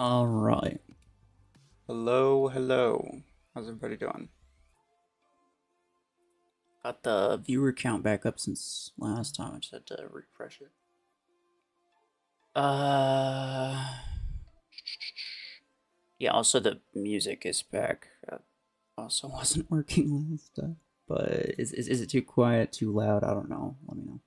All right. Hello, hello. How's everybody doing? Got the viewer count back up since last time. I just had to refresh it. Yeah, also the music is back. Also wasn't working last time. But is it too quiet, too loud? I don't know. Let me know.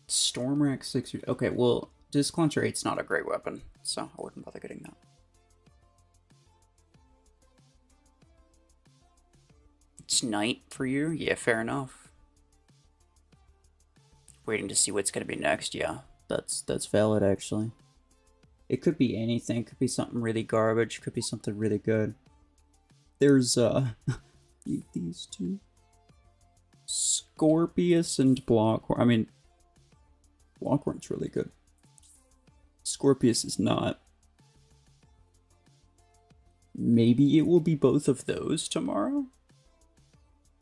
Stormrack 6. Okay, well, Disclauncher 8's not a great weapon, so I wouldn't bother getting that. It's night for you? Yeah, fair enough. Waiting to see what's gonna be next, yeah. That's valid actually. It could be anything, could be something really garbage, could be something really good. There's these two. Scorpius and Blockhorn. I mean, Blockhorn's really good. Scorpius is not. Maybe it will be both of those tomorrow?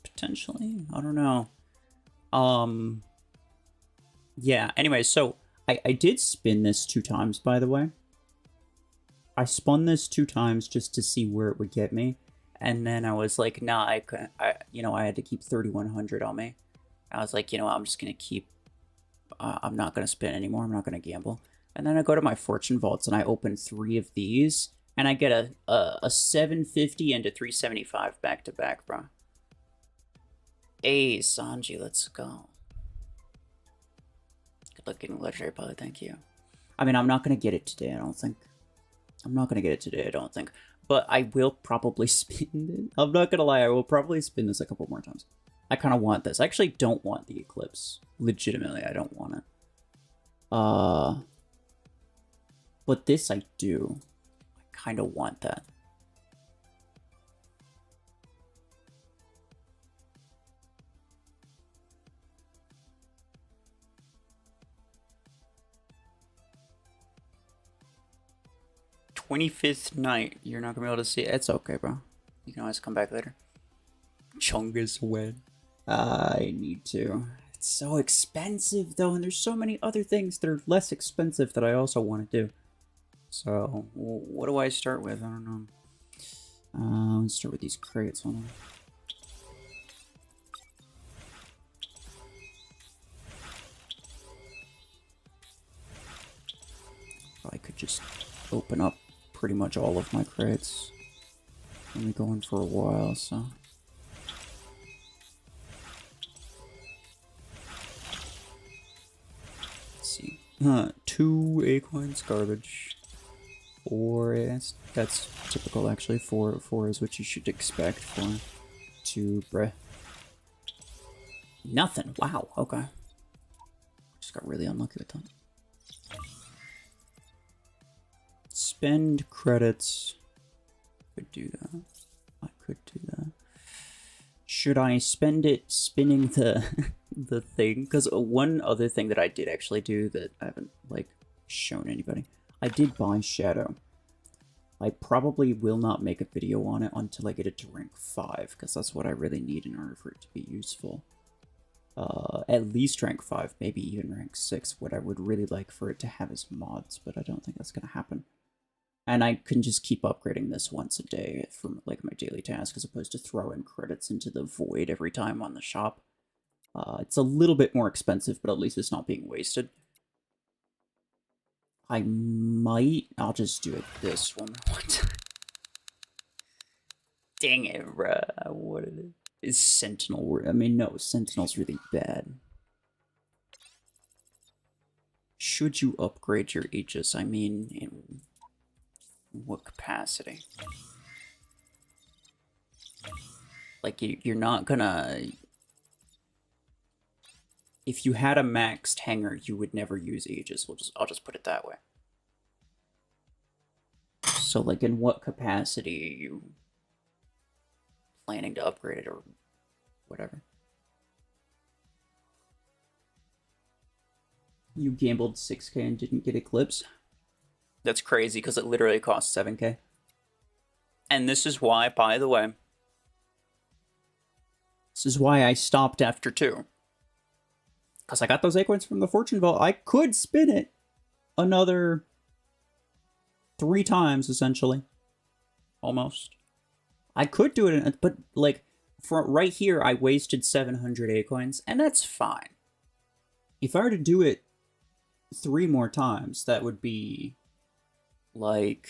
Potentially? I don't know. Yeah, anyway, so I did spin this 2 times, by the way. I spun this 2 times just to see where it would get me. And then I was like, nah, I had to keep 3,100 on me. I was like, I'm just going to keep, I'm not going to spin anymore. I'm not going to gamble. And then I go to my fortune vaults and I open 3 of these. And I get a 750 and a 375 back to back, bro. Hey, Sanji, let's go. Good looking legendary pilot, thank you. I mean, I'm not going to get it today, I don't think. I'm not going to get it today, I don't think. But I will probably spin it. I'm not going to lie, I will probably spin this a couple more times. I kind of want this. I actually don't want the Eclipse. Legitimately, I don't want it. But this I do. I kind of want that. "25th night." You're not gonna be able to see it. It's okay, bro. You can always come back later. Chungus win. I need to. It's so expensive though, and there's so many other things that are less expensive that I also want to do. So, what do I start with? I don't know. Let's start with these crates. Hold on. I could just open up pretty much all of my crates. Only going for a while, so. Let's see. 2 acorns, garbage. 4 is, that's typical actually. 4 is what you should expect for 2 bruh. Nothing. Wow, okay. Just got really unlucky with that. Spend credits. Could do that. I could do that. Should I spend it spinning the the thing? Because one other thing that I did actually do that I haven't like shown anybody. I did buy Shadow. I probably will not make a video on it until I get it to rank 5, because that's what I really need in order for it to be useful. At least rank 5, maybe even rank 6, what I would really like for it to have is mods, but I don't think that's going to happen. And I can just keep upgrading this once a day for like my daily task, as opposed to throwing credits into the void every time on the shop. It's a little bit more expensive, but at least it's not being wasted. I'll just do it this one more time. Dang it, bruh. What is Sentinel? I mean, no, Sentinel's really bad. Should you upgrade your Aegis? I mean, in what capacity? Like, you're not gonna... If you had a maxed hanger, you would never use Aegis. I'll just put it that way. So, like, in what capacity are you planning to upgrade it or whatever? You gambled 6k and didn't get Eclipse? That's crazy, because it literally costs 7k. And this is why, by the way, this is why I stopped after 2. Because I got those acorns from the fortune vault. I could spin it another 3 times, essentially. Almost. I could do it, but, like, for right here, I wasted 700 acorns, and that's fine. If I were to do it 3 more times, that would be, like,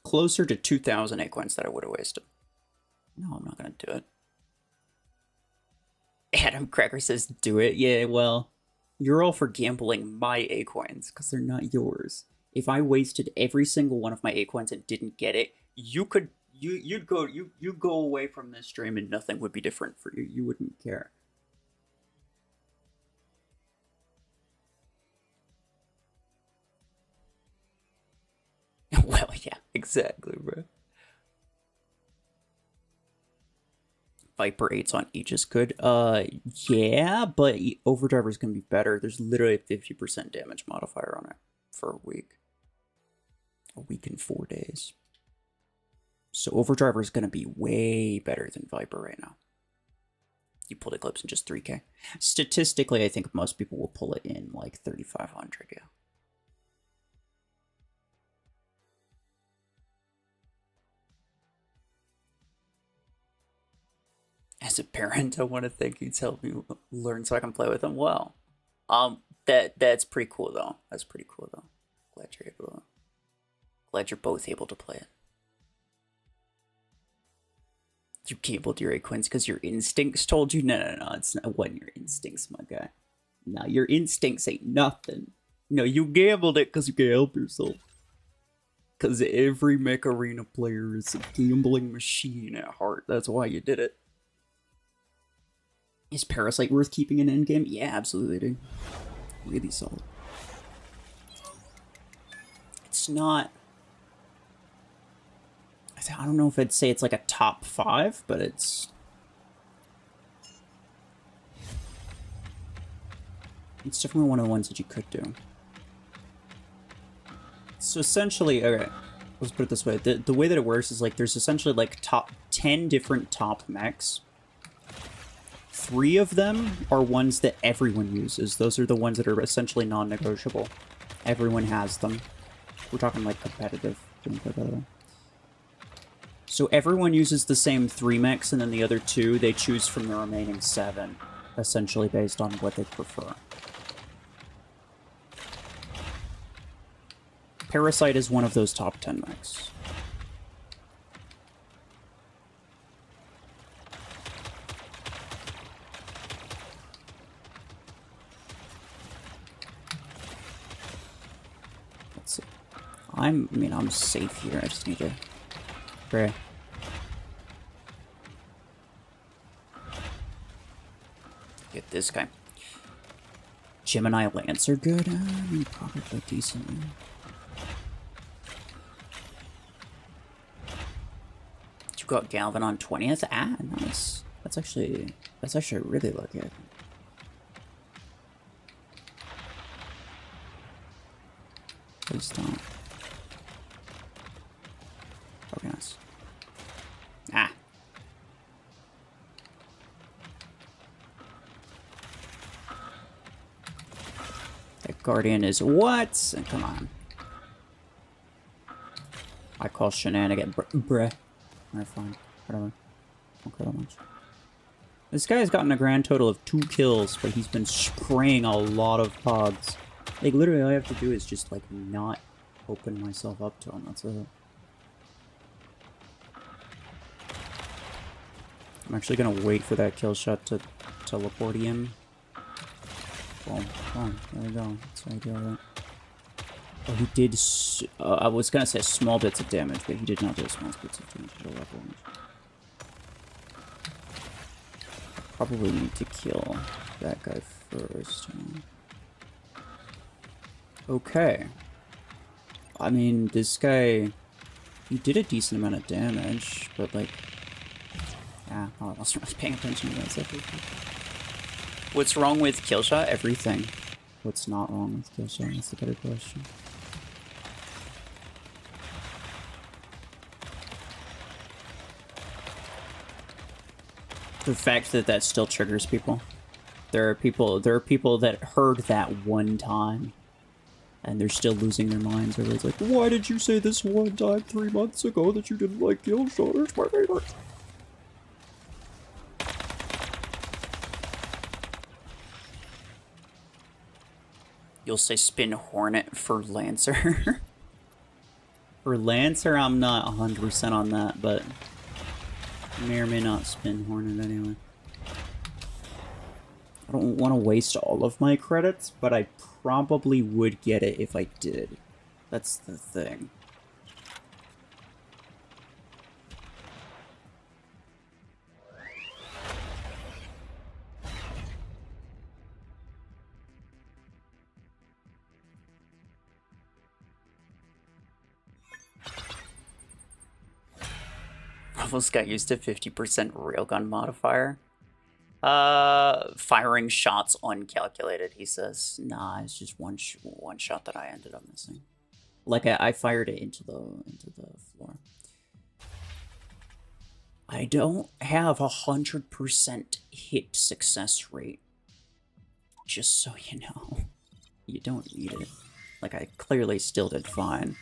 closer to 2,000 acorns that I would have wasted. No, I'm not going to do it. Adam Cracker says, do it. Yeah, well, you're all for gambling my acorns, because they're not yours. If I wasted every single one of my acorns and didn't get it, you'd go away from this stream and nothing would be different for you. You wouldn't care. Well, yeah, exactly, bro. Viper 8s on each is good. Yeah, but Overdriver is going to be better. There's literally a 50% damage modifier on it for a week. A week and 4 days. So Overdriver is going to be way better than Viper right now. You pulled Eclipse in just 3k. Statistically, I think most people will pull it in like 3,500, yeah. As a parent, I want to thank you to help me learn so I can play with them well. That's pretty cool though. That's pretty cool though. Glad you're both able to play it. You gambled your acorns because your instincts told you? No, it's not one your instincts, my guy. No, your instincts ain't nothing. No, you gambled it because you can help yourself. Because every Mech Arena player is a gambling machine at heart. That's why you did it. Is Parasite worth keeping in endgame? Yeah, absolutely, dude. Really solid. It's not... I don't know if I'd say it's like a top 5, but it's... It's definitely one of the ones that you could do. So essentially, okay, let's put it this way. The way that it works is like there's essentially like 10 different top mechs. 3 of them are ones that everyone uses. Those are the ones that are essentially non-negotiable. Everyone has them. We're talking like competitive gameplay, by the way. So everyone uses the same 3 mechs, and then the other 2 they choose from the remaining 7, essentially based on what they prefer. Parasite is one of those top 10 mechs. Let's see. I'm safe here. I just need to pray. Get this guy. Gemini Lance are good. Probably decent. You got Galvin on 20th. Ah, nice. That's actually really lucky. Please don't. Okay, nice. Ah. That Guardian is what? Come on. I call shenanigan. Bruh. Alright, fine. Whatever. Don't care that much. This guy has gotten a grand total of 2 kills, but he's been spraying a lot of pods. Like, literally, all I have to do is just, like, not open myself up to him. That's it. I'm actually gonna wait for that kill shot to teleport him. Boom. Boom. There we go. That's how I do that. Oh, he did... I was gonna say small bits of damage, but he did not do small bits of damage at all. Probably need to kill that guy first. Okay. I mean, this guy... He did a decent amount of damage, but like... Yeah, I wasn't really paying attention to that. What's wrong with Killshot? Everything. What's not wrong with Killshot? That's a better question. The fact that that still triggers people. There are people that heard that one time, and they're still losing their minds over it. It's like, why did you say this one time 3 months ago that you didn't like Killshot? It's my favorite. You'll say spin Hornet for Lancer. For Lancer, I'm not 100% on that, but may or may not spin Hornet anyway. I don't want to waste all of my credits, but I probably would get it if I did. That's the thing. Almost got used to 50% railgun modifier. Firing shots uncalculated, he says. Nah, it's just one shot that I ended up missing. Like, I fired it into the floor. I don't have 100% hit success rate. Just so you know. You don't need it. Like, I clearly still did fine.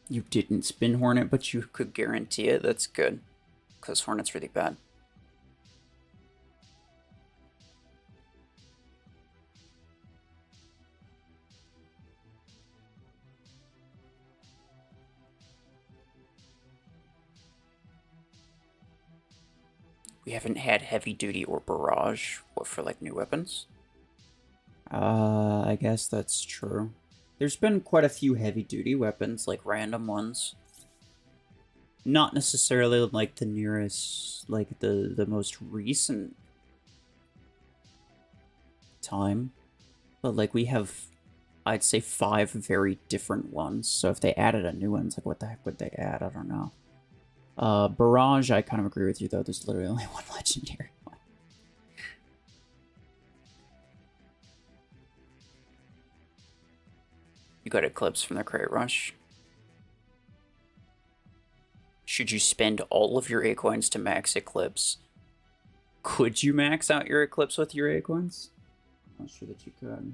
You didn't spin Hornet, but you could guarantee it. That's good. Because Hornet's really bad. We haven't had heavy duty or barrage. What, for like new weapons? I guess that's true. There's been quite a few heavy-duty weapons, like random ones. Not necessarily like the nearest, like the most recent time. But like we have, I'd say 5 very different ones. So if they added a new one, it's like what the heck would they add? I don't know. Barrage, I kind of agree with you though. There's literally only one legendary. You got Eclipse from the Crate Rush. Should you spend all of your A-Coins to max Eclipse? Could you max out your Eclipse with your A-Coins? I'm not sure that you could.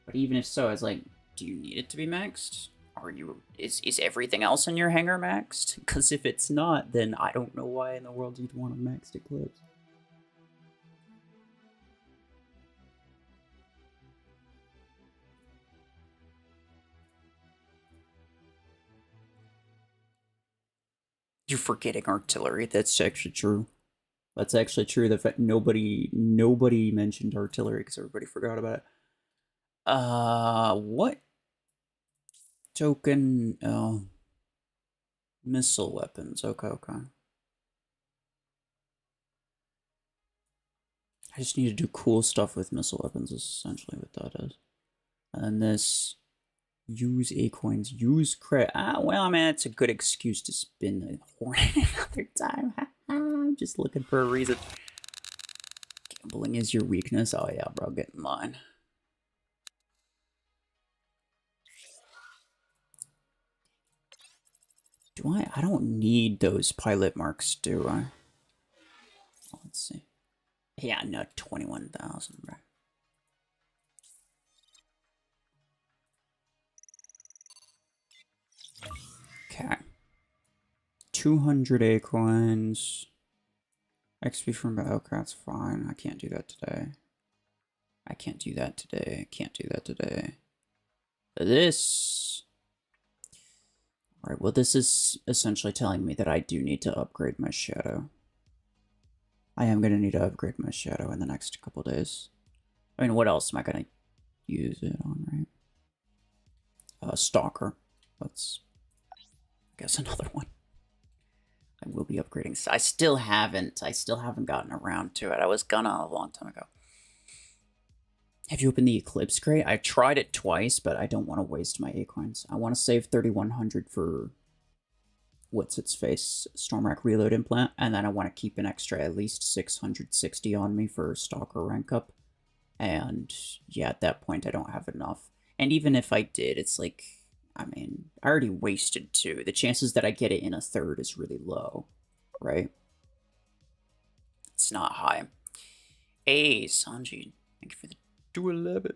But even if so, it's like, do you need it to be maxed? Is everything else in your hangar maxed? Because if it's not, then I don't know why in the world you'd want a maxed Eclipse. You're forgetting artillery. That's actually true. That's actually true. The fact nobody mentioned artillery because everybody forgot about it. What token? Oh, missile weapons. Okay. I just need to do cool stuff with missile weapons. Is essentially what that is. And this. Use A-Coins, use credit. Well, I mean, it's a good excuse to spin the Hornet another time. I'm just looking for a reason. Gambling is your weakness. Oh, yeah, bro, get in line. Do I? I don't need those pilot marks, do I? Let's see. Yeah, no, 21,000, bro. Okay. 200 A-Coins. XP from okay, that's fine. I can't do that today. Can't do that today. This. Alright, well, this is essentially telling me that I do need to upgrade my Shadow. I am going to need to upgrade my Shadow in the next couple days. I mean, what else am I going to use it on, right? Stalker. Let's... I guess another one. I will be upgrading. I still haven't gotten around to it. I was gonna a long time ago. Have you opened the Eclipse crate? I tried it twice, but I don't want to waste my A-Coins. I want to save 3,100 for what's its face Stormrack reload implant, and then I want to keep an extra at least 660 on me for Stalker rank up. And yeah, at that point I don't have enough. And even if I did, it's like, I mean, I already wasted 2. The chances that I get it in a third is really low, right? It's not high. Hey, Sanji, thank you for the 211.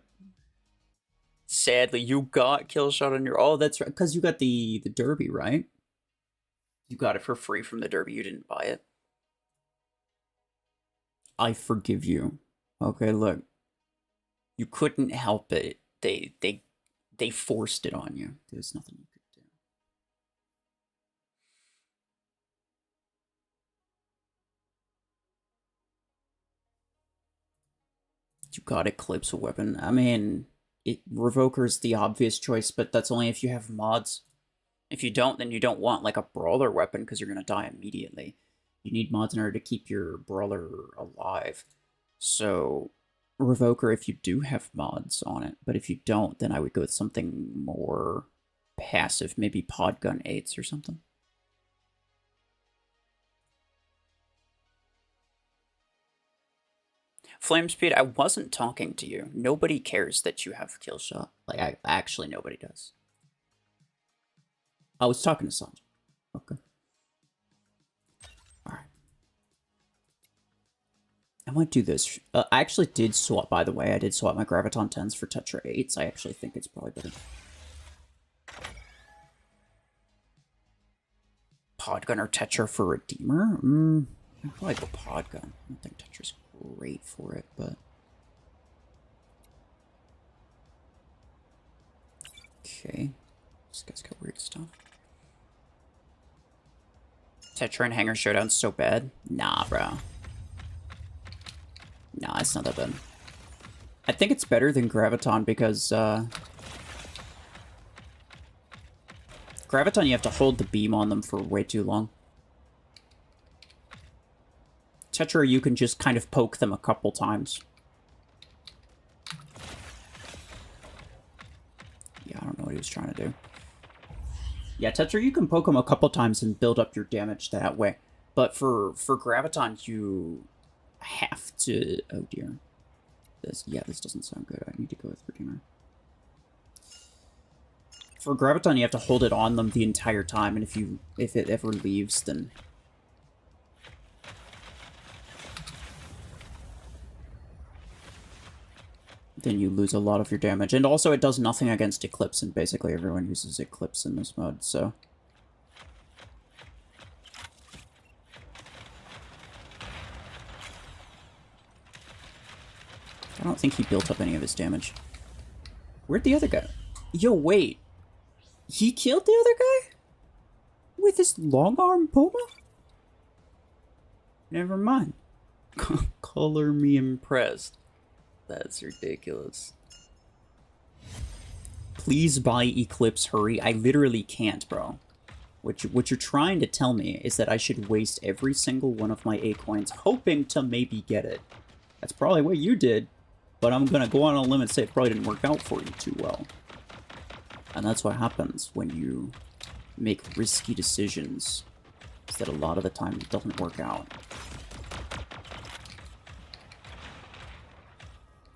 Sadly, you got kill shot on your... Oh, that's right, because you got the derby, right? You got it for free from the derby. You didn't buy it. I forgive you. Okay, look. You couldn't help it. They forced it on you. There's nothing you could do. You got Eclipse a weapon. I mean, Revoker's the obvious choice, but that's only if you have mods. If you don't, then you don't want like a brawler weapon because you're gonna die immediately. You need mods in order to keep your brawler alive. So, Revoker if you do have mods on it, but if you don't, then I would go with something more passive, maybe Podgun 8s or something. Flame Speed, I wasn't talking to you. Nobody cares that you have kill shot. Like, actually nobody does. I was talking to Sanji. Okay. Alright. I might do this. I actually did swap, by the way. I did swap my Graviton 10s for Tetra 8s. I actually think it's probably better. Podgun or Tetra for Redeemer? I'd probably go Podgun. I don't think Tetra's great for it, but... Okay. This guy's got weird stuff. Tetra and Hanger Showdown's so bad? Nah, bro. Nah, it's not that bad. I think it's better than Graviton because, Graviton, you have to hold the beam on them for way too long. Tetra, you can just kind of poke them a couple times. Yeah, I don't know what he was trying to do. Yeah, Tetra, you can poke them a couple times and build up your damage that way. But for Graviton, you have to... Oh, dear. This doesn't sound good. I need to go with Redeemer. For Graviton, you have to hold it on them the entire time, and if it ever leaves, then... then you lose a lot of your damage. And also, it does nothing against Eclipse, and basically everyone uses Eclipse in this mode, so... I don't think he built up any of his damage. Where'd the other guy? Yo, wait. He killed the other guy? With his long arm Puma? Never mind. Color me impressed. That's ridiculous. Please buy Eclipse, hurry. I literally can't, bro. What you're trying to tell me is that I should waste every single one of my A coins hoping to maybe get it. That's probably what you did, but I'm gonna go on a limb and say it probably didn't work out for you too well. And that's what happens when you make risky decisions, is that a lot of the time it doesn't work out.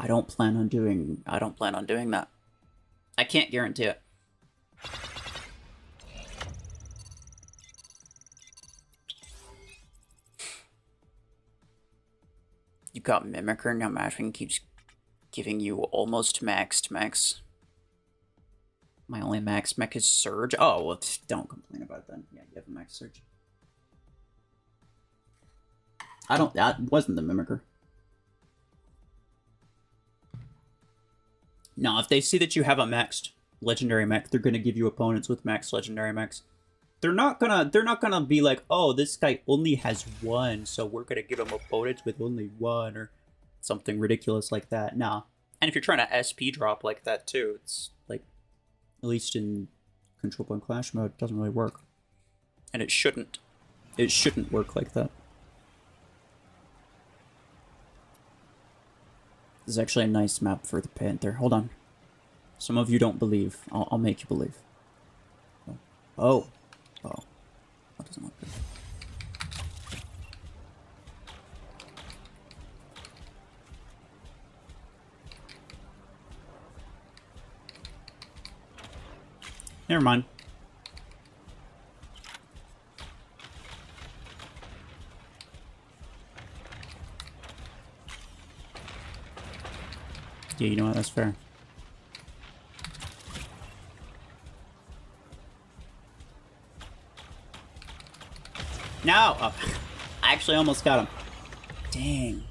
I don't plan on doing that. I can't guarantee it. You got Mimicker, now Mashing keeps giving you almost maxed mechs. My only max mech is Surge. Oh, well, don't complain about it then. Yeah, you have a max Surge. That wasn't the Mimicker. No, if they see that you have a maxed legendary mech, they're gonna give you opponents with maxed legendary mechs. They're not gonna be like, oh, this guy only has one, so we're gonna give him opponents with only one, or something ridiculous like that. Nah. And if you're trying to SP drop like that too, it's like, at least in Control Point Clash mode, it doesn't really work. And it shouldn't. It shouldn't work like that. This is actually a nice map for the Panther. Hold on. Some of you don't believe. I'll make you believe. Oh. Oh. That doesn't look good. Never mind. Yeah, you know what? That's fair. No! Oh, I actually almost got him. Dang.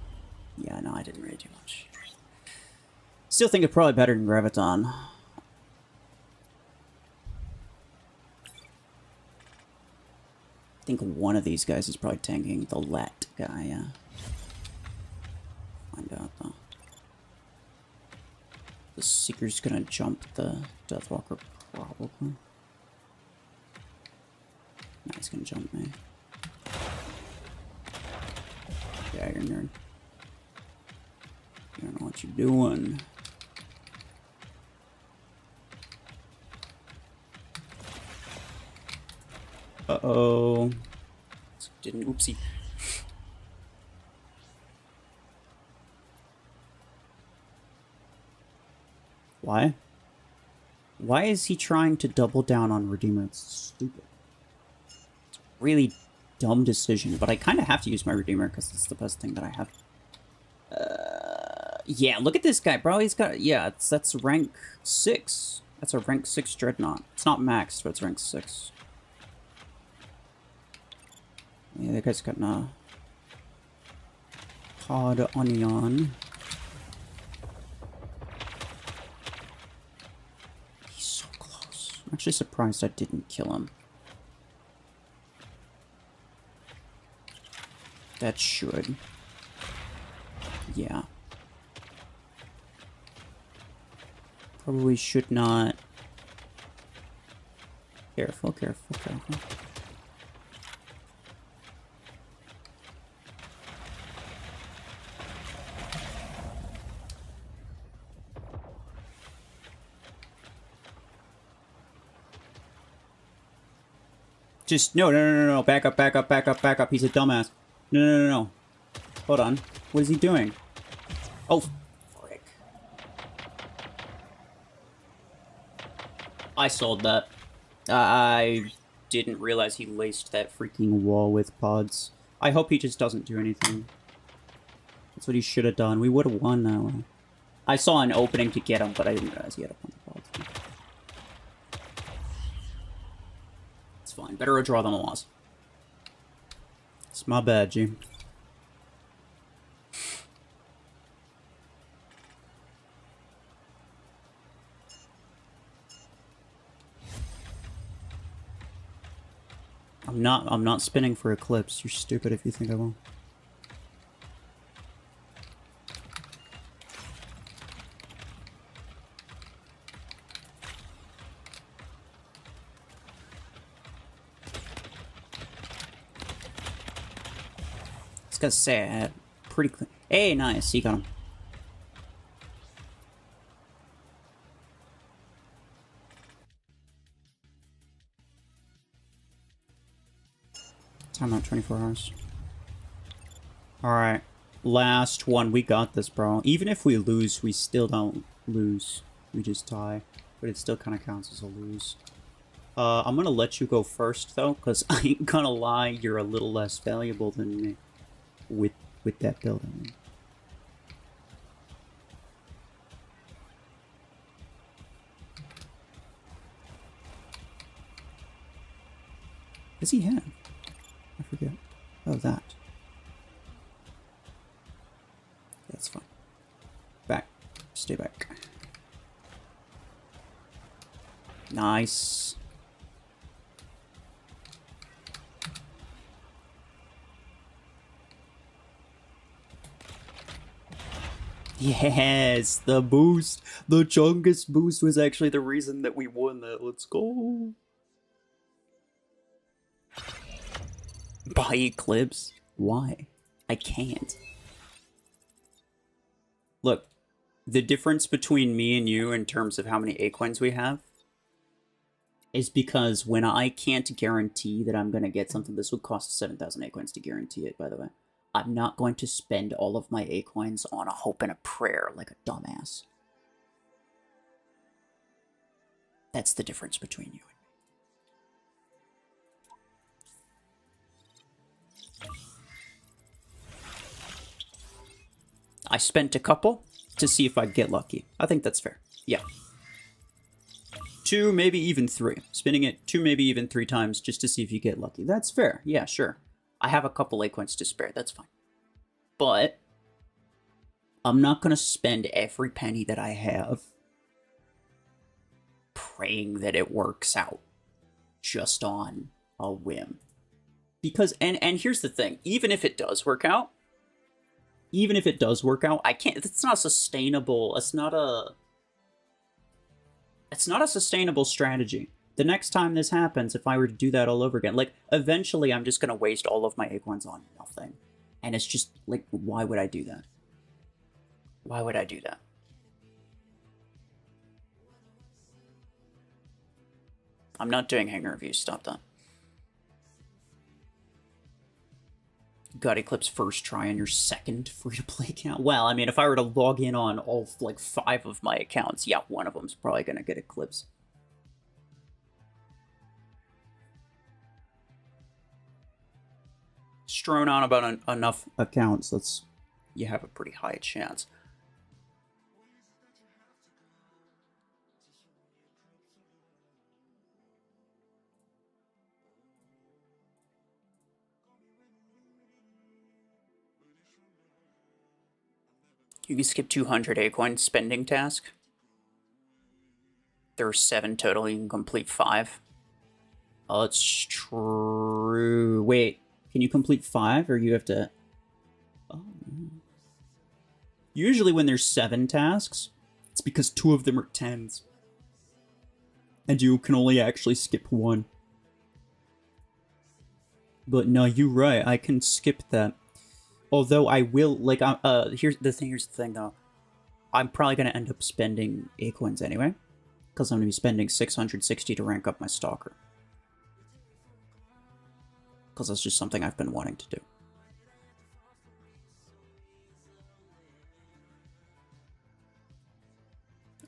Yeah, no, I didn't really do much. Still think it's probably better than Graviton. I think one of these guys is probably tanking the Lat guy, yeah. Find out, though. The Seeker's gonna jump the Deathwalker, probably. Nah, he's gonna jump me. Yeah, you're a nerd. You don't know what you're doing. Uh-oh. Didn't, oopsie. Why? Why is he trying to double down on Redeemer? It's stupid. It's a really dumb decision, but I kind of have to use my Redeemer because it's the best thing that I have. Yeah, look at this guy, bro. He's got, yeah, that's rank 6. That's a rank 6 Dreadnought. It's not maxed, but it's rank 6. Yeah, that guy's got a Pod Onion. He's so close. I'm actually surprised I didn't kill him. That should. Yeah. Probably should not. Careful, careful, careful. Just, no. Back up, back up, back up, back up. He's a dumbass. No. Hold on. What is he doing? Oh, frick. I sold that. I didn't realize he laced that freaking wall with pods. I hope he just doesn't do anything. That's what he should have done. We would have won that one. I saw an opening to get him, but I didn't realize he had a bunch of pods. It's fine. Better a draw than a loss. It's my bad, G. I'm not spinning for Eclipse. You're stupid if you think I will. This guy's sad. Pretty clean. Hey, nice. He got him. Time out 24 hours. Alright. Last one. We got this, bro. Even if we lose, we still don't lose. We just tie. But it still kind of counts as a lose. I'm gonna let you go first, though, because I ain't gonna lie, you're a little less valuable than me with that building. What does he have? I forget. Oh, that. That's fine. Back. Stay back. Nice. Yes, the boost. The Chungus boost was actually the reason that we won that. Let's go. Buy Eclipse? Why? I can't. Look, the difference between me and you in terms of how many A-coins we have is because when I can't guarantee that I'm going to get something, this would cost 7,000 A-coins to guarantee it, by the way. I'm not going to spend all of my A-coins on a hope and a prayer like a dumbass. That's the difference between you and me. I spent a couple to see if I'd get lucky. I think that's fair. Yeah. 2, maybe even 3. Spinning it 2, maybe even 3 times just to see if you get lucky. That's fair. Yeah, sure. I have a couple acorns to spare. That's fine. But I'm not going to spend every penny that I have praying that it works out just on a whim. Because, and here's the thing, even if it does work out, I can't, it's not sustainable, it's not a sustainable strategy. The next time this happens, if I were to do that all over again, like, eventually I'm just going to waste all of my acorns on nothing. And it's just, like, why would I do that? Why would I do that? I'm not doing hanger reviews, stop that. Got Eclipse first try on your second free-to-play account. Well, I mean, if I were to log in on all, like, 5 of my accounts, yeah, one of them's probably gonna get Eclipse. Strewn on about enough accounts, that's, you have a pretty high chance. You can skip 200 acorn spending task. There are 7 total, you can complete 5. Oh, it's true. Wait, can you complete 5 or you have to... Oh. Usually when there's 7 tasks, it's because 2 of them are 10s. And you can only actually skip 1. But no, you're right, I can skip that. Although I will, like, here's the thing though. I'm probably going to end up spending acorns anyway. Because I'm going to be spending 660 to rank up my Stalker. Because that's just something I've been wanting to do.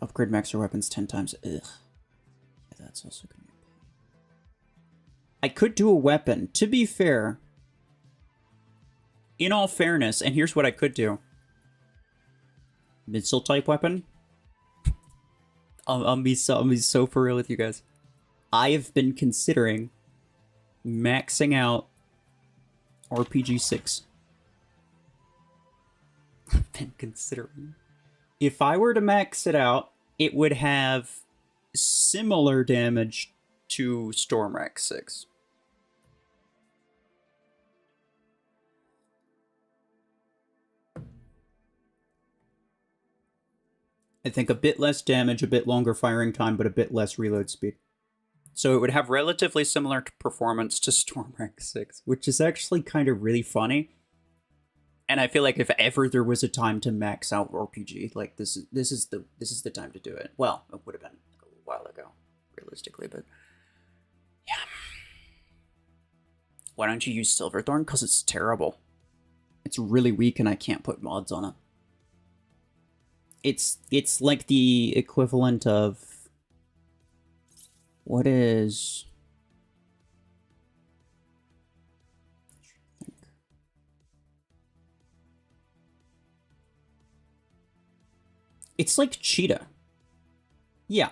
Upgrade max or weapons 10 times. Ugh. Yeah, that's also going to be... I could do a weapon. To be fair... In all fairness, and here's what I could do. Missile type weapon. I'll be so for real with you guys. I have been considering maxing out RPG 6. I've been considering. If I were to max it out, it would have similar damage to Stormwreck 6. I think a bit less damage, a bit longer firing time, but a bit less reload speed. So it would have relatively similar performance to Stormwreck 6, which is actually kind of really funny. And I feel like if ever there was a time to max out RPG, like this is the time to do it. Well, it would have been a while ago, realistically, but yeah. Why don't you use Silverthorn? Because it's terrible. It's really weak and I can't put mods on it. It's like the equivalent of... What is... It's like Cheetah. Yeah.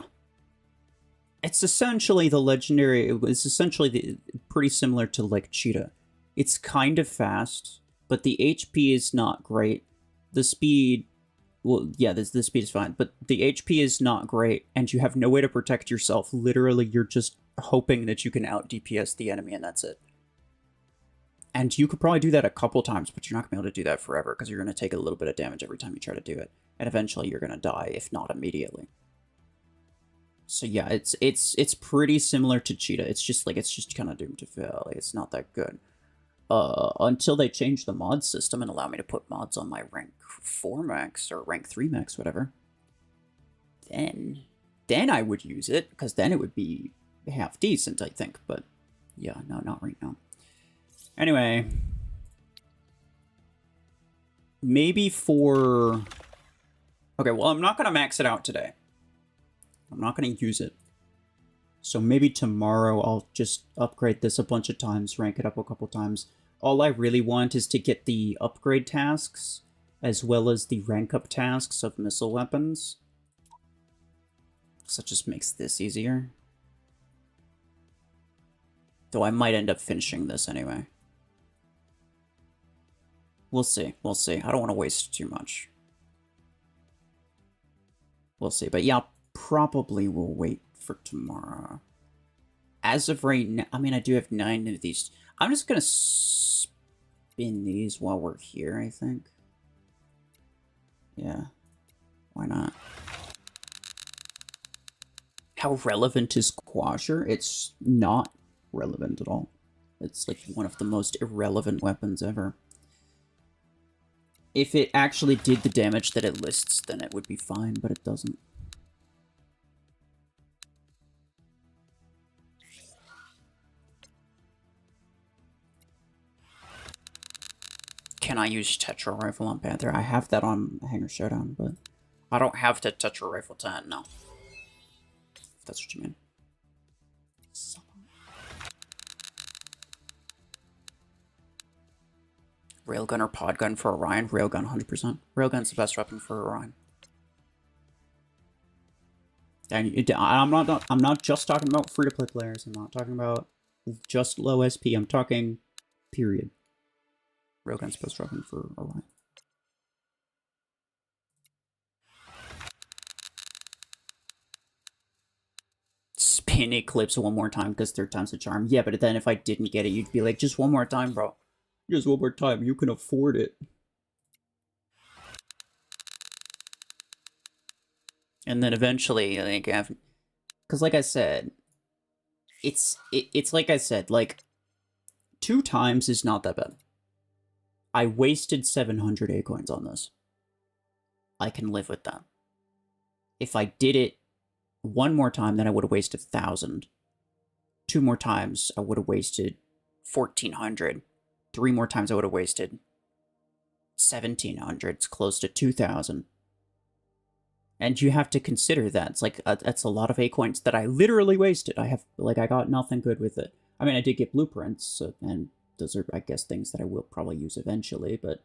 It's essentially the legendary... It's essentially pretty similar to like Cheetah. It's kind of fast, but the HP is not great. The speed... Well, yeah, the speed is fine, but the HP is not great, and you have no way to protect yourself. Literally, you're just hoping that you can out-DPS the enemy, and that's it. And you could probably do that a couple times, but you're not going to be able to do that forever, because you're going to take a little bit of damage every time you try to do it. And eventually, you're going to die, if not immediately. So yeah, it's pretty similar to Cheetah. It's just kind of doomed to fail. Like, it's not that good. Until they change the mod system and allow me to put mods on my rank 4 max or rank 3 max, whatever. Then I would use it, because then it would be half decent, I think. But yeah, no, not right now. Anyway, maybe for... Okay, well, I'm not going to max it out today. I'm not going to use it. So maybe tomorrow I'll just upgrade this a bunch of times, rank it up a couple times. All I really want is to get the upgrade tasks, as well as the rank up tasks of missile weapons. So it just makes this easier. Though I might end up finishing this anyway. We'll see, we'll see. I don't want to waste too much. We'll see, but yeah, probably will wait for tomorrow. As of right now, I mean, I do have 9 of these. I'm just gonna spin these while we're here, I think. Yeah, why not? How relevant is Quasher? It's not relevant at all. It's like one of the most irrelevant weapons ever. If it actually did the damage that it lists, then it would be fine, but it doesn't. Can I use Tetra Rifle on Panther? I have that on Hangar Showdown, but I don't have the Tetra Rifle 10, no. If that's what you mean. Railgun or Podgun for Orion? Railgun, 100%. Railgun's the best weapon for Orion. And I'm not just talking about free-to-play players. I'm not talking about just low SP. I'm talking period. Railgun's best weapon for Orion. Spin Eclipse one more time because 3rd time's a charm. Yeah, but then if I didn't get it, you'd be like, just one more time, bro. Just one more time. You can afford it. And then eventually, like, because like I said, it's like I said, like, 2 times is not that bad. I wasted 700 A-coins on this. I can live with that. If I did it 1 more time, then I would have wasted 1,000. 2 more times, I would have wasted 1,400. 3 more times, I would have wasted 1,700. It's close to 2,000. And you have to consider that. It's like, that's a lot of A-coins that I literally wasted. I got nothing good with it. I mean, I did get blueprints, and those are, I guess, things that I will probably use eventually, but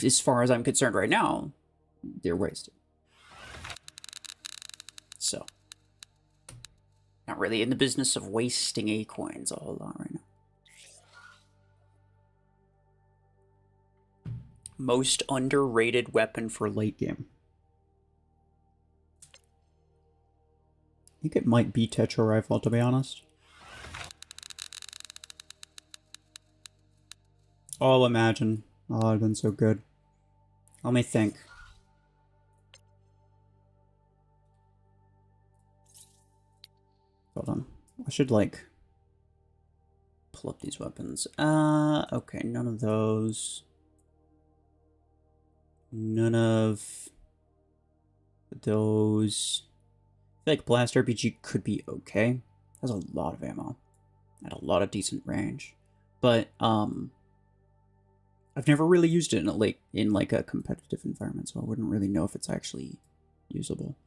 as far as I'm concerned right now, they're wasted. So, not really in the business of wasting A-coins a whole lot right now. Most underrated weapon for late game. I think it might be Tetra Rifle, to be honest. Oh, imagine. Oh, it'd been so good. Let me think. Hold on. I should, like, pull up these weapons. Okay, none of those. None of those. I feel like Blast RPG could be okay. Has a lot of ammo. And a lot of decent range. But, I've never really used it in a competitive environment, so I wouldn't really know if it's actually usable.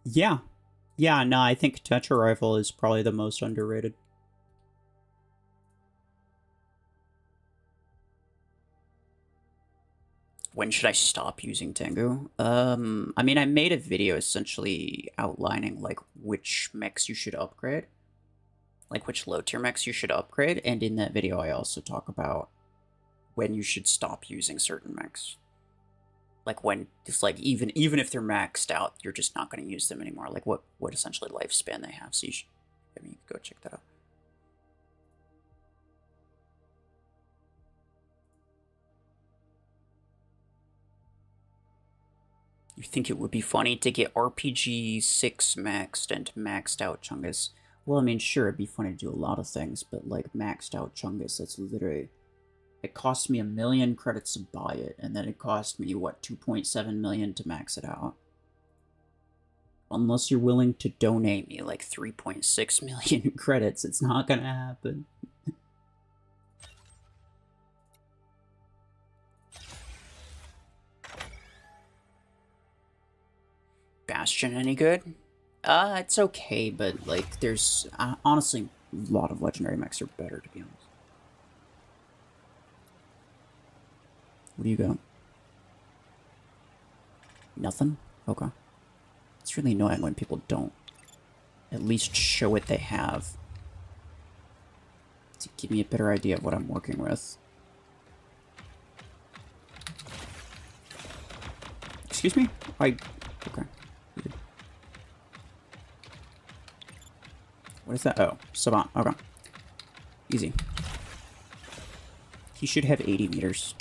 Yeah. Yeah, no, I think Tetra Rifle is probably the most underrated. When should I stop using Tengu? I mean, I made a video essentially outlining, like, which mechs you should upgrade. Like, which low-tier mechs you should upgrade, and in that video I also talk about when you should stop using certain mechs. Like, when, just like, even if they're maxed out, you're just not going to use them anymore. Like, what essentially lifespan they have, so you should, I mean, you can go check that out. You think it would be funny to get RPG 6 maxed and maxed out Chungus? Well, I mean, sure, it'd be funny to do a lot of things, but, like, maxed out Chungus, that's literally... It cost me 1 million credits to buy it, and then it cost me, what, 2.7 million to max it out? unless you're willing to donate me like 3.6 million credits, it's not gonna happen. Bastion any good? It's okay, but like there's honestly a lot of legendary mechs are better, to be honest. What do you got? Nothing? Okay. It's really annoying when people don't at least show what they have to give me a better idea of what I'm working with. Excuse me? Okay. What is that? Oh, Savant. Okay. Easy. He should have 80 meters.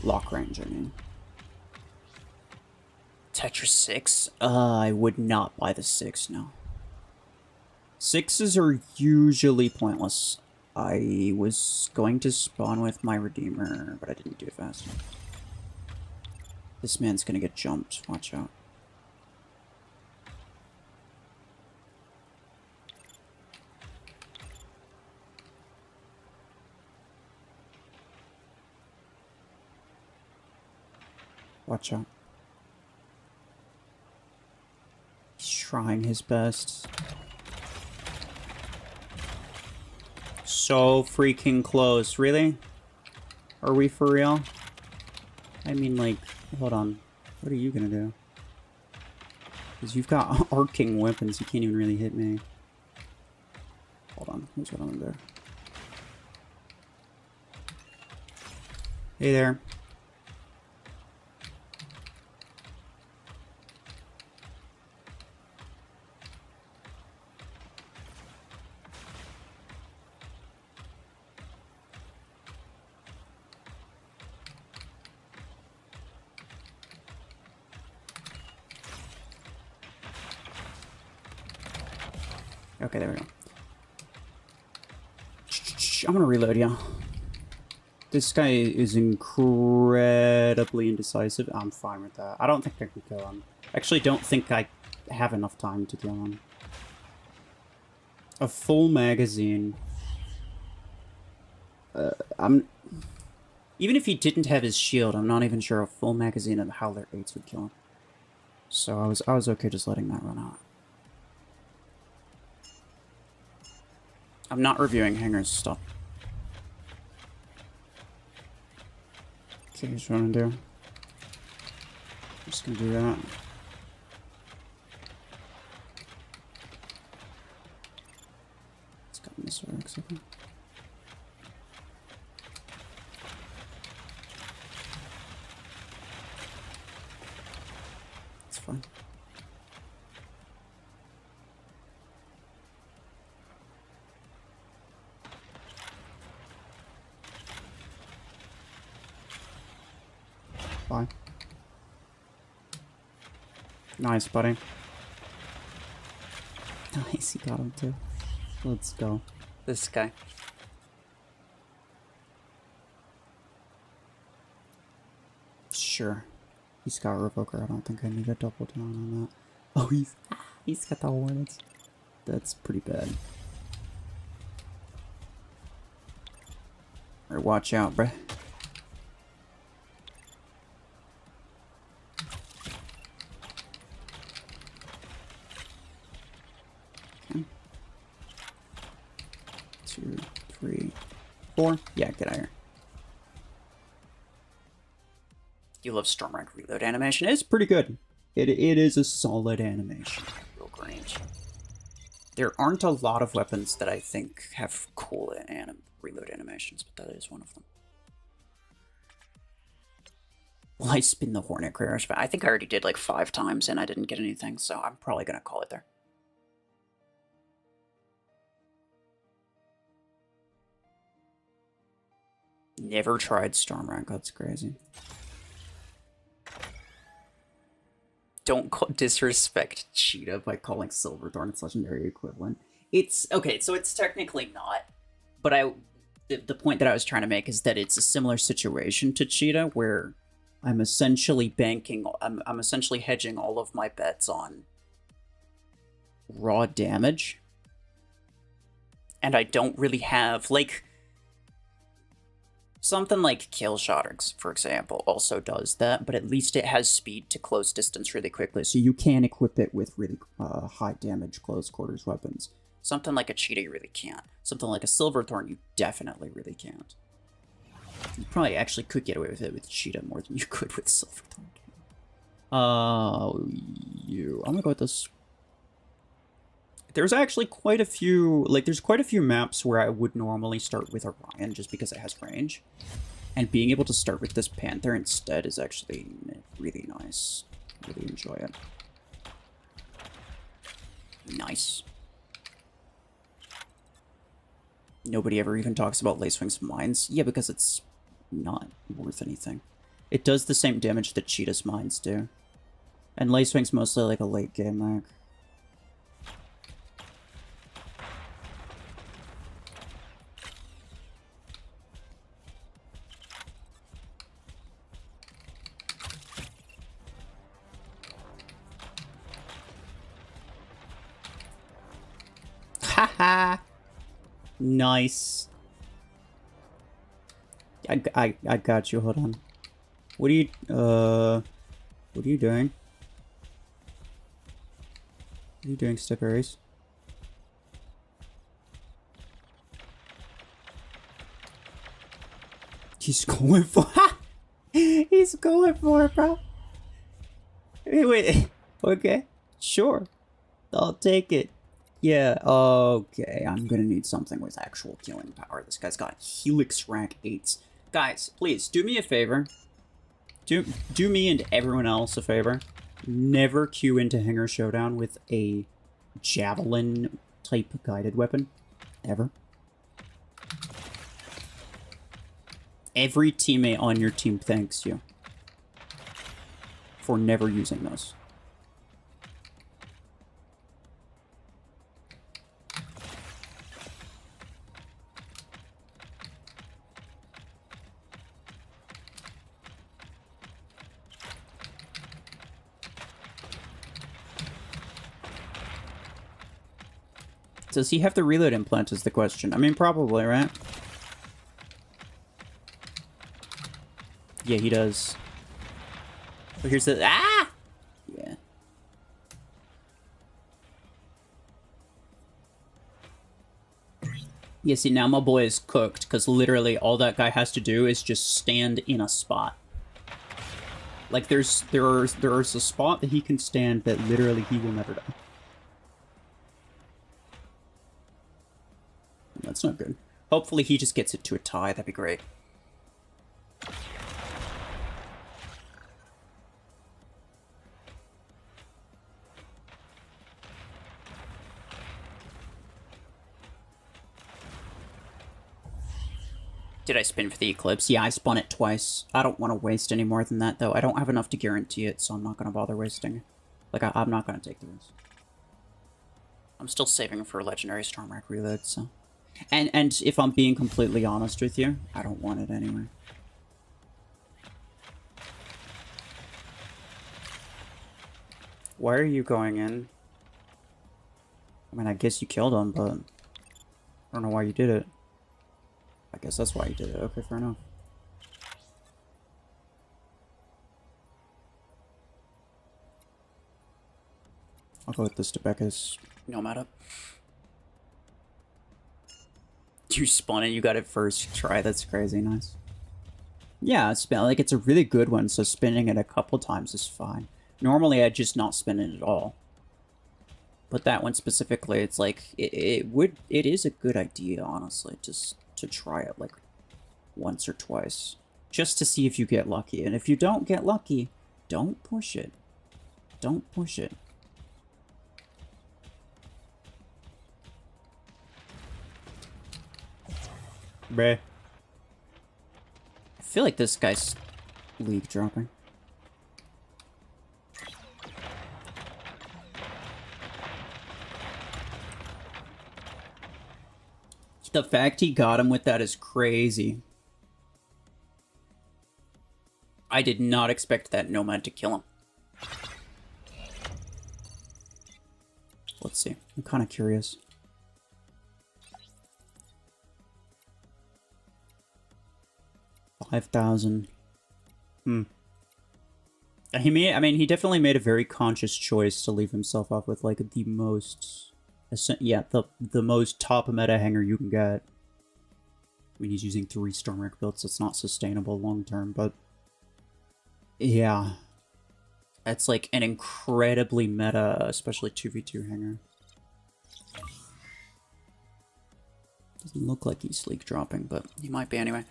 Lock range, I mean. Tetra 6? I would not buy the 6, no. 6s are usually pointless. I was going to spawn with my Redeemer, but I didn't do it fast enough. This man's gonna get jumped. Watch out. Watch out. He's trying his best. So freaking close. Really? Are we for real? I mean, like, hold on. What are you gonna do? Because you've got arcing weapons. You can't even really hit me. Hold on. Here's what I'm gonna do. Hey there. Okay, there we go. I'm gonna reload, yeah. This guy is incredibly indecisive. I'm fine with that. I don't think I can kill him. Actually, don't think I have enough time to kill him. A full magazine. Even if he didn't have his shield, I'm not even sure a full magazine of Howler 8s would kill him. So I was okay just letting that run out. I'm not reviewing hangers stuff. Okay, here's what I'm gonna do. I'm just gonna do that. It's got this way, looks like. It's fine. Bye. Nice, buddy. Nice, he got him too. Let's go. This guy. Sure. He's got Revoker. I don't think I need a double down on that. Oh, he's got the Hornets. That's pretty bad. Alright, watch out, bruh. Okay. 2, 3, 4. Yeah, get out of here. You love Stormrank reload animation. It's pretty good. It is a solid animation. Real great. There aren't a lot of weapons that I think have cool reload animations, but that is one of them. Well, I spin the Hornet Crash, but I think I already did like 5 times and I didn't get anything, so I'm probably gonna call it there. Never tried Stormrank, that's crazy. Don't disrespect Cheetah by calling Silverthorn its legendary equivalent. It's okay, so it's technically not, but the point that I was trying to make is that it's a similar situation to Cheetah, where I'm essentially banking. I'm essentially hedging all of my bets on raw damage, and I don't really have like something like Kill Shot, for example, also does that, but at least it has speed to close distance really quickly, so you can equip it with really high damage close quarters weapons. Something like a Cheetah you really can't. Something like a Silverthorn you definitely really can't. You probably actually could get away with it with Cheetah more than you could with Silverthorn. I'm gonna go with this. There's actually quite a few, like, there's quite a few maps where I would normally start with Orion just because it has range. And being able to start with this Panther instead is actually really nice. Really enjoy it. Nice. Nobody ever even talks about Lacewing's Mines. Yeah, because it's not worth anything. It does the same damage that Cheetah's Mines do. And Lacewing's mostly like a late game mech. Haha! Nice. I got you, hold on. What are you doing? What are you doing, Stickers? He's going for He's going for it, bro. Wait. Okay. Sure. I'll take it. Yeah, okay. I'm gonna need something with actual killing power. This guy's got Helix rank 8s. Guys, please, do me a favor. Do me and everyone else a favor. Never queue into Hangar Showdown with a Javelin type guided weapon. Ever. Every teammate on your team thanks you for never using those. Does he have the reload implant is the question. I mean, probably, right? Yeah, he does. But here's the... Ah! Yeah. Yeah, see, now my boy is cooked, because literally all that guy has to do is just stand in a spot. Like, there's a spot that he can stand that literally he will never die. That's not good. Hopefully he just gets it to a tie. That'd be great. Did I spin for the Eclipse? Yeah, I spun it twice. I don't want to waste any more than that, though. I don't have enough to guarantee it, so I'm not going to bother wasting it. Like, I'm not going to take the risk. I'm still saving for Legendary Stormwreck reload, so... And if I'm being completely honest with you, I don't want it anyway. Why are you going in? I mean, I guess you killed him, but... I don't know why you did it. I guess that's why you did it. Okay, fair enough. I'll go with this Tobecca's Nomad. You spun it, you got it first try. That's crazy. Nice. Yeah, like, it's a really good one, so spinning it a couple times is fine. Normally, I'd just not spin it at all. But that one specifically, it's like, it is a good idea, honestly, just to try it, like, once or twice. Just to see if you get lucky. And if you don't get lucky, don't push it. Don't push it. Bruh. I feel like this guy's league dropping. The fact he got him with that is crazy. I did not expect that Nomad to kill him. Let's see. I'm kind of curious. $5,000. He definitely made a very conscious choice to leave himself off with like the most, the most top meta hanger you can get. I mean, he's using 3 Stormwreck builds, so it's not sustainable long term, but yeah, that's like an incredibly meta, especially 2v2 hanger. Doesn't look like he's sleek dropping, but he might be anyway.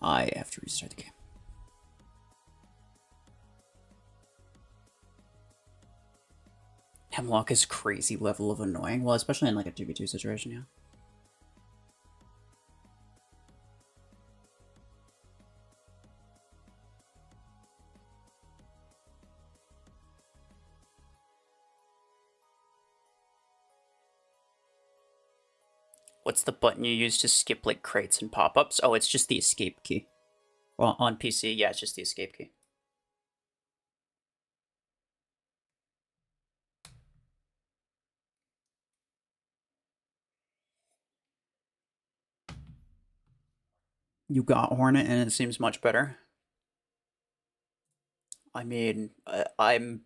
I have to restart the game. Hemlock is crazy level of annoying. Well, especially in like a 2v2 situation, yeah. What's the button you use to skip like crates and pop-ups? Oh, it's just the escape key. Well, on PC, yeah, it's just the escape key. You got Hornet and it seems much better. I mean, I'm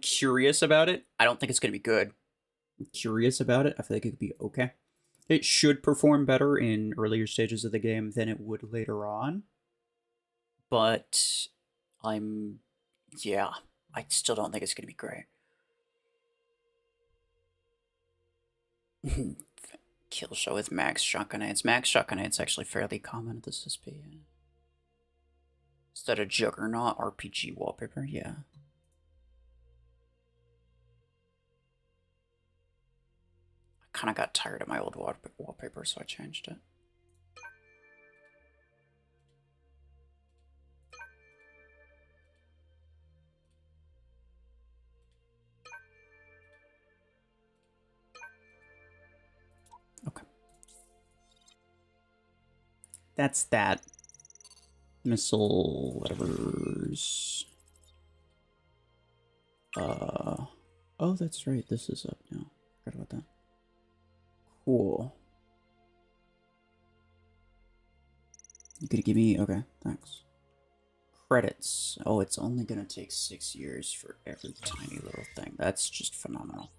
curious about it. I don't think it's going to be good. I'm curious about it. I feel like it could be okay. It should perform better in earlier stages of the game than it would later on. But yeah, I still don't think it's going to be great. Kill show with max shotgunades. Max shotgunade's actually fairly common at this SP. Yeah. Is that a Juggernaut RPG wallpaper? Yeah. I kind of got tired of my old wallpaper, so I changed it. Okay. That's that. Missile, whatever's. Oh, that's right. This is up now. Forgot about that. Cool. You gonna give me? Okay, thanks. Credits. Oh, it's only gonna take 6 years for every tiny little thing. That's just phenomenal.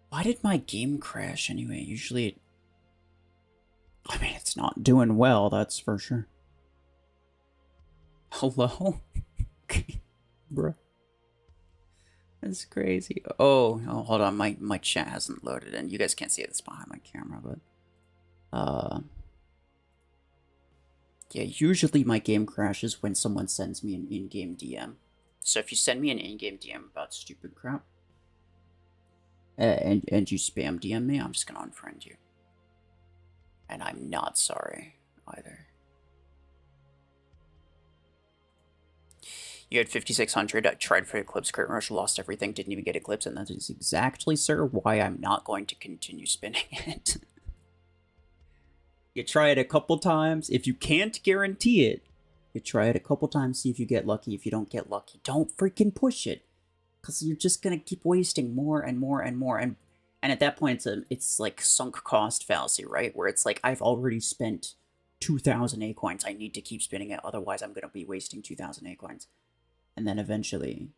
Why did my game crash anyway? Usually I mean, it's not doing well, that's for sure. Hello? Bruh. That's crazy. Oh, hold on. My chat hasn't loaded in. You guys can't see this behind my camera, but yeah, usually my game crashes when someone sends me an in-game DM. So if you send me an in-game DM about stupid crap, and you spam DM me, I'm just gonna unfriend you. And I'm not sorry either. You had 5,600, I tried for Eclipse, Crit Rush, lost everything, didn't even get Eclipse, and that is exactly, sir, why I'm not going to continue spinning it. You try it a couple times. If you can't guarantee it, you try it a couple times, see if you get lucky. If you don't get lucky, don't freaking push it. Because you're just going to keep wasting more and more and more. And at that point, it's like sunk cost fallacy, right? Where it's like, I've already spent 2,000 Acorns. I need to keep spinning it. Otherwise, I'm going to be wasting 2,000 Acorns. And then eventually,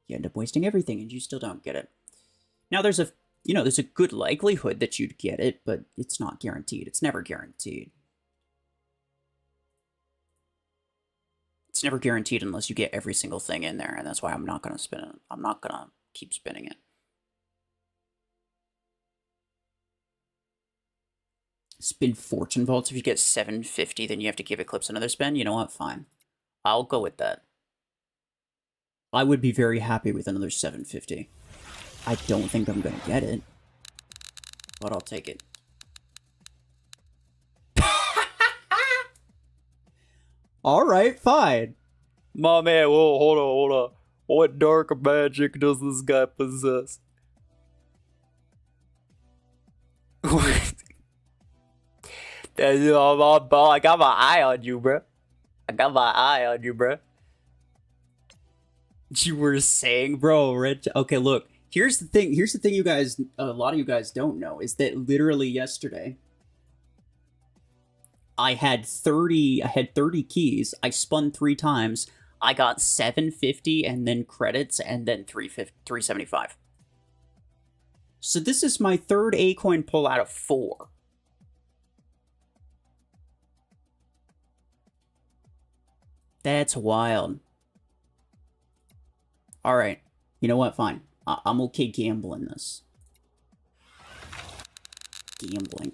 you end up wasting everything and you still don't get it. Now, there's a good likelihood that you'd get it, but it's not guaranteed. It's never guaranteed. It's never guaranteed unless you get every single thing in there, and that's why I'm not going to spin it. I'm not going to keep spinning it. Spin Fortune Vaults. If you get 750, then you have to give Eclipse another spin. You know what? Fine. I'll go with that. I would be very happy with another 750. I don't think I'm going to get it, but I'll take it. All right, fine. My man, whoa, hold on. What dark magic does this guy possess? I got my eye on you, bro. I got my eye on you, bro. You were saying, bro, Red. Okay, look. Here's the thing. Here's the thing. You guys, a lot of you guys don't know is that literally yesterday, I had 30 keys. I spun 3 times. I got 750 and then credits and then 375. So this is my 3rd A coin pull out of 4. That's wild. All right. You know what? Fine. I'm okay gambling this. Gambling.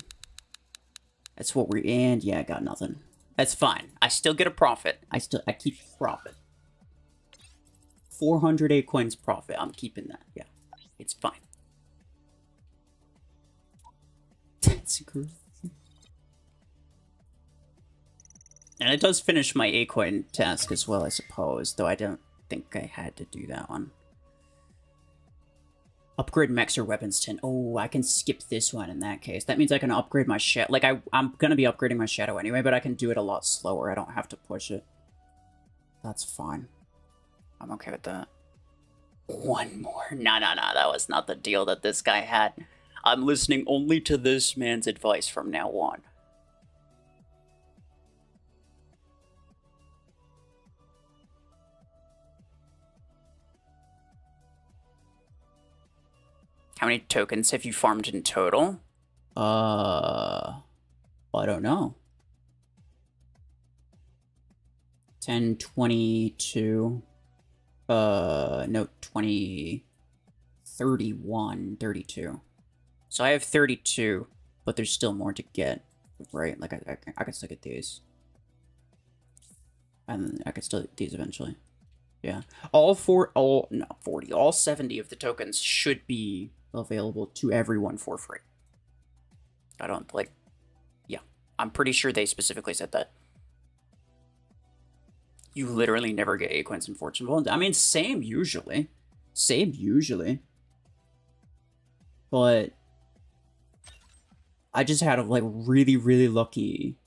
That's what we're... And yeah, I got nothing. That's fine. I still get a profit. I keep profit. 408 coins profit. I'm keeping that. Yeah. It's fine. That's great. And it does finish my A coin task as well, I suppose. Though I don't think I had to do that one. Upgrade mechs or weapons 10. Oh, I can skip this one in that case. That means I can upgrade my shadow. Like, I'm going to be upgrading my shadow anyway, but I can do it a lot slower. I don't have to push it. That's fine. I'm okay with that. One more. No. That was not the deal that this guy had. I'm listening only to this man's advice from now on. How many tokens have you farmed in total? I don't know. 10, 22. No, 20, 31, 32. So I have 32, but there's still more to get, right? Like, I can still get these. And I can still get these eventually. Yeah. All 40, all 70 of the tokens should be available to everyone for free. I don't, like, yeah. I'm pretty sure they specifically said that. You literally never get A coins in Fortune Bold. I mean, same usually. Same usually. But I just had a, like, really lucky...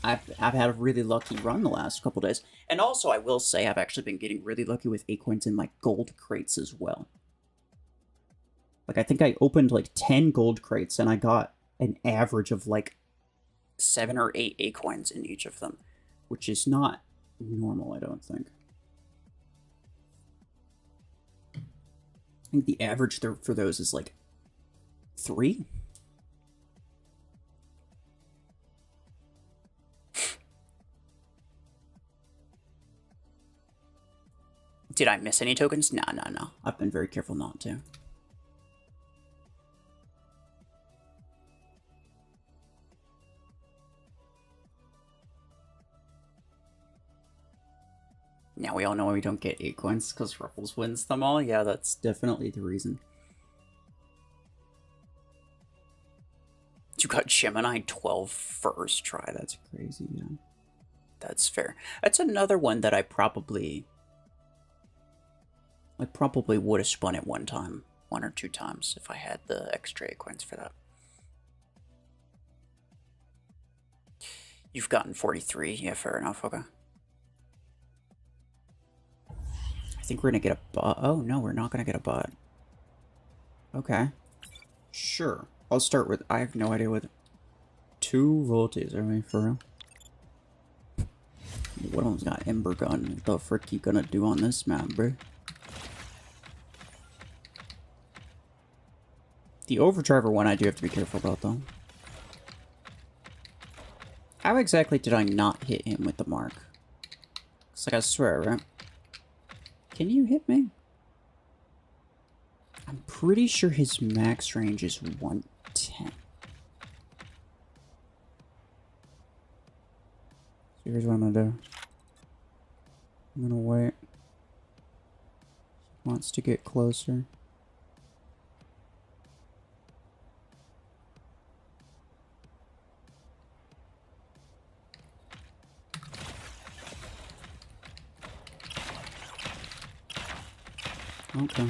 I've had a really lucky run the last couple days. And also, I will say, I've actually been getting really lucky with A coins in, like, gold crates as well. Like, I think I opened, like, 10 gold crates, and I got an average of, like, 7 or 8 A coins in each of them. Which is not normal, I don't think. I think the average for those is, like, 3? Did I miss any tokens? No. I've been very careful not to. Now we all know why we don't get 8 coins, because RuFFles wins them all. Yeah, that's definitely the reason. You got Gemini 12 first try. That's crazy, yeah. That's fair. That's another one that I probably would have spun it one or two times, if I had the extra 8 coins for that. You've gotten 43. Yeah, fair enough. Okay. I think we're gonna get a bot. Oh, no, we're not gonna get a bot. Okay. Sure. I'll start with... I have no idea what... 2 volties, are we for real? One of them's got Ember Gun. What the frick you gonna do on this map, bro? The Overdriver one I do have to be careful about, though. How exactly did I not hit him with the mark? It's like, I swear, right? Can you hit me? I'm pretty sure his max range is 110. So here's what I'm gonna do. I'm gonna wait. He wants to get closer. Okay.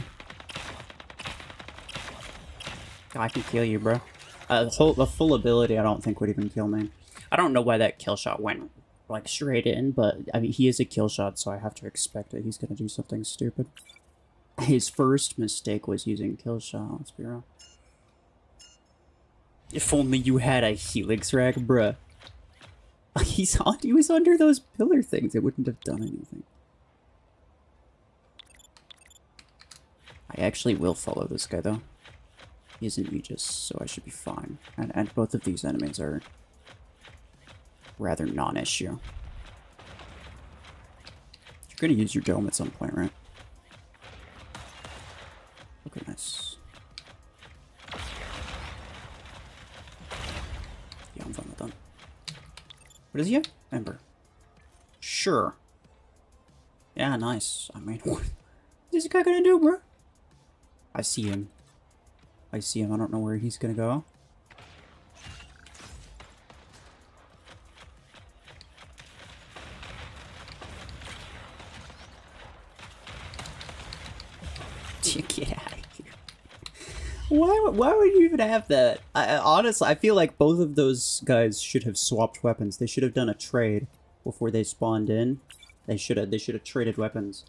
I can kill you, bro. The full ability I don't think would even kill me. I don't know why that kill shot went like straight in, but I mean he is a kill shot, so I have to expect that he's gonna do something stupid. His first mistake was using kill shot. Let's be real. If only you had a helix rack, bruh. He was under those pillar things. It wouldn't have done anything. I actually will follow this guy though. He isn't Aegis, so I should be fine. And both of these enemies are rather non-issue. You're gonna use your dome at some point, right? Look at this. Yeah, I'm fine with that. What is he at? Ember. Sure. Yeah, nice. I mean, what is this guy gonna do, bro? I see him. I see him. I don't know where he's gonna go. Get out of here. Why would you even have that? Honestly, I feel like both of those guys should have swapped weapons. They should have done a trade before they spawned in. They should have traded weapons.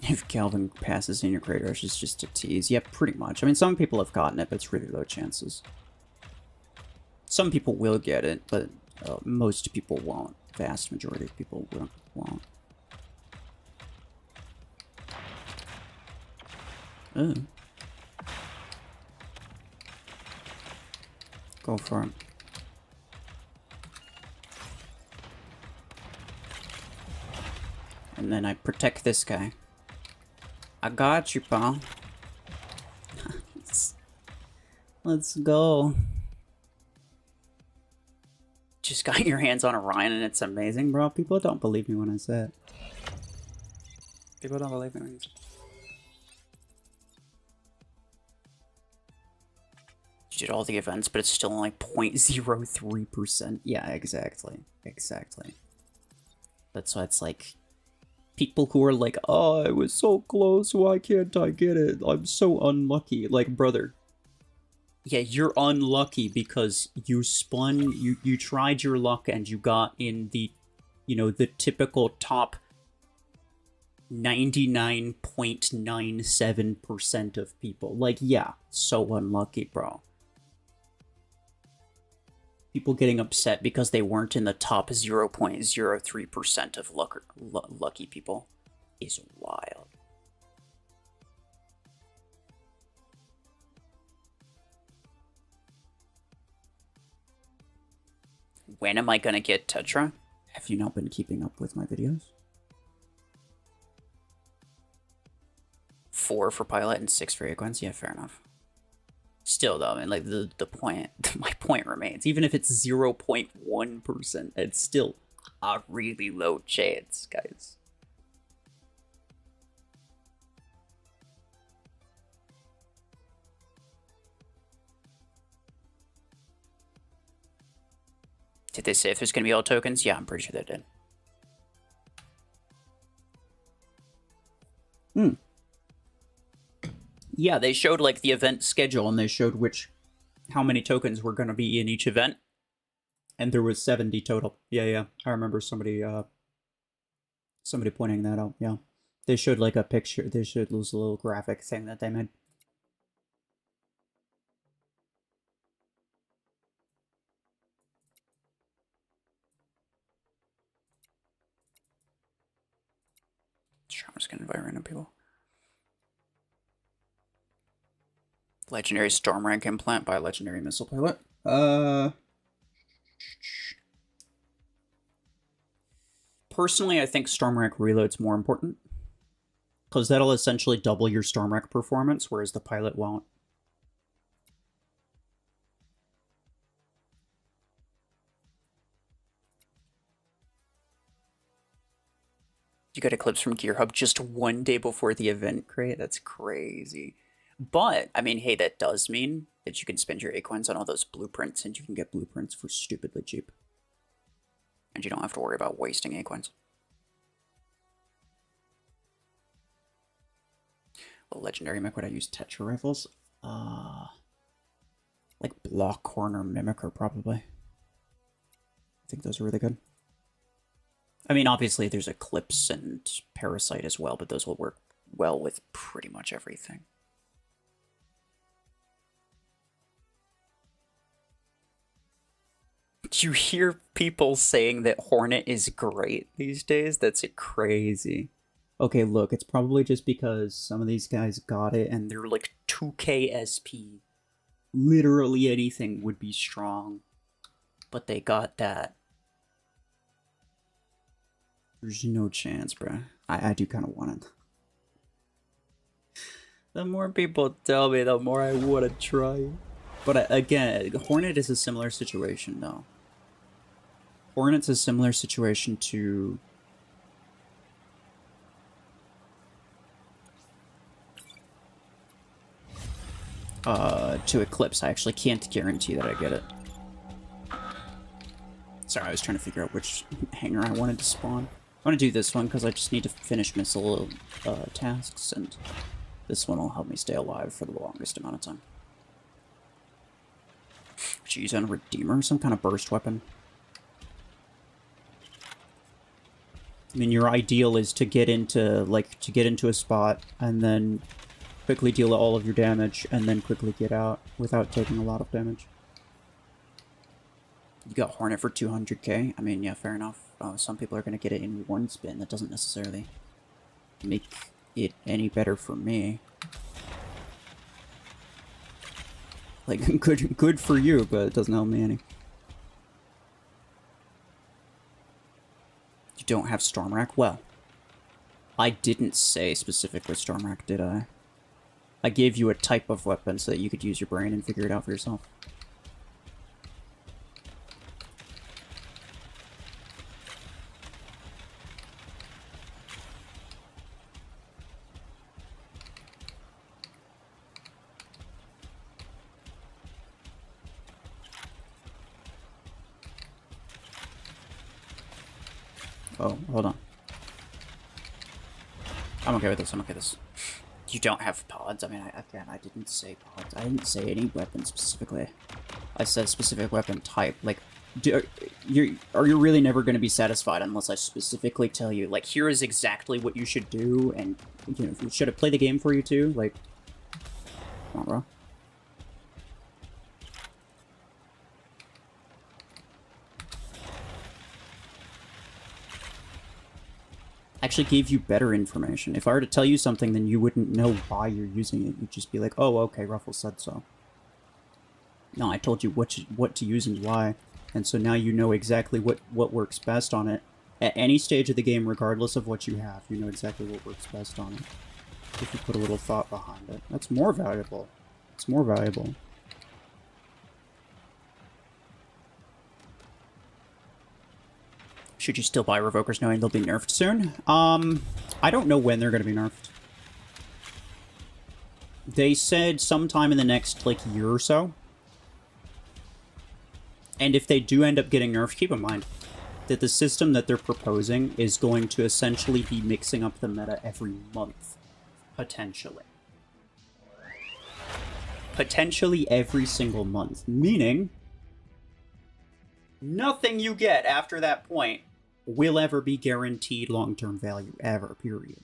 If Calvin passes in your Great Rush, it's just a tease. Yeah, pretty much. I mean, some people have gotten it, but it's really low chances. Some people will get it, but most people won't. Vast majority of people won't. Oh. Go for it. And then I protect this guy. I got you, pal. Let's go. Just got your hands on Orion and it's amazing, bro. People don't believe me when I say it. People don't believe me when I say it. You did all the events, but it's still only 0.03%. Yeah, exactly. Exactly. That's why it's like... people who are like, oh, I was so close, why can't I get it? I'm so unlucky. Like, brother. Yeah, you're unlucky because you spun, you tried your luck and you got in the, you know, the typical top 99.97% of people. Like, yeah, so unlucky, bro. People getting upset because they weren't in the top 0.03% of lucky people is wild. When am I gonna get Tetra? Have you not been keeping up with my videos? 4 for Pilot and 6 for Acorns? Yeah, fair enough. Still though, I mean, like the point, my point remains. Even if it's 0.1%, it's still a really low chance, guys. Did they say if there's gonna be all tokens? Yeah, I'm pretty sure they did. Yeah, they showed like the event schedule and they showed how many tokens were gonna be in each event. And there was 70 total. Yeah. I remember somebody pointing that out, yeah. They showed like a picture, they showed this little graphic thing that they made. Sure, I'm just gonna invite random people. Legendary storm rank implant by legendary missile pilot. Personally, I think storm rank reload's more important. Because that'll essentially double your storm rank performance, whereas the pilot won't. You got Eclipse from Gear Hub just one day before the event crate? That's crazy. But, I mean, hey, that does mean that you can spend your Acorns on all those blueprints, and you can get blueprints for stupidly cheap. And you don't have to worry about wasting Acorns. legendary mech would I use? Tetra rifles? Like Blockhorn or Mimicker, probably. I think those are really good. I mean, obviously there's Eclipse and Parasite as well, but those will work well with pretty much everything. You hear people saying that Hornet is great these days? That's crazy. Okay, look, it's probably just because some of these guys got it and they're like 2k SP. Literally anything would be strong. But they got that. There's no chance, bruh. I do kind of want it. The more people tell me, the more I want to try. But again, Hornet is a similar situation, though. Hornet's a similar situation to... to Eclipse. I actually can't guarantee that I get it. Sorry, I was trying to figure out which hangar I wanted to spawn. I want to do this one because I just need to finish missile tasks, and this one will help me stay alive for the longest amount of time. Should you use on a Redeemer? Some kind of burst weapon? I mean, your ideal is to get into, a spot, and then quickly deal all of your damage, and then quickly get out without taking a lot of damage. You got Hornet for 200k? I mean, yeah, fair enough. Some people are going to get it in one spin. That doesn't necessarily make it any better for me. Like, good for you, but it doesn't help me any. You don't have Stormrack? Well, I didn't say specifically Stormrack, did I? I gave you a type of weapon so that you could use your brain and figure it out for yourself. Oh, hold on. I'm okay with this, I'm okay with this. You don't have pods? I mean, again, I didn't say pods. I didn't say any weapon specifically. I said specific weapon type. Like, are you really never going to be satisfied unless I specifically tell you, like, here is exactly what you should do, and, you know, should I play the game for you too? Like, come on, bro. I actually gave you better information. If I were to tell you something, then you wouldn't know why you're using it. You'd just be like, oh, okay, RuFFles said so. No, I told you what to use and why. And so now you know exactly what works best on it. At any stage of the game, regardless of what you have, you know exactly what works best on it. If you put a little thought behind it. That's more valuable. It's more valuable. Should you still buy Revokers knowing they'll be nerfed soon? I don't know when they're going to be nerfed. They said sometime in the next, like, year or so. And if they do end up getting nerfed, keep in mind that the system that they're proposing is going to essentially be mixing up the meta every month. Potentially. Potentially every single month. Meaning, nothing you get after that point will ever be guaranteed long-term value, ever, period.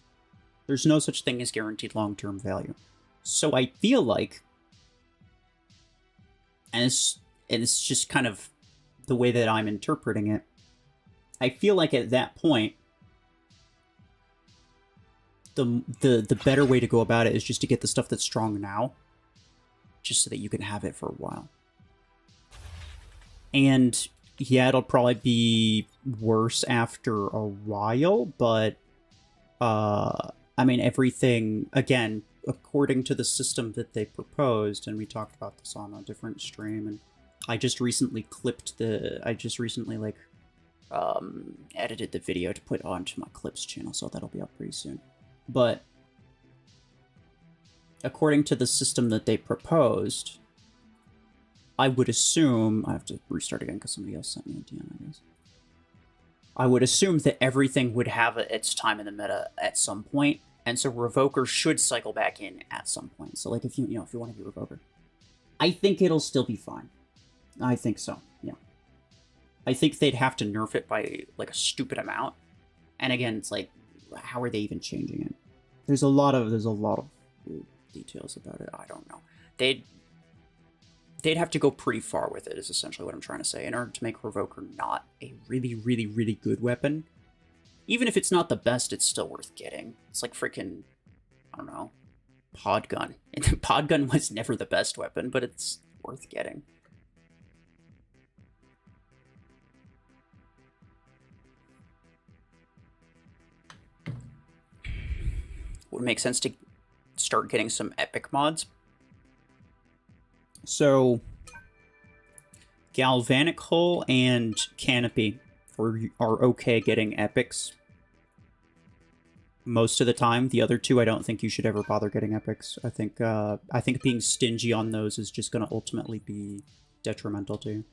There's no such thing as guaranteed long-term value. So I feel like, and it's just kind of the way that I'm interpreting it, I feel like at that point, the better way to go about it is just to get the stuff that's strong now, just so that you can have it for a while. And yeah, it'll probably be worse after a while, but I mean, everything, again, according to the system that they proposed, and we talked about this on a different stream, and I just recently edited the video to put onto my clips channel, so that'll be up pretty soon. But according to the system that they proposed, I would assume... I have to restart again because somebody else sent me a DM, I guess. I would assume that everything would have its time in the meta at some point, And so Revoker should cycle back in at some point. So like if you if you want to be Revoker, I think it'll still be fine. I think so. Yeah. I think they'd have to nerf it by like a stupid amount. And again, it's like, how are they even changing it? There's a lot of details about it. I don't know. They'd have to go pretty far with it, is essentially what I'm trying to say, in order to make Revoker not a really, really, really good weapon. Even if it's not the best, it's still worth getting. It's like freaking, I don't know, Pod Gun. Pod Gun was never the best weapon, but it's worth getting. Would make sense to start getting some epic mods. So, Galvanic Hull and Canopy are okay getting epics most of the time. The other two, I don't think you should ever bother getting epics. I think being stingy on those is just going to ultimately be detrimental to you.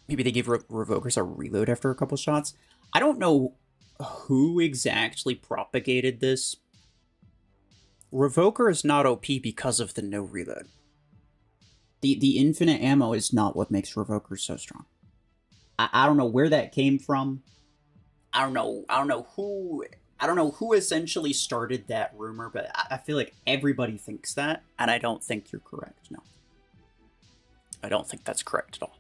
Maybe they give Revokers a reload after a couple shots. I don't know who exactly propagated this. Revoker is not OP because of the no reload. The infinite ammo is not what makes Revoker so strong. I don't know where that came from. I don't know who essentially started that rumor, but I feel like everybody thinks that, and I don't think you're correct. No. I don't think that's correct at all.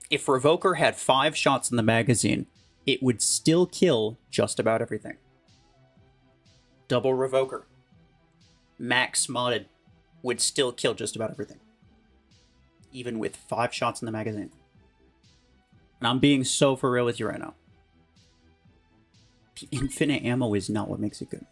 If Revoker had 5 shots in the magazine, it would still kill just about everything. Double Revoker, max modded, would still kill just about everything. Even with 5 shots in the magazine. And I'm being so for real with you right now. The infinite ammo is not what makes it good.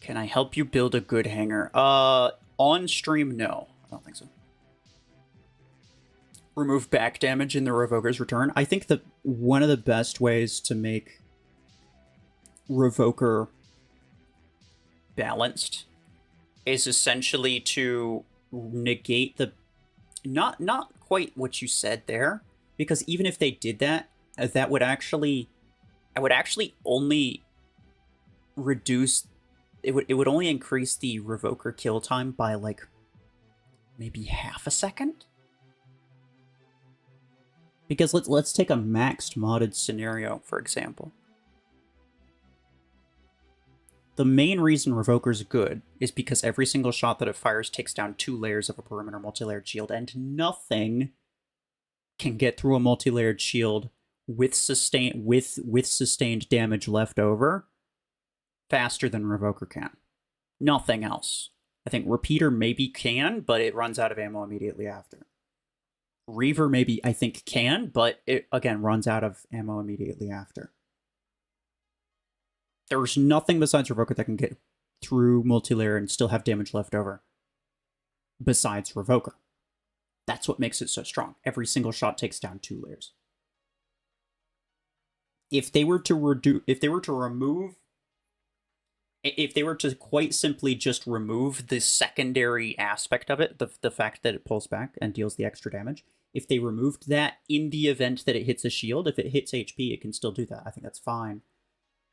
Can I help you build a good hanger? On stream, no. I don't think so. Remove back damage in the Revoker's return. I think that one of the best ways to make Revoker balanced is essentially to negate the... Not quite what you said there, because even if they did that, that would actually... I would actually only reduce... It would only increase the Revoker kill time by, like, maybe half a second? Because let's take a maxed modded scenario, for example. The main reason Revoker's good is because every single shot that it fires takes down 2 layers of a perimeter multi-layered shield, and nothing can get through a multi-layered shield with sustained damage left over faster than Revoker can. Nothing else. I think Repeater maybe can, but it runs out of ammo immediately after. Reaver maybe, I think, can, but it, again, runs out of ammo immediately after. There's nothing besides Revoker that can get through multi-layer and still have damage left over. Besides Revoker. That's what makes it so strong. Every single shot takes down 2 layers. If they were to quite simply just remove the secondary aspect of it, the fact that it pulls back and deals the extra damage, if they removed that in the event that it hits a shield, if it hits HP, it can still do that. I think that's fine.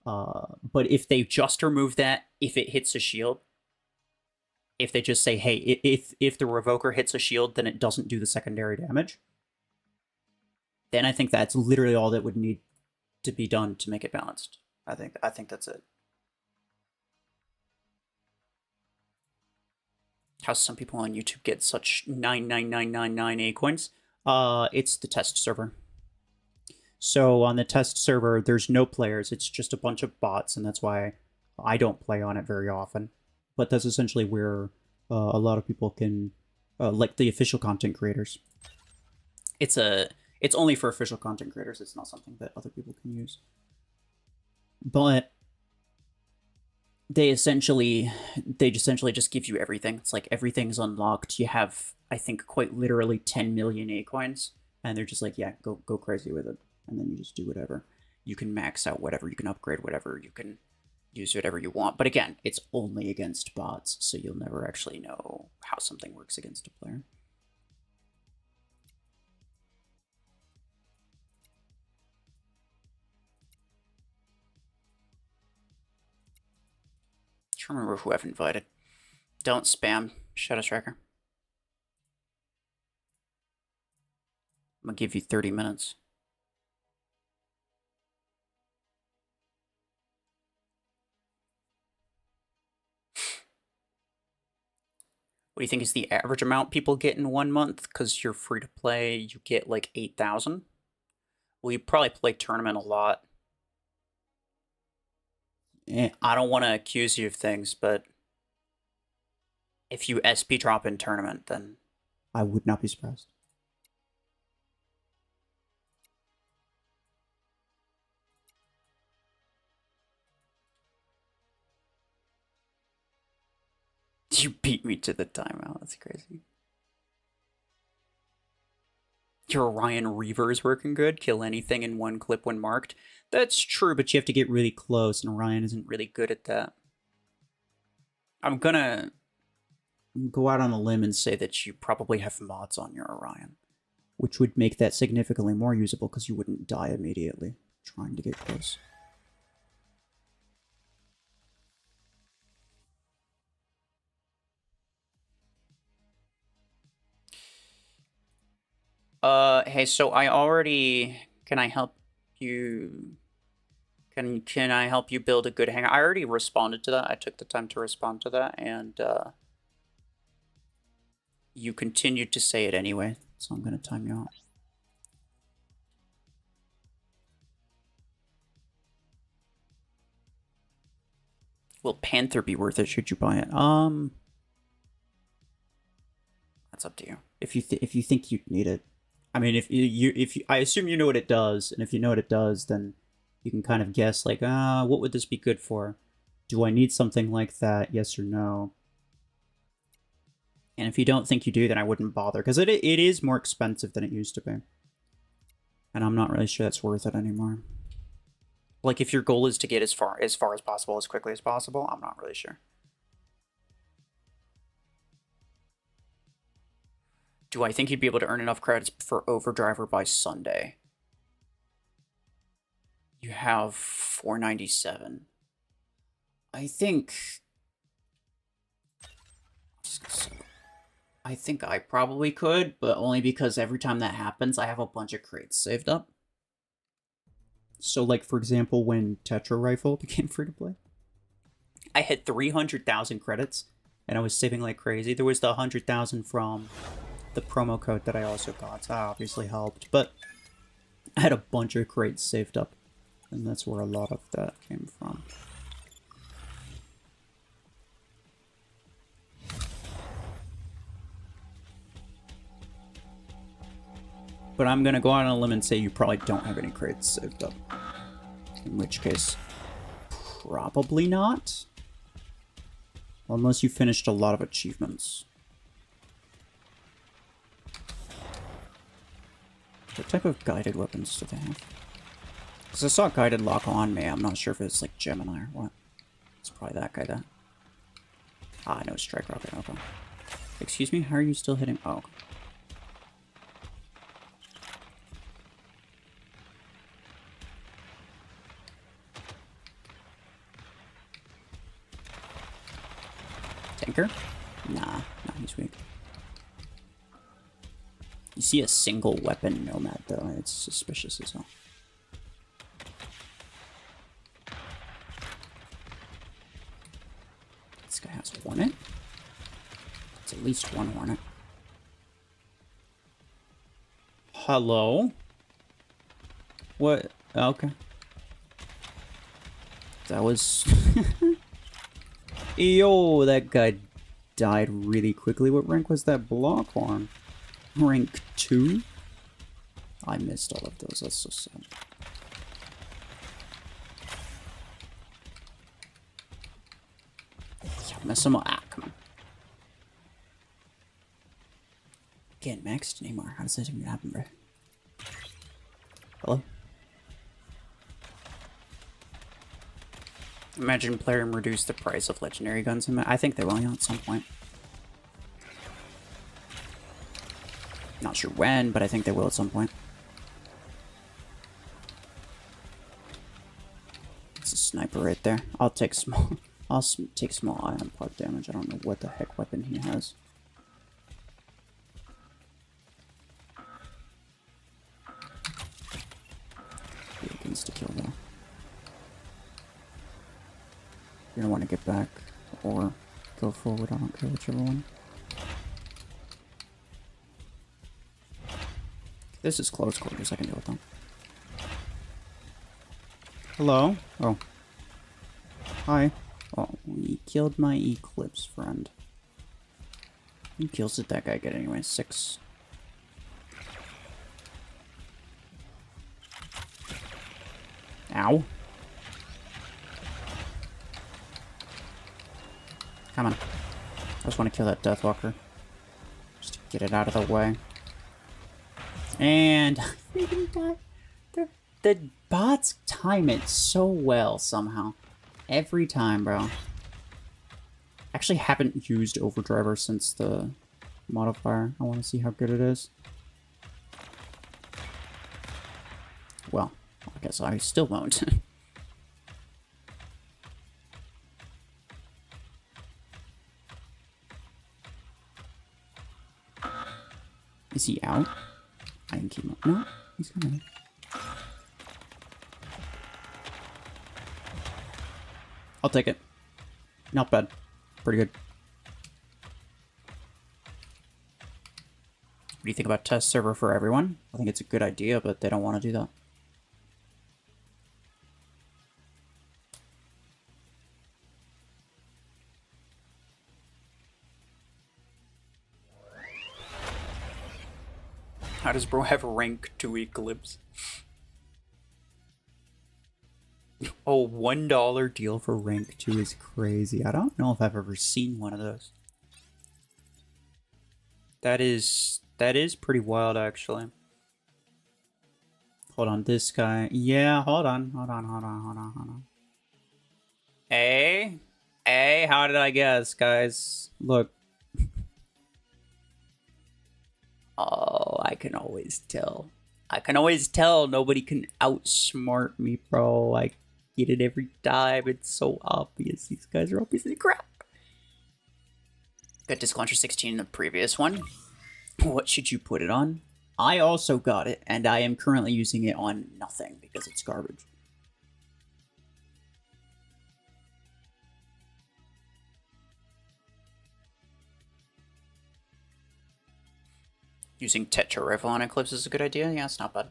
But if they just remove that, if it hits a shield, if they just say, hey, if the Revoker hits a shield, then it doesn't do the secondary damage, then I think that's literally all that would need to be done to make it balanced. I think that's it. How some people on YouTube get such 99999 A coins. It's the test server. So on the test server, there's no players. It's just a bunch of bots, and that's why I don't play on it very often. But that's essentially where a lot of people can, like the official content creators. It's only for official content creators. It's not something that other people can use. But they essentially just give you everything. It's like everything's unlocked. You have, I think, quite literally 10 million A coins, and they're just like, yeah, go crazy with it. And then you just do whatever. You can max out whatever. You can upgrade whatever. You can use whatever you want. But again, it's only against bots, so you'll never actually know how something works against a player. I can't remember who I've invited. Don't spam Shadow Striker. I'm gonna give you 30 minutes. What do you think is the average amount people get in 1 month? Because you're free to play, you get like 8,000. Well, you probably play tournament a lot. I don't want to accuse you of things, but if you SP drop in tournament, then I would not be surprised. You beat me to the timeout. That's crazy. Your Orion Reaver is working good. Kill anything in one clip when marked. That's true, but you have to get really close, and Orion isn't really good at that. I'm gonna go out on a limb and say that you probably have mods on your Orion, which would make that significantly more usable because you wouldn't die immediately trying to get close. Hey, so I already... Can I help you... Can I help you build a good hangout? I already responded to that. I took the time to respond to that, and, you continued to say it anyway, so I'm gonna time you out. Will Panther be worth it? Should you buy it? That's up to you. If you think you'd need it. I mean, if you I assume you know what it does, and if you know what it does, then you can kind of guess like, what would this be good for? Do I need something like that? Yes or no? And if you don't think you do, then I wouldn't bother, because it is more expensive than it used to be. And I'm not really sure that's worth it anymore. Like, if your goal is to get as far as possible, as quickly as possible, I'm not really sure. Do I think you'd be able to earn enough credits for Overdriver by Sunday? You have 497. I think I probably could, but only because every time that happens, I have a bunch of crates saved up. So, like, for example, when Tetra Rifle became free to play, I had 300,000 credits, and I was saving like crazy. There was the 100,000 from the promo code that I also got, so that obviously helped. But I had a bunch of crates saved up, and that's where a lot of that came from. But I'm gonna go out on a limb and say you probably don't have any crates saved up. In which case, probably not. Unless you finished a lot of achievements. What type of guided weapons do they have? Because I saw guided lock on me. I'm not sure if it's like Gemini or what. It's probably that guy there. Ah, no strike rocket. Okay. Excuse me? How are you still hitting? Oh, okay. Tanker? Nah, he's weak. You see a single weapon nomad though, it's suspicious as hell. This guy has a Hornet? It's at least one Hornet. Hello? What? Okay. That was... Yo, that guy died really quickly. What rank was that block on? Rank 2? I missed all of those. That's so sad. Yeah, miss him. Ah, come on. Can't maxed anymore. How does that even happen, bro? Hello? Imagine Plarium reduce the price of legendary guns. I think they will at some point. Not sure when, but I think they will at some point. It's a sniper right there. I'll take small. I'll take small ion pot damage. I don't know what the heck weapon he has. To kill though. You're gonna want to get back or go forward. I don't care whichever one. This is close quarters. I can deal with them. Hello? Oh. Hi. Oh, he killed my Eclipse friend. How many kills did that guy get anyway? 6. Ow. Come on. I just want to kill that Deathwalker. Just to get it out of the way. And the bots time it so well somehow. Every time, bro. Actually haven't used Overdriver since the modifier. I want to see how good it is. Well, I guess I still won't. Is he out? I can keep him up. No, he's coming. I'll take it. Not bad. Pretty good. What do you think about test server for everyone? I think it's a good idea, but they don't want to do that. How does bro have rank 2 Eclipse? Oh, $1 deal for rank 2 is crazy. I don't know if I've ever seen one of those. That is pretty wild, actually. Hold on, this guy. Yeah, hold on. Hey, how did I guess, guys? Look. Oh, I can always tell. I can always tell nobody can outsmart me, bro. I get it every time. It's so obvious. These guys are obviously crap. Got Disclauncher 16 in the previous one. What should you put it on? I also got it, and I am currently using it on nothing because it's garbage. Using Tetra Rifle on Eclipse is a good idea? Yeah, it's not bad.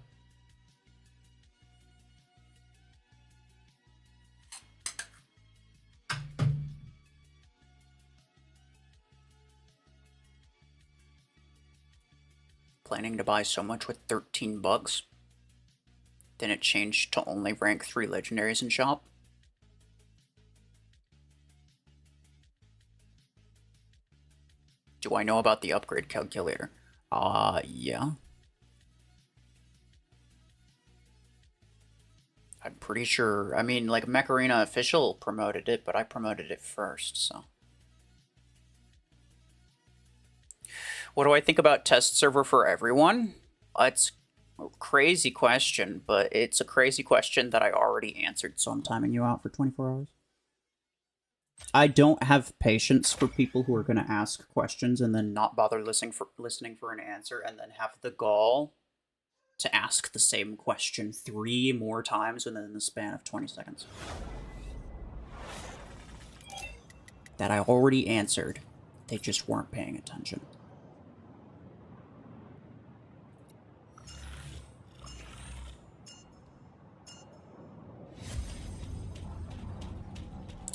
Planning to buy so much with 13 bucks. Then it changed to only rank 3 legendaries in shop. Do I know about the upgrade calculator? Yeah. I'm pretty sure. I mean, like, Mech Arena official promoted it, but I promoted it first, so. What do I think about test server for everyone? It's a crazy question, but it's a crazy question that I already answered, so I'm timing you out for 24 hours. I don't have patience for people who are going to ask questions and then not bother listening for an answer and then have the gall to ask the same question 3 more times within the span of 20 seconds. That I already answered. They just weren't paying attention.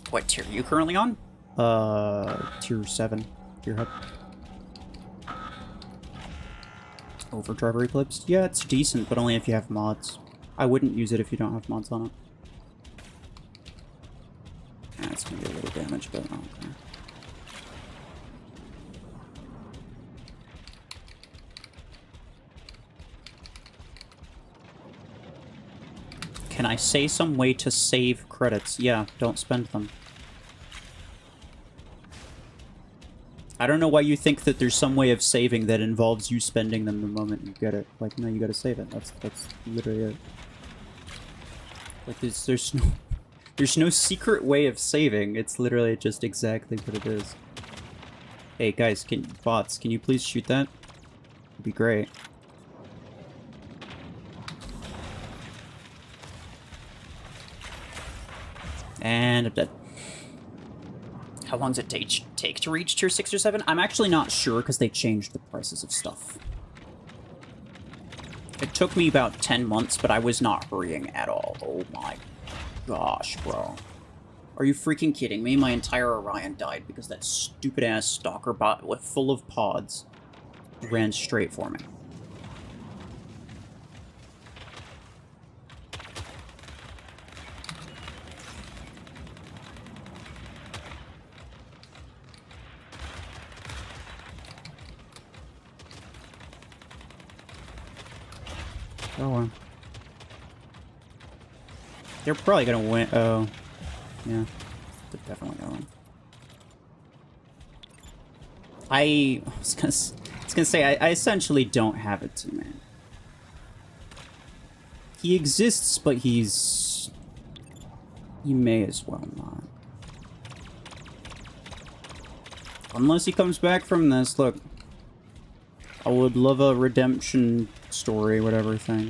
What tier are you currently on? Tier 7. Tier hub. Overdriver Eclipse? Yeah, it's decent, but only if you have mods. I wouldn't use it if you don't have mods on it. That's gonna be a little damage, but I don't care. Can I say some way to save credits? Yeah, don't spend them. I don't know why you think that there's some way of saving that involves you spending them the moment you get it. Like, no, you gotta save it. That's literally it. Like, there's no secret way of saving. It's literally just exactly what it is. Hey, guys, bots, can you please shoot that? It'd be great. And I'm dead. How long does it take to reach tier 6 or 7? I'm actually not sure because they changed the prices of stuff. It took me about 10 months, but I was not hurrying at all. Oh my gosh, bro. Are you freaking kidding me? My entire Orion died because that stupid-ass stalker bot full of pods ran straight for me. Oh, well. They're probably gonna win. Oh. Yeah. They're definitely gonna win. I was gonna say, I essentially don't have it to, man. He exists, but he may as well not. Unless he comes back from this, look. I would love a redemption story, whatever thing.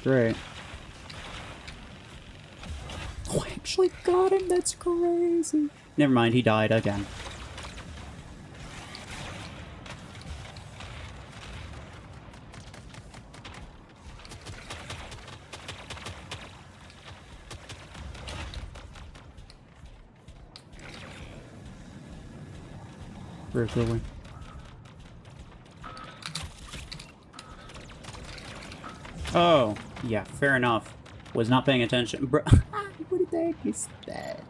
Great. Oh, I actually got him. That's crazy. Never mind, he died again. Very cool. Oh, yeah, fair enough. Was not paying attention. Bro, what the heck is that?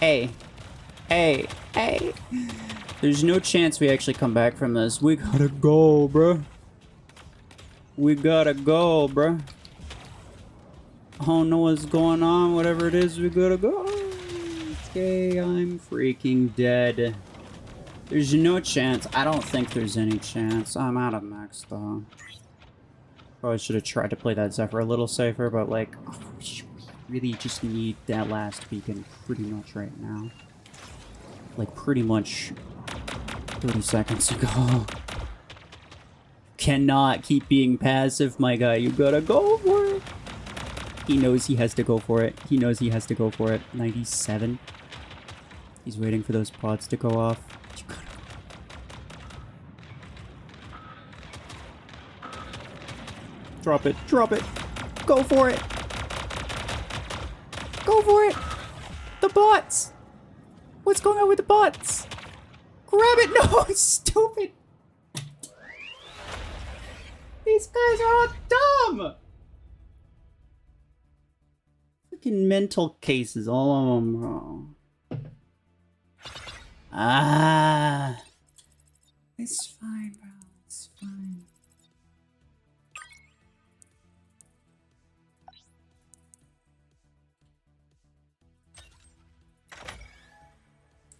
Hey. Hey. Hey. There's no chance we actually come back from this. We gotta go, bro. We gotta go, bro. I don't know what's going on. Whatever it is, we gotta go. Okay, I'm freaking dead. There's no chance. I don't think there's any chance. I'm out of max, though. Probably should have tried to play that Zephyr a little safer, but, like, oh, we really just need that last beacon pretty much right now. Like, pretty much 30 seconds ago. Cannot keep being passive, my guy. You gotta go for it. He knows he has to go for it. He knows he has to go for it. 97. He's waiting for those pods to go off. Drop it. Drop it. Go for it. Go for it. The bots. What's going on with the bots? Grab it. No, it's stupid. These guys are all dumb. Freaking mental cases, all of them, bro. Ah. It's fine, bro. It's fine.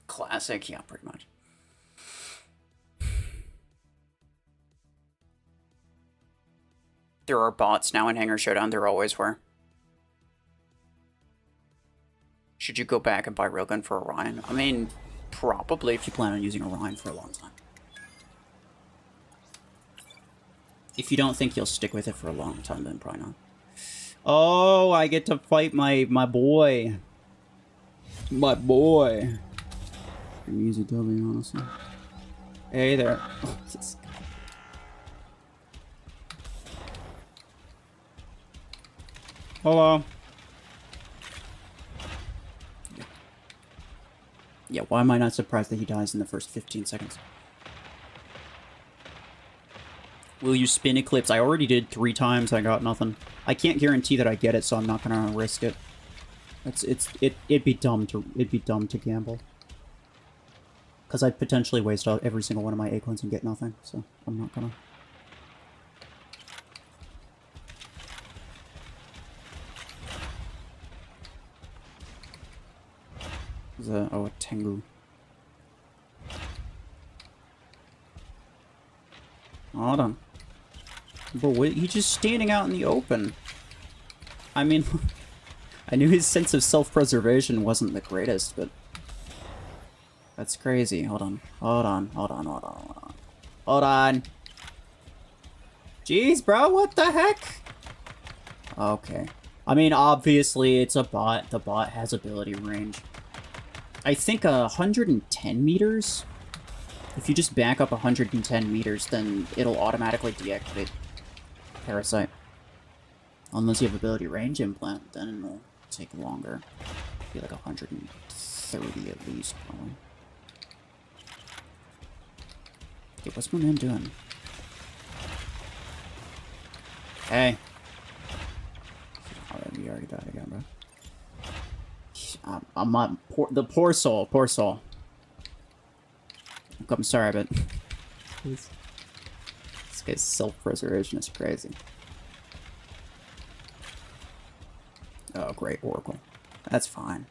Classic, yeah, pretty much. There are bots now in Hangar Showdown. There always were. Should you go back and buy Railgun for Orion? I mean, probably if you plan on using Orion for a long time. If you don't think you'll stick with it for a long time, then probably not. Oh, I get to fight my boy. My boy. Easy W, honestly. Hey there. Oh, this guy. Hello. Yeah, why am I not surprised that he dies in the first 15 seconds? Will you spin Eclipse? I already did 3 times, I got nothing. I can't guarantee that I get it, so I'm not gonna risk it. It'd be dumb to gamble. Because I'd potentially waste out every single one of my acorns and get nothing, so I'm not gonna. Is that, oh, a Tengu. Hold on. But what, he's just standing out in the open. I mean, I knew his sense of self-preservation wasn't the greatest, but... That's crazy. Hold on. Hold on. Hold on. Hold on. Hold on. Hold on. Jeez, bro, what the heck? Okay. I mean, obviously, it's a bot. The bot has ability range. I think 110 meters? If you just back up 110 meters, then it'll automatically deactivate Parasite. Unless you have ability range implant, then it'll take longer. Be like 130 at least, probably. Okay, what's my man doing? Hey. Oh, you already died again, bro. I'm not... the poor soul. Poor soul. I'm sorry, but... this guy's self-preservation is crazy. Oh, great, Oracle. That's fine.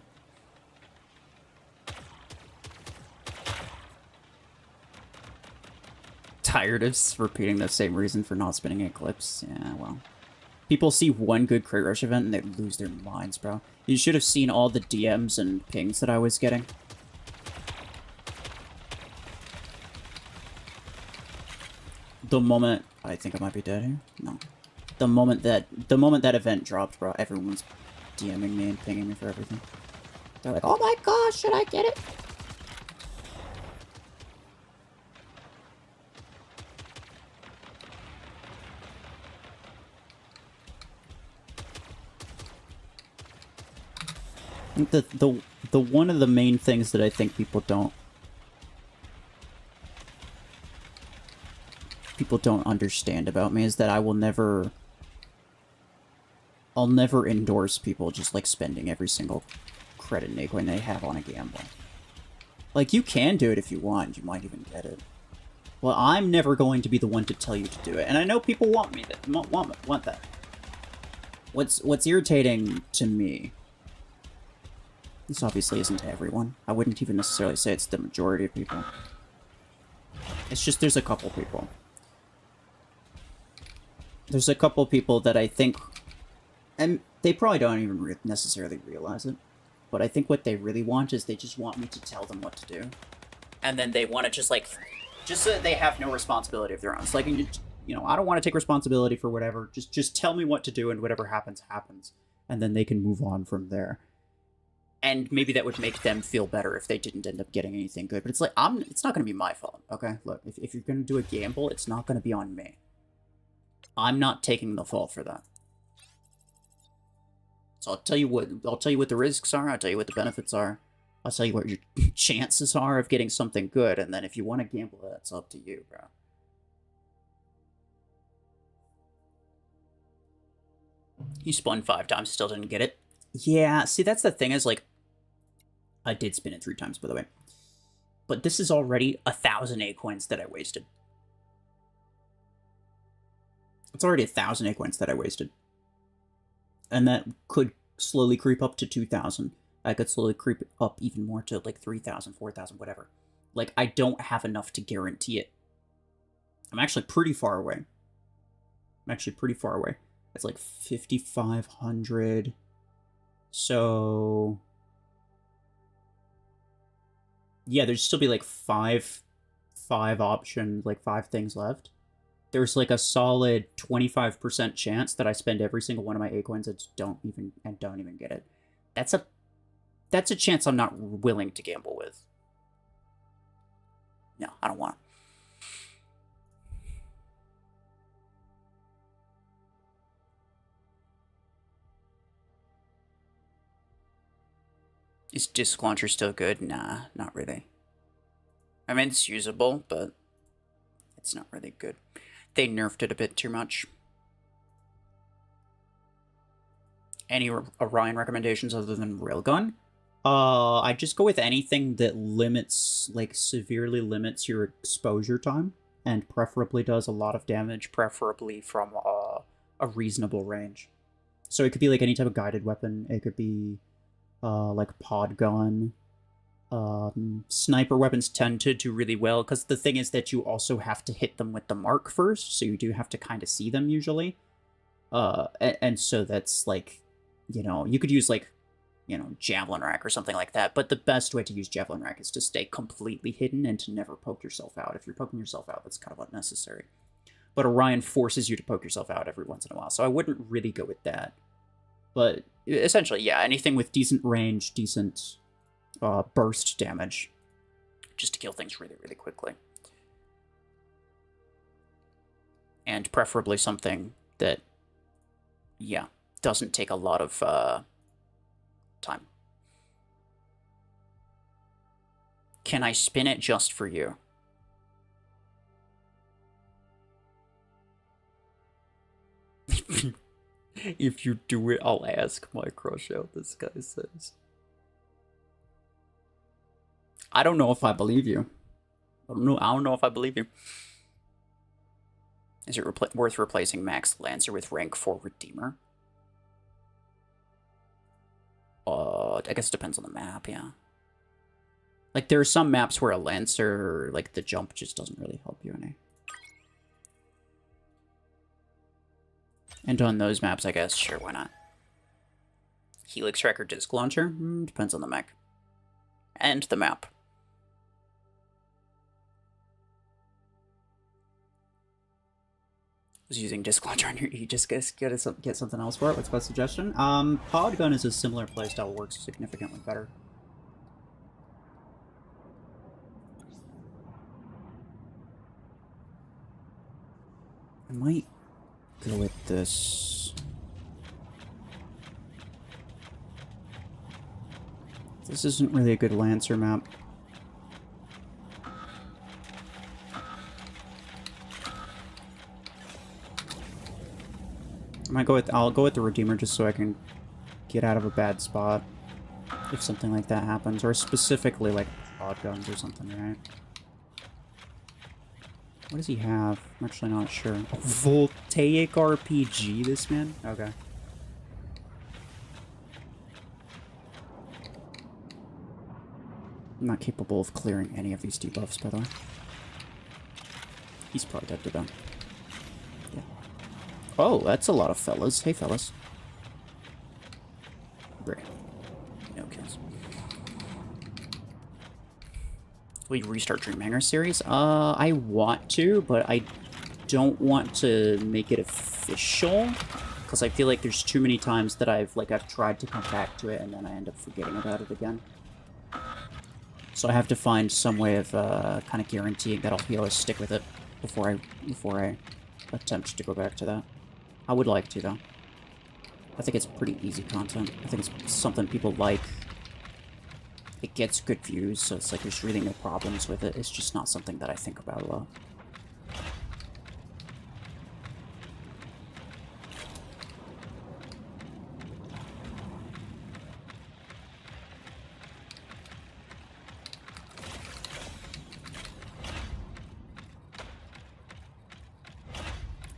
Tired of repeating the same reason for not spinning Eclipse? Yeah, well. People see one good Crit Rush event and they lose their minds, bro. You should have seen all the DMs and pings that I was getting. The moment... I think I might be dead here. No. The moment that event dropped, bro, everyone was DMing me and pinging me for everything. They're like, oh my gosh, should I get it? I think the one of the main things that I think people don't understand about me is that I'll never endorse people just like spending every single credit and coin they have on a gamble. Like, you can do it if you want, you might even get it. Well, I'm never going to be the one to tell you to do it, and I know people want me that want that. What's irritating to me, this obviously isn't to everyone. I wouldn't even necessarily say it's the majority of people. It's just there's a couple people. There's a couple people that I think, and they probably don't even necessarily realize it, but I think what they really want is they just want me to tell them what to do. And then they want to just so that they have no responsibility of their own. It's like, you know, I don't want to take responsibility for whatever. Just tell me what to do, and whatever happens, happens. And then they can move on from there. And maybe that would make them feel better if they didn't end up getting anything good. But it's like, it's not going to be my fault, okay? Look, if you're going to do a gamble, it's not going to be on me. I'm not taking the fall for that. So I'll tell you what the risks are, I'll tell you what the benefits are. I'll tell you what your chances are of getting something good, and then if you want to gamble, that's up to you, bro. You spun 5 times, still didn't get it. Yeah, see, that's the thing is, like, I did spin it 3 times, by the way. But this is already 1,000 A coins that I wasted. It's already 1,000 A coins that I wasted. And that could slowly creep up to 2,000. I could slowly creep up even more to, like, 3,000, 4,000, whatever. Like, I don't have enough to guarantee it. I'm actually pretty far away. It's like 5,500... So, yeah, there'd still be like five options, like 5 things left. There's like a solid 25% chance that I spend every single one of my A coins and don't even get it. That's a chance I'm not willing to gamble with. No, I don't want it. Is Disc Launcher still good? Nah, not really. I mean, it's usable, but it's not really good. They nerfed it a bit too much. Any Orion recommendations other than Railgun? I just go with anything that limits, like, severely limits your exposure time, and preferably does a lot of damage, preferably from a reasonable range. So it could be like any type of guided weapon. It could be like pod gun. Sniper weapons tend to do really well, because the thing is that you also have to hit them with the mark first, so you do have to kind of see them usually. And so that's like, you know, you could use like, you know, javelin rack or something like that, but the best way to use javelin rack is to stay completely hidden and to never poke yourself out. If you're poking yourself out, that's kind of unnecessary. But Orion forces you to poke yourself out every once in a while, so I wouldn't really go with that. But essentially, yeah, anything with decent range, decent burst damage, just to kill things really, really quickly. And preferably something that, yeah, doesn't take a lot of time. Can I spin it just for you? If you do it, I'll ask my crush out, this guy says. I don't know if I believe you. I don't know if I believe you. Is it worth replacing Max Lancer with rank 4 Redeemer? I guess it depends on the map, yeah. Like, there are some maps where a Lancer, like, the jump just doesn't really help you any. And on those maps, I guess, sure, why not? Helix Tracker Disc Launcher? Depends on the mech. And the map. Was using Disc Launcher on your E, just get something else for it. What's the best suggestion? Pod Gun is a similar playstyle, works significantly better. I might go with this. This isn't really a good Lancer map. I'll go with the Redeemer just so I can get out of a bad spot if something like that happens, or specifically like pod guns or something, right? What does he have? I'm actually not sure. A voltaic RPG, this man? Okay. I'm not capable of clearing any of these debuffs, by the way. He's probably dead to them. Yeah. Oh, that's a lot of fellas. Hey, fellas. Great. No kills. Will you restart Dreamhanger series? I want to, but I don't want to make it official, because I feel like there's too many times that I've tried to come back to it and then I end up forgetting about it again. So I have to find some way of kind of guaranteeing that I'll be able to stick with it before I attempt to go back to that. I would like to, though. I think it's pretty easy content. I think it's something people like. It gets good views, so it's like there's really no problems with it. It's just not something that I think about a lot.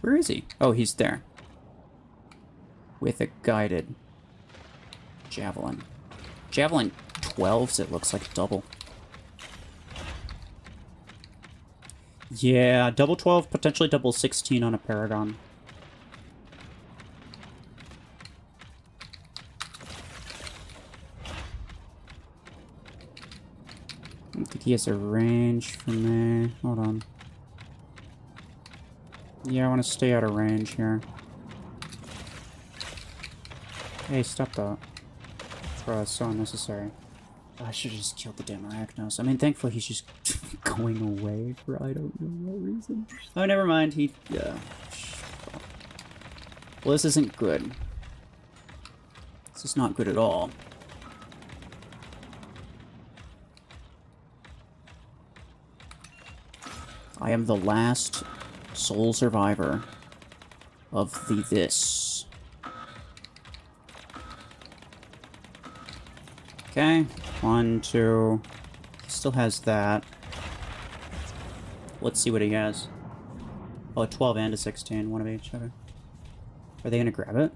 Where is he? Oh, he's there. With a guided javelin. Javelin 12s, it looks like double. Yeah, double 12, potentially double 16 on a Paragon. I don't think he has a range for me. Hold on. Yeah, I want to stay out of range here. Hey, stop that. That's so unnecessary. I should have just killed the damn Arachnos. I mean, thankfully he's just going away for I don't know what reason. Oh, never mind. Yeah. Well, this isn't good. This is not good at all. I am the last sole survivor of this. Okay, 1, 2. He still has that. Let's see what he has. Oh, a 12 and a 16, one of each. Okay. Are they gonna grab it?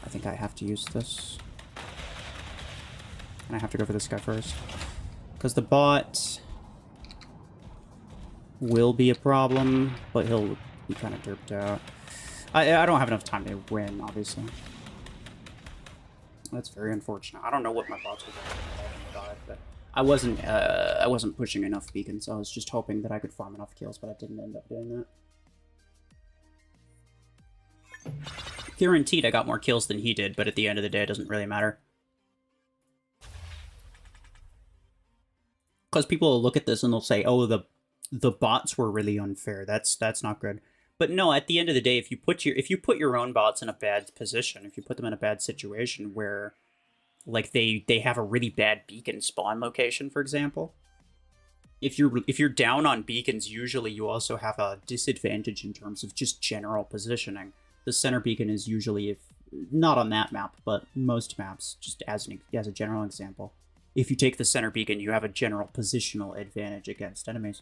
I think I have to use this. And I have to go for this guy first. Because the bot will be a problem, but he'll be kind of derped out. I don't have enough time to win, obviously. That's very unfortunate. I don't know what my bots were doing, but I wasn't pushing enough beacons. I was just hoping that I could farm enough kills, but I didn't end up doing that. Guaranteed I got more kills than he did, but at the end of the day, it doesn't really matter. Because people will look at this and they'll say, "Oh, the bots were really unfair. That's not good." But no, at the end of the day, if you put your own bots in a bad position, if you put them in a bad situation where, like, they have a really bad beacon spawn location, for example, if you're down on beacons, usually you also have a disadvantage in terms of just general positioning. The center beacon is usually, if not on that map, but most maps, just as a general example, if you take the center beacon, you have a general positional advantage against enemies.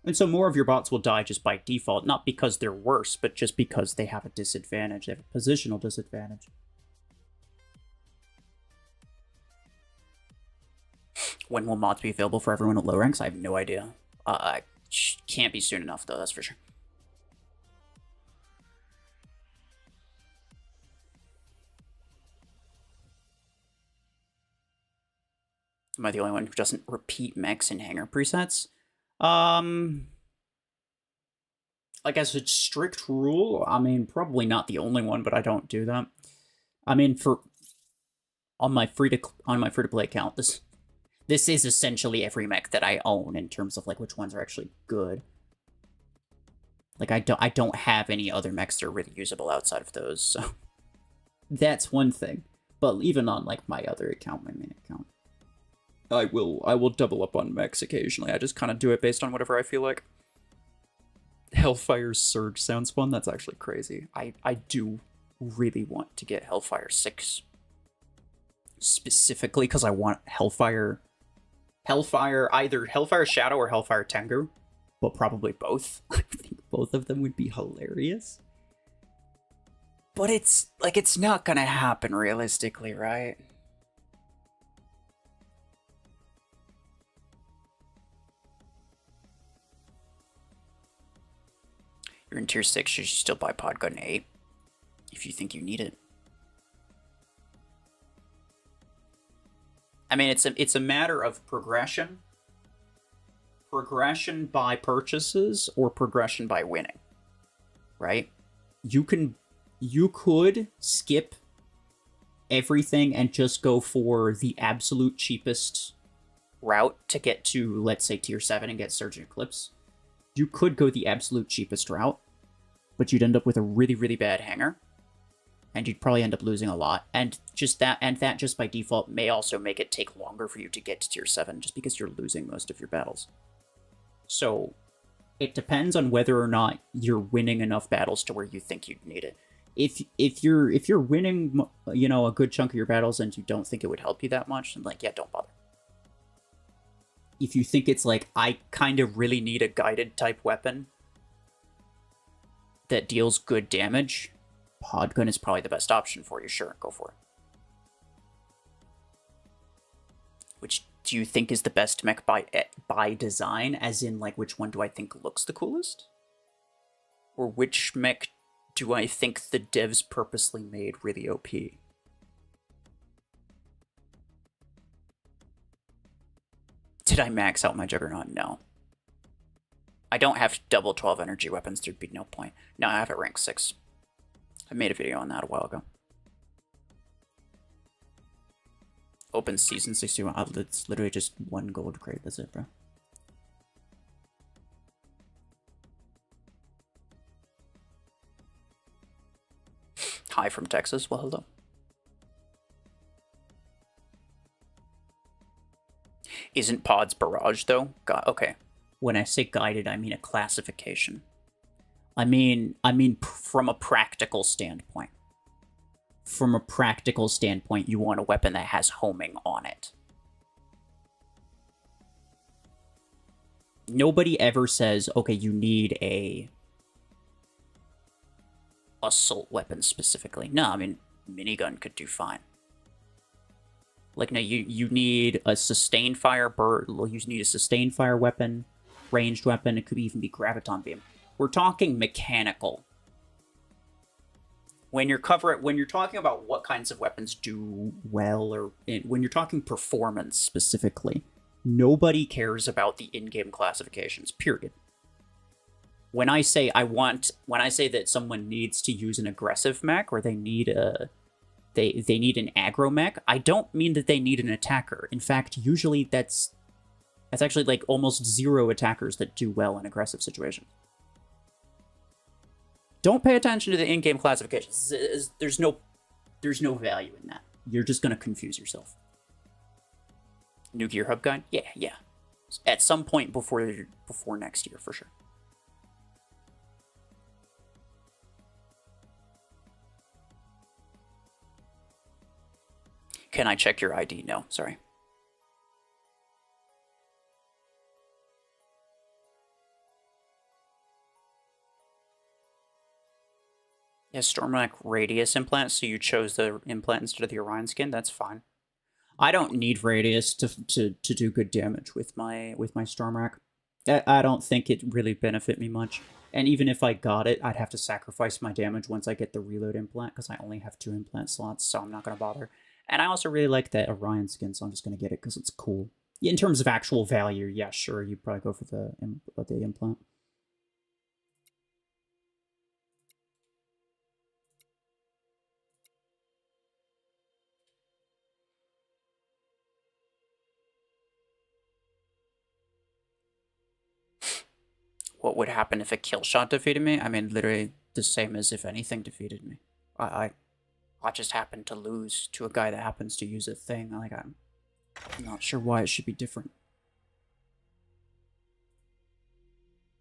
And so more of your bots will die just by default, not because they're worse, but just because they have a disadvantage. They have a positional disadvantage. When will mods be available for everyone at low ranks? I have no idea. Can't be soon enough, though, that's for sure. Am I the only one who doesn't repeat mechs and hanger presets? Like, as a strict rule, I mean, probably not the only one, but I don't do that. I mean, on my free to play account, this is essentially every mech that I own in terms of like which ones are actually good. Like, I don't have any other mechs that are really usable outside of those, so that's one thing. But even on like my other account, my main account, I will double up on mechs occasionally. I just kind of do it based on whatever I feel like. Hellfire's Surge sounds fun. That's actually crazy. I do really want to get Hellfire 6. Specifically because I want Hellfire, either Hellfire Shadow or Hellfire Tengu. But probably both. I think both of them would be hilarious. But it's not gonna happen realistically, right? You're in tier 6, you should still buy Podgun 8 if you think you need it. I mean, it's a matter of progression. Progression by purchases or progression by winning. Right? You could skip everything and just go for the absolute cheapest route to get to, let's say, tier 7 and get Surge and Eclipse. You could go the absolute cheapest route, but you'd end up with a really, really bad hanger, and you'd probably end up losing a lot. And that just by default may also make it take longer for you to get to tier 7, just because you're losing most of your battles. So it depends on whether or not you're winning enough battles to where you think you'd need it. If you're winning, you know, a good chunk of your battles and you don't think it would help you that much, then like, yeah, don't bother. If you think it's like, I kind of really need a guided type weapon that deals good damage, Podgun is probably the best option for you. Sure, go for it. Which do you think is the best mech by design? As in, like, which one do I think looks the coolest? Or which mech do I think the devs purposely made really OP? Did I max out my Juggernaut? No. I don't have double 12 energy weapons, there'd be no point. No, I have it rank 6. I made a video on that a while ago. Open season 61. It's literally just one gold crate, that's it, bro. Hi from Texas, well, hello. Isn't Pod's Barrage, though? Okay. When I say guided, I mean a classification. I mean from a practical standpoint. From a practical standpoint, you want a weapon that has homing on it. Nobody ever says, okay, you need a assault weapon specifically. No, I mean, minigun could do fine. Like, no, you need a sustained fire you need a sustained fire weapon, ranged weapon. It could even be graviton beam. We're talking mechanical. When you're talking about what kinds of weapons do well, or when you're talking performance specifically, nobody cares about the in-game classifications. Period. When I say that someone needs to use an aggressive mech, or they need they need an aggro mech, I don't mean that they need an attacker. In fact, usually that's actually like almost zero attackers that do well in aggressive situations. Don't pay attention to the in-game classifications. There's no value in that. You're just gonna confuse yourself. New Gear Hub guide? Yeah. At some point before next year, for sure. Can I check your ID? No, sorry. Yeah, Stormrack Radius implant, so you chose the implant instead of the Orion skin. That's fine. I don't need Radius to do good damage with my Stormrack. I don't think it really benefit me much. And even if I got it, I'd have to sacrifice my damage once I get the reload implant, because I only have 2 implant slots, so I'm not going to bother. And I also really like that Orion skin, so I'm just going to get it because it's cool. In terms of actual value, yeah, sure, you'd probably go for the implant. What would happen if a kill shot defeated me? I mean, literally the same as if anything defeated me. I just happened to lose to a guy that happens to use a thing. Like, I'm not sure why it should be different.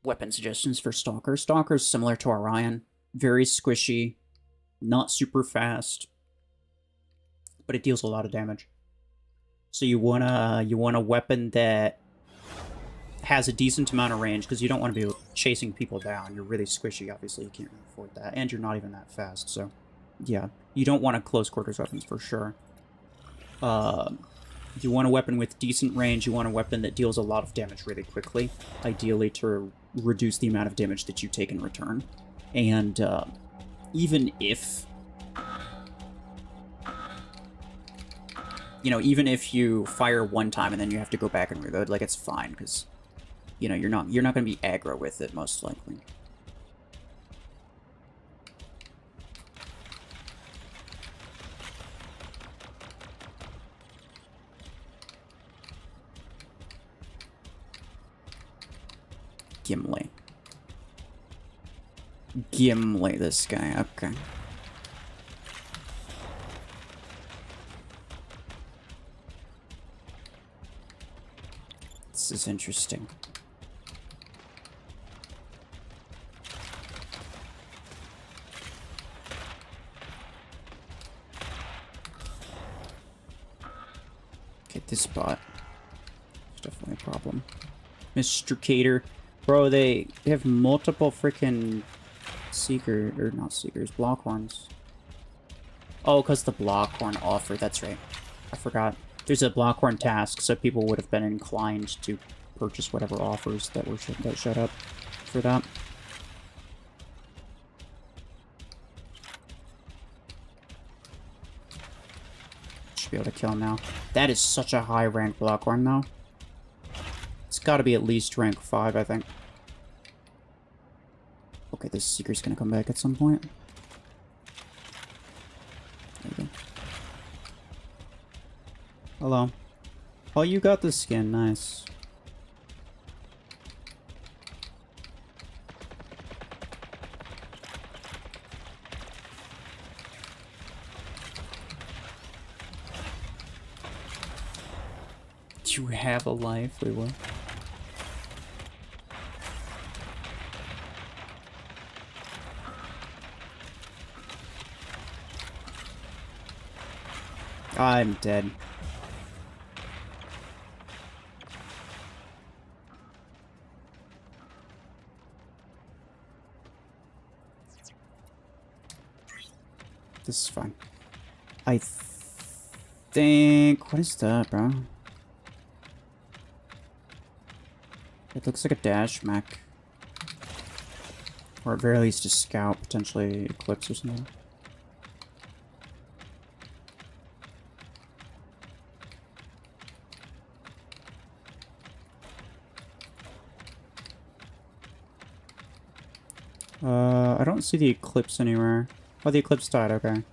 Weapon suggestions for Stalker. Stalker's similar to Orion. Very squishy. Not super fast. But it deals a lot of damage. So you want a weapon that has a decent amount of range, because you don't want to be chasing people down. You're really squishy, obviously. You can't really afford that. And you're not even that fast, so yeah. You don't want a close quarters weapons for sure. You want a weapon with decent range. You want a weapon that deals a lot of damage really quickly, ideally to reduce the amount of damage that you take in return. And even if you fire one time and then you have to go back and reload, like, it's fine, because you're not going to be aggro with it, most likely. Gimli, this guy, okay. This is interesting. Okay, this spot. It's definitely a problem. Mr. Cater. Bro, they have multiple freaking not seekers, blockhorns. Oh, because the blockhorn offer, that's right. I forgot. There's a blockhorn task, so people would have been inclined to purchase whatever offers that showed up for that. Should be able to kill him now. That is such a high rank blockhorn, though. It's got to be at least rank 5, I think. Okay, this Seeker's gonna come back at some point. There we go. Hello. Oh, you got the skin. Nice. You have a life? Wait, what? I'm dead. This is fine. I think... What is that, bro? It looks like a dash mech. Or at very least a scout, potentially Eclipse or something. I don't see the Eclipse anywhere. Oh, the Eclipse died, okay. I'm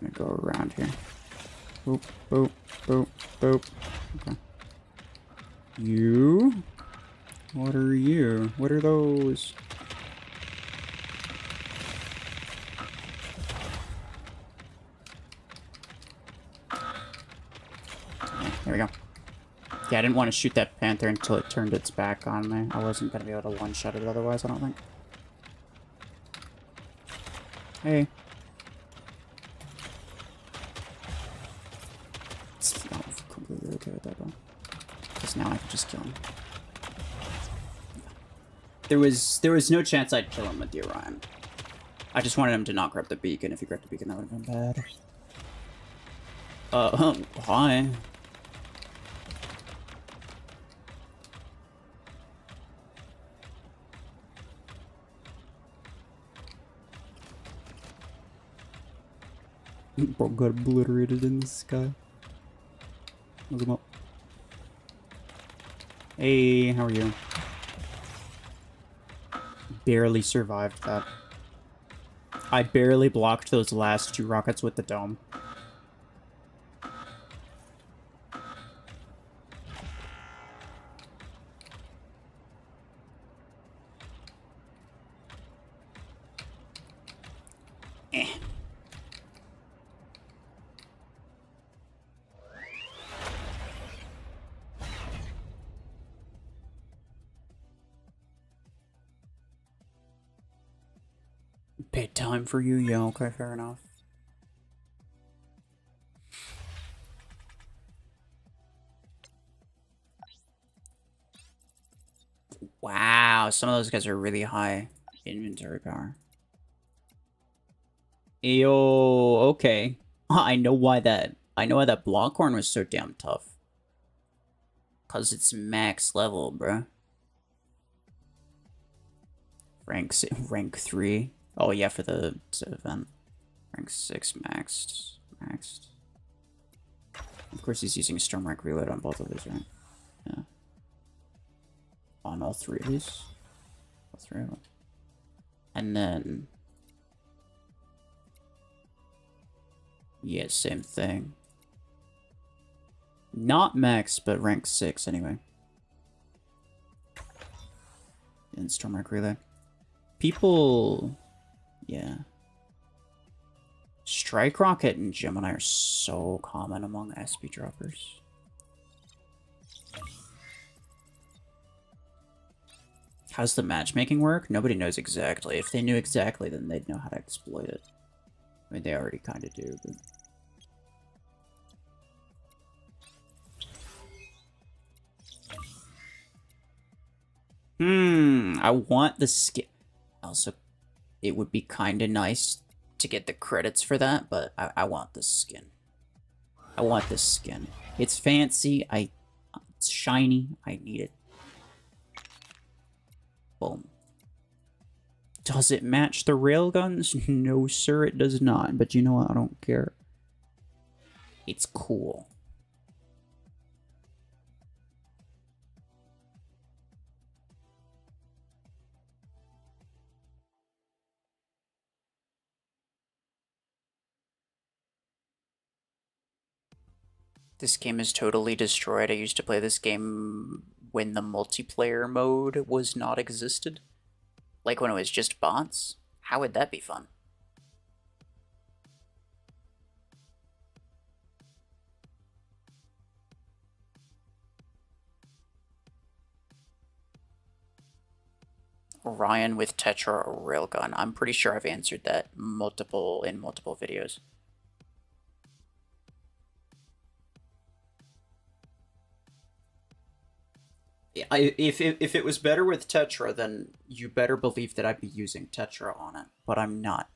gonna go around here. Boop, boop, boop, boop. Okay. You? What are you? What are those? There we go. Yeah, I didn't want to shoot that panther until it turned its back on me. I wasn't going to be able to one-shot it otherwise, I don't think. Hey. I'm completely okay with that, though. Because now I can just kill him. There was no chance I'd kill him with the Orion. I just wanted him to not grab the beacon. If he grabbed the beacon, that would have been bad. Hi. Bro got obliterated in the sky. Look him up. Hey, how are you? Barely survived that. I barely blocked those last 2 rockets with the dome. Eh. Paid time for you? Yeah, okay, fair enough. Wow, some of those guys are really high inventory power. Yo, okay. I know why that Blockhorn was so damn tough. Cause it's max level, bruh. Rank 3. Oh yeah, for the event. Rank 6 maxed. Of course he's using Storm Rank Reload on both of these, right? Yeah. On all 3 of these? All 3 of them. And then... yeah, same thing. Not max, but rank 6 anyway. And Storm Rank Reload. People... yeah. Strike Rocket and Gemini are so common among SP droppers. How's the matchmaking work? Nobody knows exactly. If they knew exactly, then they'd know how to exploit it. I mean, they already kind of do, but... I want the skin. Also, it would be kind of nice to get the credits for that, but I want the skin. I want this skin. It's fancy. It's shiny. I need it. Boom. Does it match the railguns? No, sir, it does not. But you know what? I don't care. It's cool. This game is totally destroyed. I used to play this game when the multiplayer mode was not existed. Like when it was just bots. How would that be fun? Orion with Tetra or Railgun. I'm pretty sure I've answered that in multiple videos. If it was better with Tetra, then you better believe that I'd be using Tetra on it. But I'm not.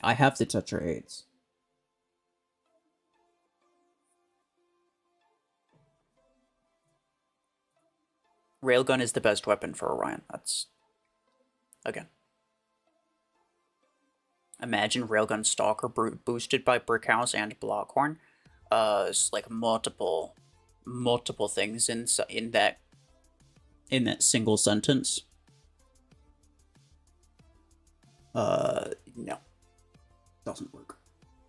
I have the Tetra 8s. Railgun is the best weapon for Orion. That's... Again. Imagine Railgun Stalker boosted by Brickhouse and Blockhorn. It's like multiple things in that single sentence. No. Doesn't work.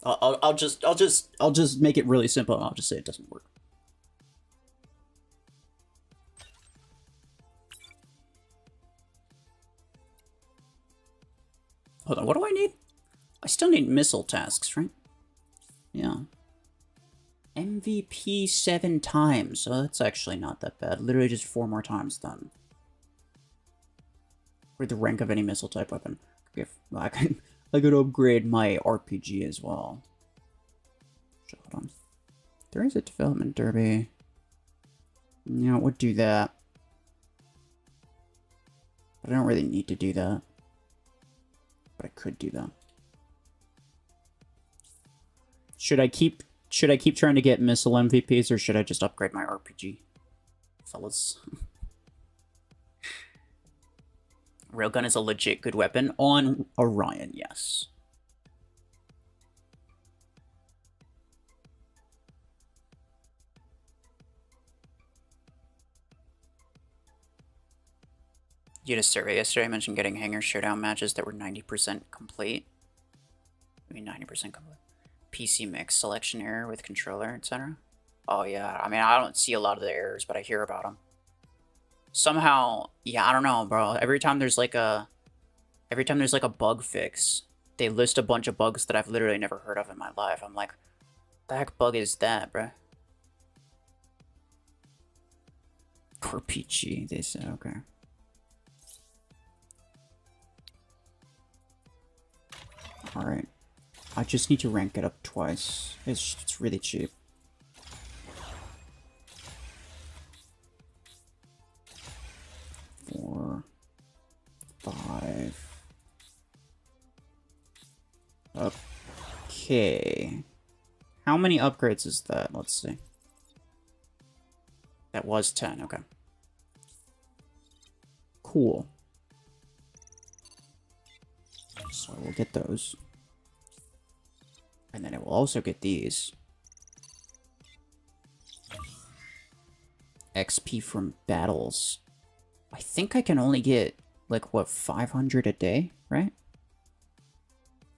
I'll just make it really simple and I'll just say it doesn't work. Hold on, what do I need? I still need missile tasks, right? Yeah. MVP 7 times. So that's actually not that bad. Literally just 4 more times then. For the rank of any missile type weapon. I could upgrade my RPG as well. Hold on. There is a development derby. Yeah, it would do that. But I don't really need to do that. But I could do that. Should I keep trying to get missile MVPs or should I just upgrade my RPG? Fellas. Railgun is a legit good weapon on Orion, yes. You did a survey yesterday. I mentioned getting hangar showdown matches that were 90% complete. I mean, 90% complete. PC mix selection error with controller, etc. Oh yeah, I mean, I don't see a lot of the errors, but I hear about them. Somehow, yeah, I don't know, bro. Every time there's like a bug fix, they list a bunch of bugs that I've literally never heard of in my life. I'm like, the heck bug is that, bro? RPG, they said, okay. Alright. I just need to rank it up twice. It's really cheap. Four, 5. Okay. How many upgrades is that? Let's see. That was 10, okay. Cool. So I will get those. And then I will also get these. XP from battles. I think I can only get, like, what, 500 a day, right?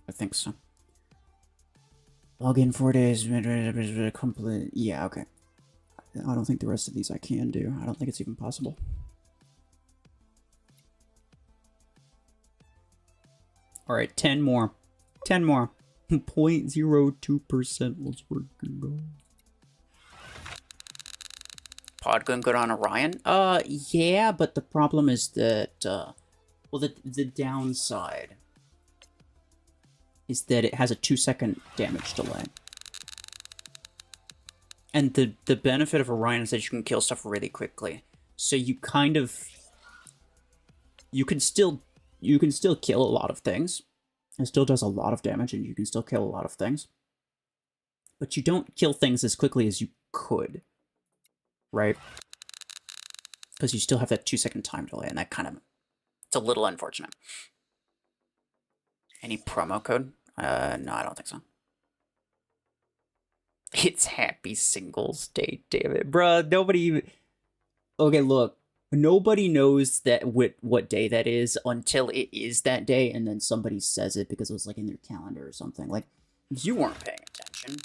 I think so. Log in 4 days. Complete. Yeah, okay. I don't think the rest of these I can do. I don't think it's even possible. Alright, 10 more. 10 more. 0.02%. Let's freaking go. Podgun good on Orion? Yeah, but the problem is that, well, the downside is that it has a 2-second damage delay. And the benefit of Orion is that you can kill stuff really quickly. So you kind of... You can still kill a lot of things. It still does a lot of damage, and you can still kill a lot of things. But you don't kill things as quickly as you could. Right? Because you still have that 2-second time delay, and that kind of... It's a little unfortunate. Any promo code? No, I don't think so. It's Happy Singles Day, damn it. Bruh, nobody even... Okay, look. Nobody knows that what day that is until it is that day, and then somebody says it because it was, like, in their calendar or something. Like, you weren't paying attention.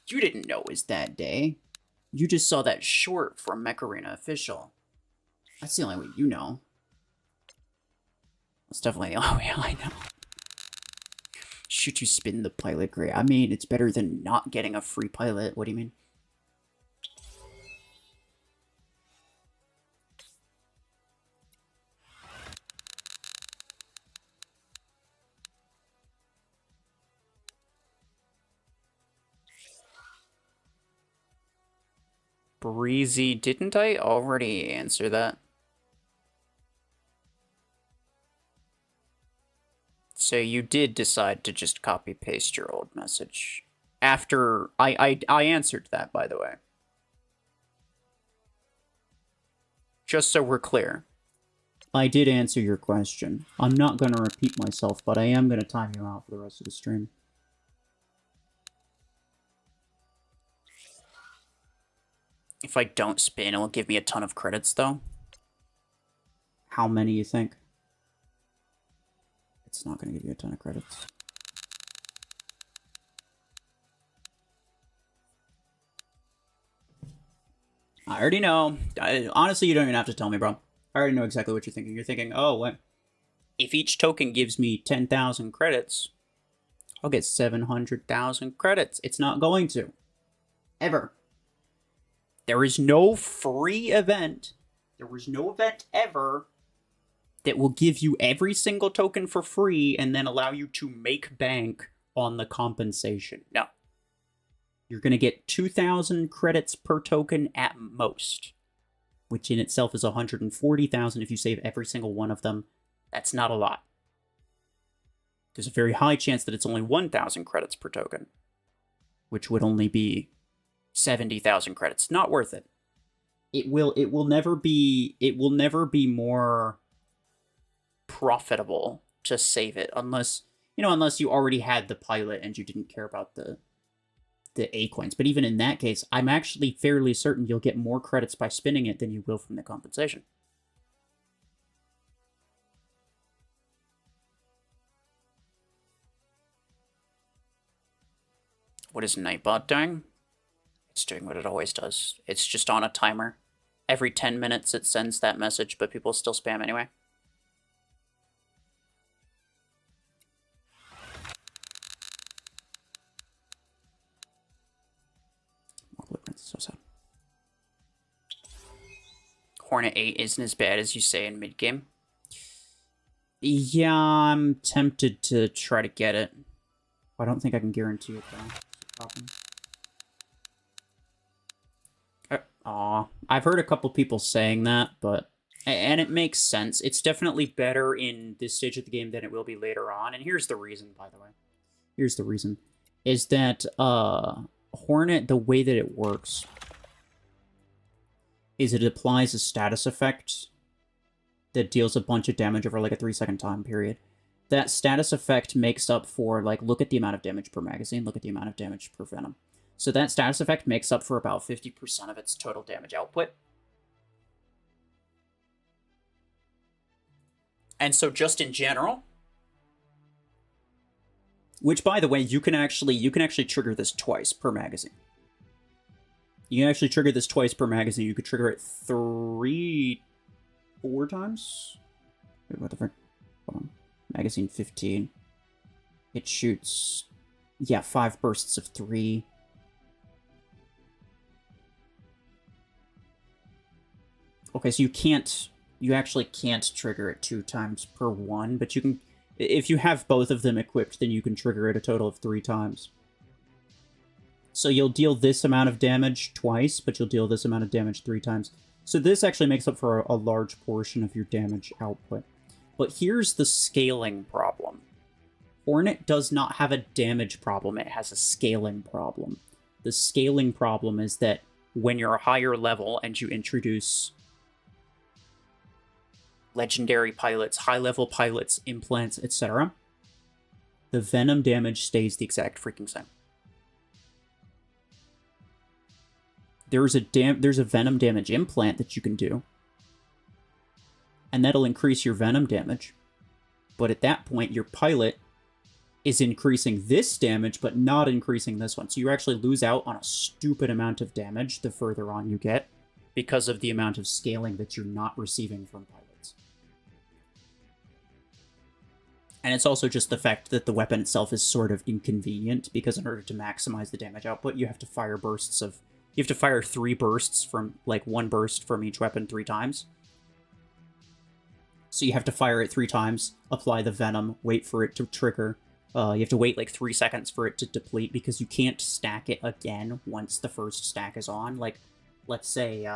You didn't know it was that day. You just saw that short from Mech Arena Official. That's the only way you know. That's definitely the only way I know. Should you spin the pilot gray? I mean, it's better than not getting a free pilot. What do you mean? Breezy, didn't I already answer that? So you did decide to just copy-paste your old message. After I answered that, by the way. Just so we're clear. I did answer your question. I'm not going to repeat myself, but I am going to time you out for the rest of the stream. If I don't spin, it'll give me a ton of credits, though. How many you think? It's not going to give you a ton of credits. I already know. Honestly, you don't even have to tell me, bro. I already know exactly what you're thinking. You're thinking, oh, what? If each token gives me 10,000 credits, I'll get 700,000 credits. It's not going to. Ever. There is no free event. There was no event ever that will give you every single token for free and then allow you to make bank on the compensation. No. You're going to get 2,000 credits per token at most, which in itself is 140,000 if you save every single one of them. That's not a lot. There's a very high chance that it's only 1,000 credits per token, which would only be 70,000 credits. Not worth it. It will never be more profitable to save it unless you already had the pilot and you didn't care about the A coins. But even in that case, I'm actually fairly certain you'll get more credits by spinning it than you will from the compensation. What is Nightbot doing? It's doing what it always does. It's just on a timer. Every 10 minutes it sends that message, but people still spam anyway. So sad. Hornet 8 isn't as bad as you say in mid-game. Yeah, I'm tempted to try to get it. I don't think I can guarantee it, though. Aw, I've heard a couple people saying that, but... And it makes sense. It's definitely better in this stage of the game than it will be later on. And here's the reason, by the way. Here's the reason. Is that, Hornet, the way that it works is it applies a status effect that deals a bunch of damage over like a 3-second time period. That status effect makes up for, like, look at the amount of damage per magazine, look at the amount of damage per venom. So that status effect makes up for about 50% of its total damage output. And so just in general, which, by the way, you can actually trigger this twice per magazine. You can actually trigger this twice per magazine. You could trigger it 4 times? Wait, what the frick? Hold on. Magazine 15. It shoots, yeah, 5 bursts of 3. Okay, so you actually can't trigger it 2 times per one, but you can, if you have both of them equipped, then you can trigger it a total of 3 times. So you'll deal this amount of damage twice, but you'll deal this amount of damage 3 times. So this actually makes up for a large portion of your damage output. But here's the scaling problem. Hornet does not have a damage problem, it has a scaling problem. The scaling problem is that when you're a higher level and you introduce legendary pilots, high-level pilots, implants, etc., the venom damage stays the exact freaking same. There's a venom damage implant that you can do, and that'll increase your venom damage. But at that point, your pilot is increasing this damage, but not increasing this one. So you actually lose out on a stupid amount of damage the further on you get, because of the amount of scaling that you're not receiving from pilots. And it's also just the fact that the weapon itself is sort of inconvenient, because in order to maximize the damage output, you have to fire bursts of... You have to fire 3 bursts from, like, 1 burst from each weapon 3 times. So you have to fire it 3 times, apply the venom, wait for it to trigger. You have to wait, like, 3 seconds for it to deplete, because you can't stack it again once the first stack is on. Like, let's say,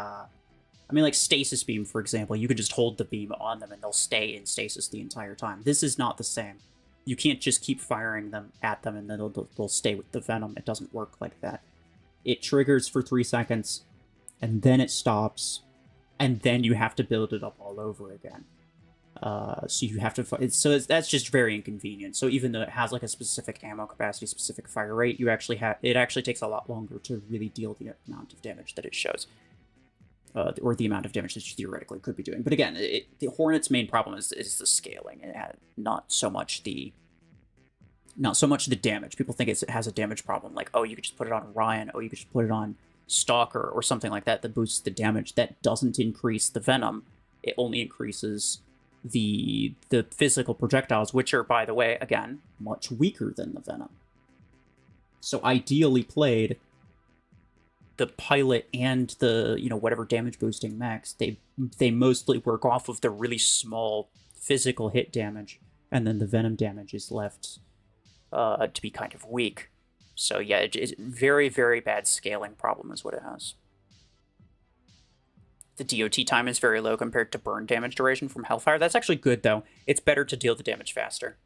like, Stasis Beam, for example. You could just hold the beam on them, and they'll stay in stasis the entire time. This is not the same. You can't just keep firing them at them and then they'll stay with the venom. It doesn't work like that. It triggers for 3 seconds, and then it stops, and then you have to build it up all over again. So you have to. That's just very inconvenient. So even though it has like a specific ammo capacity, specific fire rate, it actually takes a lot longer to really deal the amount of damage that it shows, or the amount of damage that you theoretically could be doing. But again, the Hornet's main problem is the scaling, and not so much the damage. People think it has a damage problem, like, oh, you could just put it on Ryan, oh, you could just put it on Stalker or something like that boosts the damage. That doesn't increase the venom. It only increases the physical projectiles, which are, by the way, again, much weaker than the venom. So ideally played, the pilot and the, whatever damage boosting mechs, they mostly work off of the really small physical hit damage, and then the venom damage is left to be kind of weak. So yeah, it's very, very bad scaling problem is what it has. The DOT time is very low compared to burn damage duration from Hellfire. That's actually good, though. It's better to deal the damage faster.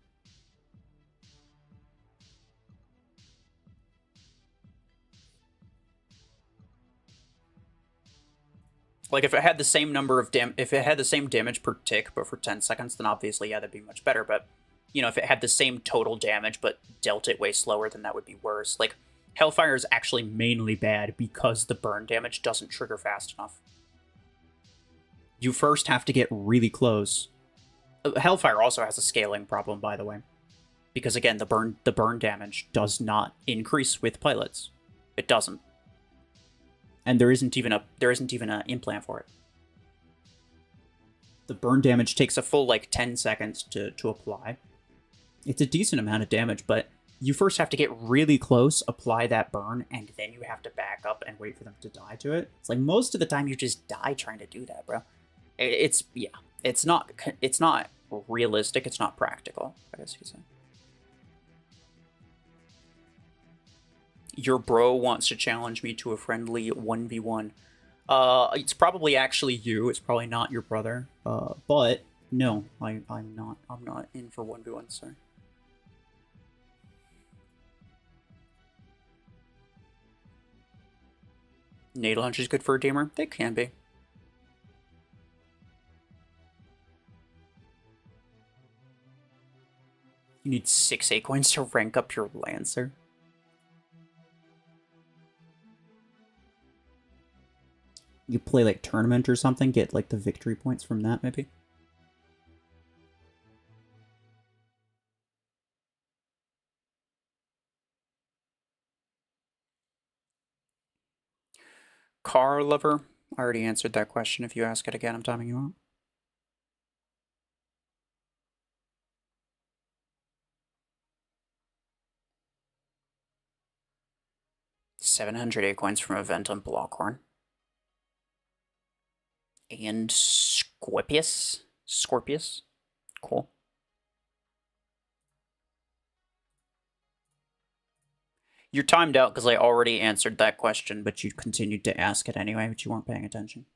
Like, if it had the same number of if it had the same damage per tick, but for 10 seconds, then obviously, yeah, that'd be much better. But, if it had the same total damage, but dealt it way slower, then that would be worse. Like, Hellfire is actually mainly bad because the burn damage doesn't trigger fast enough. You first have to get really close. Hellfire also has a scaling problem, by the way, because again, the burn damage does not increase with pilots. It doesn't, and there isn't even an implant for it. The burn damage takes a full 10 seconds to apply. It's a decent amount of damage, but you first have to get really close, apply that burn, and then you have to back up and wait for them to die to it. It's like most of the time you just die trying to do that, bro. It's not realistic. It's not practical, I guess you could say. Your bro wants to challenge me to a friendly 1v1. It's probably actually you. It's probably not your brother. But no, I'm not in for 1v1, sorry. Nade launch is good for a gamer. They can be. You need 6 Acorns to rank up your Lancer. You play tournament or something, get the victory points from that, maybe? Car lover? I already answered that question. If you ask it again, I'm timing you out. $700 Acorns from event on Blockhorn. And Scorpius. Cool. You're timed out because I already answered that question, but you continued to ask it anyway, but you weren't paying attention.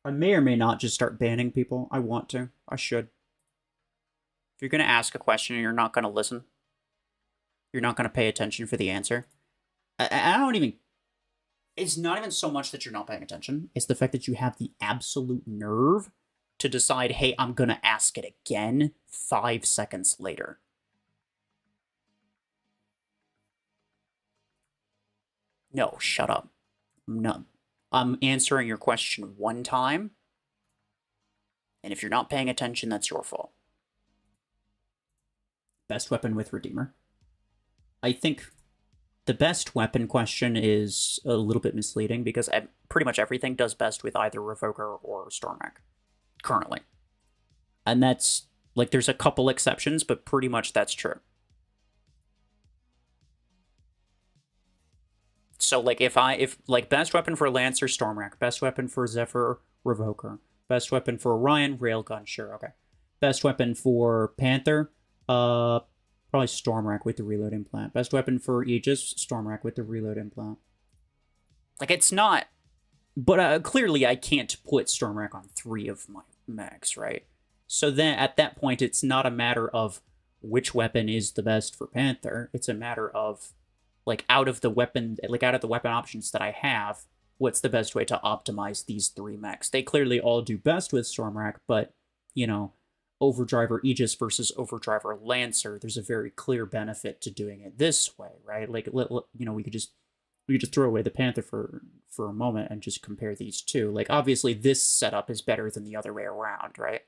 I may or may not just start banning people. I want to. I should. If you're going to ask a question and you're not going to listen, you're not going to pay attention for the answer, I don't even... It's not even so much that you're not paying attention. It's the fact that you have the absolute nerve to decide, hey, I'm going to ask it again 5 seconds later. No, shut up. No. I'm answering your question one time, and if you're not paying attention, that's your fault. Best weapon with Redeemer? I think the best weapon question is a little bit misleading because pretty much everything does best with either Revoker or Storm Mech currently. And that's, there's a couple exceptions, but pretty much that's true. So, if best weapon for Lancer, Stormrack, best weapon for Zephyr, Revoker, best weapon for Orion, Railgun, sure, okay. Best weapon for Panther, probably Stormrack with the reload implant. Best weapon for Aegis, Stormrack with the reload implant. It's not... But clearly I can't put Stormrack on 3 of my mechs, right? So then, at that point, it's not a matter of which weapon is the best for Panther. It's a matter of, like, out of the weapon options that I have, what's the best way to optimize these 3 mechs? They clearly all do best with Stormrack, but, you know, Overdriver Aegis versus Overdriver Lancer, there's a very clear benefit to doing it this way, right? Like, you know, we could just throw away the Panther for a moment and just compare these two. Like, obviously, this setup is better than the other way around, right?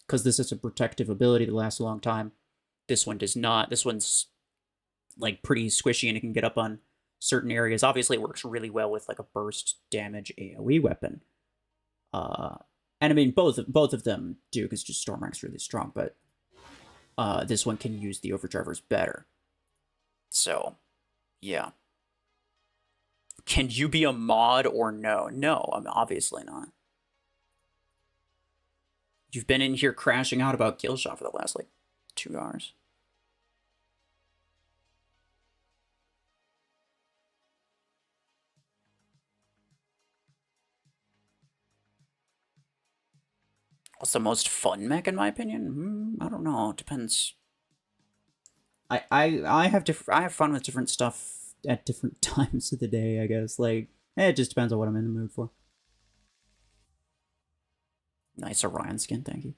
Because this is a protective ability that lasts a long time. This one does not. This one's, like, pretty squishy and it can get up on certain areas. Obviously, it works really well with, like, a burst damage AoE weapon. And I mean, both of them do, because just Stormrack's really strong, but this one can use the Overdrivers better. So, yeah. Can you be a mod or no? No, I'm obviously not. You've been in here crashing out about Killshot for the last, like, 2 hours. What's the most fun mech, in my opinion? I don't know. It depends. I have fun with different stuff at different times of the day, I guess. Like, it just depends on what I'm in the mood for. Nice Orion skin, thank you.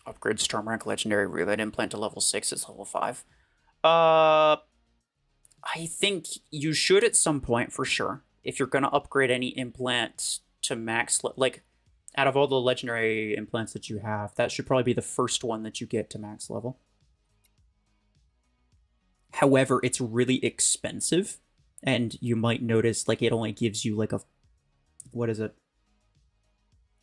Upgrade Stormrack Legendary Relay Implant to level 6 is level 5. I think you should at some point, for sure. If you're going to upgrade any implant to max, like, out of all the legendary implants that you have, that should probably be the first one that you get to max level. However, it's really expensive, and you might notice, like, it only gives you, like, a, what is it,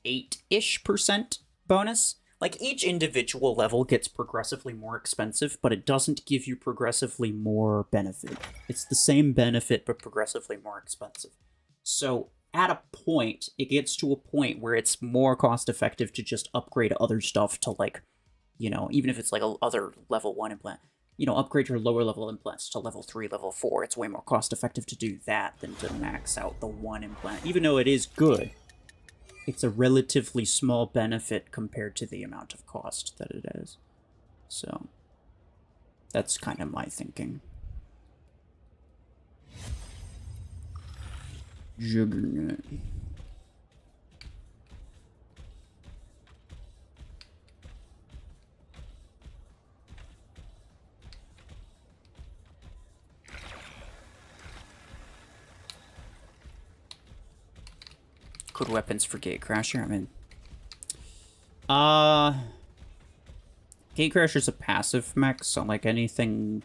8-ish% bonus? Like, each individual level gets progressively more expensive, but it doesn't give you progressively more benefit. It's the same benefit, but progressively more expensive. So, at a point, it gets to a point where it's more cost-effective to just upgrade other stuff to, like, you know, even if it's, like, a other level 1 implant, you know, upgrade your lower-level implants to level 3, level 4. It's way more cost-effective to do that than to max out the 1 implant, even though it is good. It's a relatively small benefit compared to the amount of cost that it is. So, that's kind of my thinking. Juggernaut. Good weapons for Gatecrasher. I mean, Gatecrasher's a passive mech, so like anything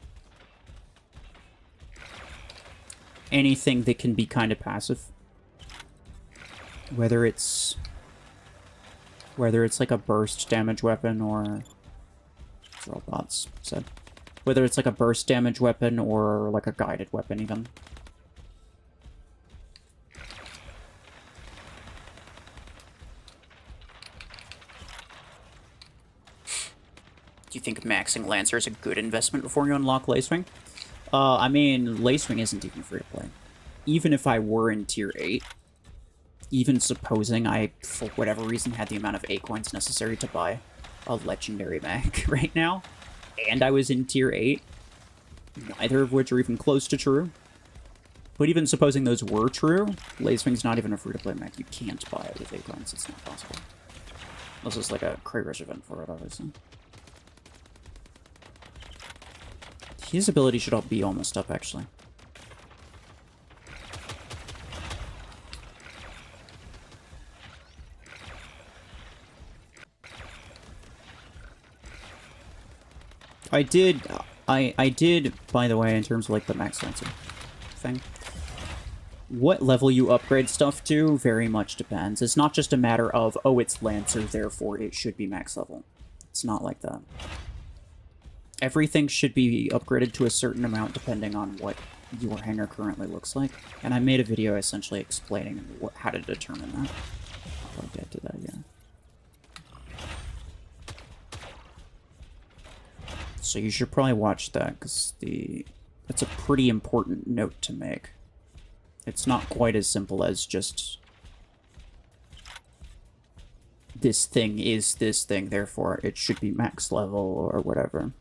that can be kind of passive, whether it's like a burst damage weapon or robots said, whether it's like a burst damage weapon or like a guided weapon even. Do you think maxing Lancer is a good investment before you unlock Lacewing? I mean, Lacewing isn't even free to play. Even if I were in tier 8, even supposing I, for whatever reason, had the amount of A coins necessary to buy a legendary mech right now, and I was in tier 8, neither of which are even close to true. But even supposing those were true, Lacewing's not even a free to play mech. You can't buy it with A coins. It's not possible. Unless it's like a Krager's event for it, obviously. His ability should all be almost up, actually. I did, by the way, in terms of, like, the max Lancer thing. What level you upgrade stuff to very much depends. It's not just a matter of, oh, it's Lancer, therefore it should be max level. It's not like that. Everything should be upgraded to a certain amount depending on what your hangar currently looks like. And I made a video essentially explaining how to determine that. I'll get to that, yeah. So you should probably watch that, because that's a pretty important note to make. It's not quite as simple as just this thing is this thing, therefore it should be max level or whatever.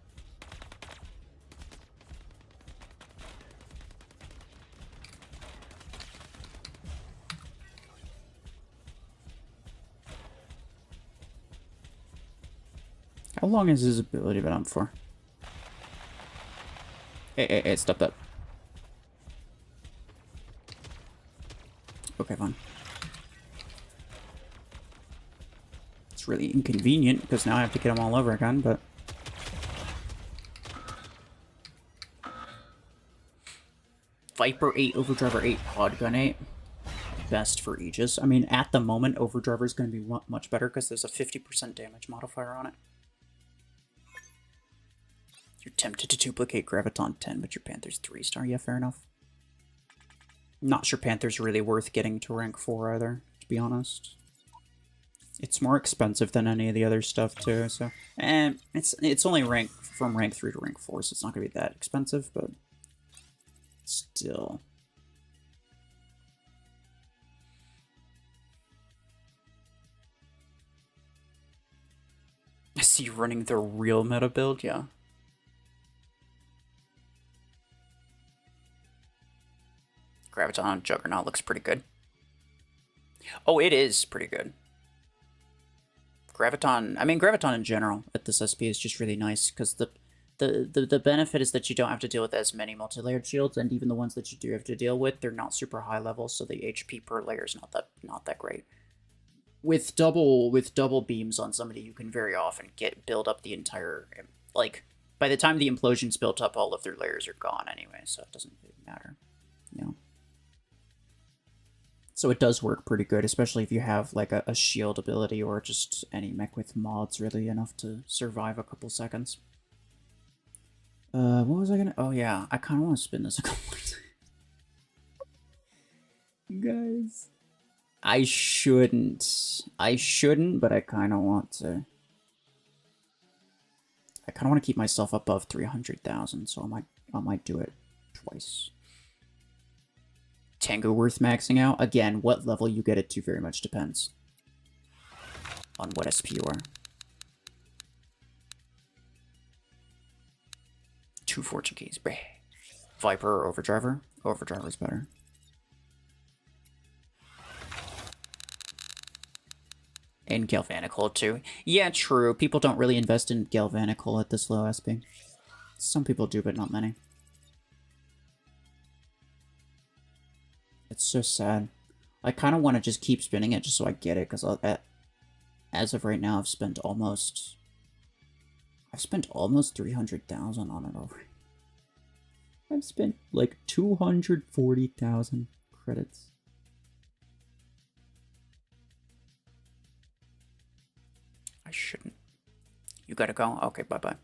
How long has his ability been up for? Hey, stop that. Okay, fine. It's really inconvenient because now I have to get them all over again, but... Viper 8, Overdriver 8, Podgun 8. Best for Aegis. I mean, at the moment, Overdriver is going to be much better because there's a 50% damage modifier on it. You're tempted to duplicate Graviton 10, but your Panther's 3-star. Yeah, fair enough. Not sure Panther's really worth getting to rank 4 either, to be honest. It's more expensive than any of the other stuff too, so... And it's only from rank 3 to rank 4, so it's not going to be that expensive, but... Still... I see you running the real meta build, yeah. Graviton Juggernaut looks pretty good. Oh, it is pretty good. Graviton, I mean, Graviton in general at this SP is just really nice, because the benefit is that you don't have to deal with as many multi-layered shields, and even the ones that you do have to deal with, they're not super high level, so the HP per layer is not that great. With double beams on somebody, you can very often build up the entire, like, by the time the implosion's built up, all of their layers are gone anyway, so it doesn't really matter. Yeah. So it does work pretty good, especially if you have like a shield ability or just any mech with mods really enough to survive a couple seconds. What was I gonna... Oh yeah, I kind of want to spin this a couple more times. You guys... I shouldn't, but I kind of want to. I kind of want to keep myself above 300,000, so I might do it twice. Tango worth maxing out? Again, what level you get it to very much depends on what SP you are. 2 fortune keys. Viper or Overdriver? Overdriver's better. And Galvanical too. Yeah, true. People don't really invest in Galvanical at this low SP. Some people do, but not many. It's so sad. I kind of want to just keep spinning it just so I get it, because as of right now, I've spent almost 300,000 on it already. I've spent like 240,000 credits. I shouldn't. You gotta go? Okay, bye-bye.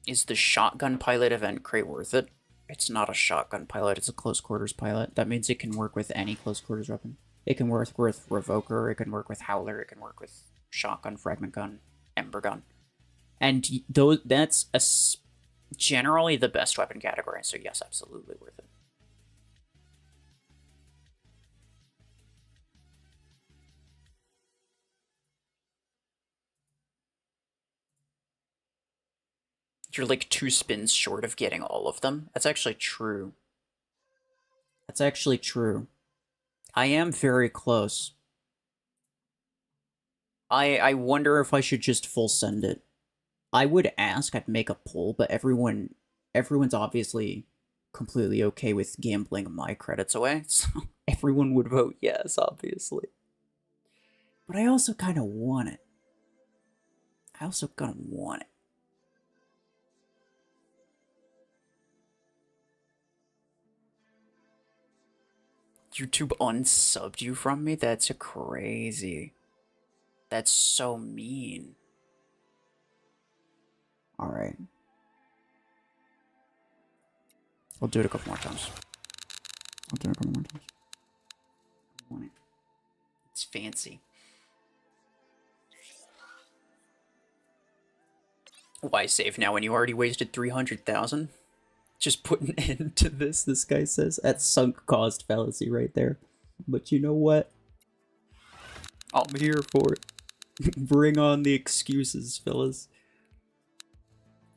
Is the shotgun pilot event crate worth it? It's not a shotgun pilot, it's a close quarters pilot. That means it can work with any close quarters weapon. It can work with Revoker, it can work with Howler, it can work with shotgun, fragment gun, ember gun. And that's generally the best weapon category, so yes, absolutely worth it. You're like 2 spins short of getting all of them. That's actually true. That's actually true. I am very close. I wonder if I should just full send it. I would ask, I'd make a poll, but everyone's obviously completely okay with gambling my credits away, so everyone would vote yes, obviously. But I also kind of want it. I also kind of want it. YouTube unsubbed you from me? That's crazy. That's so mean. Alright. I'll do it a couple more times. I want it. It's fancy. Why save now when you already wasted 300,000? Just put an end to this guy says. At sunk cost fallacy right there. But you know what? I'm here for it. Bring on the excuses, fellas.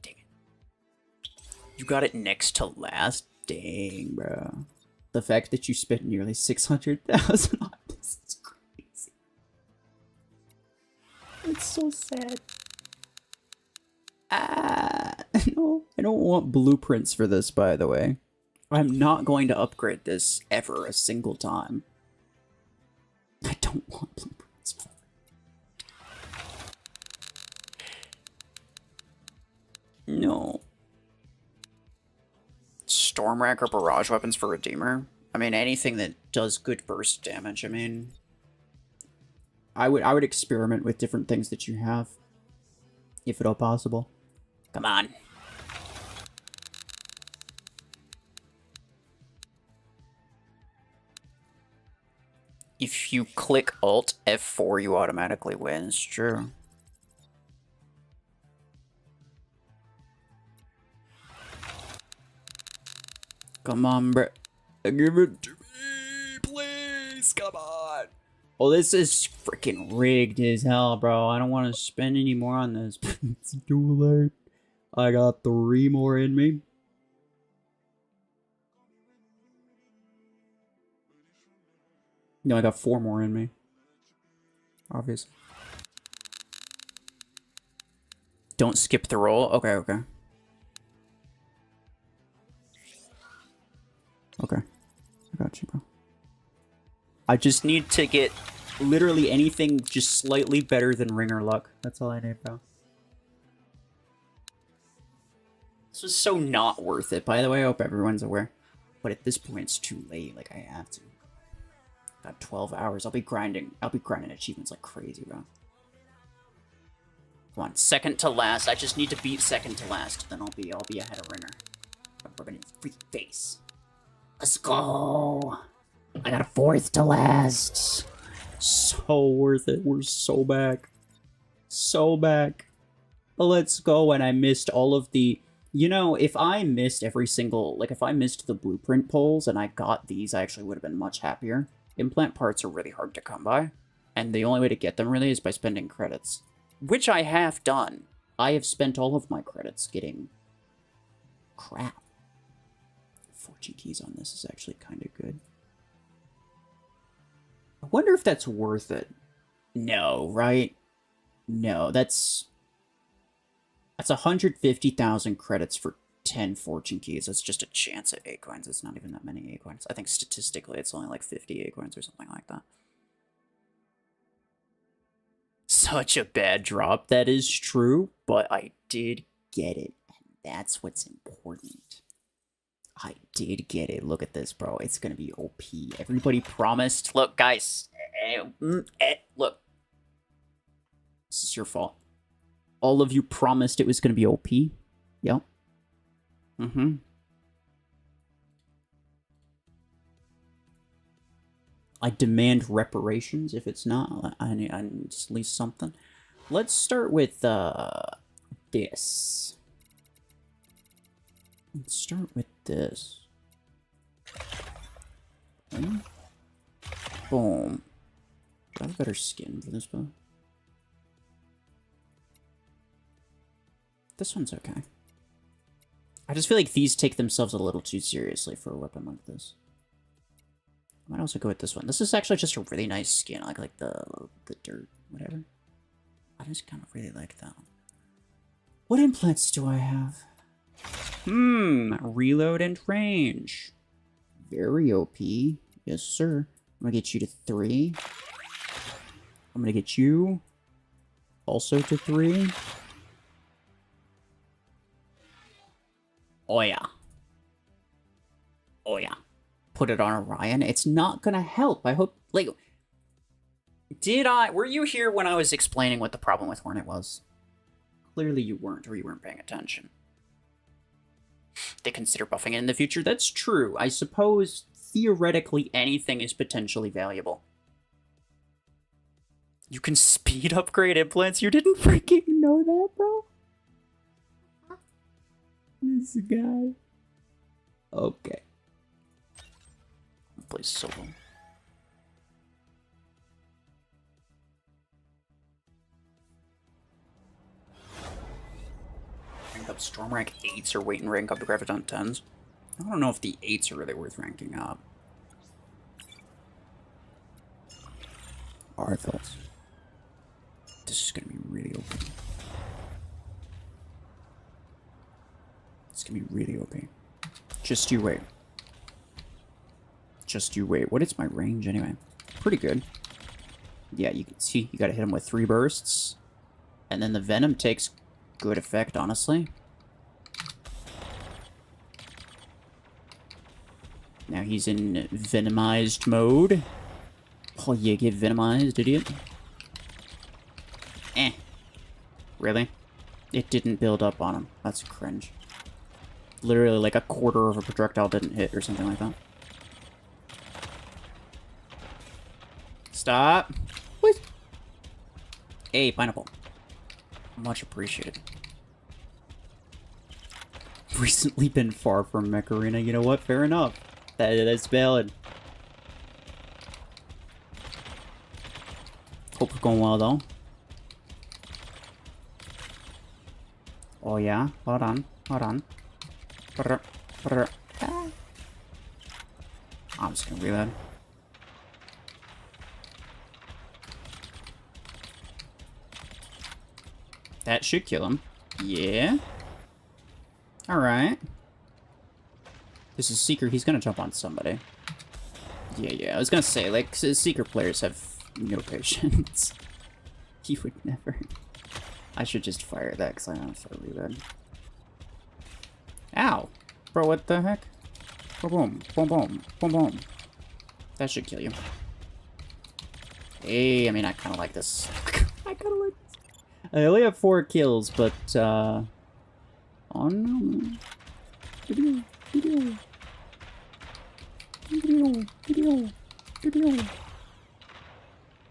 Dang it. You got it next to last? Dang, bro. The fact that you spent nearly 600,000 on this is crazy. It's so sad. No, I don't want blueprints for this, by the way. I'm not going to upgrade this ever a single time. I don't want blueprints for it. No. Stormrack or barrage weapons for Redeemer? I mean, anything that does good burst damage. I mean, I would experiment with different things that you have, if at all possible. Come on. If you click Alt F4, you automatically win. It's true. Come on, bro. Give it to me, please. Come on. Oh, this is freaking rigged as hell, bro. I don't want to spend any more on this. It's too late. I got 3 more in me. No, I got 4 more in me. Obviously. Don't skip the roll? Okay, okay. Okay. I got you, bro. I just need to get literally anything just slightly better than Ringer Luck. That's all I need, bro. This was so not worth it. By the way, I hope everyone's aware. But at this point, it's too late. Like, I have to. Got 12 hours. I'll be grinding achievements like crazy, bro. Come on, second to last. I just need to beat second to last. Then I'll be ahead of Ringer. We're gonna freak face. Let's go. I got a 4th to last. So worth it. We're so back. So back. Let's go. And I missed all of the... You know, if I missed every single... Like, if I missed the blueprint polls and I got these, I actually would have been much happier. Implant parts are really hard to come by. And the only way to get them, really, is by spending credits. Which I have done. I have spent all of my credits getting... crap. Fortune keys on this is actually kind of good. I wonder if that's worth it. No, right? No, that's 150,000 credits for 10 fortune keys. That's just a chance at acorns. It's not even that many acorns. I think statistically it's only like 50 acorns or something like that. Such a bad drop. That is true, but I did get it. And that's what's important. I did get it. Look at this, bro. It's gonna be OP. Everybody promised. Look, guys. Look. This is your fault. All of you promised it was gonna be OP. Yep. Mm-hmm. I demand reparations. If it's not, I need at least something. Let's start with this. Let's start with this. Okay. Boom. Do I have better skin for this bow? This one's okay. I just feel like these take themselves a little too seriously for a weapon like this. I might also go with this one. This is actually just a really nice skin. I like the dirt, whatever. I just kind of really like that one. What implants do I have? Reload and range. Very OP. Yes, sir. I'm gonna get you to 3. I'm gonna get you also to 3. Oh yeah. Oh yeah. Put it on Orion. It's not gonna help. I hope, like, were you here when I was explaining what the problem with Hornet was? Clearly you weren't, or you weren't paying attention. They consider buffing it in the future. That's true. I suppose, theoretically, anything is potentially valuable. You can speed upgrade implants? You didn't freaking know that, bro? This guy. Okay. I'll play solo. Rank up Storm rank 8s or wait and rank up to Graviton 10s. I don't know if the 8s are really worth ranking up. RuFFles. This is gonna be really OP. It's gonna be really OP. Just you wait. Just you wait. What is my range anyway? Pretty good. Yeah, you can see you gotta hit him with 3 bursts. And then the Venom takes good effect, honestly. Now he's in Venomized mode. Oh, you get Venomized, idiot. Eh. Really? It didn't build up on him. That's cringe. Literally like a quarter of a projectile didn't hit or something like that. Stop. What? Hey, pineapple. Much appreciated. Recently been far from Mech Arena. You know what? Fair enough. That's valid. Hope it's going well, though. Oh, yeah? Hold on. Hold on. I'm just gonna reload. That should kill him. Yeah. Alright. This is Seeker. He's gonna jump on somebody. Yeah. I was gonna say, like, Seeker players have no patience. He would never. I should just fire that because I don't have to reload. Ow! Bro, what the heck? Boom, boom, boom, boom, boom. That should kill you. Hey, I mean, I kind of like this. I kind of like this. I only have 4 kills, but, oh no.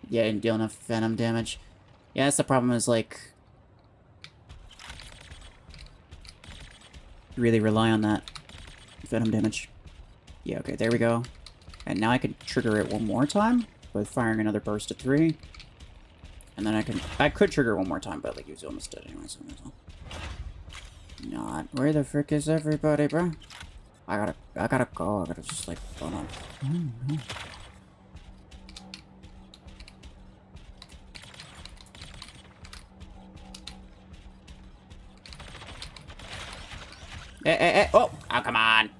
Yeah, didn't deal enough Venom damage. Yeah, that's the problem is, like, really rely on that Venom damage. Yeah, okay, there we go. And now I can trigger it one more time by firing another burst of 3. And then I could trigger it one more time, but like he was almost dead anyway, so I might as well. Not. Where the frick is everybody, bro? I gotta go. I gotta just like run on. Oh, come on.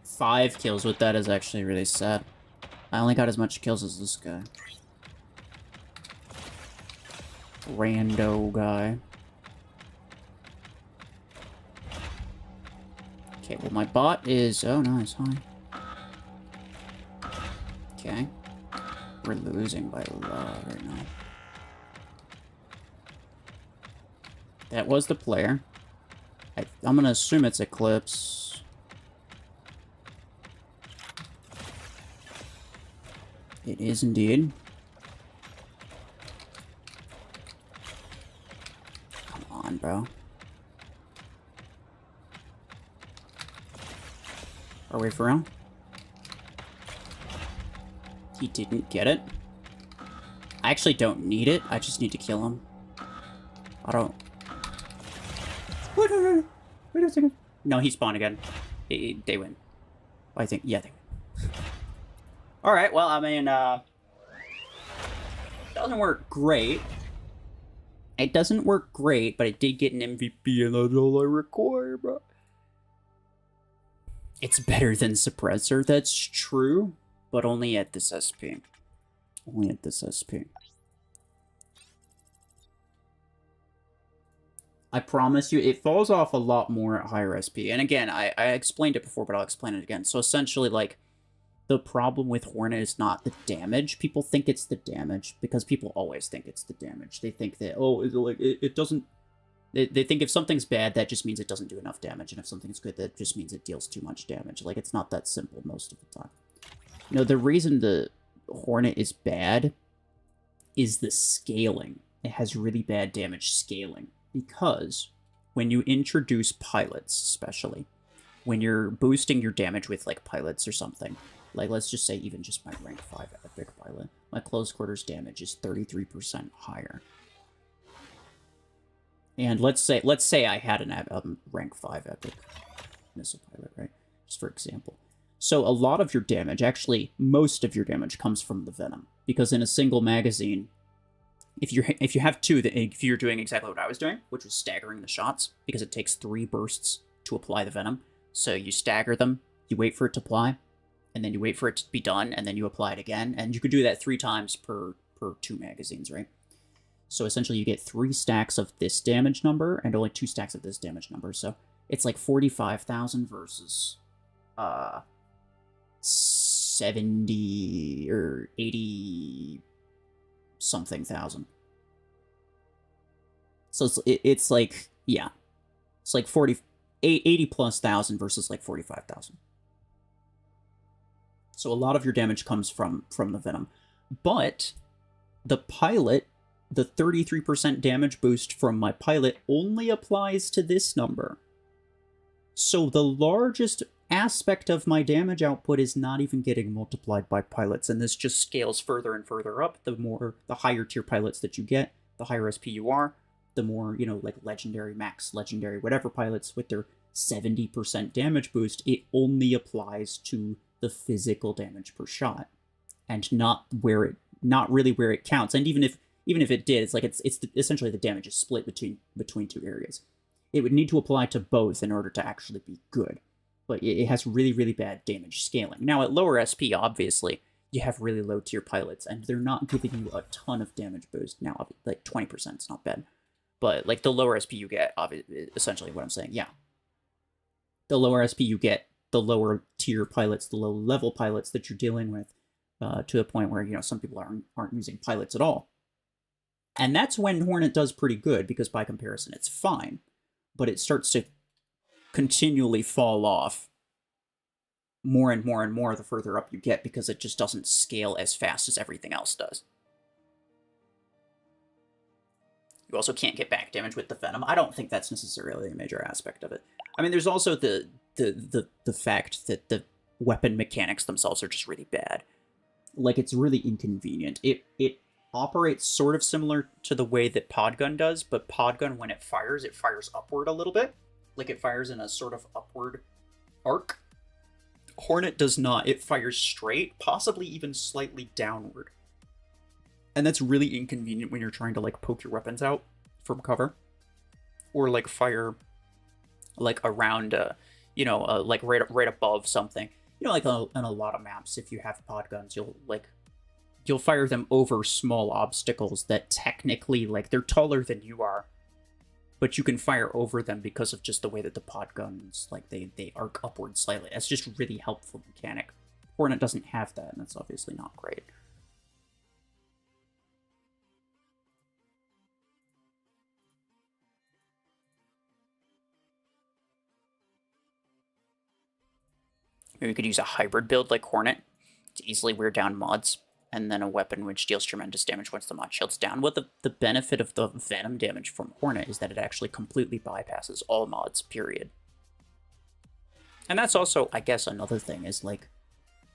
5 kills with that is actually really sad. I only got as much kills as this guy. Rando guy. Okay, well my bot is... Oh, nice, hi. Okay. We're losing by a lot right now. That was the player. I'm gonna assume it's Eclipse. It is indeed. Come on, bro. Are we for real? He didn't get it. I actually don't need it. I just need to kill him. I don't... Wait a second. No, he spawned again. They win. I think, yeah, they win. Alright, well, I mean, doesn't work great. It doesn't work great, but it did get an MVP, and that's all I require, bro. It's better than Suppressor, that's true, but only at this SP. Only at this SP. I promise you, it falls off a lot more at higher SP. And again, I explained it before, but I'll explain it again. So essentially, like, the problem with Hornet is not the damage. People think it's the damage, because people always think it's the damage. They think that, oh, it doesn't... They think if something's bad, that just means it doesn't do enough damage, and if something's good, that just means it deals too much damage. Like, it's not that simple most of the time. You know, the reason the Hornet is bad is the scaling. It has really bad damage scaling. Because when you introduce pilots, especially, when you're boosting your damage with, like, pilots or something, like, let's just say even just my rank 5 epic pilot, my close quarters damage is 33% higher. And let's say I had an rank 5 epic missile pilot, right? Just for example. So a lot of your damage, actually most of your damage, comes from the venom, because in a single magazine, if you have two, if you're doing exactly what I was doing, which was staggering the shots, because it takes 3 bursts to apply the venom, so you stagger them, you wait for it to apply, and then you wait for it to be done, and then you apply it again, and you could do that 3 times per 2 magazines, right? So essentially you get 3 stacks of this damage number and only 2 stacks of this damage number, so it's like 45,000 versus 70 or 80 something thousand. So it's like, yeah, it's like 80 plus thousand versus like 45,000. So a lot of your damage comes from the venom, but the pilot, the 33% damage boost from my pilot only applies to this number. So the largest aspect of my damage output is not even getting multiplied by pilots, and this just scales further and further up. The higher tier pilots that you get, the higher SP you are, the more, you know, like legendary, max legendary, whatever pilots with their 70% damage boost, it only applies to the physical damage per shot, and not really where it counts. And even if it did, it's like it's essentially the damage is split between 2 areas. It would need to apply to both in order to actually be good. But it has really, really bad damage scaling. Now, at lower SP, obviously, you have really low tier pilots, and they're not giving you a ton of damage boost. Now, like 20% is not bad. But like the lower SP you get, essentially what I'm saying, yeah. The lower SP you get, the lower tier pilots, the low level pilots that you're dealing with, to a point where, you know, some people aren't using pilots at all. And that's when Hornet does pretty good, because by comparison, it's fine. But it starts to continually fall off more and more and more the further up you get, because it just doesn't scale as fast as everything else does. You also can't get back damage with the venom. I don't think that's necessarily a major aspect of it. I mean, there's also the fact that the weapon mechanics themselves are just really bad. Like, it's really inconvenient. It operates sort of similar to the way that Podgun does, but Podgun, when it fires upward a little bit. Like, it fires in a sort of upward arc. Hornet does not. It fires straight, possibly even slightly downward. And that's really inconvenient when you're trying to, like, poke your weapons out from cover. Or, like, fire, like, around, like, right above something. You know, like, on a lot of maps, if you have podguns, you'll fire them over small obstacles that technically, like, they're taller than you are. But you can fire over them because of just the way that the podguns, like, they arc upward slightly. That's just a really helpful mechanic. Hornet doesn't have that, and that's obviously not great. Maybe we could use a hybrid build like Hornet to easily wear down mods, and then a weapon which deals tremendous damage once the mod shield's down. Well, the benefit of the venom damage from Hornet is that it actually completely bypasses all mods, period. And that's also, I guess, another thing, is, like,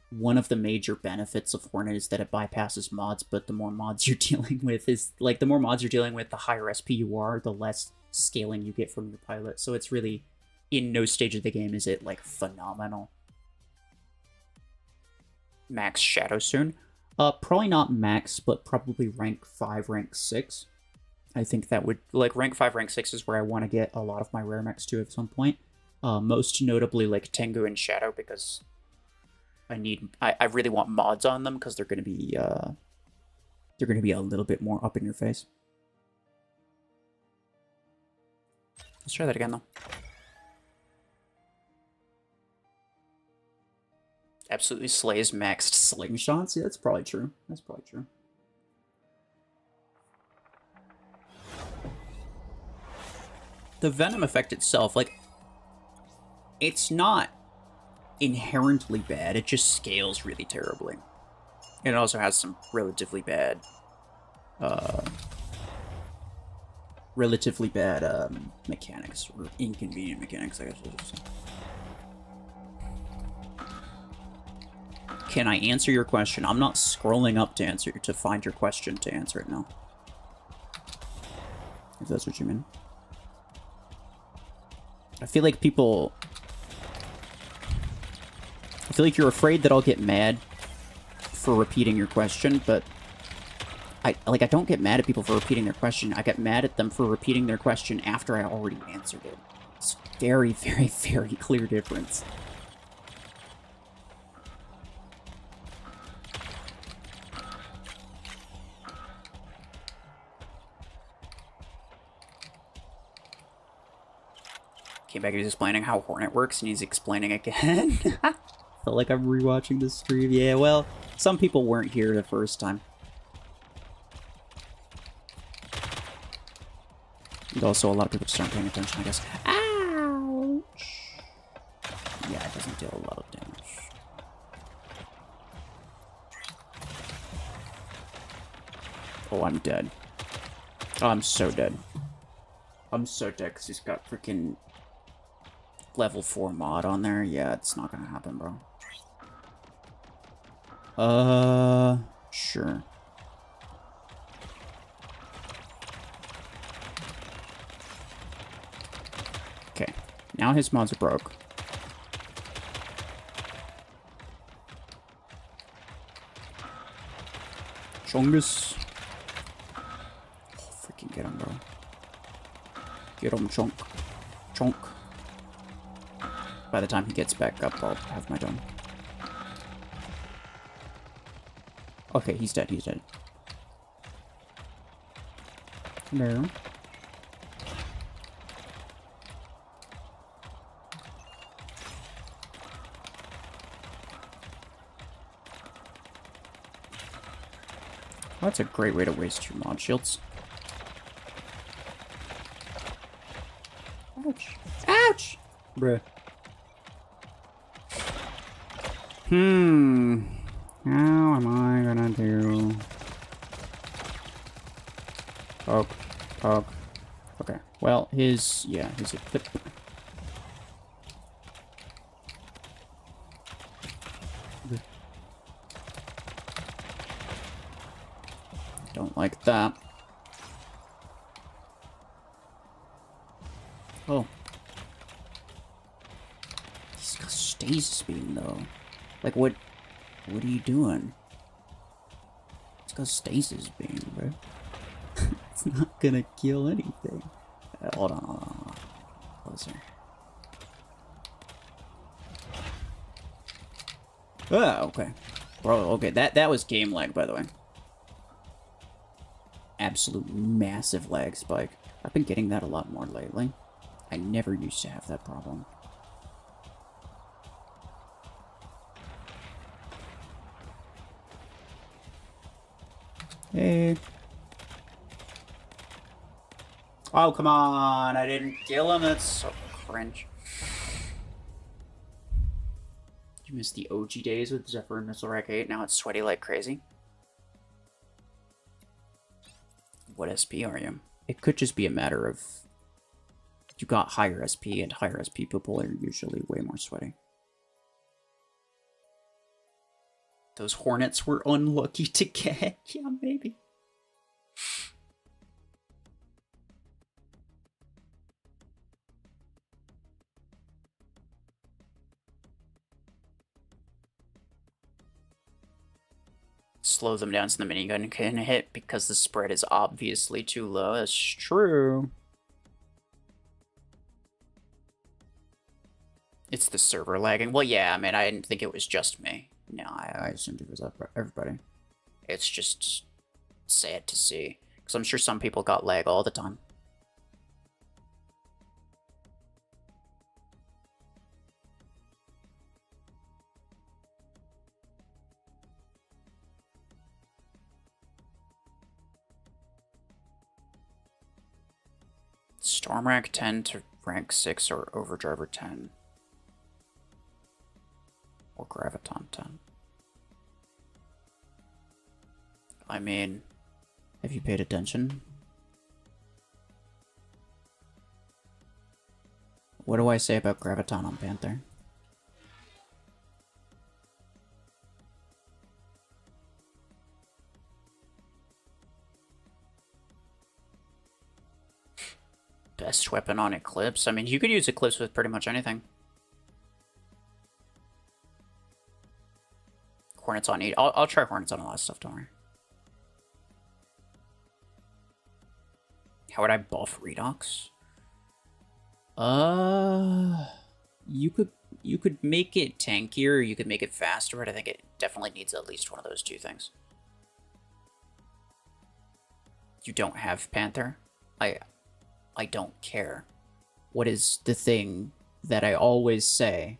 one of the major benefits of Hornet is that it bypasses mods, but the more mods you're dealing with is, like, the more mods you're dealing with, the higher SP you are, the less scaling you get from your pilot. So it's really, in no stage of the game is it, like, phenomenal. Max Shadow soon. Probably not max, but probably rank 5, rank 6. I think that would, like, rank 5, rank 6 is where I want to get a lot of my rare mechs to at some point. Most notably, like, Tengu and Shadow, because I really want mods on them, because they're going to be a little bit more up in your face. Let's try that again, though. Absolutely slays maxed slingshots. Yeah, that's probably true. That's probably true. The venom effect itself, like, it's not inherently bad. It just scales really terribly. And it also has some relatively bad mechanics, or inconvenient mechanics, I guess I should say. Can I answer your question? I'm not scrolling up to find your question to answer it now. If that's what you mean. I feel like people... I feel like you're afraid that I'll get mad for repeating your question, but... I don't get mad at people for repeating their question. I get mad at them for repeating their question after I already answered it. It's a very, very, very clear difference. Came back, he was explaining how Hornet works, and he's explaining again. Felt like I'm rewatching the stream. Yeah, well, some people weren't here the first time. And also, a lot of people just aren't paying attention, I guess. Ouch! Yeah, it doesn't deal a lot of damage. Oh, I'm dead. Oh, I'm so dead. I'm so dead because he's got freaking level 4 mod on there. Yeah, it's not gonna happen, bro. Sure. Okay, now his mods are broke. Chungus. Oh, freaking get him, bro. Get him, chunk. Chunk. By the time he gets back up, I'll have my dome. Okay, he's dead, he's dead. Hello. That's a great way to waste your mod shields. Ouch. Ouch! Bruh. How am I gonna do? Poke. Poke. Okay. Well, his equip. Don't like that. Oh. He's got stasis beam though. Like what are you doing? It's got stasis beam, bro. It's not gonna kill anything. Hold on. Closer. Oh, okay. Bro, okay, that was game lag, by the way. Absolute massive lag spike. I've been getting that a lot more lately. I never used to have that problem. Hey. Oh, come on. I didn't kill him. That's so cringe. You missed the OG days with Zephyr and Missile Rack 8. Now it's sweaty like crazy. What SP are you? It could just be a matter of you got higher SP, and higher SP people are usually way more sweaty. Those Hornets were unlucky to get. Yeah, maybe. Slow them down so the minigun can hit because the spread is obviously too low. That's true. It's the server lagging. Well, yeah, I mean, I didn't think it was just me. No, I assumed it was everybody. It's just sad to see. Because I'm sure some people got lag all the time. Storm rank 10 to rank 6 or Overdriver 10. Or Graviton 10. I mean, have you paid attention? What do I say about Graviton on Panther? best weapon on Eclipse. I mean, you could use Eclipse with pretty much anything. Hornets on 8. I'll try Hornets on a lot of stuff, don't worry. How would I buff Redox? You could make it tankier, or you could make it faster, but I think it definitely needs at least one of those two things. You don't have Panther? I don't care. What is the thing that I always say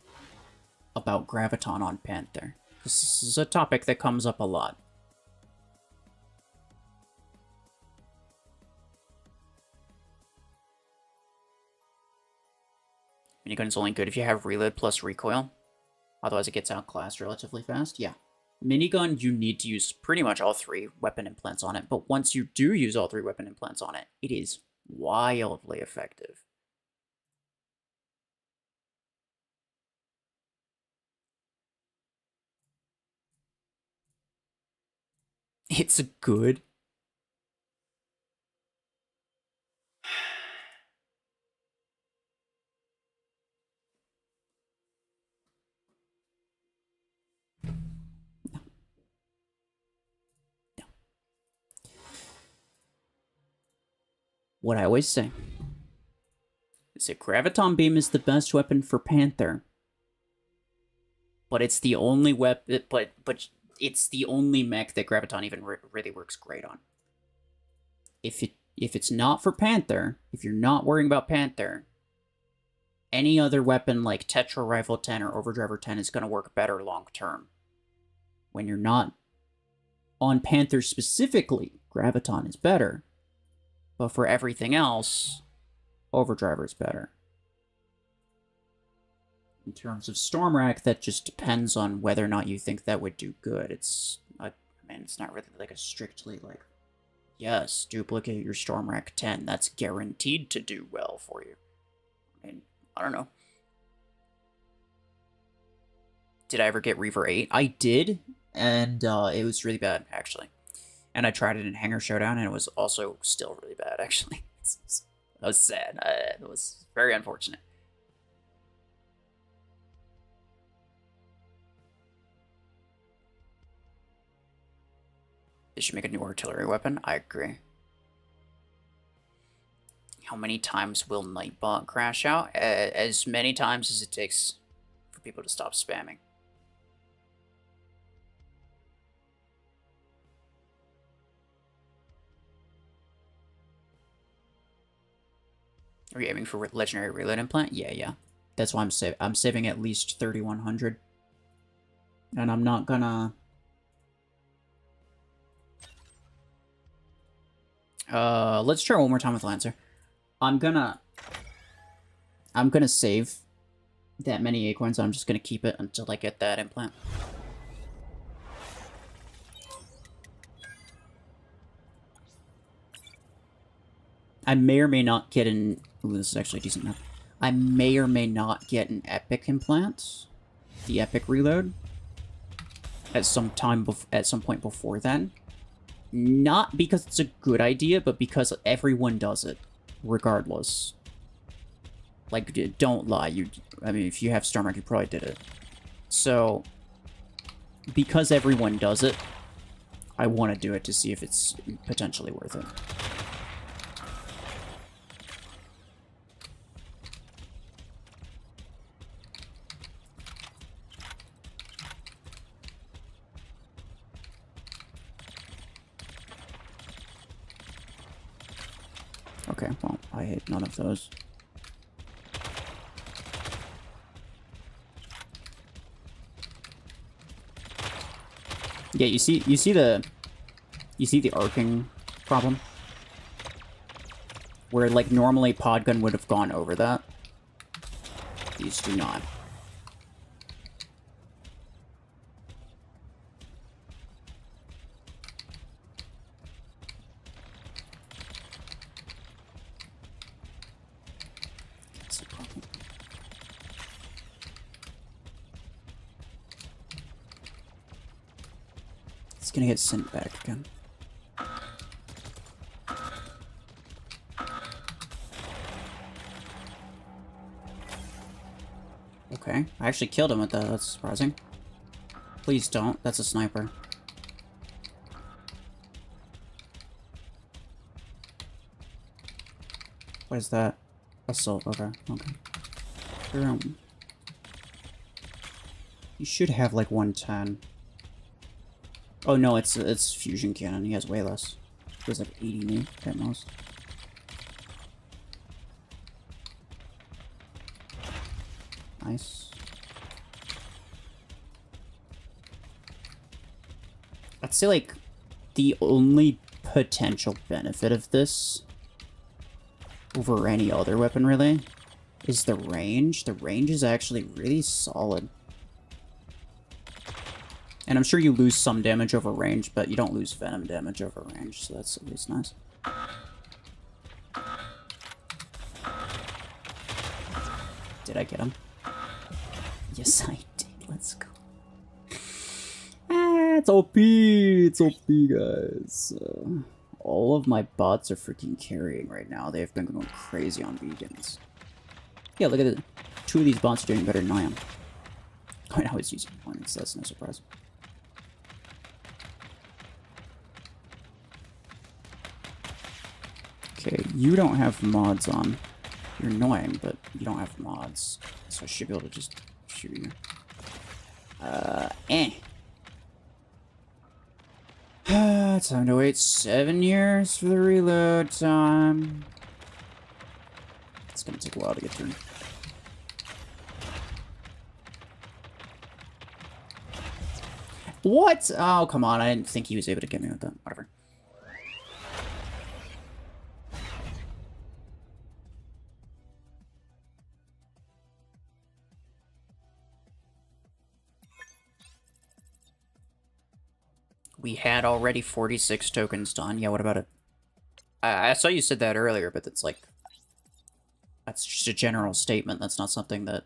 about Graviton on Panther? This is a topic that comes up a lot. Minigun is only good if you have reload plus recoil. Otherwise it gets outclassed relatively fast. Yeah. Minigun, you need to use pretty much all 3 weapon implants on it, but once you do use all 3 weapon implants on it, it is wildly effective. It's good. What I always say is that Graviton Beam is the best weapon for Panther, but it's the only weapon. But it's the only mech that Graviton even really works great on. If it's not for Panther, if you're not worrying about Panther, any other weapon like Tetra Rifle 10 or Overdriver 10 is going to work better long term. When you're not on Panther specifically, Graviton is better. But for everything else, Overdriver is better. In terms of Stormrack, that just depends on whether or not you think that would do good. It's not really like a strictly like, yes, duplicate your Stormrack 10. That's guaranteed to do well for you. I mean, I don't know. Did I ever get Reaver 8? I did, and it was really bad, actually. And I tried it in Hangar Showdown, and it was also still really bad, actually. That was sad. It was very unfortunate. They should make a new artillery weapon. I agree. How many times will Nightbot crash out? As many times as it takes for people to stop spamming. Are you aiming for legendary reload implant? Yeah. That's why I'm saving at least 3,100. And I'm not gonna... let's try one more time with Lancer. I'm gonna save that many acorns. I'm just gonna keep it until I get that implant. I may or may not get an... Ooh, this is actually decent enough. I may or may not get an epic implant. The epic reload. At some point before then. Not because it's a good idea, but because everyone does it. Regardless. Like, don't lie. I mean, if you have Stormrack, you probably did it. So, because everyone does it, I want to do it to see if it's potentially worth it. Okay, well, I hit none of those. Yeah, you see the arcing problem? Where, like, normally Podgun would have gone over that. These do not. That's the problem. It's gonna get sent back again. Okay, I actually killed him with that. That's surprising. Please don't. That's a sniper. What is that? Assault. Okay. Okay. You should have like 110. Oh no, it's fusion cannon. He has way less. He has like 80 me at most. Nice. I'd say like the only potential benefit of this over any other weapon really is the range. The range is actually really solid. And I'm sure you lose some damage over range, but you don't lose venom damage over range, so that's at least nice. Did I get him? Yes, I did. Let's go. It's OP! It's OP, guys. All of my bots are freaking carrying right now. They've been going crazy on beacons. Yeah, look at it. 2 of these bots are doing better than I am. Oh, now he's using points. That's no surprise. Okay, you don't have mods on. You're annoying, but you don't have mods. So I should be able to just shoot you. Time to wait 7 years for the reload time. It's gonna take a while to get through. What? Oh, come on. I didn't think he was able to get me with that. Whatever. We had already 46 tokens done. Yeah, what about it? I saw you said that earlier, but that's like... That's just a general statement. That's not something that,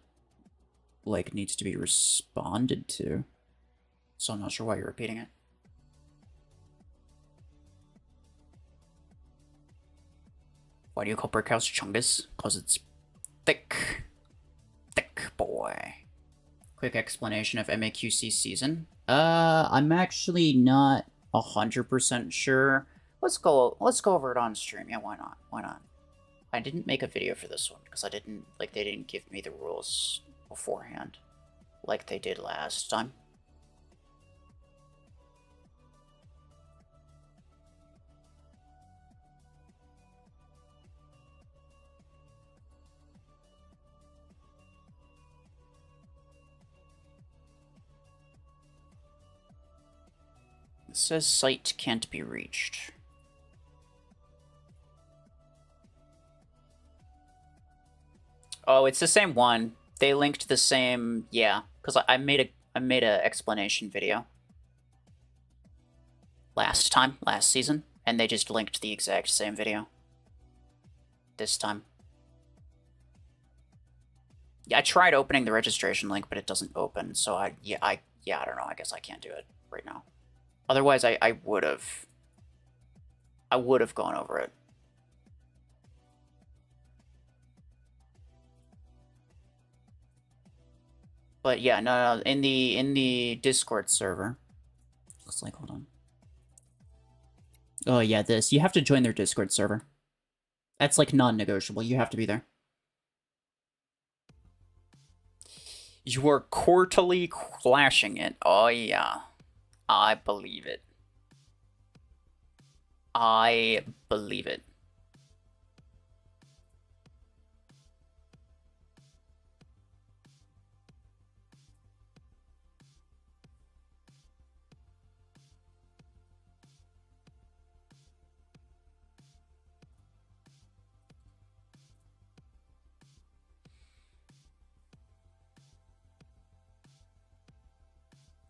like, needs to be responded to. So I'm not sure why you're repeating it. Why do you call Brick House Chungus? Because it's thick. Thick boy. Quick explanation of MAQC season. I'm actually not 100% sure. Let's go over it on stream. Yeah, why not? Why not? I didn't make a video for this one because they didn't give me the rules beforehand like they did last time. It says site can't be reached. Oh, it's the same one. They linked the same, yeah, because I made a explanation video last season, and they just linked the exact same video this time. Yeah, I tried opening the registration link, but it doesn't open, so I don't know. I guess I can't do it right now. Otherwise, I would have gone over it. But yeah, no, in the Discord server. Looks like, hold on. Oh yeah, you have to join their Discord server. That's like non-negotiable. You have to be there. You are quarterly clashing it. Oh yeah. I believe it. I believe it.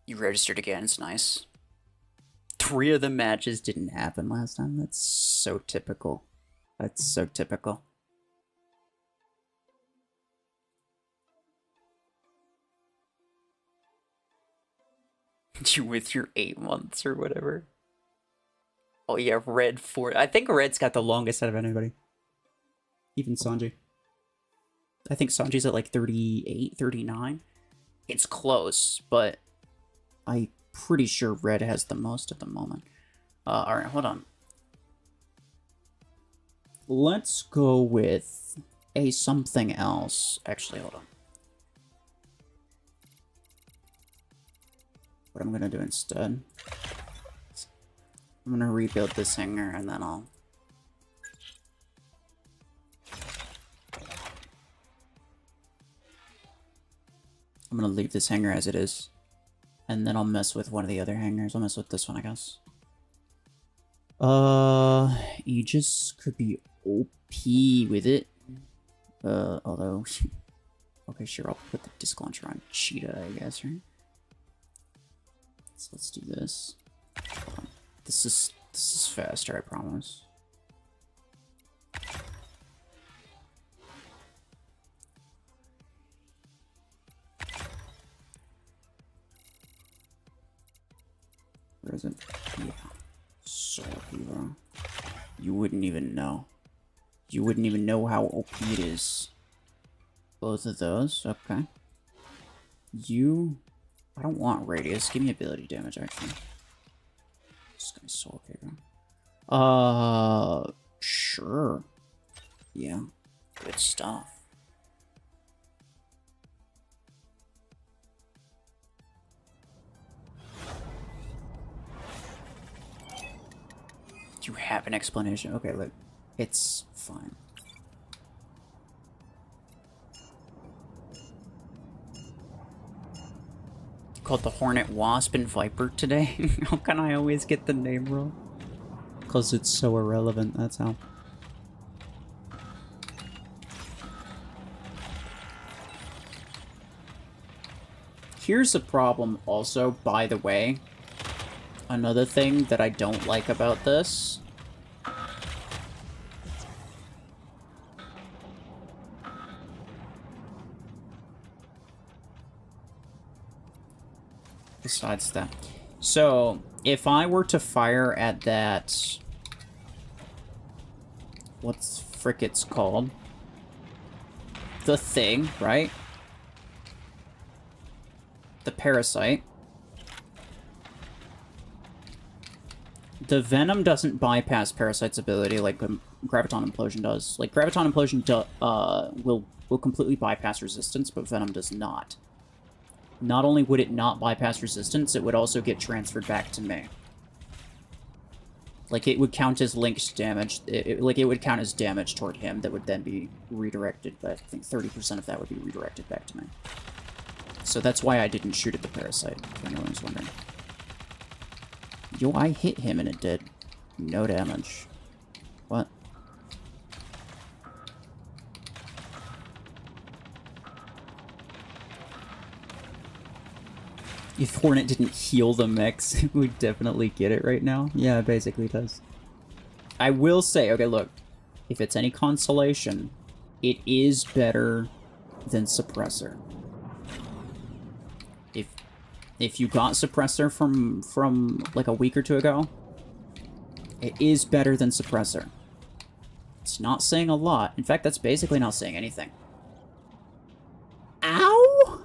You registered again, it's nice. 3 of the matches didn't happen last time. That's so typical. That's so typical. You with your 8 months or whatever. Oh yeah, Red 4. I think Red's got the longest out of anybody. Even Sanji. I think Sanji's at like 38, 39. It's close, but I'm pretty sure red has the most at the moment. Alright, hold on. Let's go with a something else. Actually, hold on. What I'm gonna do instead, I'm gonna rebuild this hanger and then I'm gonna leave this hanger as it is. And then I'll mess with one of the other hangers. I'll mess with this one, I guess. Aegis could be OP with it. Although... okay, sure, I'll put the disc launcher on Cheetah, I guess, right? So let's do this. This is faster, I promise. Where is it? Yeah. So hero. You wouldn't even know. You wouldn't even know how OP it is. Both of those, okay. You... I don't want radius. Give me ability damage, actually. This guy's so okay. Sure. Yeah. Good stuff. Do you have an explanation? Okay, look. It's fine. Called the Hornet, Wasp, and Viper today. How can I always get the name wrong? Because it's so irrelevant, that's how. Here's a problem also, by the way. Another thing that I don't like about this. Besides that. So, if I were to fire at that... what's frick it's called? The thing, right? The parasite. The Venom doesn't bypass Parasite's ability like Graviton Implosion does. Like, Graviton Implosion will completely bypass resistance, but Venom does not. Not only would it not bypass resistance, it would also get transferred back to me. Like, it would count as Link's damage. It would count as damage toward him that would then be redirected, but I think 30% of that would be redirected back to me. So that's why I didn't shoot at the Parasite, if anyone was wondering. Yo, I hit him and it did no damage. What? If Hornet didn't heal the mechs, it would definitely get it right now. Yeah, it basically does. I will say, okay, look. If it's any consolation, it is better than Suppressor. If you got Suppressor from like a week or two ago, it is better than Suppressor. It's not saying a lot. In fact, that's basically not saying anything. Ow!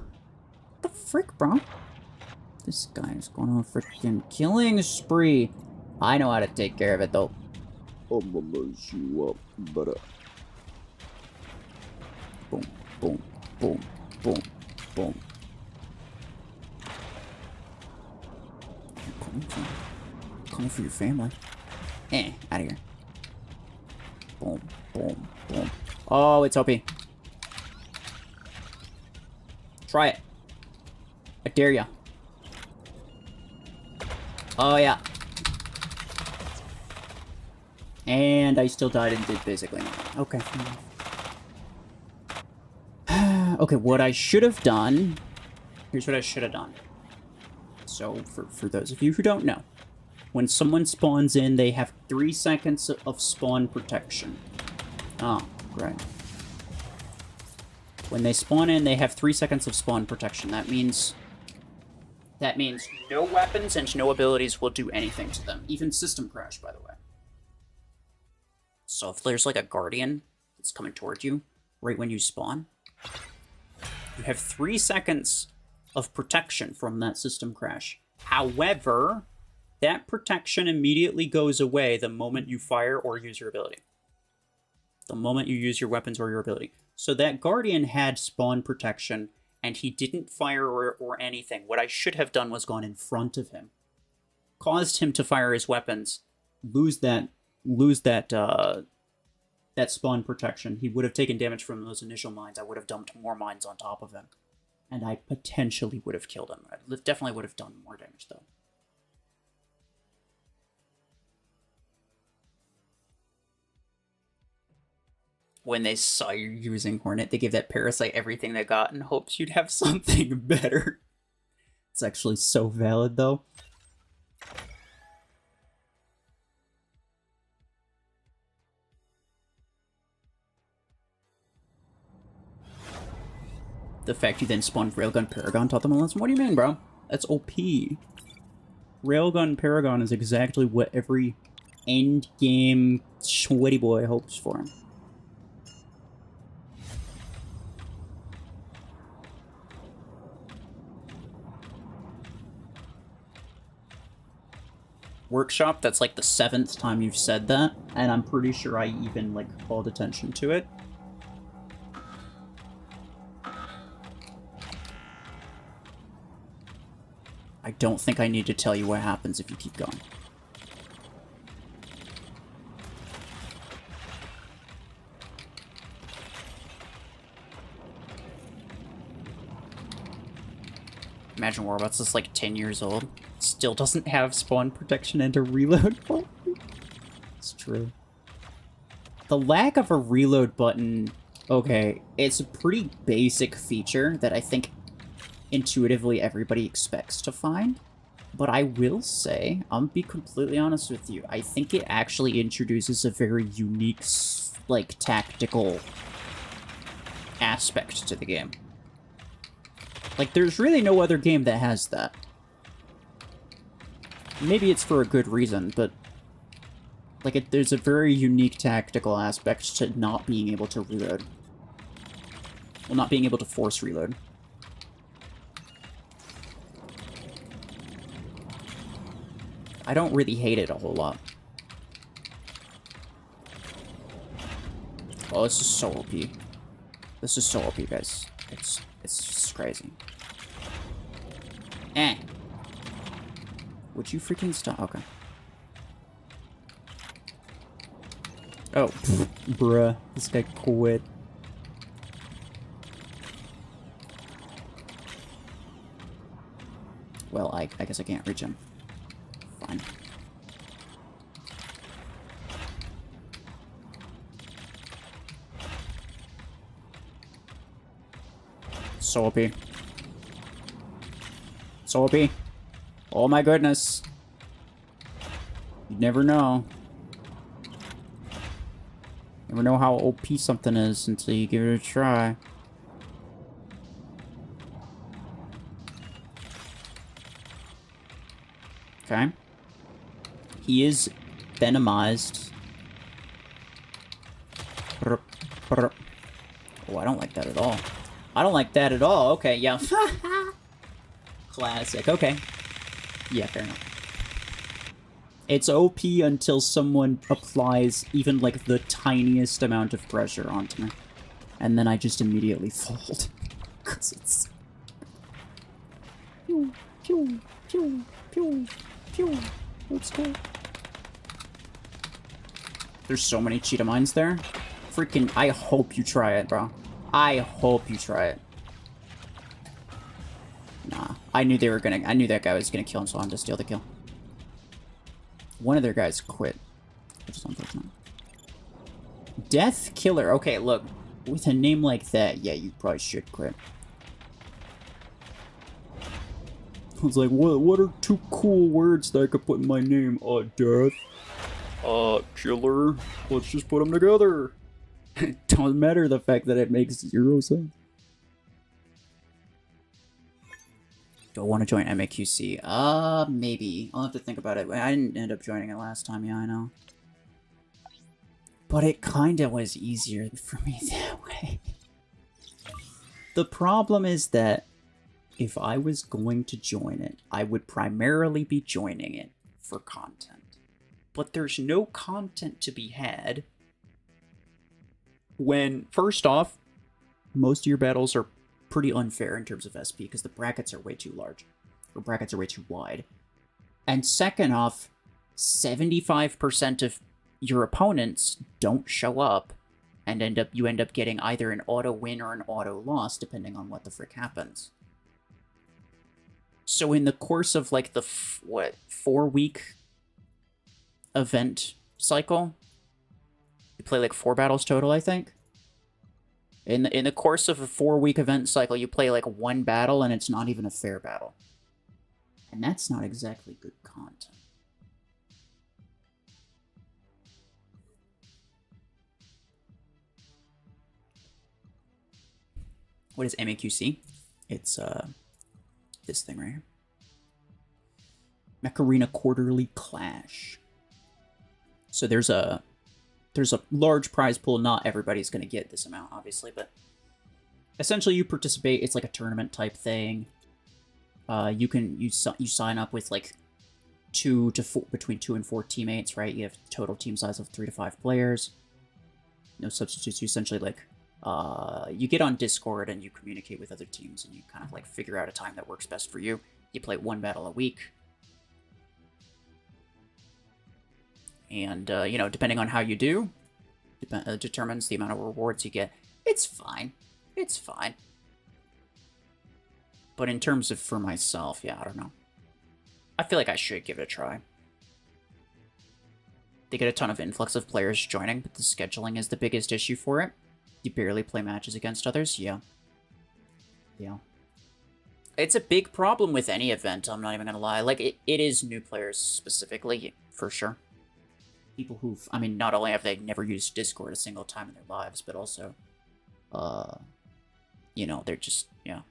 What the frick, bro? This guy is going on a freaking killing spree. I know how to take care of it, though. I'm gonna mess you up, but boom, boom, boom, boom, boom. Coming for your family. Out of here. Boom, boom, boom. Oh, it's OP. Try it. I dare ya. Oh, yeah. And I still died and did basically nothing. Okay. Okay, what I should have done... Here's what I should have done. So, for those of you who don't know, when someone spawns in, they have 3 seconds of spawn protection. Oh, great. When they spawn in, they have 3 seconds of spawn protection. That means no weapons and no abilities will do anything to them. Even System Crash, by the way. So if there's like a Guardian that's coming toward you right when you spawn, You have 3 seconds of protection from that system crash. However, that protection immediately goes away the moment you fire or use your ability. The moment you use your weapons or your ability. So that Guardian had spawn protection, and he didn't fire or anything. What I should have done was gone in front of him. Caused him to fire his weapons, lose that spawn protection. He would have taken damage from those initial mines. I would have dumped more mines on top of him. And I potentially would have killed him. I definitely would have done more damage, though. When they saw you using Hornet, they gave that Parasite everything they got in hopes you'd have something better. It's actually so valid, though. The fact you then spawned Railgun Paragon taught them a lesson. What do you mean, bro? That's OP. Railgun Paragon is exactly what every endgame sweaty boy hopes for. Workshop, that's like the 7th time you've said that, and I'm pretty sure I even, like, called attention to it. I don't think I need to tell you what happens if you keep going. Imagine Warbot's is like 10 years old. Still doesn't have spawn protection and a reload button. It's true. The lack of a reload button, okay, it's a pretty basic feature that I think intuitively everybody expects to find. But I will say, I'll be completely honest with you, I think it actually introduces a very unique, like, tactical aspect to the game. Like, there's really no other game that has that. Maybe it's for a good reason, but like, there's a very unique tactical aspect to not being able to reload. Well, not being able to force reload. I don't really hate it a whole lot. Oh, this is so OP. This is so OP, guys. It's just crazy. Eh. Would you freaking stop? Okay. Oh, bruh. This guy quit. Well, I guess I can't reach him. Fine. So OP. So OP. Oh my goodness. You never know. Never know how OP something is until you give it a try. Okay. He is venomized. Oh, I don't like that at all. I don't like that at all. Okay, yeah. Classic. Okay. Yeah, fair enough. It's OP until someone applies even, like, the tiniest amount of pressure onto me. And then I just immediately fold. Because it's... Pew, pew, pew, pew, pew. Let's go. There's so many cheetah mines there. Freaking, I hope you try it, bro. I hope you try it. Nah, I knew they were gonna... I knew that guy was gonna kill him, so I'm to steal the kill. One of their guys quit, which is unfortunate. Death Killer. Okay, look. With a name like that, yeah, you probably should quit. I was like, what are 2 cool words that I could put in my name? Death. Killer. Let's just put them together. It doesn't matter the fact that it makes 0 sense. Do I want to join MAQC? Maybe. I'll have to think about it. I didn't end up joining it last time, yeah, I know. But it kinda was easier for me that way. The problem is that if I was going to join it, I would primarily be joining it for content. But there's no content to be had when, first off, most of your battles are pretty unfair in terms of SP because the brackets are way too large, or brackets are way too wide. And second off, 75% of your opponents don't show up, and you end up getting either an auto win or an auto loss, depending on what the frick happens. So in the course of like the 4-week event cycle, you play like 4 battles total, I think. In the course of a 4-week event cycle, you play like 1 battle, and it's not even a fair battle. And that's not exactly good content. What is MAQC? It's this thing right here. Mech Arena Quarterly Clash. So there's a large prize pool. Not everybody's going to get this amount, obviously, but essentially you participate. It's like a tournament type thing. You sign up with like between 2 and 4 teammates, right? You have total team size of 3 to 5 players. No substitutes. You essentially like you get on Discord and you communicate with other teams and you kind of like figure out a time that works best for you. You play 1 battle a week. And, you know, depending on how you do, determines the amount of rewards you get. It's fine. It's fine. But in terms of for myself, yeah, I don't know. I feel like I should give it a try. They get a ton of influx of players joining, but the scheduling is the biggest issue for it. You barely play matches against others, yeah. Yeah. It's a big problem with any event, I'm not even gonna lie. Like, it is new players specifically, for sure. People who've, I mean, not only have they never used Discord a single time in their lives, but also, you know, they're just, yeah.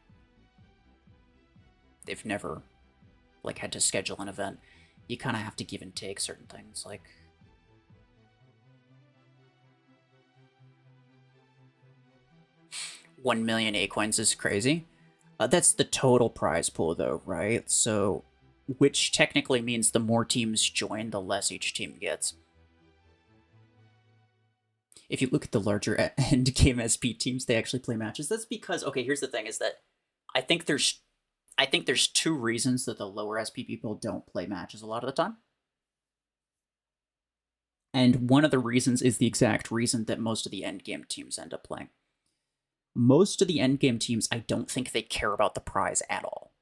They've never, like, had to schedule an event. You kind of have to give and take certain things, like... $1 million A-coins is crazy. That's the total prize pool, though, right? So, which technically means the more teams join, the less each team gets. If you look at the larger endgame SP teams, they actually play matches. That's because, okay, here's the thing, is that I think there's 2 reasons that the lower SP people don't play matches a lot of the time. And one of the reasons is the exact reason that most of the endgame teams end up playing. Most of the endgame teams, I don't think they care about the prize at all.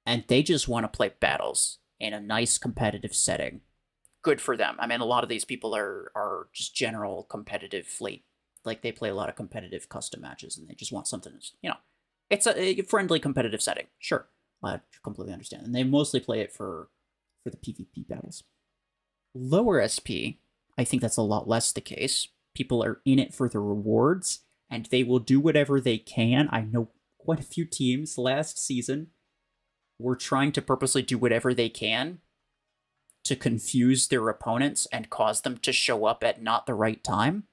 And they just want to play battles in a nice competitive setting. Good for them. I mean, a lot of these people are just general competitive fleet. Like, they play a lot of competitive custom matches, and they just want something, you know, it's a friendly competitive setting. Sure, I completely understand. And they mostly play it for the PvP battles. Lower SP, I think that's a lot less the case. People are in it for the rewards, and they will do whatever they can. I know quite a few teams last season were trying to purposely do whatever they can to confuse their opponents and cause them to show up at not the right time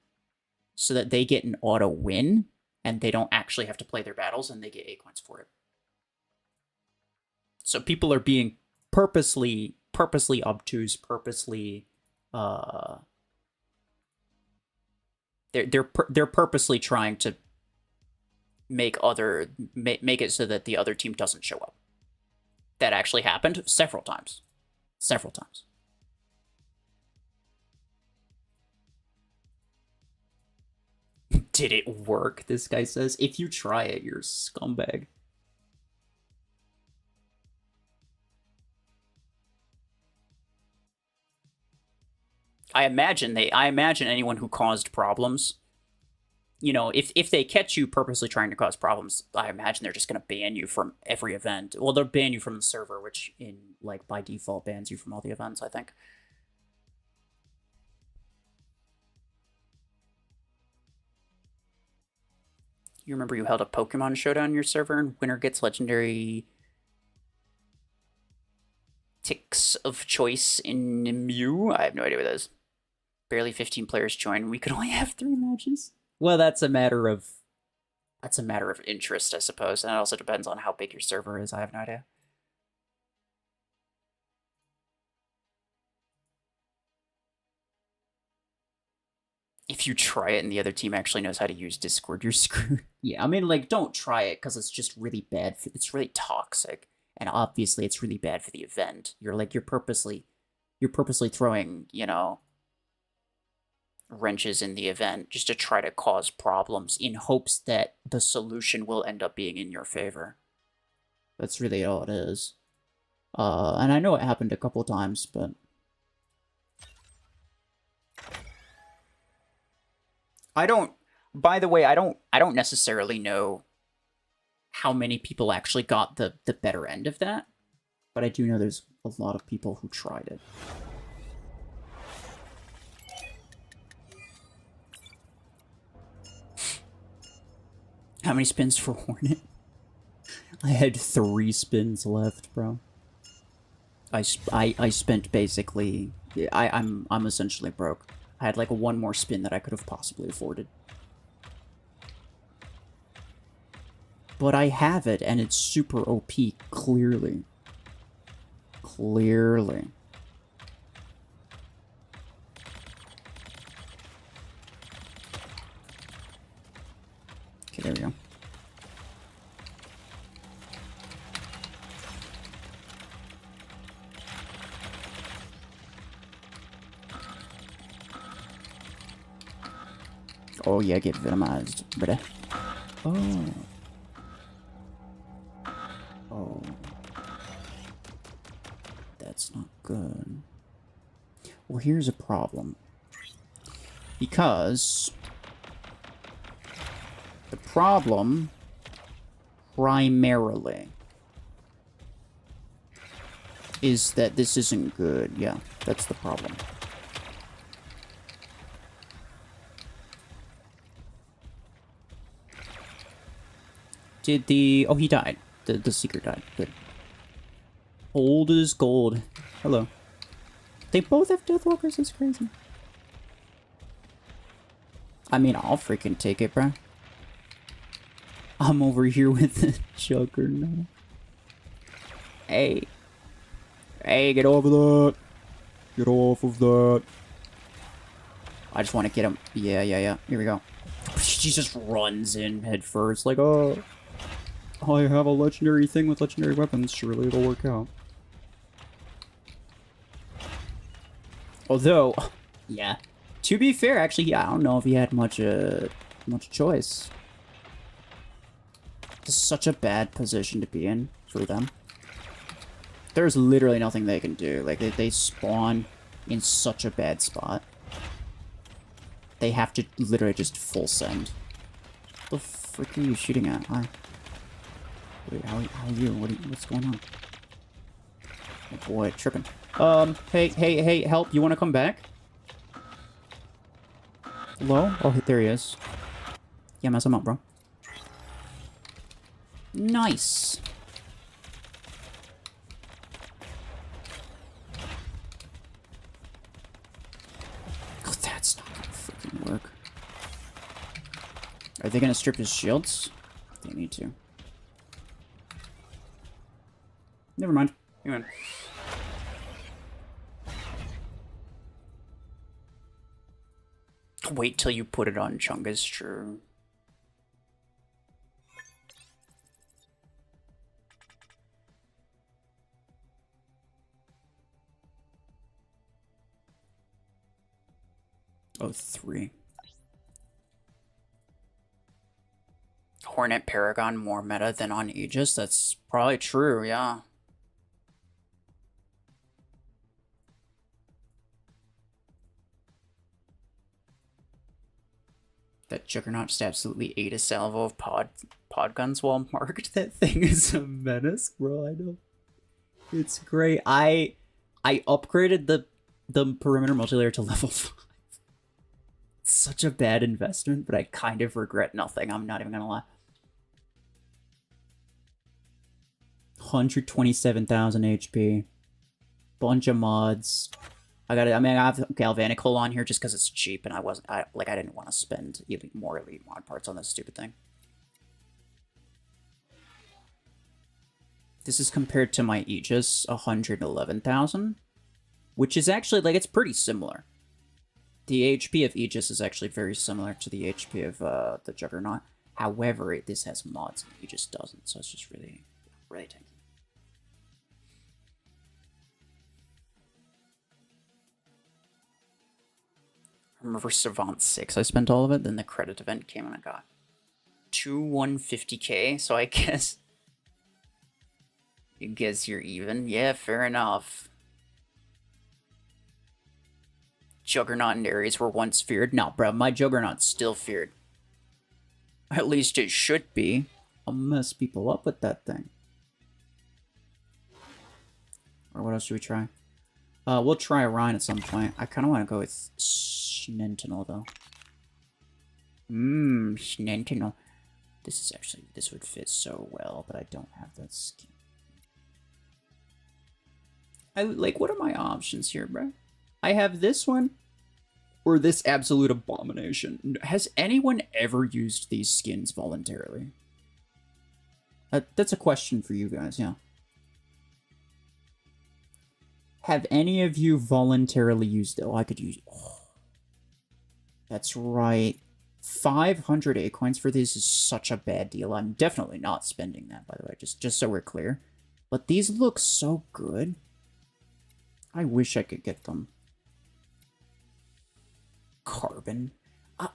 so that they get an auto win and they don't actually have to play their battles and they get A-coins for it. So people are being purposely obtuse, purposely they're purposely trying to make it so that the other team doesn't show up. That actually happened several times. Several times. Did it work? This guy says. If you try it, you're a scumbag. I imagine anyone who caused problems, you know, if they catch you purposely trying to cause problems, I imagine they're just going to ban you from every event. Well, they'll ban you from the server, which like by default bans you from all the events, I think. You remember you held a Pokemon showdown in your server and winner gets legendary ticks of choice in Mew? I have no idea what that is. Barely 15 players joined. We could only have 3 matches. Well, that's a matter of That's a matter of interest, I suppose, and it also depends on how big your server is. I have no idea. If you try it and the other team actually knows how to use Discord, you're screwed. Yeah, I mean, like, don't try it because it's just really bad. It's really toxic, and obviously, it's really bad for the event. You're purposely throwing, you know, wrenches in the event just to try to cause problems in hopes that the solution will end up being in your favor. That's really all it is. And I know it happened a couple times, but I don't. By the way, I don't necessarily know how many people actually got the better end of that, but I do know there's a lot of people who tried it. How many spins for Hornet? I had 3 spins left, bro. I spent basically. I'm essentially broke. I had like one more spin that I could have possibly afforded. But I have it, and it's super OP, clearly. Clearly. Okay, there we go. Oh yeah, get venomized, brother. Oh. Oh. That's not good. Well, here's a problem. Because the problem primarily is that this isn't good. Yeah, that's the problem. Did the... Oh, he died. The Seeker died. Good. Old as gold. Hello. They both have Deathwalkers. It's crazy. I mean, I'll freaking take it, bro. I'm over here with the Juggernaut. Hey. Hey, get over that. Get off of that. I just want to get him. Yeah. Here we go. She just runs in head first, like, oh... I have a legendary thing with legendary weapons. Surely it'll work out. Although, yeah. To be fair, actually, yeah, I don't know if he had much choice. It's such a bad position to be in for them. There's literally nothing they can do. Like, they spawn in such a bad spot. They have to literally just full send. What the frick are you shooting at? Hi. Wait, how are you? What's going on? Oh boy, tripping. Hey, help! You want to come back? Hello? Oh, there he is. Yeah, mess him up, bro. Nice. Oh, that's not gonna freaking work. Are they gonna strip his shields? They need to. Never mind. Hang on. Wait till you put it on Chunga's true. Oh, 3. Hornet Paragon more meta than on Aegis? That's probably true, yeah. That Juggernaut just absolutely ate a salvo of pod guns while marked. That thing is a menace, bro. I know. It's great. I upgraded the perimeter multilayer to level 5. It's such a bad investment, but I kind of regret nothing. I'm not even gonna lie. 127,000 HP. Bunch of mods. I have Galvanic Hull on here just because it's cheap, and I didn't want to spend even more elite mod parts on this stupid thing. This is compared to my Aegis, 111,000, which is actually, like, it's pretty similar. The HP of Aegis is actually very similar to the HP of the Juggernaut. However, this has mods and Aegis doesn't, so it's just really, really tanky. I remember Savant 6, I spent all of it, then the credit event came and I got 150k, so I guess you're even. Yeah, fair enough. Juggernaut and Ares were once feared. No, bro, my Juggernaut's still feared. At least it should be. I'll mess people up with that thing. Or what else should we try? We'll try Orion at some point. I kind of want to go with Sentinel, though. Sentinel. This would fit so well, but I don't have that skin. What are my options here, bro? I have this one, or this absolute abomination. Has anyone ever used these skins voluntarily? That's a question for you guys, yeah. Have any of you voluntarily used it? Oh, I could use... Oh, that's right. 500 A-coins for this is such a bad deal. I'm definitely not spending that, by the way, just so we're clear. But these look so good. I wish I could get them. Carbon.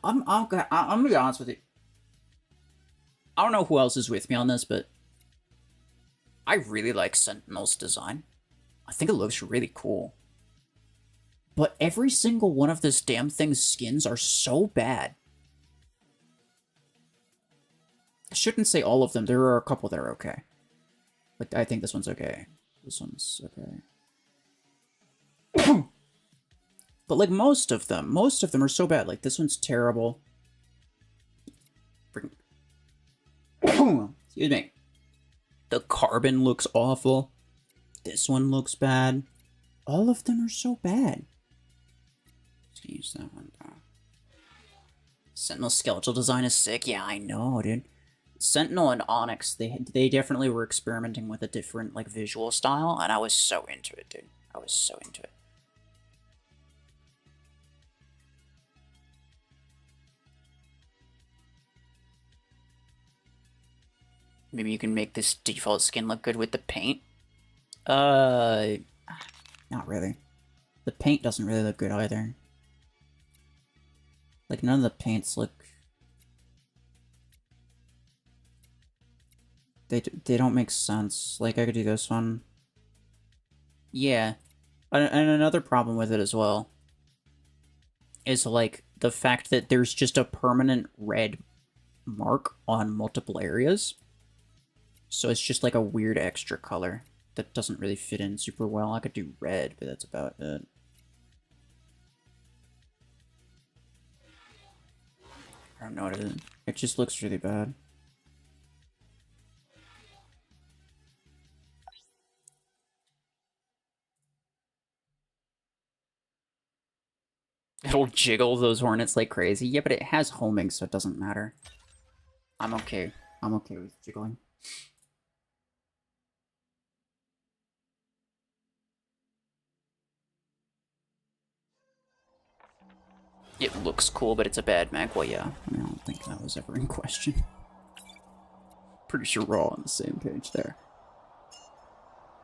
I'm gonna be honest with you. I don't know who else is with me on this, but I really like Sentinel's design. I think it looks really cool. But every single one of this damn thing's skins are so bad. I shouldn't say all of them. There are a couple that are okay. But I think this one's okay. This one's okay. But, like, most of them are so bad. Like, this one's terrible. Excuse me. The carbon looks awful. This one looks bad. All of them are so bad. Let's use that one. Sentinel skeletal design is sick. Yeah, I know, dude. Sentinel and Onyx, they definitely were experimenting with a different, like, visual style, and I was so into it, dude. I was so into it. Maybe you can make this default skin look good with the paint. Not really. The paint doesn't really look good either. Like, none of the paints look... They don't make sense. Like, I could do this one. Yeah. And another problem with it as well is, like, the fact that there's just a permanent red mark on multiple areas. So it's just like a weird extra color that doesn't really fit in super well. I could do red, but that's about it. I don't know what it is. It just looks really bad. It'll jiggle those hornets like crazy. Yeah, but it has homing, so it doesn't matter. I'm okay. I'm okay with jiggling. It looks cool, but it's a bad mag. Well, yeah. I mean, I don't think that was ever in question. Pretty sure we're all on the same page there.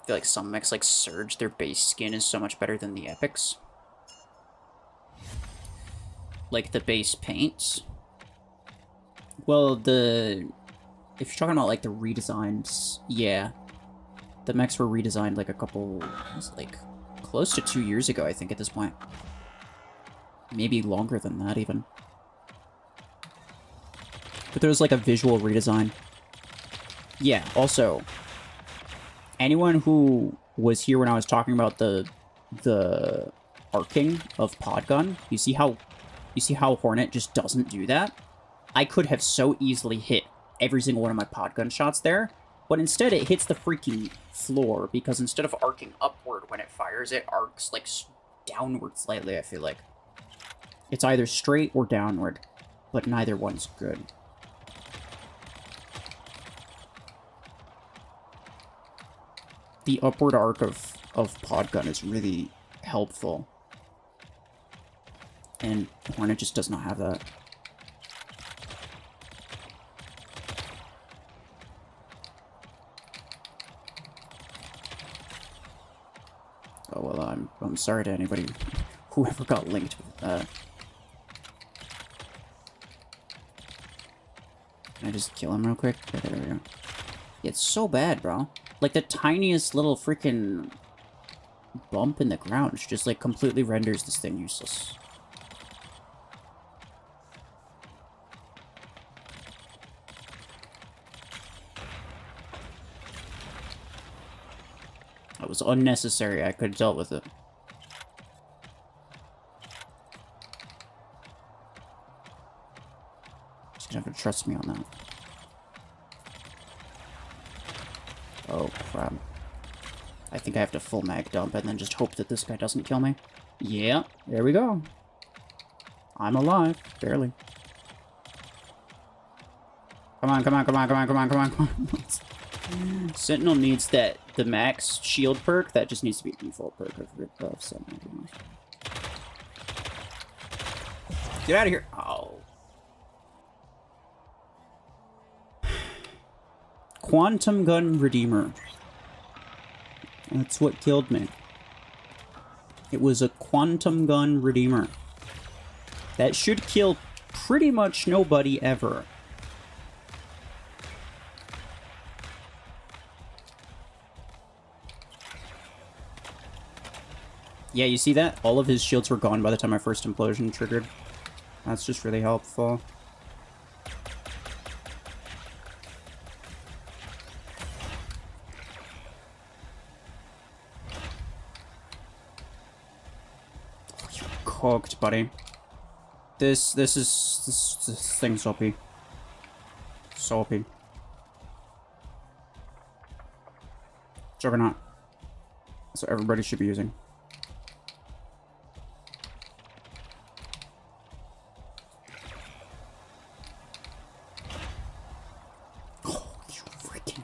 I feel like some mechs, like Surge, their base skin is so much better than the epics. Like, the base paints. Well, if you're talking about, like, the redesigns, yeah. The mechs were redesigned, like, close to 2 years ago, I think, at this point. Maybe longer than that, even. But there was, like, a visual redesign. Yeah, also, anyone who was here when I was talking about the arcing of Podgun, you see how Hornet just doesn't do that? I could have so easily hit every single one of my Podgun shots there, but instead it hits the freaking floor, because instead of arcing upward when it fires, it arcs, like, downward slightly, I feel like. It's either straight or downward, but neither one's good. the upward arc of Podgun is really helpful. And Hornet just does not have that. Oh, well, I'm sorry to anybody, whoever got linked with that. Can I just kill him real quick? Yeah, there we go. Yeah, it's so bad, bro. Like, the tiniest little freaking bump in the ground just, like, completely renders this thing useless. That was unnecessary. I could have dealt with it. Just gonna have to trust me on that. Oh, crap. I think I have to full mag dump and then just hope that this guy doesn't kill me. Yeah, there we go. I'm alive. Barely. Come on, come on, come on, come on, come on, come on, come on. Sentinel needs the max shield perk. That just needs to be the default perk of Sentinel. Get out of here. Oh. Quantum Gun Redeemer. That's what killed me. It was a Quantum Gun Redeemer. That should kill pretty much nobody ever. Yeah, you see that? All of his shields were gone by the time my first implosion triggered. That's just really helpful. You cooked, buddy. This thing's OP. So OP. Juggernaut. So everybody should be using.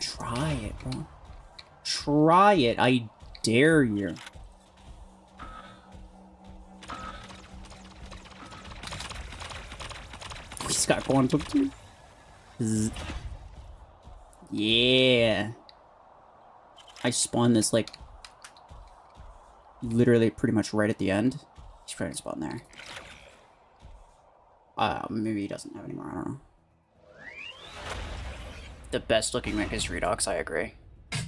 Try it, bro. Try it. I dare you. He's got quantum too. Yeah. I spawned this, like, literally pretty much right at the end. He's probably spawned there. Maybe he doesn't have any more. I don't know. The best looking mech is Redox, I agree.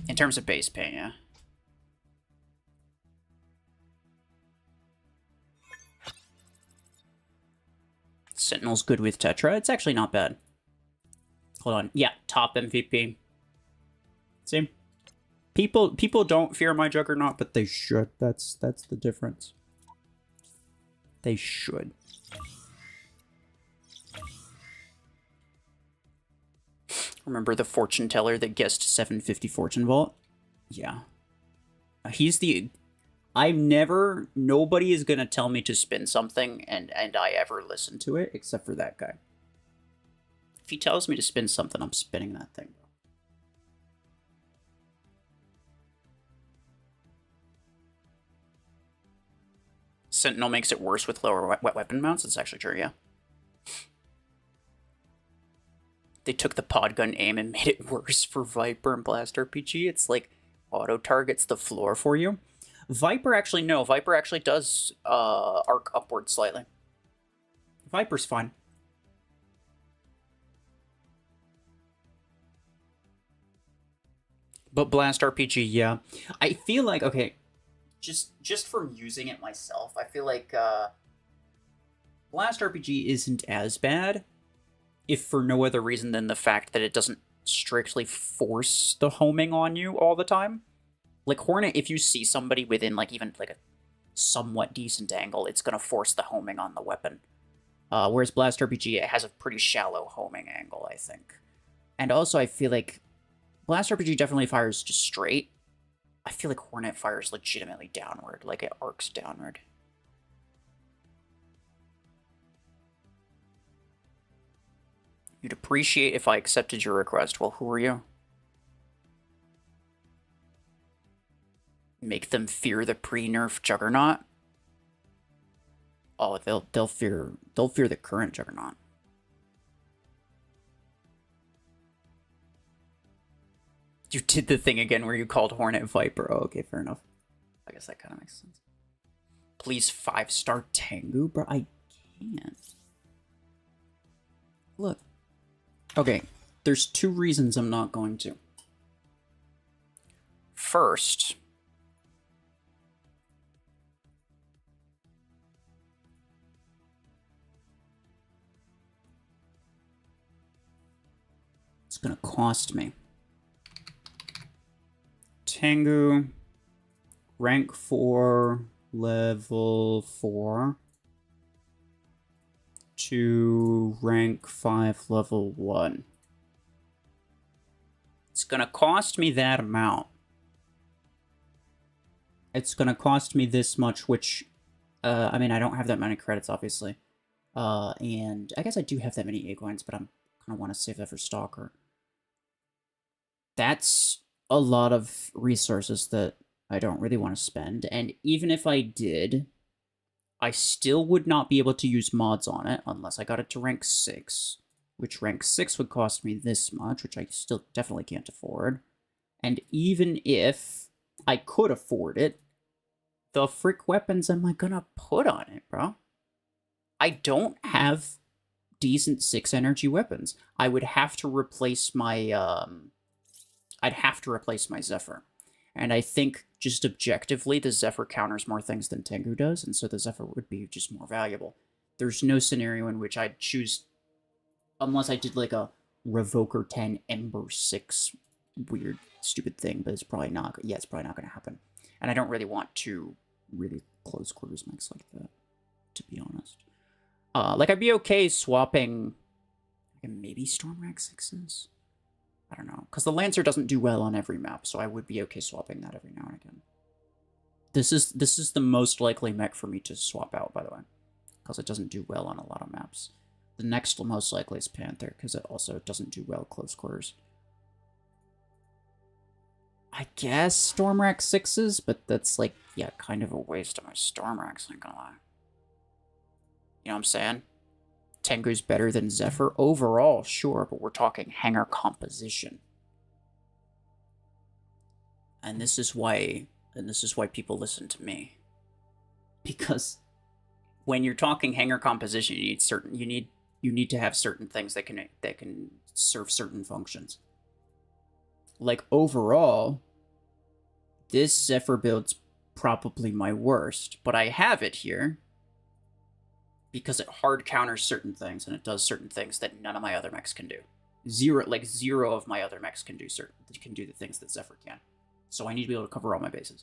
In terms of base paint, yeah. Sentinel's good with Tetra. It's actually not bad. Hold on. Yeah, top MVP. See? People don't fear my Juggernaut, but they should. That's the difference. They should. Remember the fortune teller that guessed 750 fortune vault? Yeah. He's the... Nobody is gonna tell me to spin something and I ever listen to it, except for that guy. If he tells me to spin something, I'm spinning that thing. Sentinel makes it worse with lower wet weapon mounts. It's actually true, yeah. They took the podgun aim and made it worse for Viper and Blast RPG. It's like auto-targets the floor for you. Viper actually, no. Viper actually does arc upward slightly. Viper's fine. But Blast RPG, yeah. I feel like, okay, just from using it myself, I feel like Blast RPG isn't as bad, if for no other reason than the fact that it doesn't strictly force the homing on you all the time. Like Hornet, if you see somebody within like even like a somewhat decent angle, it's gonna force the homing on the weapon. Whereas Blast RPG, it has a pretty shallow homing angle, I think. And also, I feel like Blast RPG definitely fires just straight. I feel like Hornet fires legitimately downward, like it arcs downward. You'd appreciate if I accepted your request. Well, who are you? Make them fear the pre-nerf Juggernaut? Oh, they'll fear the current Juggernaut. You did the thing again where you called Hornet Viper. Oh, okay, fair enough. I guess that kind of makes sense. Please 5-star Tengu, bro. I can't. Look. Okay, there's 2 reasons I'm not going to. First, it's gonna cost me. Tengu, rank 4, level 4, to rank 5, level 1. It's gonna cost me that amount. It's gonna cost me this much, which, I mean, I don't have that many credits, obviously. And I guess I do have that many Aguines, but I'm kind of want to save that for Stalker. That's a lot of resources that I don't really want to spend, and even if I did, I still would not be able to use mods on it unless I got it to rank 6, which rank 6 would cost me this much, which I still definitely can't afford. And even if I could afford it, the frick weapons am I gonna put on it, bro? I don't have decent 6 energy weapons. I would have to replace my, I'd have to replace my Zephyr. And I think, just objectively, the Zephyr counters more things than Tengu does, and so the Zephyr would be just more valuable. There's no scenario in which I'd choose, unless I did like a Revoker 10 Ember 6 weird, stupid thing, but it's probably not, yeah, it's probably not going to happen. And I don't really want to really close quarters mechs like that, to be honest. Like, I'd be okay swapping maybe Storm Rack 6s? I don't know, because the Lancer doesn't do well on every map, so I would be okay swapping that every now and again. This is the most likely mech for me to swap out, by the way, because it doesn't do well on a lot of maps. The next most likely is Panther, because it also doesn't do well close quarters. I guess Storm Rack 6s, but that's like, yeah, kind of a waste of my Storm Racks, not gonna lie. You know what I'm saying? Tengu's better than Zephyr overall, sure, but we're talking hanger composition. And this is why people listen to me. Because when you're talking hanger composition, you need to have certain things that can serve certain functions. Like, overall, this Zephyr build's probably my worst, but I have it here because it hard counters certain things, and it does certain things that none of my other mechs can do. Zero of my other mechs can do the things that Zephyr can. So I need to be able to cover all my bases.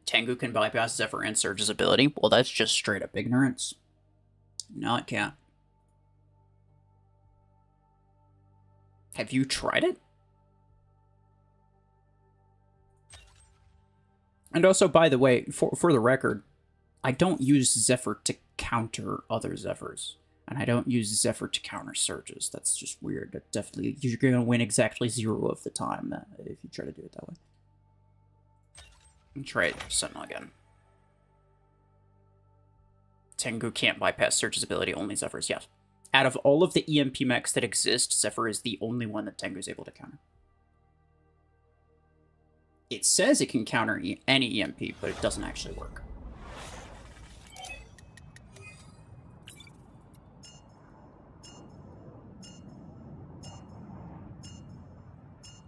Tengu can bypass Zephyr and Surge's ability. Well, that's just straight up ignorance. No, it can't. Have you tried it? And also, by the way, for the record, I don't use Zephyr to counter other Zephyrs. And I don't use Zephyr to counter Surges. That's just weird. That definitely, you're going to win exactly 0 of the time if you try to do it that way. Try it, Sentinel again. Tengu can't bypass Surge's ability, only Zephyr's, yes. Out of all of the EMP mechs that exist, Zephyr is the only one that Tengu's able to counter. It says it can counter any EMP, but it doesn't actually work.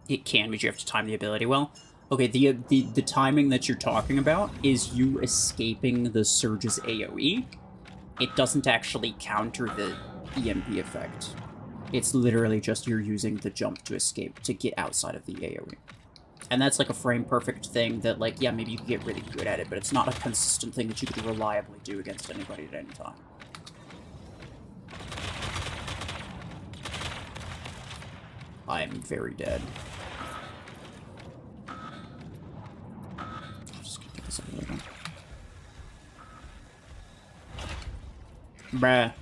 It can, but you have to time the ability well. Okay, the timing that you're talking about is you escaping the Surge's AoE. It doesn't actually counter the EMP effect. It's literally just you're using the jump to escape to get outside of the AoE. And that's like a frame-perfect thing that, like, yeah, maybe you can get really good at it, but it's not a consistent thing that you can reliably do against anybody at any time. I'm very dead. Just gonna get this over there. Bruh.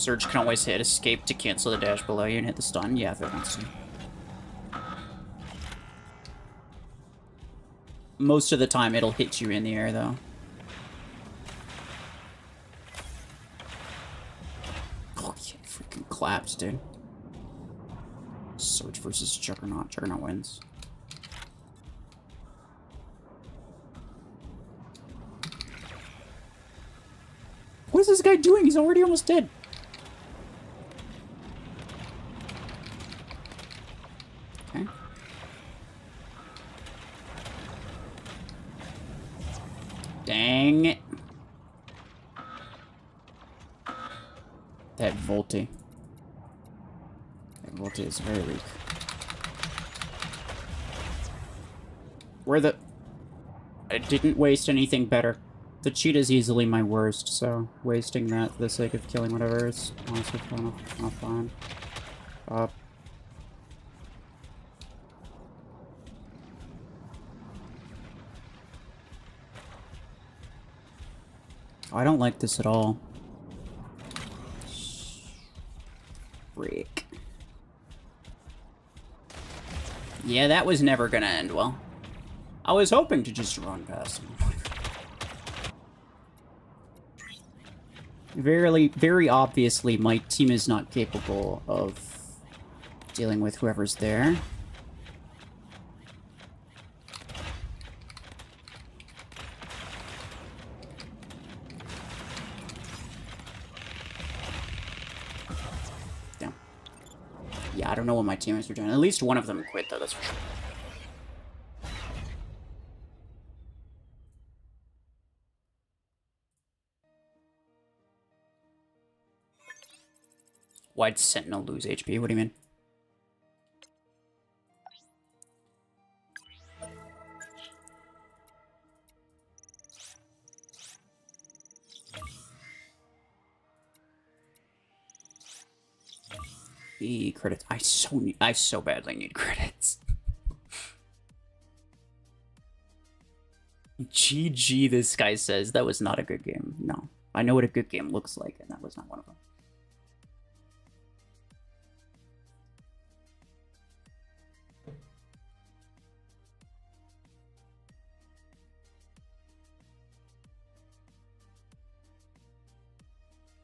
Surge can always hit escape to cancel the dash below you and hit the stun. Yeah, if it wants to. Most of the time, it'll hit you in the air, though. Oh, yeah, freaking claps, dude. Surge versus Juggernaut. Juggernaut wins. What is this guy doing? He's already almost dead. Okay. Dang it. That Volti. That Volti is very weak. Where the... I didn't waste anything better. The cheat is easily my worst, so wasting that for the sake of killing whatever is honestly not fine. I don't like this at all. Frick. Yeah, that was never gonna end well. I was hoping to just run past him. Very obviously, my team is not capable of dealing with whoever's there. Damn. Yeah, I don't know what my teammates are doing. At least one of them quit, though, that's for sure. Why'd Sentinel lose HP? What do you mean? Credits. I so badly need credits. GG, this guy says. That was not a good game. No. I know what a good game looks like, and that was not one of them.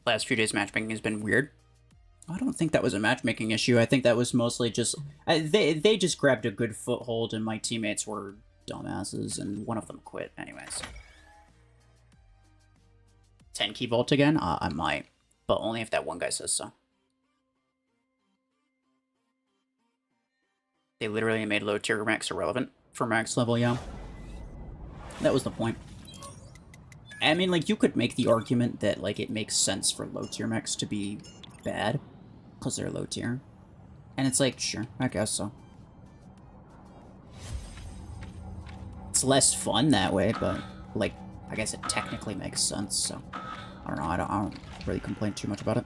Last few days matchmaking has been weird. I don't think that was a matchmaking issue. I think that was mostly just... they just grabbed a good foothold and my teammates were dumbasses and one of them quit anyways. 10 key vault again? I might. But only if that one guy says so. They literally made low tier max irrelevant for max level, yeah. That was the point. I mean, like, you could make the argument that, like, it makes sense for low tier mechs to be bad, because they're low tier. And it's like, sure, I guess so. It's less fun that way, but, like, I guess it technically makes sense, so... I don't know, I don't really complain too much about it.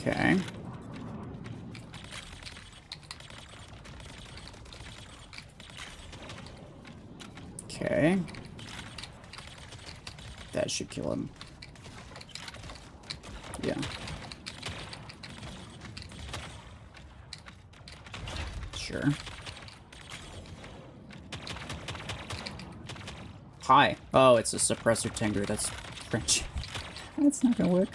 Okay. Okay. That should kill him. Yeah. Sure. Hi. Oh, it's a suppressor Tengu. That's French. That's not gonna work.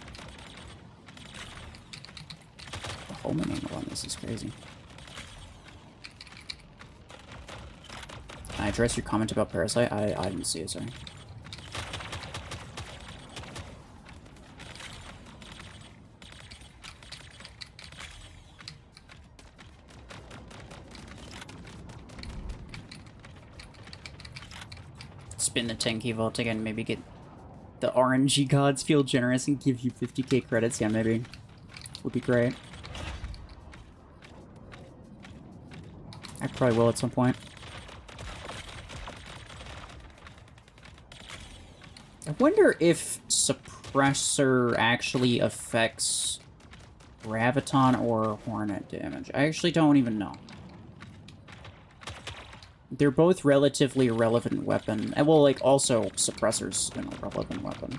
The homing angle on this is crazy. Can I address your comment about Parasite? I didn't see it, sorry. Spin the 10k vault again, maybe get the RNG gods feel generous and give you 50k credits. Yeah, maybe. Would be great. I probably will at some point. I wonder if Suppressor actually affects Graviton or Hornet damage. I actually don't even know. They're both relatively irrelevant weapon. And well, like, also, Suppressor's an irrelevant weapon.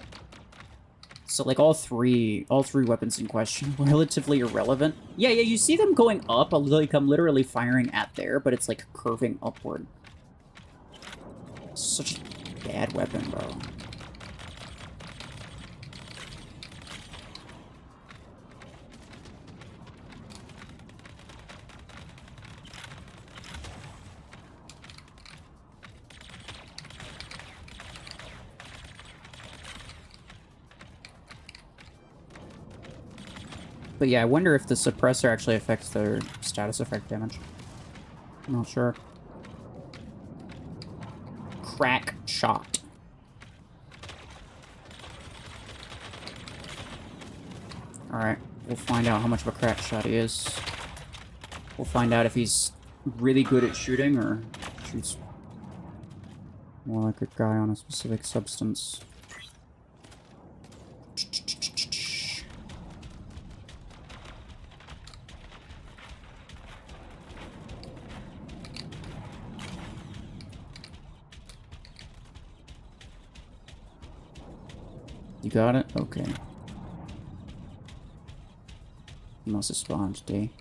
So, like, all three weapons in question are relatively irrelevant. Yeah, you see them going up, like, I'm literally firing at there, but it's, like, curving upward. Such a bad weapon, bro. But yeah, I wonder if the suppressor actually affects their status effect damage. I'm not sure. Crack shot. Alright, we'll find out how much of a crack shot he is. We'll find out if he's really good at shooting or shoots more like a guy on a specific substance. You got it? Okay. He must have spawned D.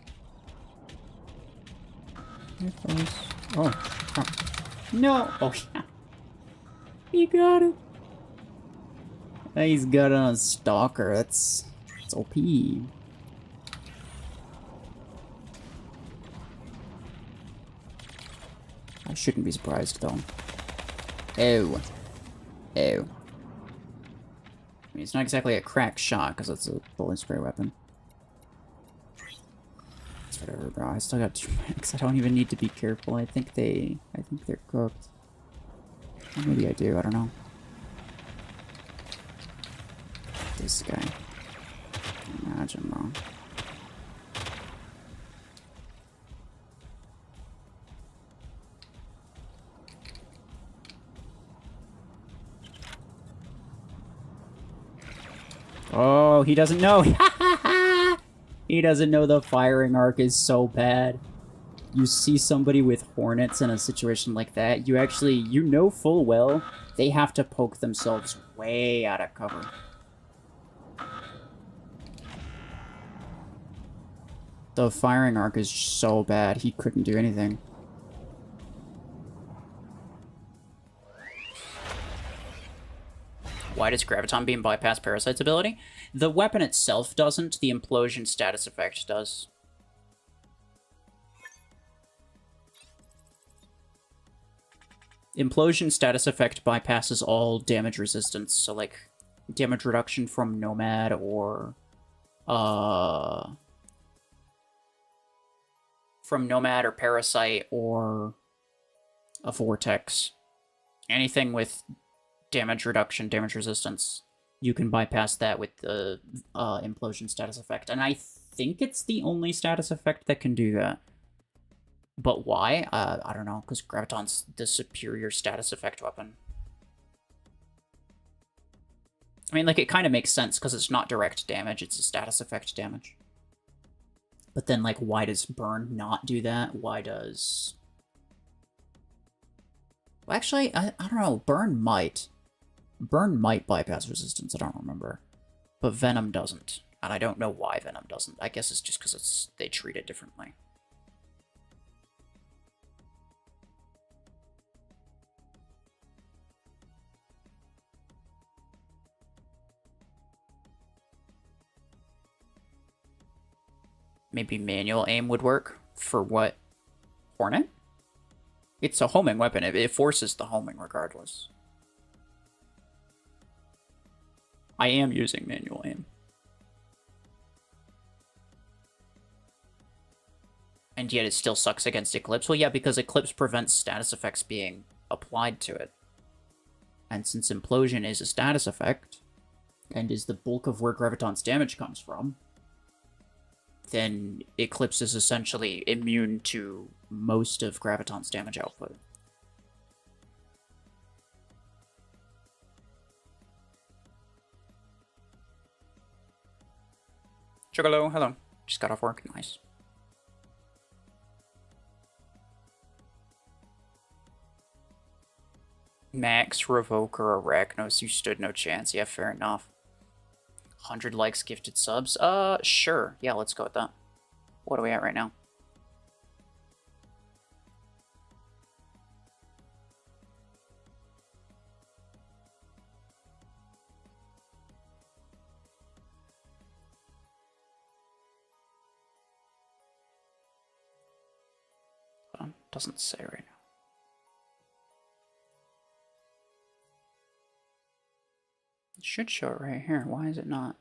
Oh, crap. No! Oh, yeah. He got it. He's got it on a stalker. That's OP. I shouldn't be surprised, though. Oh. Oh. I mean, it's not exactly a crack shot, because it's a bullet spray weapon. It's whatever, bro. I still got 2 mechs. I don't even need to be careful. I think they're cooked. Or maybe I do, I don't know. This guy. Imagine, bro. Oh, he doesn't know. He doesn't know the firing arc is so bad. You see somebody with Hornets in a situation like that, you know full well they have to poke themselves way out of cover. The firing arc is so bad, he couldn't do anything. Why does Graviton Beam bypass Parasite's ability? The weapon itself doesn't, the Implosion status effect does. Implosion status effect bypasses all damage resistance, so like damage reduction from Nomad or Parasite or a Vortex. Anything with damage reduction, damage resistance, you can bypass that with the Implosion status effect. And I think it's the only status effect that can do that. But why? I don't know, because Graviton's the superior status effect weapon. I mean, like, it kind of makes sense, because it's not direct damage, it's a status effect damage. But then, like, why does Burn not do that? Why does... Well, actually, I don't know, Burn might. Burn might bypass resistance, I don't remember. But Venom doesn't. And I don't know why Venom doesn't. I guess it's just because they treat it differently. Maybe manual aim would work for what? Hornet? It's a homing weapon. It forces the homing regardless. I am using manual aim. And yet it still sucks against Eclipse. Well, yeah, because Eclipse prevents status effects being applied to it. And since Implosion is a status effect, and is the bulk of where Graviton's damage comes from, then Eclipse is essentially immune to most of Graviton's damage output. Juggalo, hello. Just got off work. Nice. Max, Revoker, Arachnos, you stood no chance. Yeah, fair enough. 100 likes, gifted subs. Sure. Yeah, let's go with that. What are we at right now? Doesn't say right now. It should show it right here. Why is it not?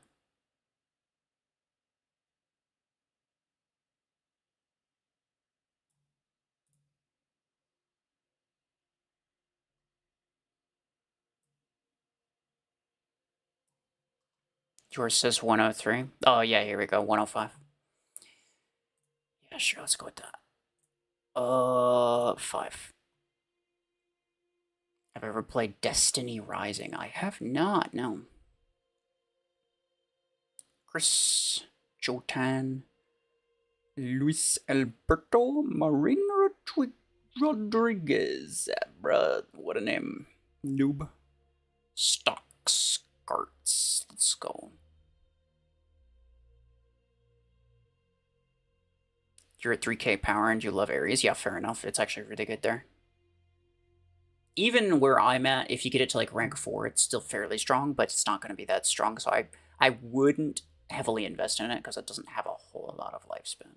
Yours says 103. Oh, yeah, here we go. 105. Yeah, sure, let's go with that. 5. Have I ever played Destiny Rising? I have not, no. Chris, Jotan, Luis Alberto, Marin Rodriguez. Bruh, what a name. Noob. Stock Skirts. Let's go. You're at 3k power and you love Ares. Yeah, fair enough. It's actually really good there. Even where I'm at, if you get it to like rank 4, it's still fairly strong, but it's not going to be that strong. So I wouldn't heavily invest in it because it doesn't have a whole lot of lifespan.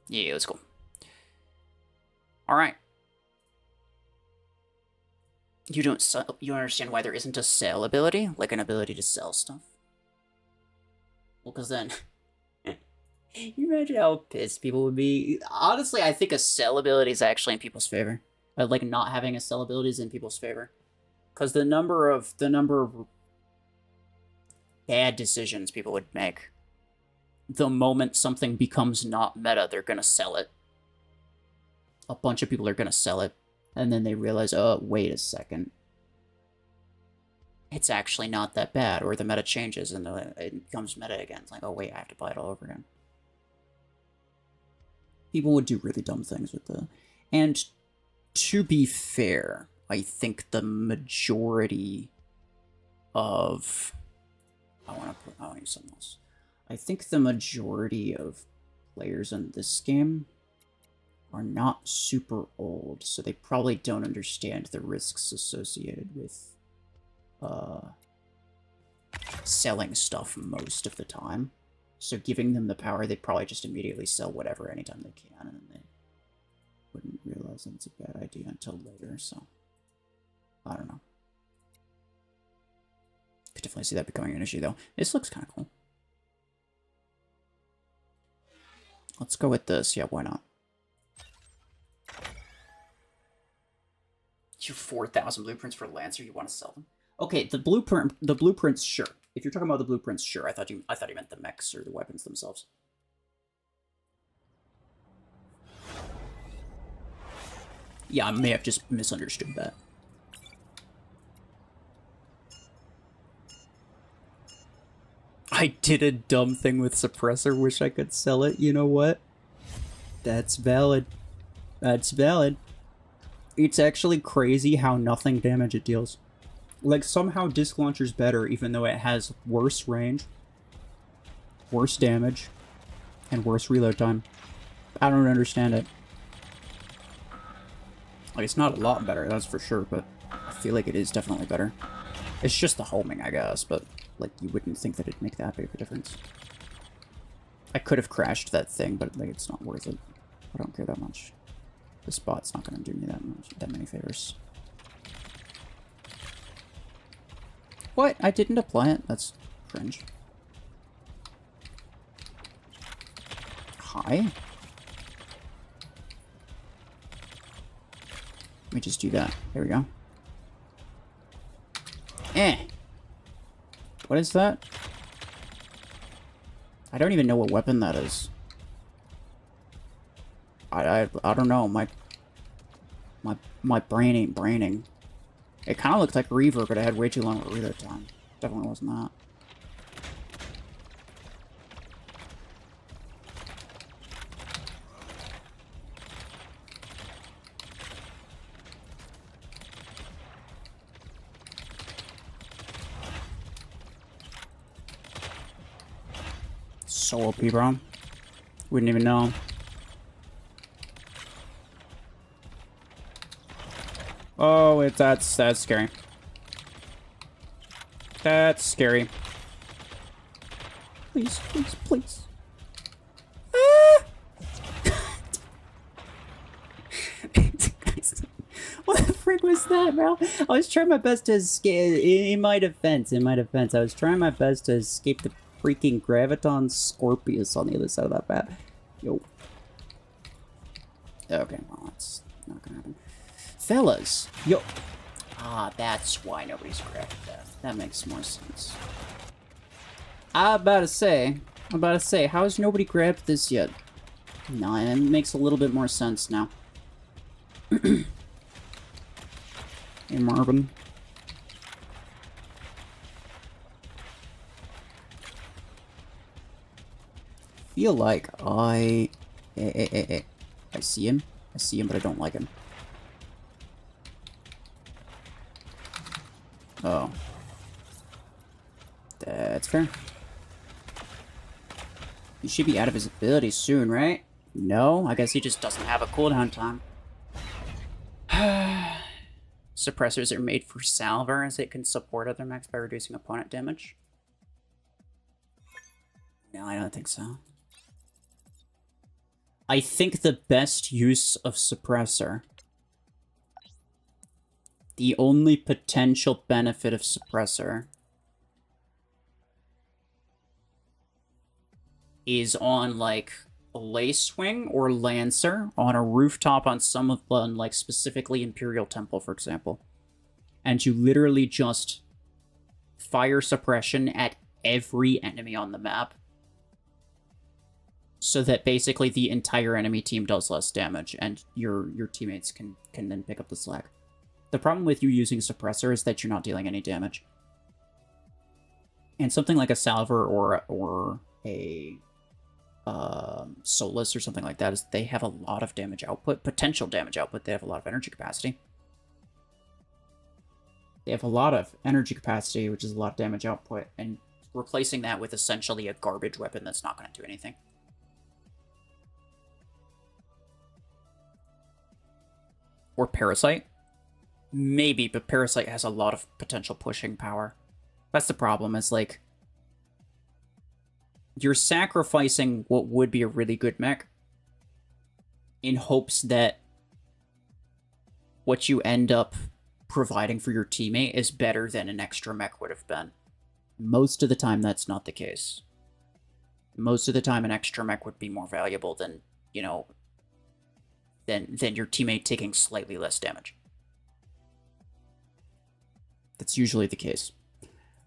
Yeah, let's go. All right. You don't understand why there isn't a sell ability, like an ability to sell stuff. Well, because then, you imagine how pissed people would be. Honestly, I think a sell ability is actually in people's favor. Like not having a sell ability is in people's favor, because the number of bad decisions people would make. The moment something becomes not meta, they're gonna sell it. A bunch of people are gonna sell it. And then they realize, oh, wait a second. It's actually not that bad. Or the meta changes and it becomes meta again. It's like, oh, wait, I have to buy it all over again. People would do really dumb things with the... And to be fair, I think the majority of... I want to use something else. I think the majority of players in this game are not super old, so they probably don't understand the risks associated with selling stuff most of the time. So giving them the power, they'd probably just immediately sell whatever anytime they can, and then they wouldn't realize that it's a bad idea until later, so I don't know. Could definitely see that becoming an issue, though. This looks kind of cool. Let's go with this. Yeah, why not? You 4,000 blueprints for Lancer. You want to sell them? Okay, the blueprints, sure. If you're talking about the blueprints, sure. I thought you meant the mechs or the weapons themselves. Yeah, I may have just misunderstood that. I did a dumb thing with suppressor. Wish I could sell it. You know what? That's valid. That's valid. It's actually crazy how nothing damage it deals. Like, somehow Disc Launcher's better, even though it has worse range, worse damage, and worse reload time. I don't understand it. Like, it's not a lot better, that's for sure, but I feel like it is definitely better. It's just the homing, I guess, but, like, you wouldn't think that it'd make that big of a difference. I could have crashed that thing, but, like, it's not worth it. I don't care that much. This bot's not going to do me that many favors. What? I didn't apply it? That's cringe. Hi? Let me just do that. There we go. What is that? I don't even know what weapon that is. I don't know. My My brain ain't braining. It kind of looked like Reaver, but it had way too long of a reload time. Definitely wasn't that. So OP, bro. Wouldn't even know. Oh, that's scary. That's scary. Please, please, please. Ah! What the frick was that, bro? I was trying my best to escape. In my defense, I was trying my best to escape the freaking Graviton Scorpius on the other side of that map. Yo. Okay, well, that's not gonna happen. Fellas, yo. Ah, that's why nobody's grabbed that. That makes more sense. I'm about to say, how has nobody grabbed this yet? No, it makes a little bit more sense now. Hey, Marvin. Feel like I see him. I see him, but I don't like him. Oh. That's fair. He should be out of his ability soon, right? No? I guess he just doesn't have a cooldown time. Suppressors are made for Salver, as it can support other mechs by reducing opponent damage. No, I don't think so. I think the best use of Suppressor, the only potential benefit of Suppressor, is on, like, Lacewing or Lancer on a rooftop on some of, like, specifically Imperial Temple, for example. And you literally just fire suppression at every enemy on the map, so that basically the entire enemy team does less damage, and your teammates can then pick up the slack. The problem with you using Suppressor is that you're not dealing any damage. And something like a Salver or a Solus or something like that is they have a lot of damage output, potential damage output. They have a lot of energy capacity. They have a lot of energy capacity, which is a lot of damage output, and replacing that with essentially a garbage weapon that's not going to do anything. Or Parasite. Maybe, but Parasite has a lot of potential pushing power. That's the problem, is like, you're sacrificing what would be a really good mech in hopes that what you end up providing for your teammate is better than an extra mech would have been. Most of the time, that's not the case. Most of the time, an extra mech would be more valuable than, you know, than your teammate taking slightly less damage. That's usually the case.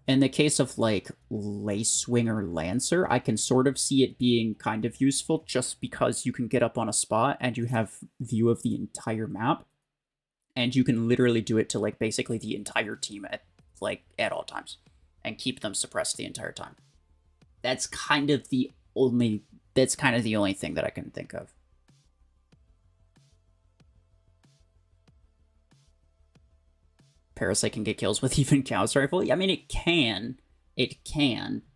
In the case of, like, Lacewing or Lancer, I can sort of see it being kind of useful just because you can get up on a spot and you have view of the entire map. And you can literally do it to, like, basically the entire team at all times. And keep them suppressed the entire time. That's kind of the only thing that I can think of. Parasite can get kills with even Chaos Rifle. I mean, it can,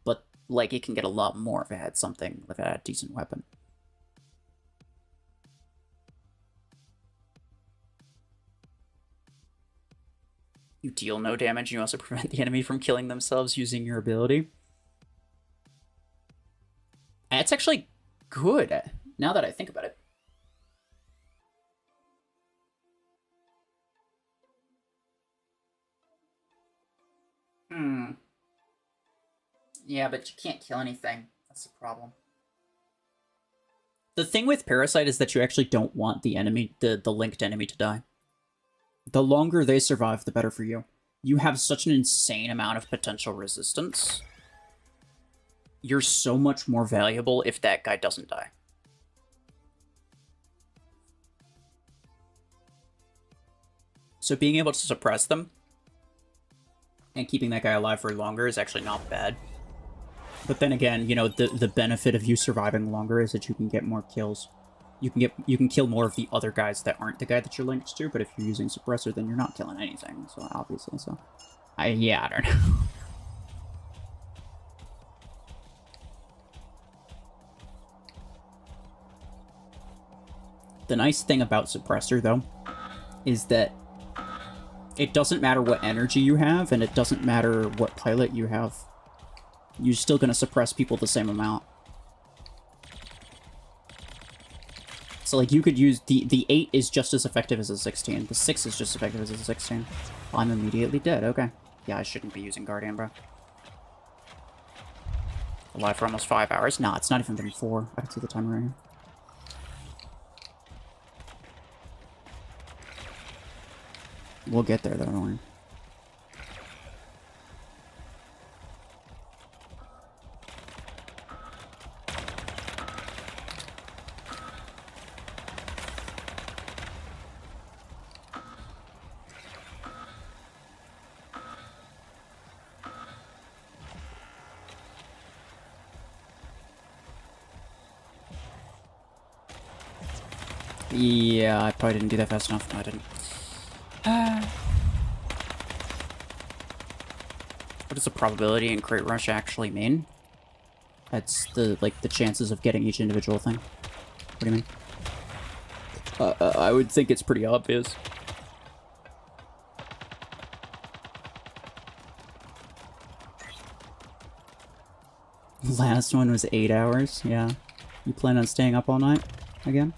but, like, it can get a lot more if it had a decent weapon. You deal no damage, you also prevent the enemy from killing themselves using your ability. That's actually good, now that I think about it. Yeah, but you can't kill anything. That's the problem. The thing with Parasite is that you actually don't want the enemy, the linked enemy, to die. The longer they survive, the better for you. You have such an insane amount of potential resistance. You're so much more valuable if that guy doesn't die. So being able to suppress them and keeping that guy alive for longer is actually not bad. But then again, you know, the benefit of you surviving longer is that you can get more kills. You can kill more of the other guys that aren't the guy that you're linked to, but if you're using suppressor, then you're not killing anything, so obviously, so... yeah, I don't know. The nice thing about suppressor, though, is that it doesn't matter what energy you have, and it doesn't matter what pilot you have. You're still going to suppress people the same amount. So, like, you could use... The 8 is just as effective as a 16. The 6 is just as effective as a 16. I'm immediately dead. Okay. Yeah, I shouldn't be using Guardian, bro. Alive for almost 5 hours? Nah, it's not even been 4. I can see the timer right here. We'll get there, though, don't worry. Yeah, I probably didn't do that fast enough. No, I didn't. What does the probability in Crate Rush actually mean? That's the, like, the chances of getting each individual thing. What do you mean? I would think it's pretty obvious. Last one was 8 hours, yeah. You plan on staying up all night again?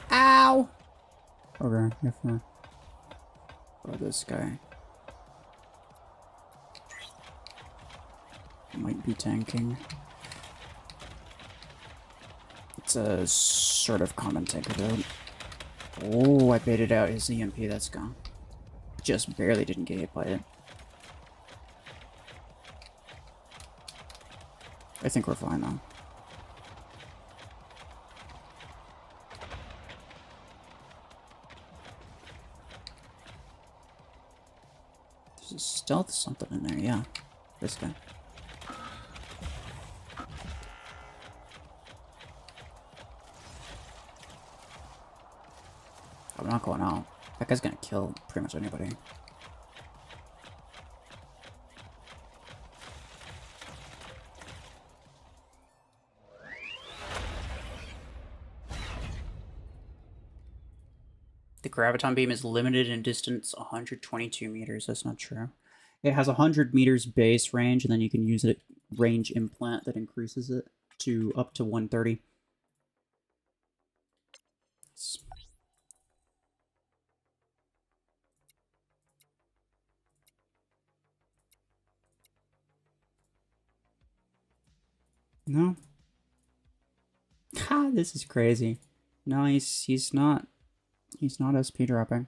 Ow! Okay, for this guy. Might be tanking. It's a sort of common tanker build. Oh, I baited out his EMP, that's gone. Just barely didn't get hit by it. I think we're fine though. There's a stealth something in there, yeah. This guy. I'm not going out. That guy's gonna kill pretty much anybody. The graviton beam is limited in distance 122 meters. That's not true. It has 100 meters base range, and then you can use it range implant that increases it to up to 130. No. Ha, this is crazy. No, he's not SP dropping.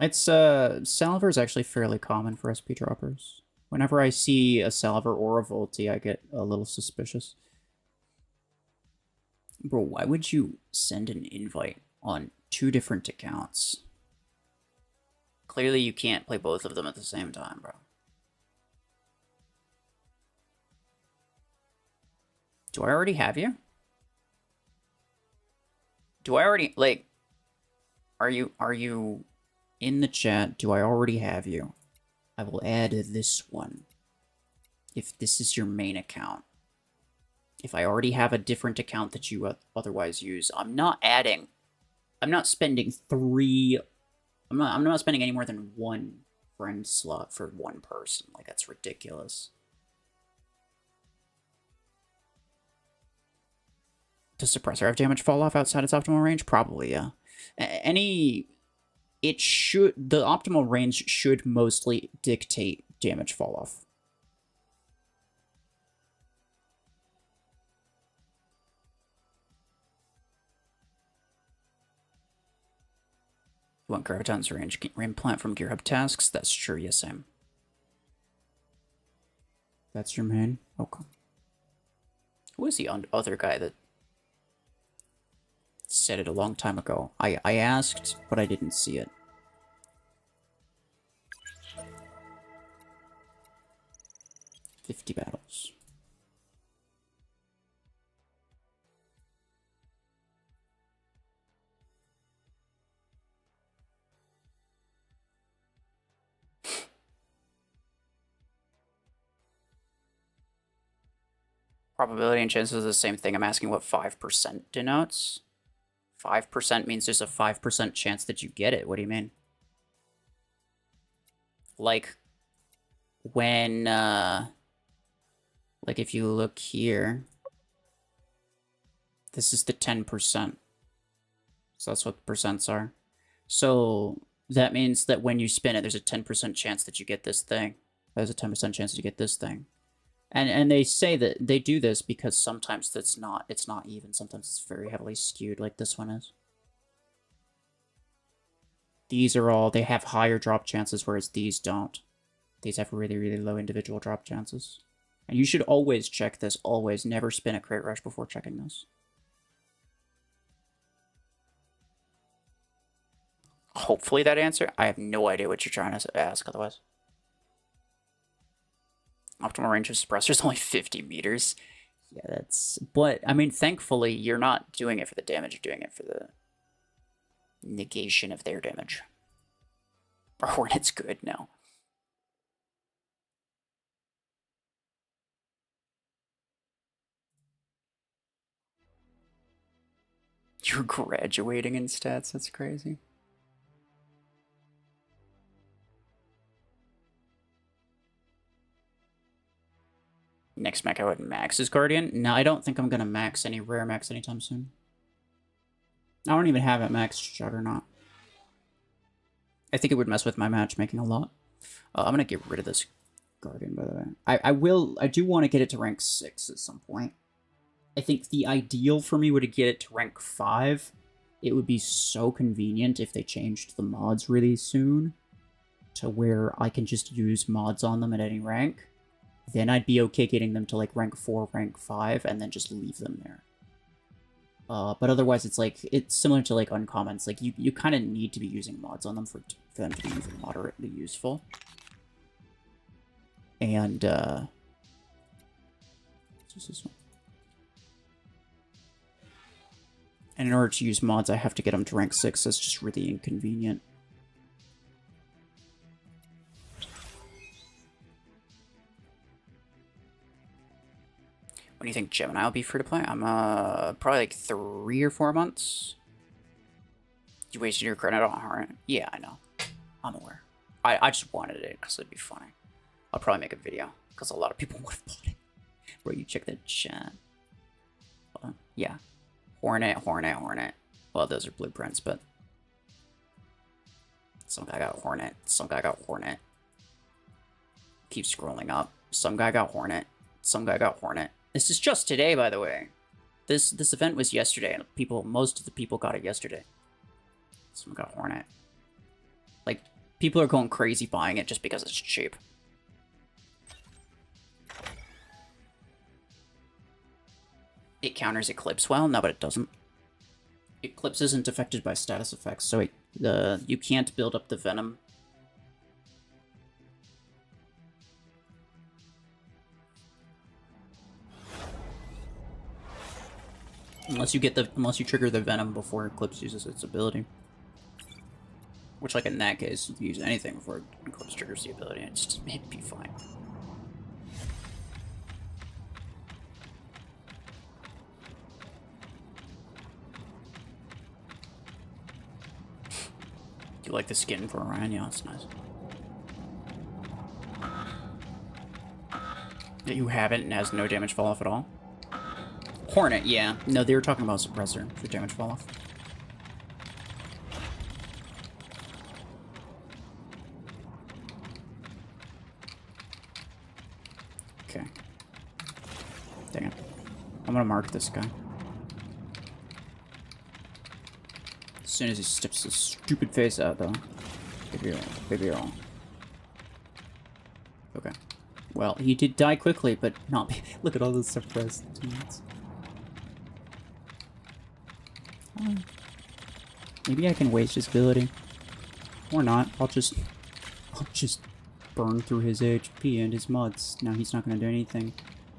It's Salver is actually fairly common for SP droppers. Whenever I see a Salver or a Volti, I get a little suspicious. Bro, why would you send an invite on 2 different accounts? Clearly you can't play both of them at the same time, bro. Do I already have you? Do I already, like, are you in the chat? Do I already have you? I will add this one. If this is your main account. If I already have a different account that you otherwise use, I'm not adding. I'm not spending 3. I'm not spending any more than 1 friend slot for 1 person. Like, that's ridiculous. Does suppressor have damage fall off outside its optimal range? Probably, yeah. The optimal range should mostly dictate damage fall off. You want gravitons reimplant from gear hub tasks? That's true, yes, I am. That's your main? Okay. Who was the other guy that said it a long time ago? I asked, but I didn't see it. "50 battles. Probability and chances are the same thing. I'm asking what 5% denotes. 5% means there's a 5% chance that you get it. What do you mean? Like, when, like if you look here, this is the 10%. So that's what the percents are. So that means that when you spin it, there's a 10% chance that you get this thing. There's a 10% chance that you get this thing. And they say that they do this because sometimes it's not even. Sometimes it's very heavily skewed, like this one is. These are all, they have higher drop chances, whereas these don't. These have really, really low individual drop chances. And you should always check this, always. Never spin a crate rush before checking this. Hopefully that answer. I have no idea what you're trying to ask otherwise. Optimal range of suppressor is only 50 meters. Yeah, that's... But, I mean, thankfully, you're not doing it for the damage. You're doing it for the negation of their damage. Or Hornet's good, no. You're graduating in stats? That's crazy. Next mech I would max is Guardian. No, I don't think I'm gonna max any rare mechs anytime soon. I don't even have it maxed Juggernaut. I think it would mess with my matchmaking a lot. I'm gonna get rid of this Guardian, by the way. I do want to get it to rank 6 at some point. I think the ideal for me would get it to rank 5. It would be so convenient if they changed the mods really soon to where I can just use mods on them at any rank. Then I'd be okay getting them to like rank 4, rank 5, and then just leave them there. But otherwise, it's like, it's similar to like uncommons. Like you kind of need to be using mods on them for them to be even moderately useful. And what's this one? And in order to use mods, I have to get them to rank 6. That's just really inconvenient. When do you think Gemini will be free to play? I'm probably like 3 or 4 months. You wasted your credit on Hornet? Yeah, I know. I'm aware. I just wanted it because it'd be funny. I'll probably make a video because a lot of people would have bought it. Bro, you check the chat. Hold on. Yeah. Hornet, Hornet, Hornet. Well, those are blueprints, but some guy got Hornet. Some guy got Hornet. Keep scrolling up. Some guy got Hornet. Some guy got Hornet. This is just today, by the way. This event was yesterday, and most of the people got it yesterday. Someone got Hornet. Like, people are going crazy buying it just because it's cheap. It counters Eclipse well? No, but it doesn't. Eclipse isn't affected by status effects, so you can't build up the Venom. Unless you trigger the Venom before Eclipse uses its ability. Which, like in that case, you can use anything before Eclipse triggers the ability, and it'd be fine. You like the skin for Orion? Yeah, it's nice. That you have it and has no damage fall off at all? Hornet, yeah. No, they were talking about Suppressor for damage fall off. Okay. Dang it. I'm gonna mark this guy. soon as he steps his stupid face out, though. Baby roll. Okay. Well, he did die quickly, but not... Look at all those suppressed teams. Maybe I can waste his ability. Or not. I'll just burn through his HP and his mods. Now he's not going to do anything.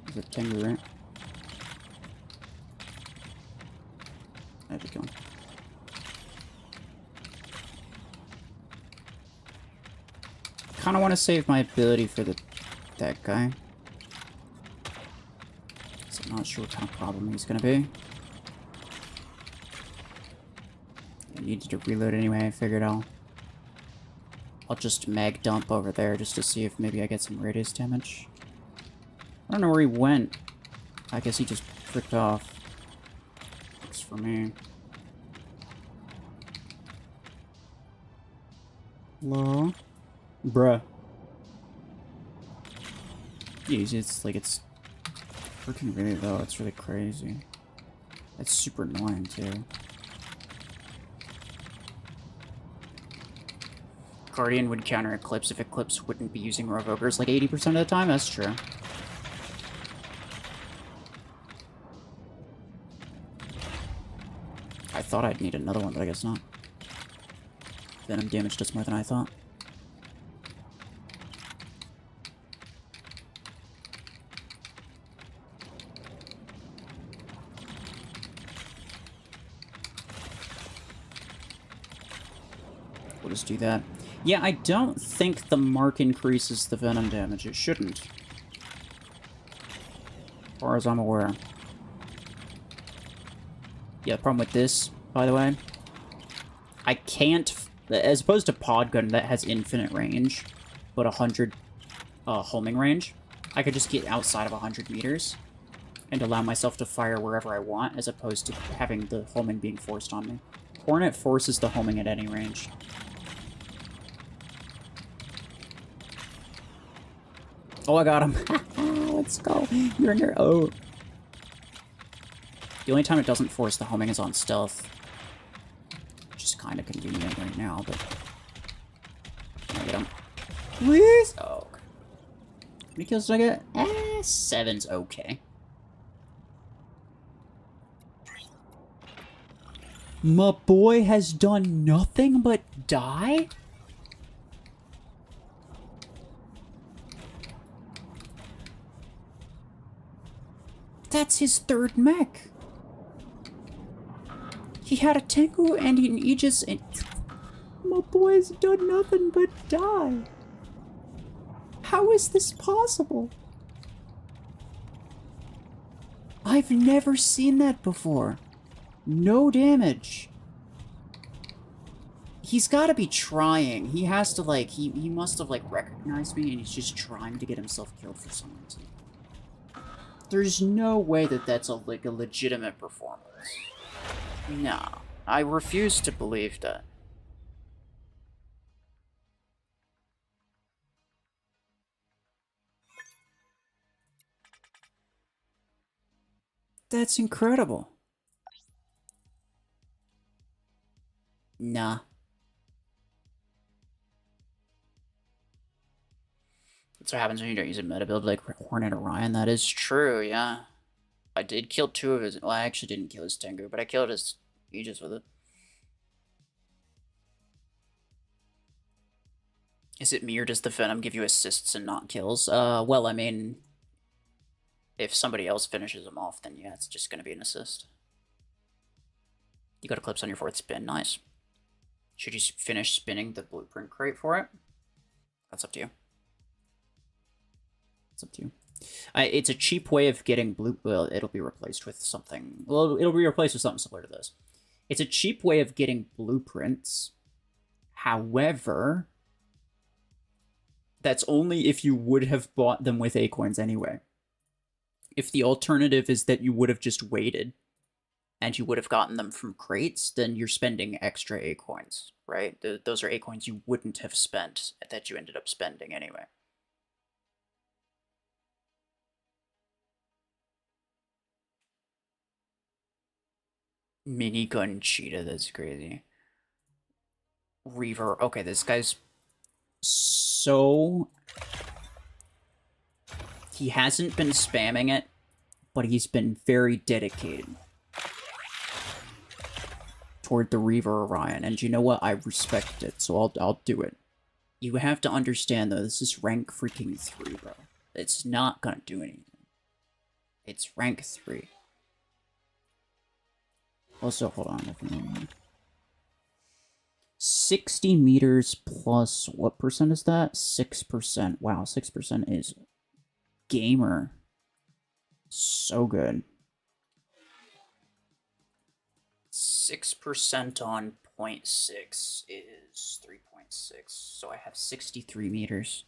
He's a Tengu, right? I just kill him. Kind of want to save my ability for that guy. So I'm not sure what kind of problem he's going to be. I needed to reload anyway. I figured I'll just mag dump over there just to see if maybe I get some radius damage. I don't know where he went. I guess he just fricked off. Looks for me. Hello? Bruh. Jeez, it's like it's freaking really low. It's really crazy. That's super annoying too. Guardian would counter Eclipse if Eclipse wouldn't be using Revokers like 80% of the time. That's true. I thought I'd need another one, but I guess not. Venom damage does more than I thought. We'll just do that. Yeah, I don't think the mark increases the venom damage. It shouldn't. As far as I'm aware. Yeah, the problem with this, by the way, I can't, as opposed to pod gun that has infinite range, but 100 homing range, I could just get outside of 100 meters and allow myself to fire wherever I want, as opposed to having the homing being forced on me. Hornet forces the homing at any range. Oh, I got him. Let's go. You're in there. Oh. The only time it doesn't force the homing is on stealth. Which is kind of convenient right now, but... Can I get him? Please? Oh, okay. How many kills did I get? 7's okay. My boy has done nothing but die? That's his third mech. He had a Tengu and an Aegis and... My boy's done nothing but die. How is this possible? I've never seen that before. No damage. He's gotta be trying. He has to, like, he must have, like, recognized me and he's just trying to get himself killed for some reason. There's no way that that's a legitimate performance. No, I refuse to believe that. That's incredible. Nah. That's what happens when you don't use a meta build like Hornet Orion. That is true, yeah. I did kill 2 of his... Well, I actually didn't kill his Tengu, but I killed his Aegis with it. Is it me or does the Venom give you assists and not kills? Well, I mean... If somebody else finishes him off, then yeah, it's just gonna be an assist. You got Eclipse on your 4th spin, nice. Should you finish spinning the blueprint crate for it? That's up to you. It's up to you. It's a cheap way of getting blue... Well, it'll be replaced with something... Well, it'll be replaced with something similar to this. It's a cheap way of getting blueprints. However, that's only if you would have bought them with Acorns anyway. If the alternative is that you would have just waited and you would have gotten them from crates, then you're spending extra Acorns, right? Those are Acorns you wouldn't have spent that you ended up spending anyway. Minigun cheetah, that's crazy. Reaver. Okay, this guy's so... He hasn't been spamming it, but he's been very dedicated toward the Reaver Orion. And you know what? I respect it, so I'll do it. You have to understand, though, this is rank freaking 3, bro. It's not gonna do anything. It's rank 3. Also, hold on. 60 meters plus, what percent is that? 6%. Wow, 6% is gamer. So good. 6% on 0.6 is 3.6. So I have 63 meters.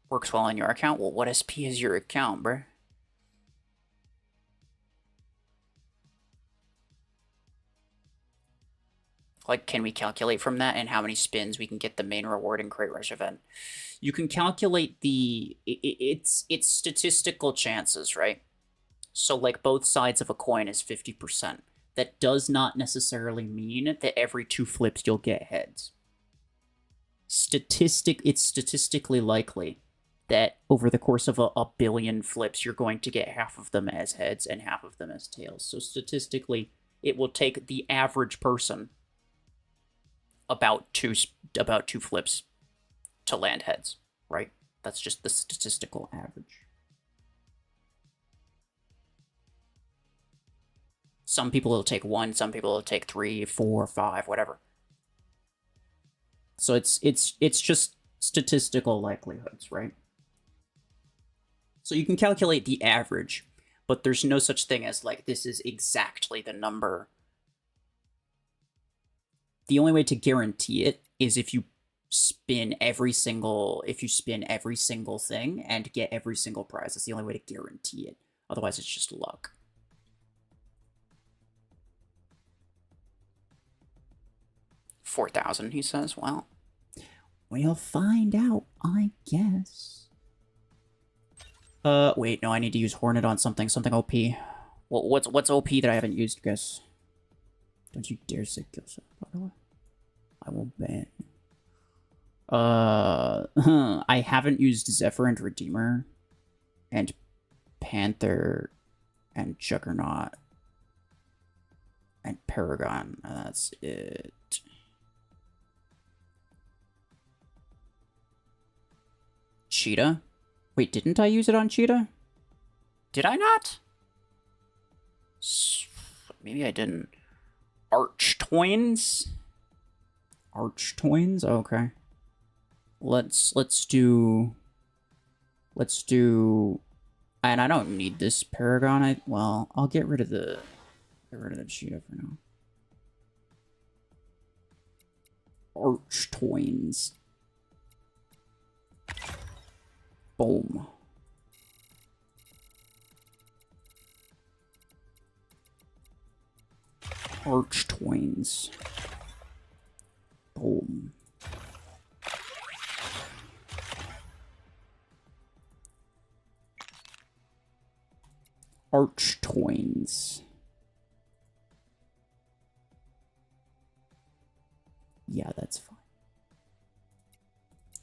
Works well on your account? Well, what SP is your account, bruh? Like, can we calculate from that and how many spins we can get the main reward in Crate Rush event? You can calculate the... It's statistical chances, right? So, like, both sides of a coin is 50%. That does not necessarily mean that every 2 flips you'll get heads. It's statistically likely that over the course of a billion flips, you're going to get half of them as heads and half of them as tails. So statistically, it will take the average person about two flips to land heads, right? That's just the statistical average. Some people it'll take 1, some people it'll take 3, 4, 5, whatever. So it's just statistical likelihoods, right? So you can calculate the average, but there's no such thing as, like, this is exactly the number. The only way to guarantee it is if you spin every single thing and get every single prize. That's the only way to guarantee it. Otherwise, it's just luck. $4,000, he says. Well, we'll find out, I guess. Wait, no, I need to use Hornet on something OP. Well, what's OP that I haven't used, guys? Don't you dare say kill shot, by the way. I will ban. I haven't used Zephyr and Redeemer, and Panther, and Juggernaut, and Paragon. That's it. Cheetah? Wait, didn't I use it on Cheetah? Did I not? Maybe I didn't. Archtoins? Archtoins? Okay. Let's do... And I don't need this Paragon. Well, I'll get rid of the Cheetah for now. Archtoins. Boom. Archtoins. Boom. Archtoins. Yeah, that's fine.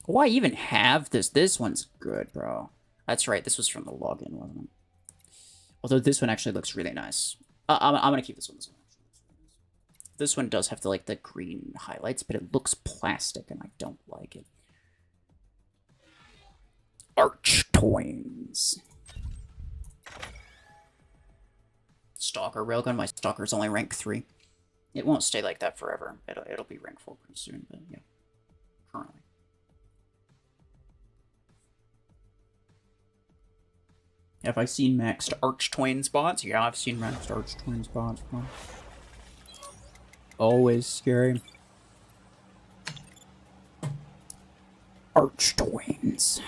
Oh, I even have this. This one's good, bro. That's right. This was from the login, wasn't it? Although this one actually looks really nice. I'm gonna keep this one. This one does have the green highlights, but it looks plastic, and I don't like it. Archtoins. Stalker railgun. My Stalker's only rank 3. It won't stay like that forever. It'll be rank 4 pretty soon, but yeah. Currently. Have I seen maxed Archtoins bots? Yeah, I've seen maxed Archtoins bots, bro. Always scary. Archtoins.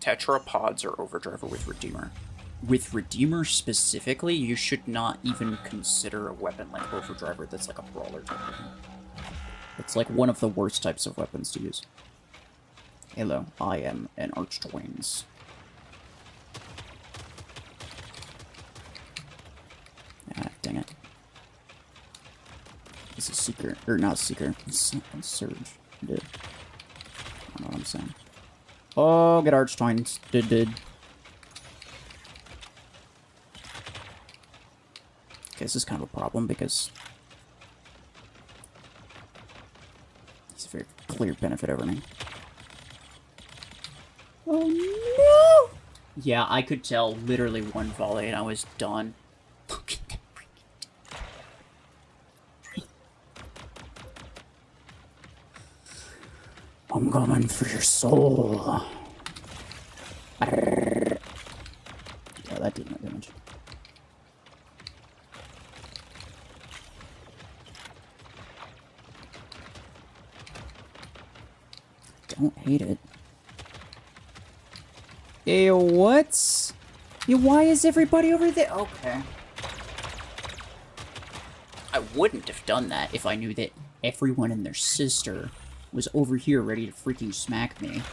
Tetrapods are Overdriver with Redeemer. With Redeemer specifically, you should not even consider a weapon like Overdriver that's like a brawler type weapon. It's like one of the worst types of weapons to use. Hello, I am an Archtoins. It's a Seeker. Or not a Seeker. It's a Surge. Did. I don't know what I'm saying. Oh, get Archtwines. Did. Okay, this is kind of a problem because he's a very clear benefit over me. Oh no! Yeah, I could tell literally one volley and I was done. Look at that freaking. I'm coming for your soul. Yeah, that did no damage. Don't hate it. Hey, what? Yeah, why is everybody over there? Okay. I wouldn't have done that if I knew that everyone and their sister was over here ready to freaking smack me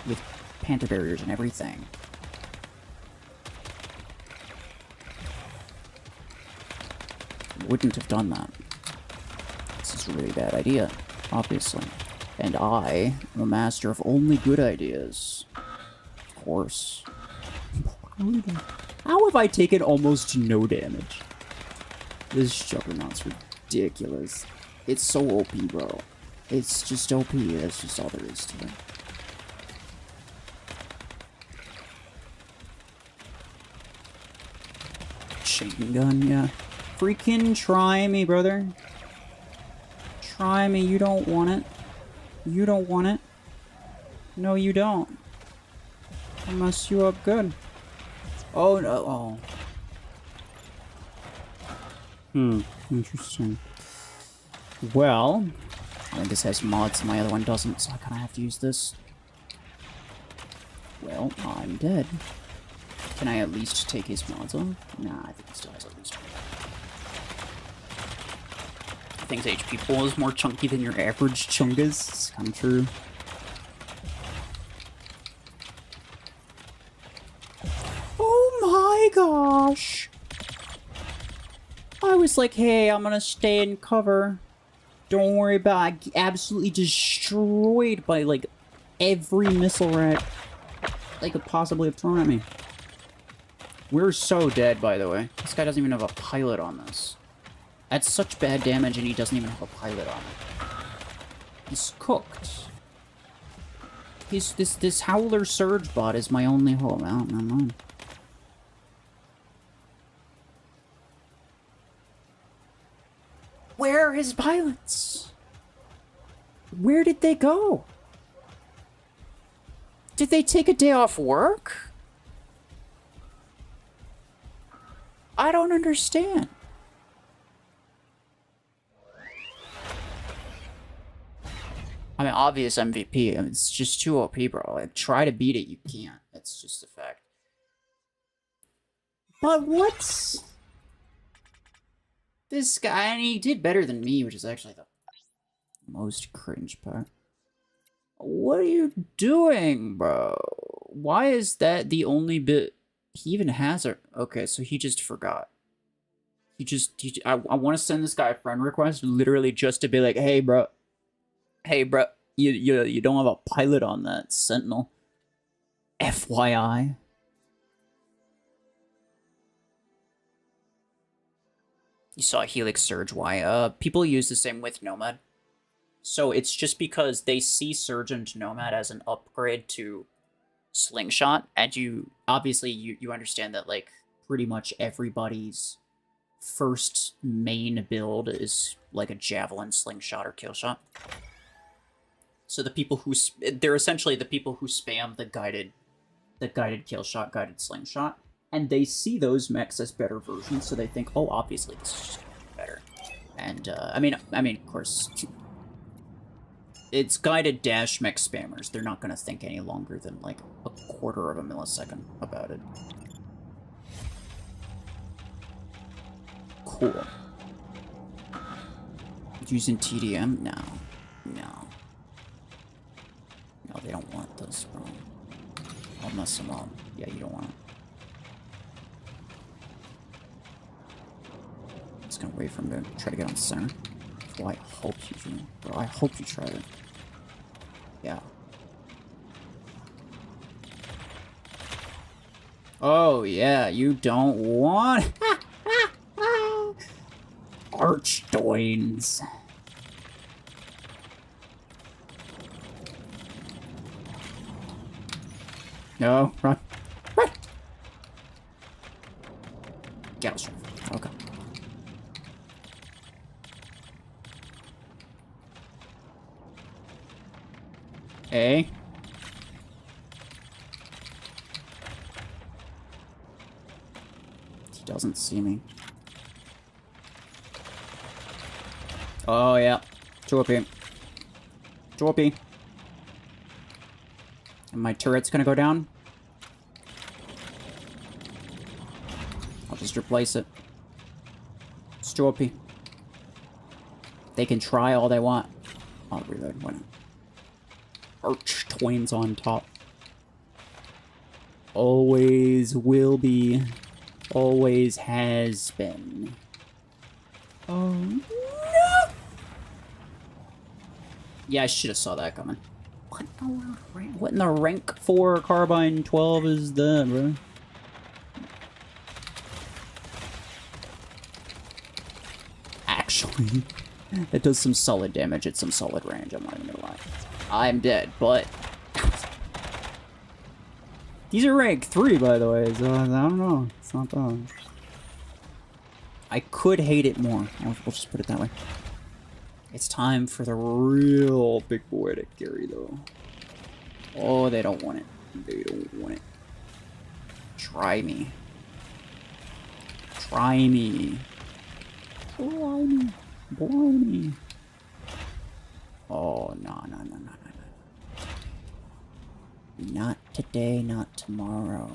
with panther barriers and everything. Wouldn't have done that. This is a really bad idea, obviously. And I am a master of only good ideas. Of course. How have I taken almost no damage? This Juggernaut's ridiculous. It's so OP, bro. It's just OP. That's just all there is to it. Chain gun, yeah. Freaking try me, brother. Try me. You don't want it. You don't want it. No, you don't. I'll mess you up good. Oh, no. Oh. Interesting. Well, this has mods and my other one doesn't, so I kind of have to use this. Well, I'm dead. Can I at least take his mods off? Nah, I think he still has at least one. I think his HP pool is more chunky than your average Chungas. It's kind of true. Oh my gosh! I was like, hey, I'm gonna stay in cover. Don't worry about it. Absolutely destroyed by, like, every missile rat they could possibly have thrown at me. We're so dead, by the way. This guy doesn't even have a pilot on this. That's such bad damage, and he doesn't even have a pilot on it. He's cooked. This Howler Surge bot is my only hope. I don't know. Where are his pilots? Where did they go? Did they take a day off work? I don't understand. I mean, obvious MVP. I mean, it's just too OP, bro. Like, try to beat it, you can't. That's just a fact. But what's... This guy, and he did better than me, which is actually the most cringe part. What are you doing, bro? Why is that the only bit... He even has a... Okay, so he just forgot. I want to send this guy a friend request, literally just to be like, hey, bro. Hey, bro. You don't have a pilot on that Sentinel. FYI. You saw Helix Surge. Why? People use the same with Nomad. So it's just because they see Surge and Nomad as an upgrade to Slingshot, and you understand that, like, pretty much everybody's first main build is like a Javelin, Slingshot, or Killshot. So the people who they're essentially the people who spam the guided Killshot, guided Slingshot, and they see those mechs as better versions, so they think, oh, obviously this is just better. And I mean, of course, it's guided dash mech spammers. They're not gonna think any longer than like a quarter of a millisecond about it. Cool. Using TDM? No. No, they don't want this, bro. I'll mess them up. Yeah, you don't want it. Just gonna wait for him to try to get on center. Oh, I hope you do. Bro, I hope you try it. Yeah. Oh, yeah, you don't want... Archdoins. No, run. Run! Gattle strike. Okay. Hey. He doesn't see me. Oh, yeah. Choopy. Choopy. And my turret's gonna go down. I'll just replace it. Choopy. They can try all they want. I'll reload. Why not? Arch Twain's on top. Always will be. Always has been. Oh, no! Yeah, I should have saw that coming. What in the rank 4 carbine 12 is that, bro? Actually, it does some solid damage at some solid range, I'm not even gonna lie. I'm dead, but... These are rank 3, by the way, so I don't know. It's not bad. I could hate it more. We'll just put it that way. It's time for the real big boy to carry, though. Oh, they don't want it. They don't want it. Try me. Try me. Try me. Blimey. Oh, no. Not today, not tomorrow.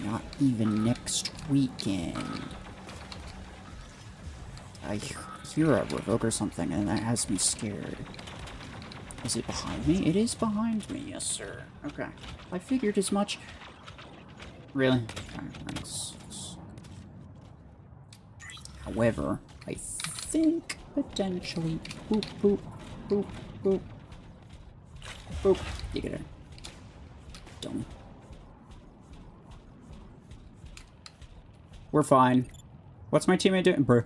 Not even next weekend. I hear a revoke or something, and that has me scared. Is it behind me? It is behind me, yes, sir. Okay. I figured as much. Really? However, I think potentially. Boop, boop, boop, boop. Boop. You get it. Dummy. We're fine. What's my teammate doing? Bro.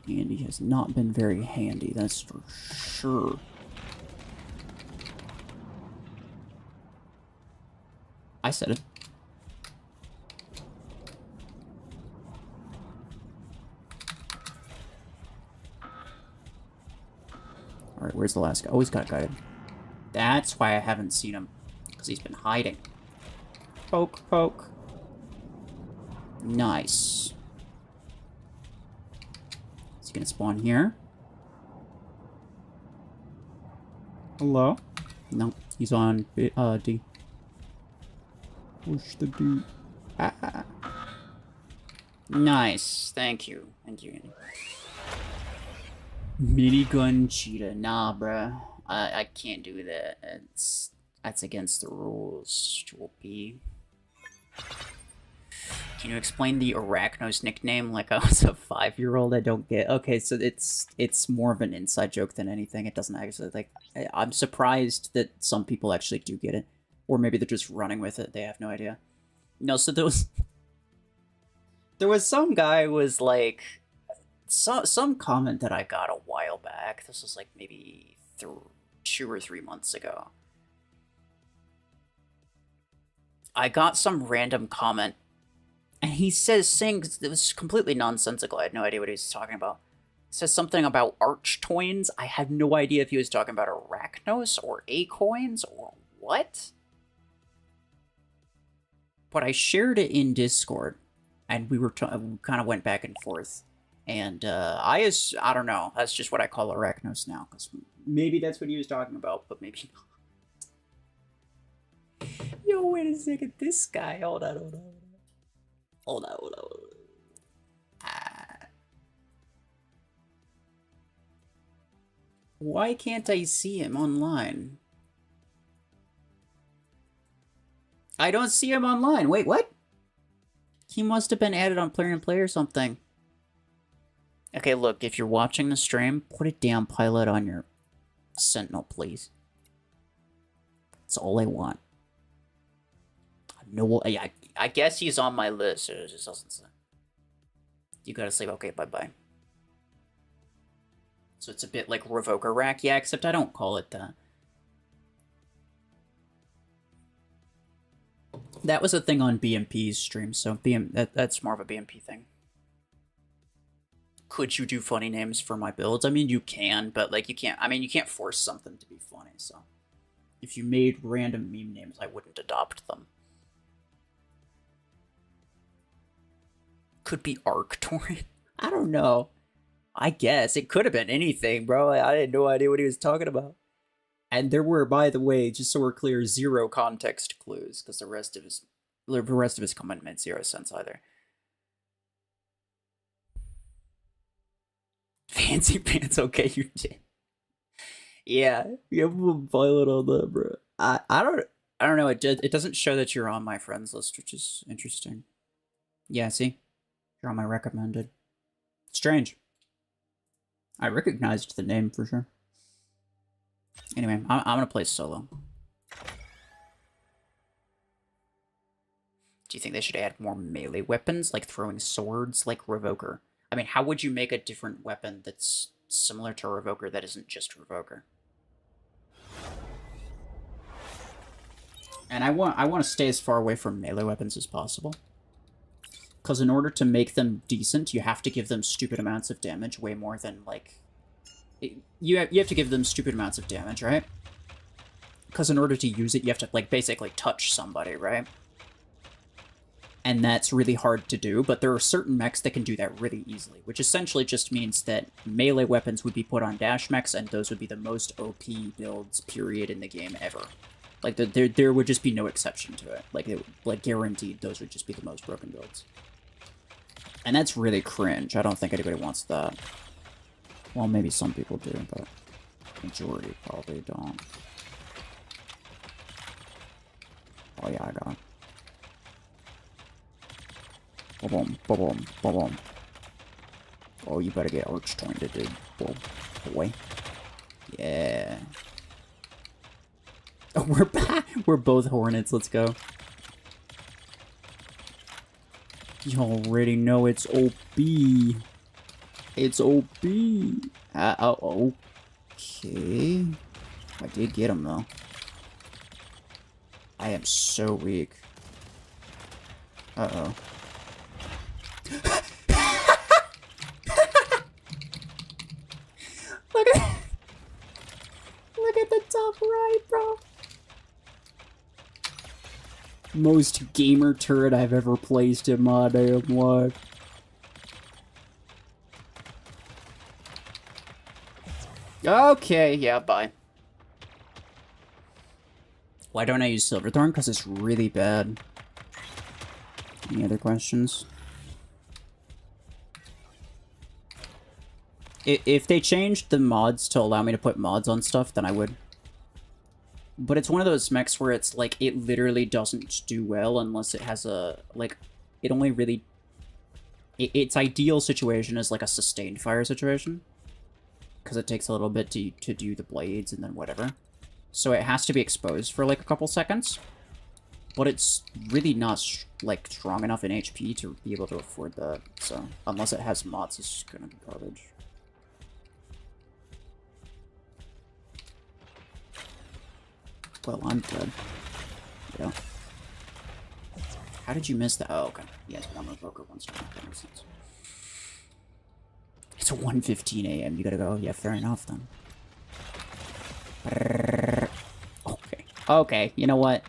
Andy has not been very handy, that's for sure. I said it. Alright, where's the last guy? Oh, he's got guided. That's why I haven't seen him. Because he's been hiding. Poke, poke. Nice. Is he gonna spawn here? Hello? No, he's on D. Push the D. Ah. Nice. Thank you. Thank you, Andy. Minigun cheetah. Nah, bruh. I can't do that. That's against the rules, Choopy. Can you explain the Arachnos nickname like I was a 5-year-old? I don't get. Okay, so it's more of an inside joke than anything. It doesn't actually, like, I'm surprised that some people actually do get it. Or maybe they're just running with it. They have no idea. No, so there was some guy who was like, some comment that I got a while back. This was like maybe 2 or 3 months ago. I got some random comment, and he saying it was completely nonsensical. I had no idea what he was talking about. It says something about Archtoins. I had no idea if he was talking about Arachnos or Acoins or what. But I shared it in Discord, and we kind of went back and forth. And I don't know. That's just what I call Arachnos now, because maybe that's what he was talking about, but maybe not. Yo, wait a second. This guy. Hold on. Why can't I see him online? I don't see him online. Wait, what? He must have been added on Plarium Play or something. Okay, look, if you're watching the stream, put a damn pilot on your Sentinel, please. That's all I want. No, I guess he's on my list. It just doesn't say. You gotta sleep. Okay, bye-bye. So it's a bit like Revoker Rack. Yeah, except I don't call it that. That was a thing on BMP's stream, so that's more of a BMP thing. Could you do funny names for my builds? I mean, you can, but like you can't. I mean, you can't force something to be funny. So if you made random meme names, I wouldn't adopt them. Could be Arctorrent. I don't know. I guess it could have been anything, bro. I had no idea what he was talking about. And there were, by the way, just so we're clear, 0 context clues because the rest of his comment made 0 sense either. Fancy pants, okay, you did. Yeah, you have a pilot on that, bro. I don't know. It doesn't show that you're on my friends list, which is interesting. Yeah, see, you're on my recommended. Strange. I recognized the name for sure. Anyway, I'm gonna play solo. Do you think they should add more melee weapons, like throwing swords, like Revoker? I mean, how would you make a different weapon that's similar to Revoker that isn't just Revoker? And I want to stay as far away from melee weapons as possible. Because in order to make them decent, you have to give them stupid amounts of damage, way more than, like... You have to give them stupid amounts of damage, right? Because in order to use it, you have to, like, basically touch somebody, right? And that's really hard to do, but there are certain mechs that can do that really easily, which essentially just means that melee weapons would be put on dash mechs, and those would be the most OP builds, period, in the game ever. Like, there would just be no exception to it. Like, guaranteed, those would just be the most broken builds. And that's really cringe. I don't think anybody wants that. Well, maybe some people do, but majority probably don't. Oh yeah, I got it. Boom, boom, boom. Oh, you better get arch jointed, dude. Whoa, boy. Yeah. Oh, we're back. We're both Hornets. Let's go. You already know it's OP. It's OP. Oh, okay. I did get him, though. I am so weak. Uh-oh. Look at the top right, bro. Most gamer turret I've ever placed in my damn life. Okay, yeah, bye. Why don't I use Silverthorn? Because it's really bad. Any other questions? If they changed the mods to allow me to put mods on stuff, then I would. But it's one of those mechs where it's like, it literally doesn't do well unless it has a, like, it only really... Its ideal situation is like a sustained fire situation. Because it takes a little bit to do the blades and then whatever. So it has to be exposed for like a couple seconds. But it's really not, like, strong enough in HP to be able to afford that. So, unless it has mods, it's gonna be garbage. Well, I'm dead. Yeah. How did you miss that? Oh, okay. Yes, one Revoker, one strong. That makes sense. It's 1:15 a.m. You gotta go. Yeah, fair enough, then. Okay. Okay, you know what?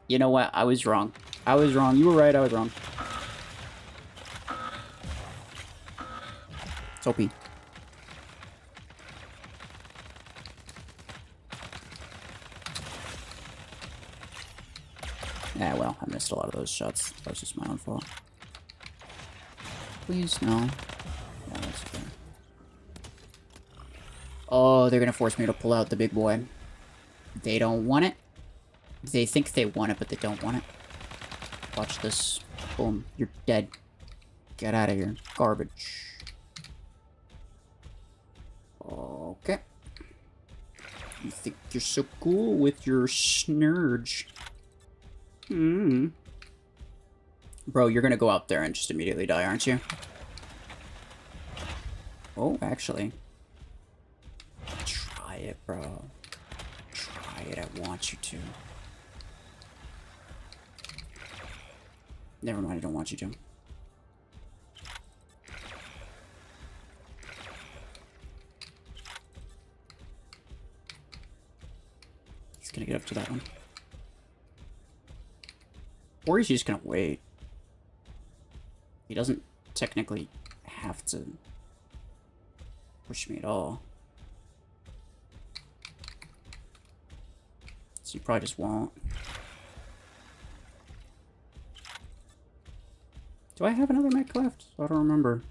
You know what? I was wrong. I was wrong. You were right, I was wrong. It's OP. Yeah, well, I missed a lot of those shots. That was just my own fault. Please, no. Yeah, that's fair. Oh, they're gonna force me to pull out the big boy. They don't want it. They think they want it, but they don't want it. Watch this. Boom. You're dead. Get out of here. Garbage. Okay. You think you're so cool with your snurge. Bro, you're gonna go out there and just immediately die, aren't you? Oh, actually. Try it, bro. Try it, I want you to. Never mind, I don't want you to. He's gonna get up to that one. Or he's just gonna wait. He doesn't technically have to push me at all. So he probably just won't. Do I have another mech left? I don't remember.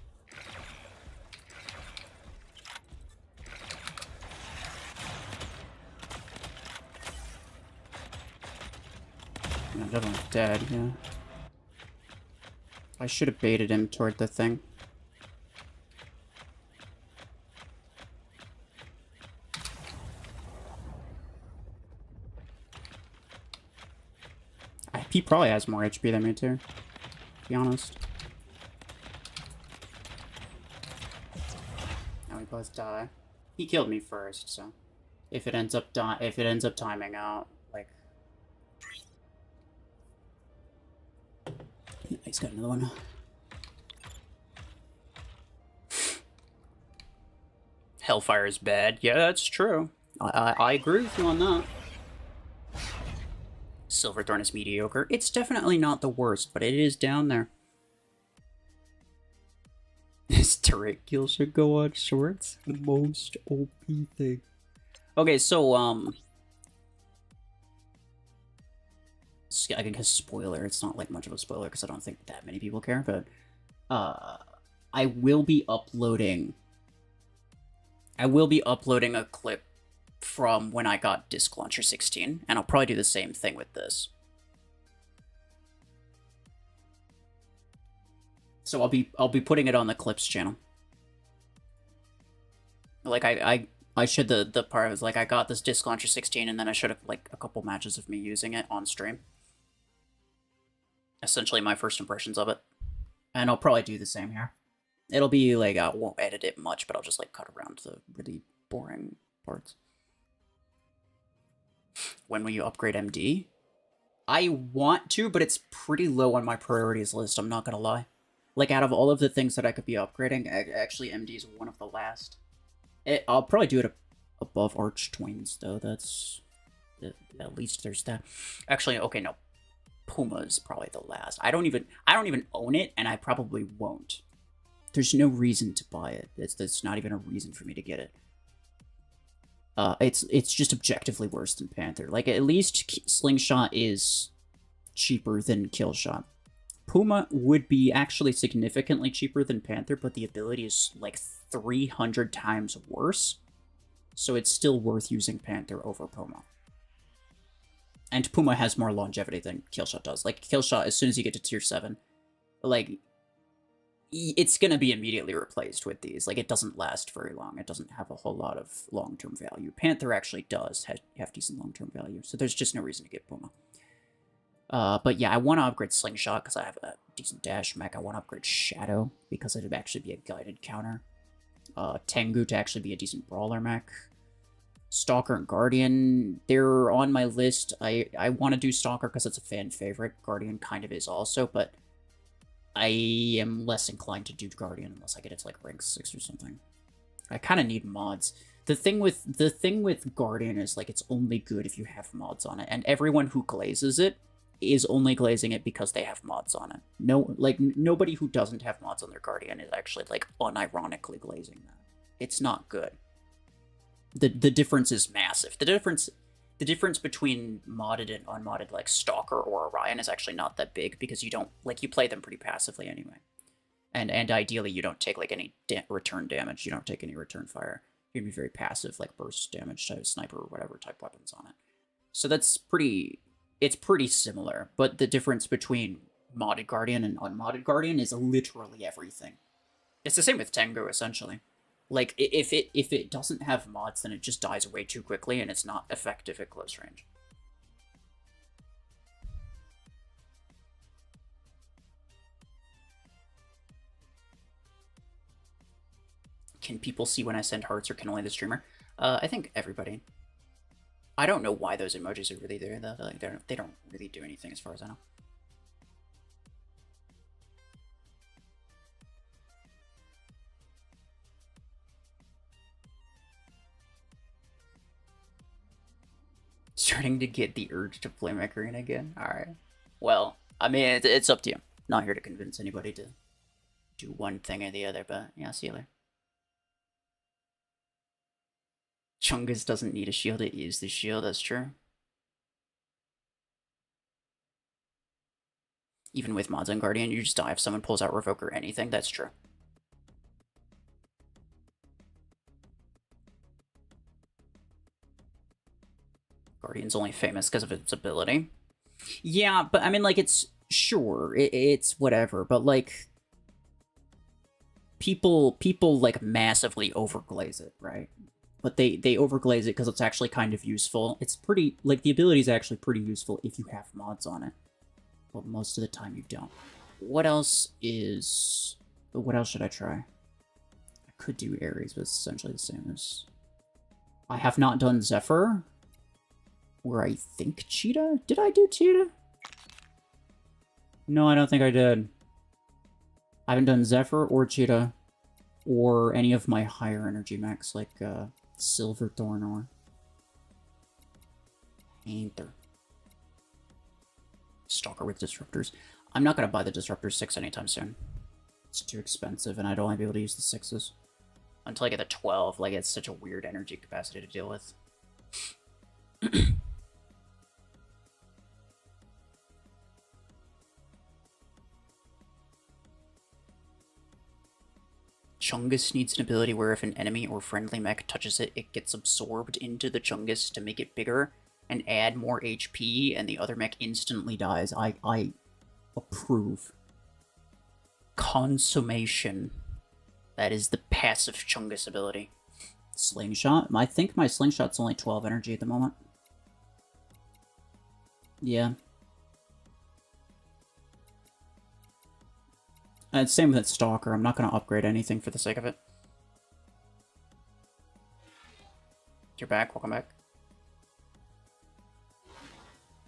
I'm definitely dead, yeah. I should have baited him toward the thing. He probably has more HP than me too, to be honest. Now we both die. He killed me first, so if it ends up timing out, like, he's got another one. Hellfire is bad. Yeah, that's true. I agree with you on that. Silverthorn is mediocre. It's definitely not the worst, but it is down there. This turret kill should go on shorts. The most OP thing. Okay, so, I guess spoiler. It's not like much of a spoiler because I don't think that many people care, but I will be uploading a clip from when I got Disk Launcher 16, and I'll probably do the same thing with this. So I'll be putting it on the clips channel. Like I should the part was like I got this Disk Launcher 16 and then I showed up like a couple matches of me using it on stream. Essentially my first impressions of it. And I'll probably do the same here. It'll be like I won't edit it much, but I'll just like cut around the really boring parts. When will you upgrade MD? I want to, but it's pretty low on my priorities list, I'm not gonna lie. Like, out of all of the things that I could be upgrading, actually MD is one of the last. I'll probably do it above Arch Twins, though. That's... At least there's that. Actually, okay, no. Puma is probably the last. I don't even own it, and I probably won't. There's no reason to buy it. That's not even a reason for me to get it. It's just objectively worse than Panther. Like, at least Slingshot is cheaper than Killshot. Puma would be actually significantly cheaper than Panther, but the ability is like 300 times worse. So it's still worth using Panther over Puma. And Puma has more longevity than Killshot does. Like, Killshot, as soon as you get to tier 7, like, it's going to be immediately replaced with these. Like, it doesn't last very long. It doesn't have a whole lot of long-term value. Panther actually does have decent long-term value, so there's just no reason to get Puma. But yeah, I want to upgrade Slingshot because I have a decent dash mech. I want to upgrade Shadow because it would actually be a guided counter. Tengu to actually be a decent brawler mech. Stalker and Guardian, they're on my list. I want to do Stalker because it's a fan favorite. Guardian kind of is also, but I am less inclined to do Guardian unless I get it to like rank 6 or something. I kind of need mods. The thing with Guardian is like it's only good if you have mods on it, and everyone who glazes it is only glazing it because they have mods on it. Nobody who doesn't have mods on their Guardian is actually like unironically glazing that. It's not good. The difference is massive. The difference between modded and unmodded like Stalker or Orion is actually not that big because you don't you play them pretty passively anyway. And ideally you don't take like any return damage. You don't take any return fire. You're gonna be very passive, like burst damage type sniper or whatever type weapons on it. So that's pretty. It's pretty similar, but the difference between modded Guardian and unmodded Guardian is literally everything. It's the same with Tengu, essentially. Like, if it doesn't have mods, then it just dies way too quickly, and it's not effective at close range. Can people see when I send hearts, or can only the streamer? I think everybody. I don't know why those emojis are really there, though. Like, they don't really do anything as far as I know. Starting to get the urge to play Mech Arena again? Alright. Well, I mean, it's up to you. Not here to convince anybody to do one thing or the other, but yeah, see you later. Chungus doesn't need a shield, it is the shield, that's true. Even with mods on Guardian, you just die if someone pulls out Revoke or anything, that's true. Guardian's only famous because of its ability. Yeah, but I mean, like, it's... Sure, it's whatever, but, like... People, like, massively overglaze it, right? But they overglaze it because it's actually kind of useful. It's pretty... Like, the ability is actually pretty useful if you have mods on it. But most of the time you don't. What else is... What else should I try? I could do Ares, but it's essentially the same as... I have not done Zephyr. Or I think Cheetah? Did I do Cheetah? No, I don't think I did. I haven't done Zephyr or Cheetah. Or any of my higher energy mechs, like Silverthorn or... Panther. Stalker with Disruptors. I'm not going to buy the Disruptor 6 anytime soon. It's too expensive, and I'd only be able to use the 6s. Until I get the 12, like, it's such a weird energy capacity to deal with. Chungus needs an ability where if an enemy or friendly mech touches it, it gets absorbed into the Chungus to make it bigger and add more HP, and the other mech instantly dies. I approve. Consummation. That is the passive Chungus ability. Slingshot? I think my Slingshot's only 12 energy at the moment. Yeah. And same with Stalker. I'm not going to upgrade anything for the sake of it. You're back. Welcome back.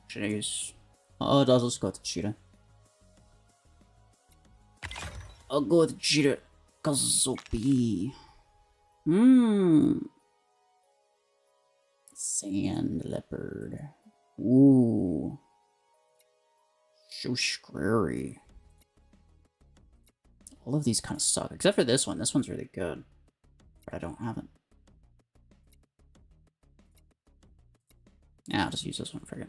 Should I use... Oh, I'll just go with Cheetah. I'll go with Cheetah. Cause it's OP. Sand Leopard. Ooh. So scary. All of these kind of suck, except for this one. This one's really good. But I don't have it. Yeah, I'll just use this one, forget.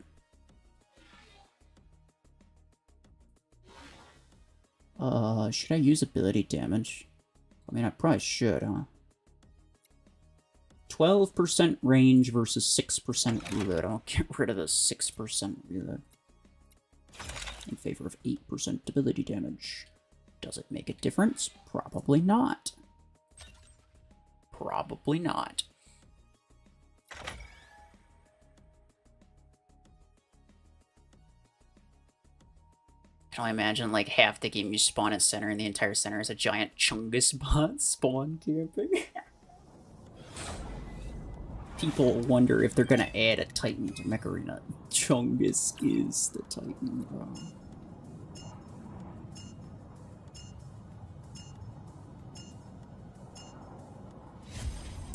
Should I use ability damage? I mean, I probably should, huh? 12% range versus 6% reload. I'll get rid of the 6% reload. In favor of 8% ability damage. Does it make a difference? Probably not. Probably not. Can I imagine, like, half the game you spawn at center and the entire center is a giant Chungus bot spawn camping? People wonder if they're gonna add a Titan to Mech Arena. Chungus is the Titan, bro.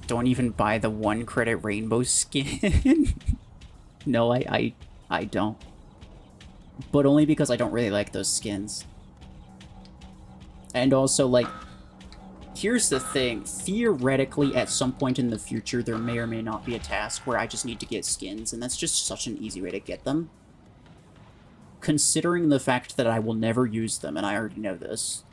Don't even buy the 1 credit rainbow skin. No, I don't. But only because I don't really like those skins. And also, like, here's the thing. Theoretically, at some point in the future, there may or may not be a task where I just need to get skins, and that's just such an easy way to get them. Considering the fact that I will never use them, and I already know this.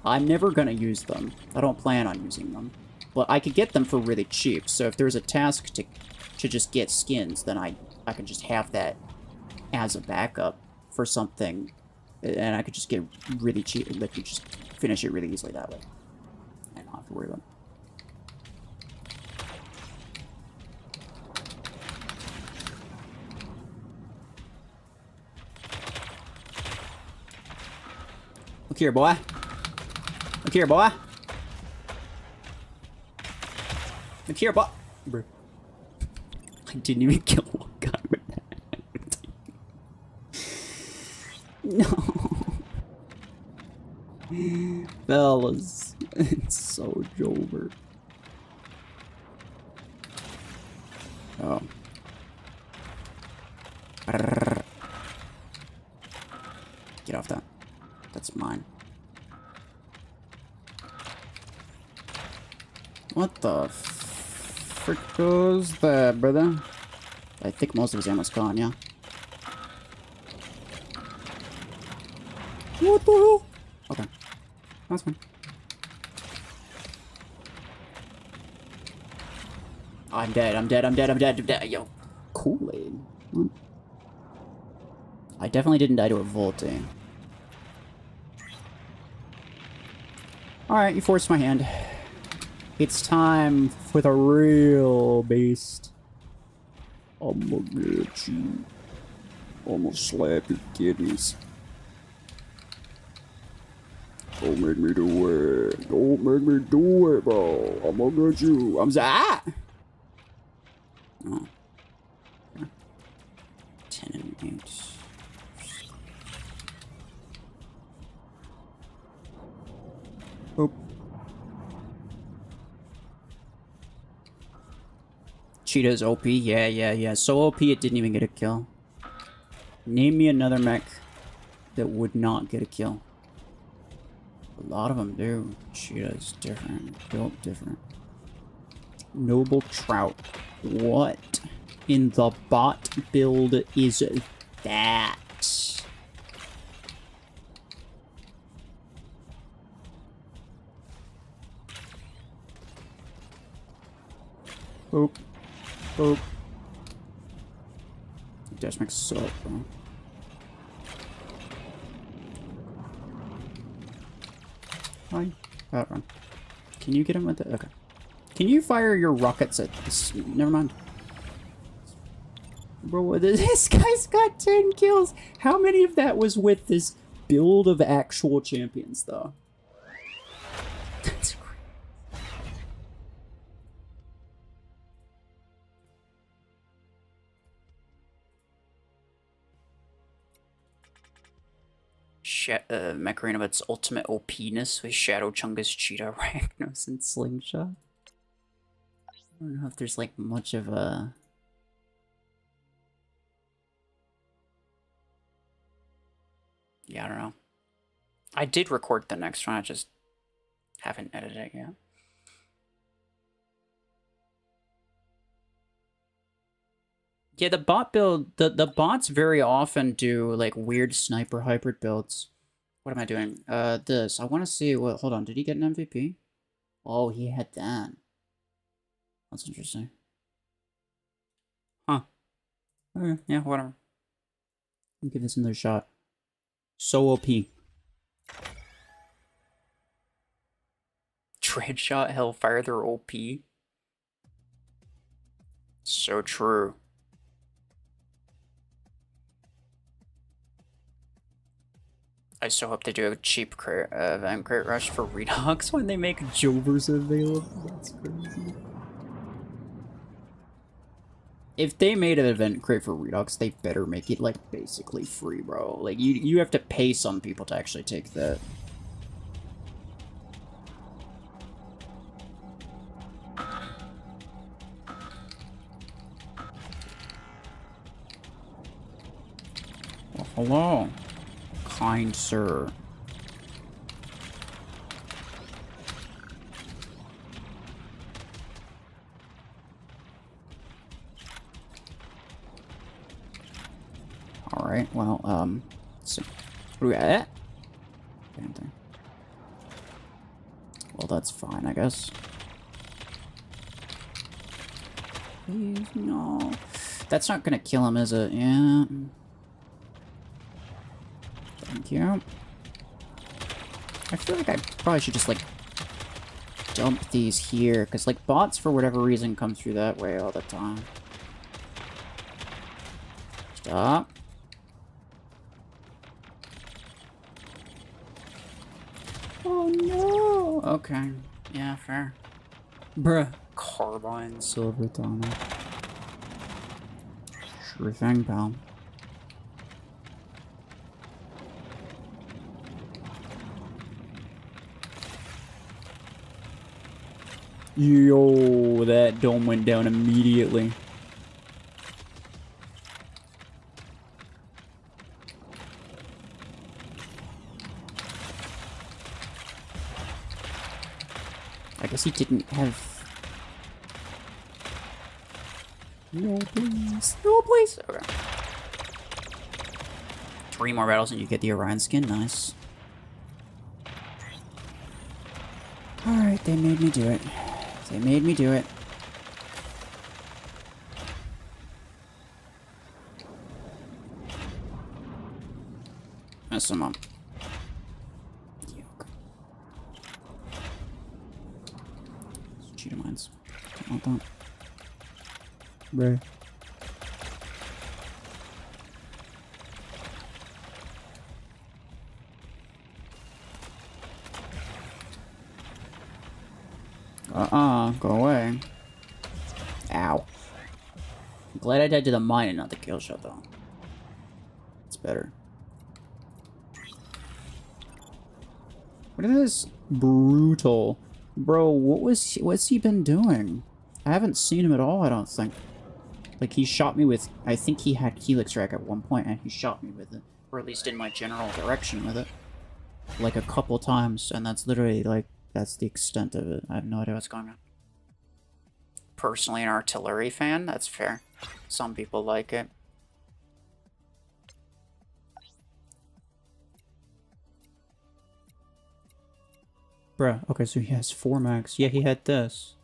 I'm never gonna use them. I don't plan on using them. But I could get them for really cheap, so if there's a task to just get skins, then I can just have that as a backup for something And I could just get really cheap, like you just finish it really easily that way. And not have to worry about it. Look here, boy. Look here, boy. Look here, boy. Bro. I didn't even kill one guy with that. No. Fellas. It's so Jover. Oh. Get off that. That's mine. What the frick goes there, brother? I think most of his ammo's gone, yeah. What the hell? Okay. That's fine. I'm dead, I'm dead, I'm dead, I'm dead, I'm dead. Yo. Kool-Aid. I definitely didn't die to a Volti. Alright, you forced my hand. It's time for the real beast. I'ma get you. I'ma slap your kidneys. Don't make me do it. Don't make me do it, bro. I'ma get you. I'm ah! Oh. 10 and 8. Oop. Cheetah's OP, yeah. So OP it didn't even get a kill. Name me another mech that would not get a kill. A lot of them do. Cheetah's different, built different. Noble Trout. What in the bot build is that? Boop. Boop. Dash makes so up, bro. Hi. Run. Can you get him with it? Okay. Can you fire your rockets at this? Never mind. Bro, this guy's got 10 kills. How many of that was with this build of actual champions, though? That's crazy. Macarena of its ultimate OP-ness with Shadow Chungus, Cheetah, Ragnos, and Slingshot. I don't know if there's like much of a... Yeah, I don't know. I did record the next one, I just haven't edited it yet. Yeah, the bot build, the bots very often do like weird sniper hybrid builds. What am I doing? This. I want to see what, hold on, did he get an MVP? Oh, he had that. That's interesting. Huh. Okay, yeah, whatever. I'll give this another shot. So OP. Dreadshot, Hellfire, they're OP. So true. I so hope they do a cheap event crate rush for Redux when they make Jovers available. That's crazy. If they made an event crate for Redux, they better make it like basically free, bro. Like you have to pay some people to actually take that. Well, hello, kind sir. Alright, well, so, what do we got? Anything. Well, that's fine, I guess. Please, no. That's not gonna kill him, is it? Yeah. Thank you. I feel like I probably should just, like, dump these here, because, like, bots, for whatever reason, come through that way all the time. Stop. Oh, no! Okay. Yeah, fair. Bruh. Carbine silver tonic. Sure thing, pal. Yo, that dome went down immediately. I guess he didn't have... No, please. No, please. Okay. 3 more battles and you get the Orion skin. Nice. Alright, they made me do it. They made me do it. Mess them up. Yeah, okay. Cheetah mines. Don't want that. Bruh. Go away. Ow. I'm glad I died to the mine and not the kill shot, though. It's better. What is this? Brutal. Bro, what's he been doing? I haven't seen him at all, I don't think. Like, he shot me with... I think he had Helix Rack at one point, and he shot me with it. Or at least in my general direction with it. Like, a couple times, and that's literally, like... That's the extent of it. I have no idea what's going on. Personally an artillery fan, that's fair. Some people like it. Bruh, okay, so he has 4 max. Yeah, he had this.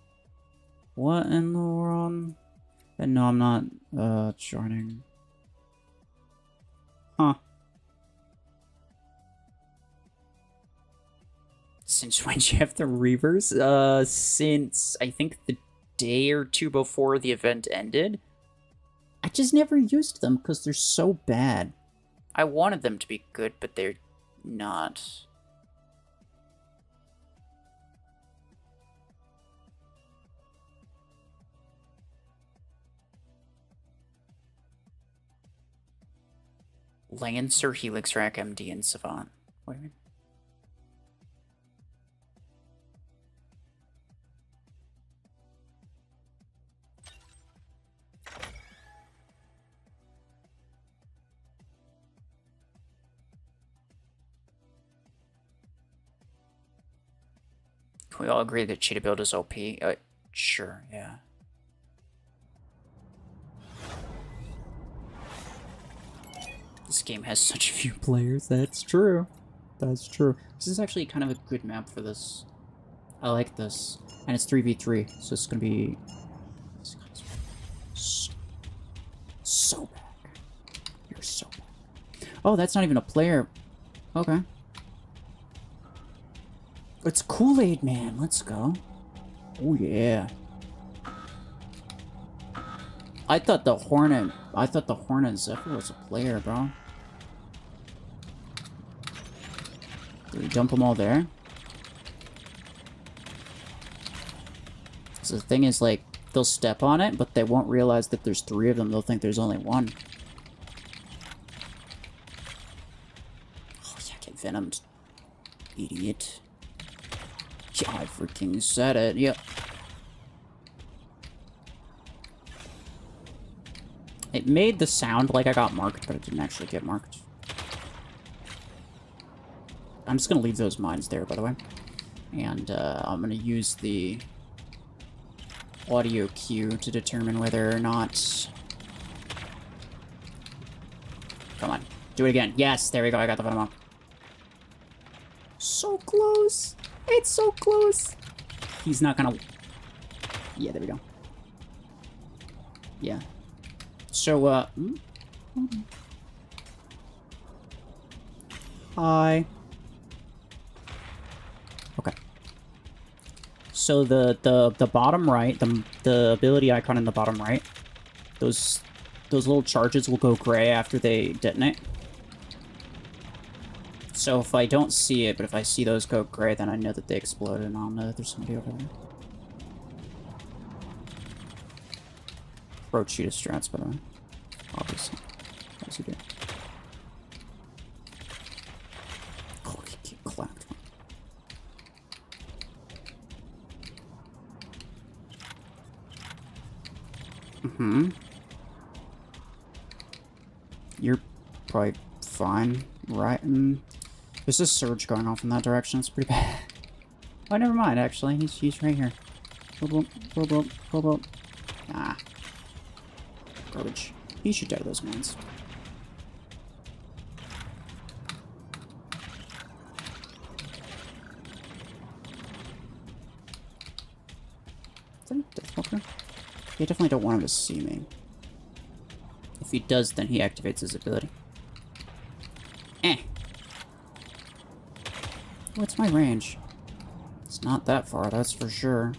What in the world? And no, I'm not, joining. Huh. Since when do you have the reavers? Since, I think, the day or 2 before the event ended. I just never used them, because they're so bad. I wanted them to be good, but they're not. Lancer, Helix Rack, MD, and Savant. What do you mean? Can we all agree that cheetah build is OP? Sure, yeah. This game has such few players. That's true. That's true. This is actually kind of a good map for this. I like this. And it's 3v3, so it's gonna be... So bad. You're so bad. Oh, that's not even a player. Okay. It's Kool-Aid Man. Let's go. Oh, yeah. I thought the Hornet Zephyr was a player, bro. Did we dump them all there? So the thing is, like, they'll step on it, but they won't realize that there's 3 of them. They'll think there's only 1. Oh, yeah, get venomed. Idiot. Yeah, I freaking said it. Yep. It made the sound like I got marked, but it didn't actually get marked. I'm just gonna leave those mines there, by the way. And I'm gonna use the audio cue to determine whether or not... Come on. Do it again. Yes, there we go. I got the venom up. So close. It's so close. He's not gonna... Yeah, there we go. Yeah. So, Hi. Okay. So the bottom right, the ability icon in the bottom right, those little charges will go gray after they detonate. So if I don't see it, but if I see those go gray, then I know that they exploded, and I'll know that there's somebody over there. Pro cheetah strats, by the way. Obviously. What was he doing? Oh, he clapped. Mm-hmm. You're probably fine, right? There's a surge going off in that direction. It's pretty bad. Oh, never mind, actually. He's right here. Boop, boop, boop, boop, boop. Ah. Garbage. He should die to those mines. Is that a Deathwalker? I definitely don't want him to see me. If he does, then he activates his ability. Eh. What's my range? It's not that far, that's for sure.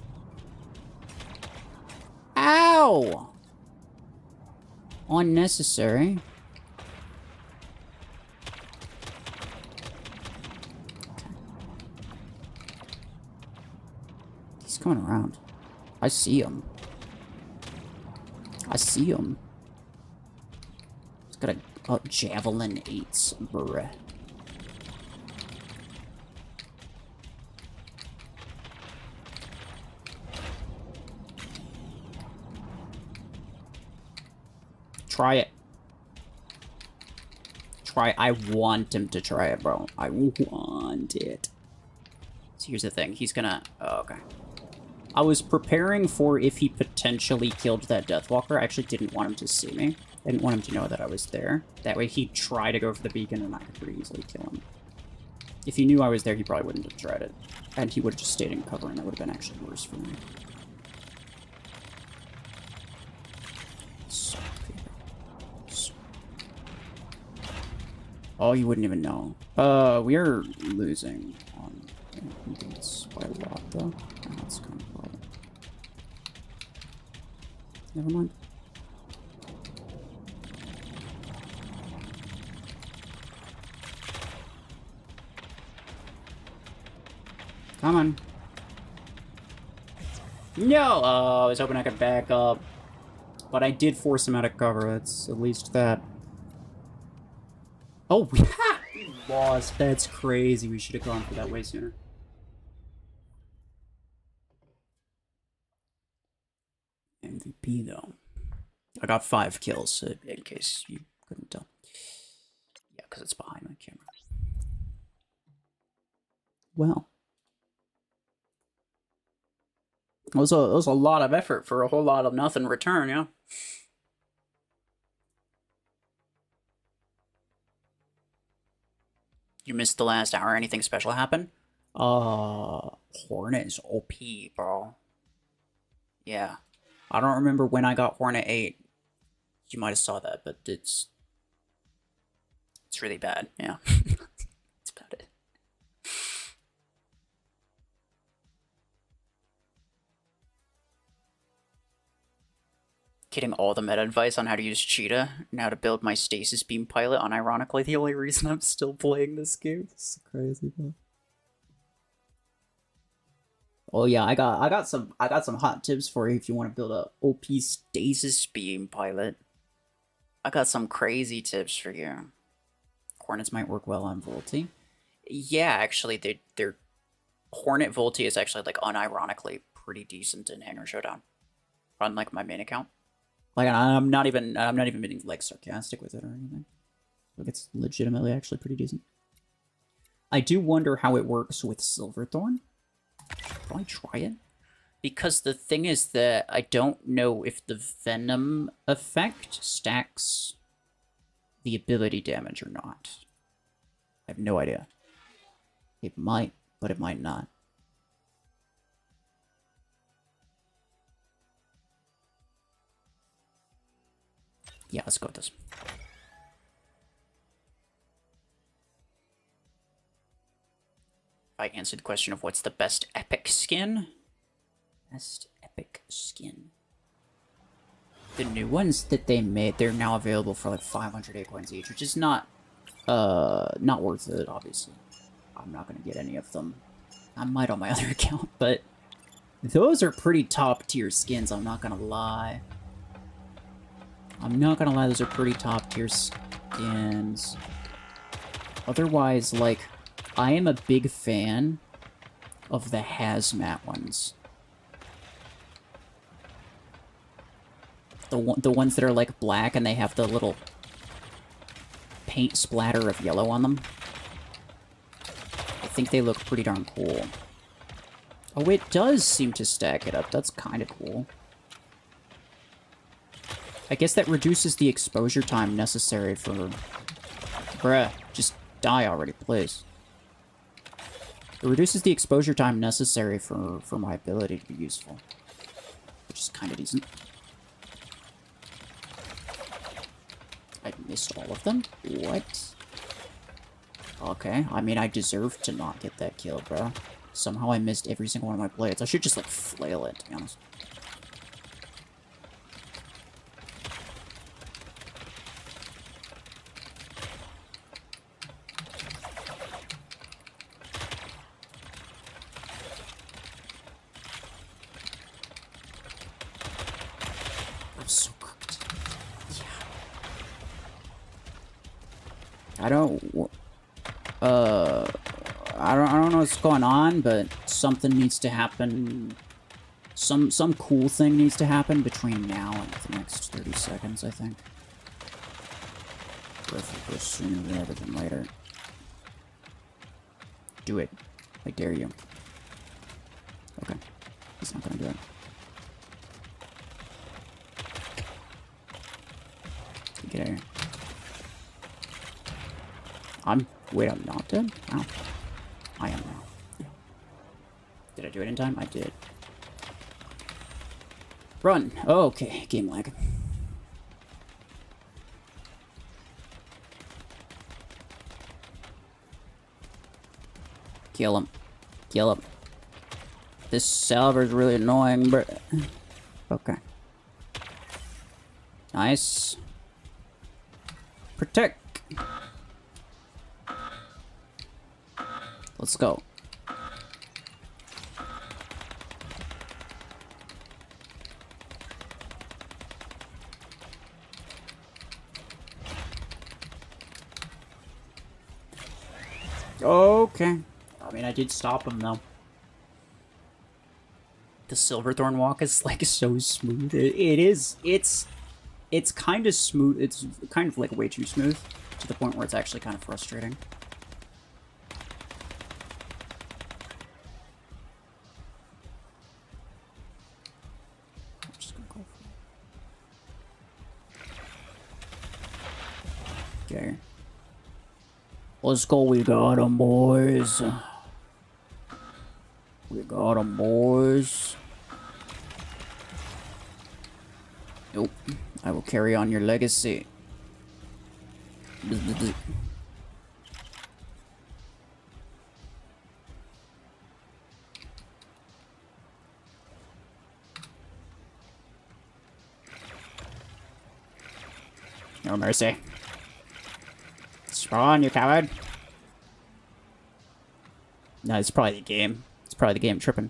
Ow! Unnecessary. Okay. He's coming around. I see him. I see him. He's got a javelin 8s, bruh. Try it. Try. I want him to try it, bro. I want it. So here's the thing. He's gonna... Oh, okay. I was preparing for if he potentially killed that Deathwalker. I actually didn't want him to see me. I didn't want him to know that I was there. That way he'd try to go for the beacon and I could pretty easily kill him. If he knew I was there, he probably wouldn't have tried it. And he would have just stayed in cover, and that would have been actually worse for me. So, oh, you wouldn't even know. We are losing on beats by a lot, though. Oh, that's kind of problem. Never mind. Come on. No! I was hoping I could back up. But I did force him out of cover. That's at least that. Oh, we lost. That's crazy. We should have gone for that way sooner. MVP, though. I got 5 kills, in case you couldn't tell. Yeah, because it's behind my camera. Well. It was a lot of effort for a whole lot of nothing return, yeah? You missed the last hour. Anything special happen? Hornet is OP, bro. Yeah. I don't remember when I got Hornet 8. You might have saw that, but it's really bad, yeah. That's about it. Getting all the meta advice on how to use Cheetah and how to build my stasis beam pilot, unironically the only reason I'm still playing this game. This is crazy, bro. Oh yeah, I got some hot tips for you if you want to build a OP stasis beam pilot. I got some crazy tips for you. Hornets might work well on Volti. Yeah, actually, they're Hornet Volti is actually like unironically pretty decent in Hangar Showdown on like my main account. Like I'm not even being like sarcastic with it or anything. Like it's legitimately actually pretty decent. I do wonder how it works with Silverthorn. Probably try it. Because the thing is that I don't know if the Venom effect stacks the ability damage or not. I have no idea. It might, but it might not. Yeah, let's go with this. answered the question of what's the best epic skin. Best epic skin. The new ones that they made, they're now available for like 500 acorns each, which is not worth it, obviously. I'm not gonna get any of them. I might on my other account, but those are pretty top tier skins, I'm not gonna lie. I'm not gonna lie, those are pretty top tier skins. Otherwise, like, I am a big fan of the hazmat ones. The ones that are like black and they have the little paint splatter of yellow on them. I think they look pretty darn cool. Oh, it does seem to stack it up. That's kind of cool. I guess that reduces the exposure time necessary for... Bruh, just die already, please. It reduces the exposure time necessary for my ability to be useful. Which is kind of decent. I missed all of them? What? Okay, I mean, I deserve to not get that kill, bro. Somehow I missed every single one of my blades. I should just, like, flail it, to be honest. I'm so cooked. Yeah. I don't know what's going on, but something needs to happen. Some cool thing needs to happen between now and the next 30 seconds, I think. Preferably sooner rather than later. Do it. I dare you. Okay. He's not gonna do it. Get out of here. Wait, I'm not dead? Wow. I am now. Did I do it in time? I did. Run! Oh, okay, game lag. Kill him. Kill him. This salver's really annoying, but... Okay. Nice. Protect! Let's go. Okay. I mean, I did stop him, though. The Silverthorn walk is, like, so smooth. It is. It's kind of smooth. It's kind of, like, way too smooth. To the point where it's actually kind of frustrating. Okay. Let's go, we got 'em, boys. We got 'em, boys. Nope. I will carry on your legacy. No mercy. Spawn, you coward. No, it's probably the game. It's probably the game tripping.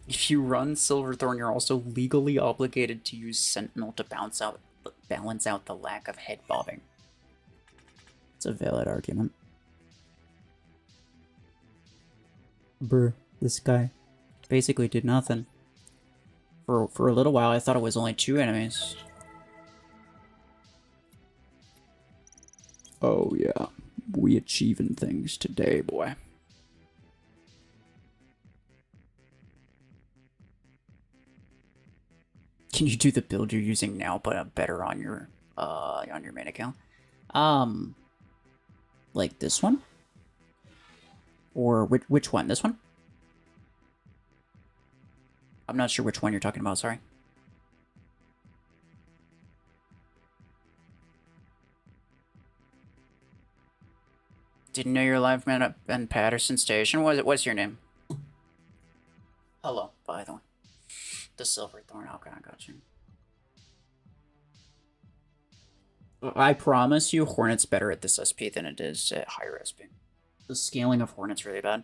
If you run Silverthorn, you're also legally obligated to use Sentinel to balance out the lack of head bobbing. It's a valid argument. Brr, this guy basically did nothing. For a little while, I thought it was only 2 enemies. Oh yeah, we achieving things today, boy. Can you do the build you're using now, but better on your main account? Like this one, or which one? This one? I'm not sure which one you're talking about. Sorry. Didn't know your live met up in Patterson Station. What's your name? Hello, by the way. The Silverthorn. Okay, I got you. I promise you, Hornet's better at this SP than it is at higher SP. The scaling of Hornet's really bad.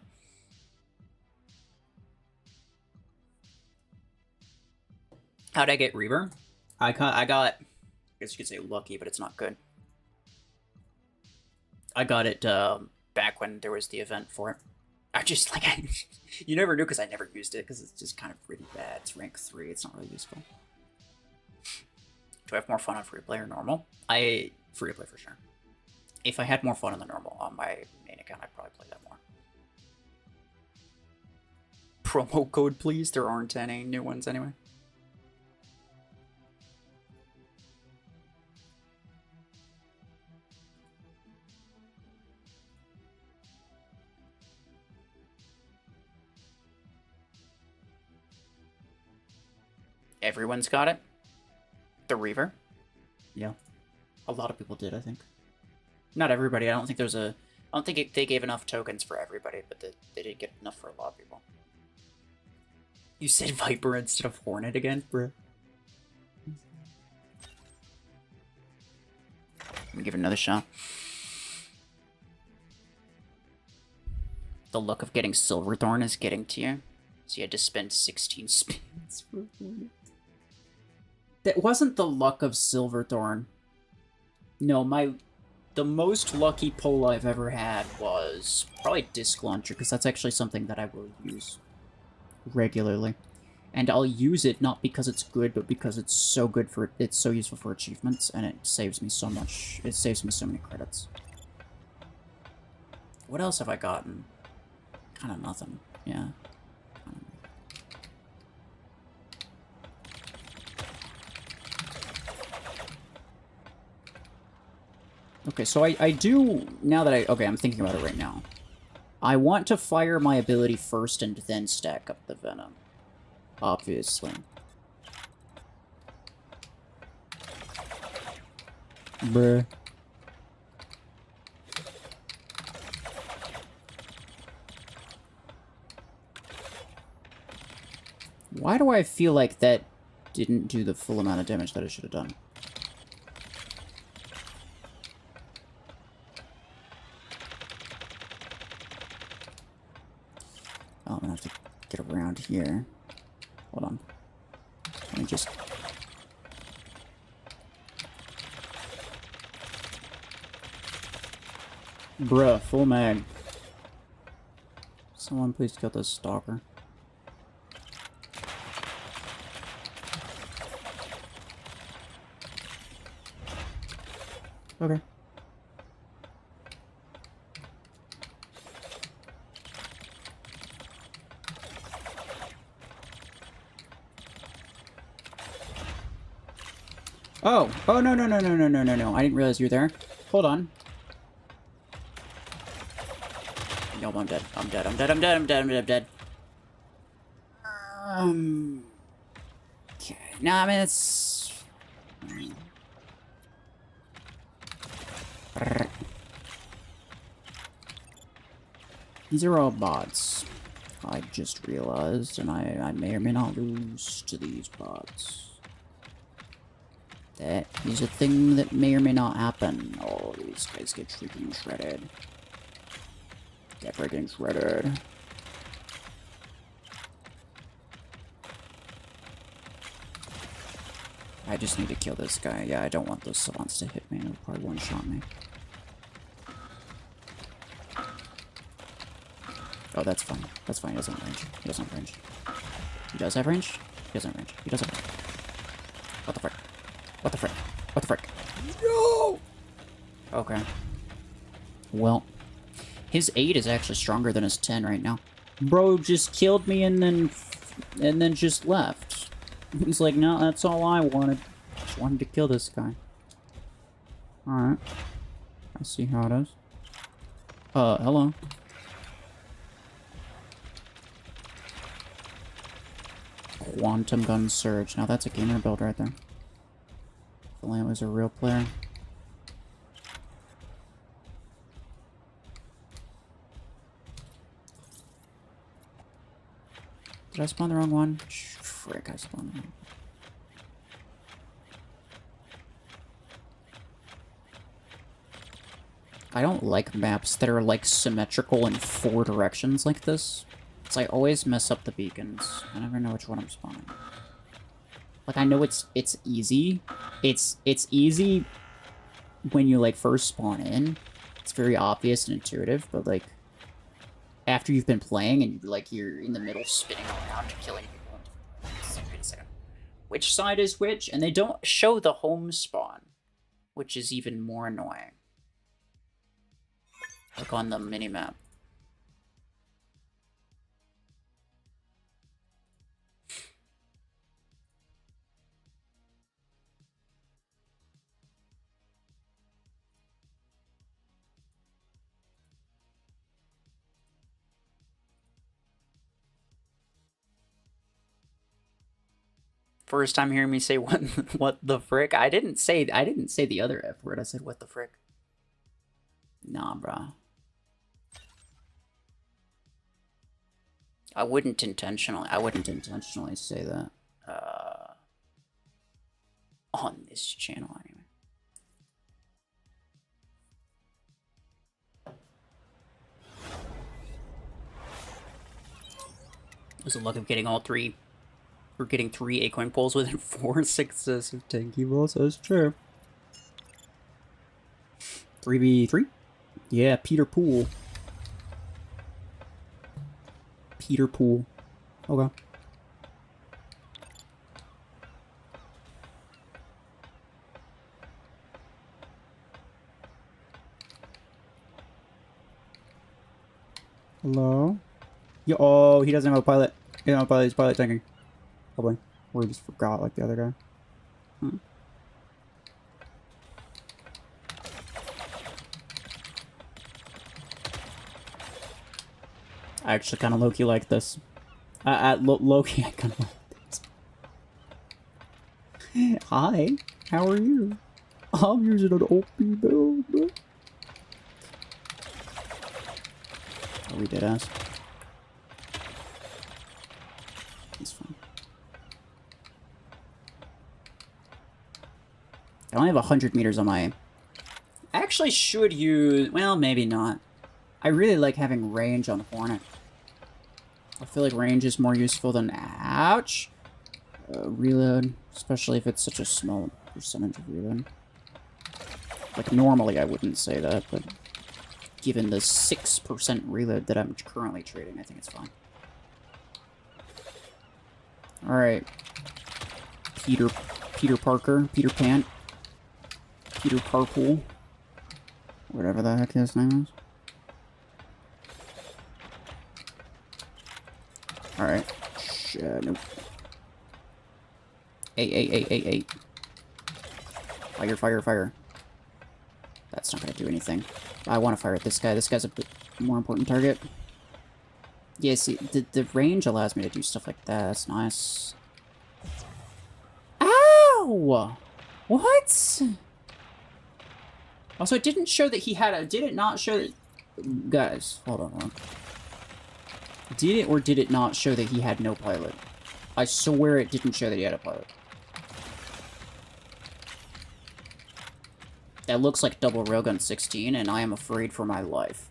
How'd I get Reaver? I got, I guess you could say lucky, but it's not good. I got it back when there was the event for it. I just, like, you never knew because I never used it because it's just kind of really bad. It's rank 3, it's not really useful. Do I have more fun on free play or normal? Free play for sure. If I had more fun on the normal on my main account, I'd probably play that more. Promo code, please. There aren't any new ones anyway. Everyone's got it. The Reaver. Yeah. A lot of people did, I think. Not everybody. I don't think there's a... I don't think they gave enough tokens for everybody, but they did get enough for a lot of people. You said Viper instead of Hornet again, bro. Let me give it another shot. The luck of getting Silverthorn is getting to you. So you had to spend 16 spins for Hornet. That wasn't the luck of Silverthorn. No, the most lucky pull I've ever had was probably Disc Launcher, because that's actually something that I will use regularly. And I'll use it not because it's good, but because it's so good for it's so useful for achievements, and it saves me so much. It saves me so many credits. What else have I gotten? Kind of nothing. Yeah. Okay, so I do, now that okay, I'm thinking about it right now. I want to fire my ability first and then stack up the Venom. Obviously. Bruh. Why do I feel like that didn't do the full amount of damage that it should have done? Oh, I'm gonna have to get around here. Hold on. Let me just... Bruh, full mag. Someone please kill this stalker. Okay. Oh! Oh, no, no, no, no, no, no, no, no. I didn't realize you were there. Hold on. No, I'm dead. I'm dead. I'm dead. I'm dead. I'm dead. I'm dead. I'm dead. Okay. No, I mean, it's... These are all bots. I just realized, and I may or may not lose to these bots. That is a thing that may or may not happen. Oh, these guys get freaking shredded. Get freaking shredded. I just need to kill this guy. Yeah, I don't want those savants to hit me. It'll probably one-shot me. Oh, that's fine. That's fine. He doesn't have range. He doesn't have range. He does have range? He doesn't have range. He does have range. What the frick? What the frick? What the frick? No! Okay. Well, his 8 is actually stronger than his 10 right now. Bro just killed me and then just left. He's like, no, that's all I wanted. Just wanted to kill this guy. Alright. I see how it is. Hello. Quantum Gun Surge. Now that's a gamer build right there. If only I was a real player. Did I spawn the wrong one? Frick, I spawned the wrong one. I don't like maps that are, like, symmetrical in 4 directions like this. Because I always mess up the beacons. I never know which one I'm spawning. Like, I know it's easy. It's easy when you, like, first spawn in. It's very obvious and intuitive, but, like, after you've been playing and, like, you're in the middle spinning around killing people. Wait a second. Which side is which? And they don't show the home spawn, which is even more annoying. Like on the minimap. First time hearing me say what the frick? I didn't say the other F word. I said what the frick. Nah, bruh. I wouldn't intentionally say that. On this channel anyway. Was the luck of getting all 3. We're getting 3 Acorn pulls within 4 successive tanky balls. That's true. 3v3? Yeah, Peter Pool. Peter Pool. Okay. Hello? Yo, oh, he doesn't have a pilot. He doesn't have a pilot. He's pilot tanking. Probably. Or he just forgot like the other guy. Hmm. I actually kind of low-key like this. Low-key, I kind of like this. Hi, how are you? I'm using an OP build. Oh, we did ask. He's fine. I only have 100 meters on my... I actually should use... Well, maybe not. I really like having range on Hornet. I feel like range is more useful than... Ouch! Reload. Especially if it's such a small percentage of reload. Like, normally I wouldn't say that, but... Given the 6% reload that I'm currently trading, I think it's fine. Alright. Peter Parker. Peter Pan. Peter Carpool. Whatever the heck his name is. Alright. Shit, nope. Hey. Fire. That's not gonna do anything. I want to fire at this guy. This guy's a bit more important target. Yeah, see, the range allows me to do stuff like that. That's nice. Ow! What? Also, it didn't show that he had a... Did it not show that... Guys, hold on. Did it or did it not show that he had no pilot? I swear it didn't show that he had a pilot. That looks like double railgun 16, and I am afraid for my life.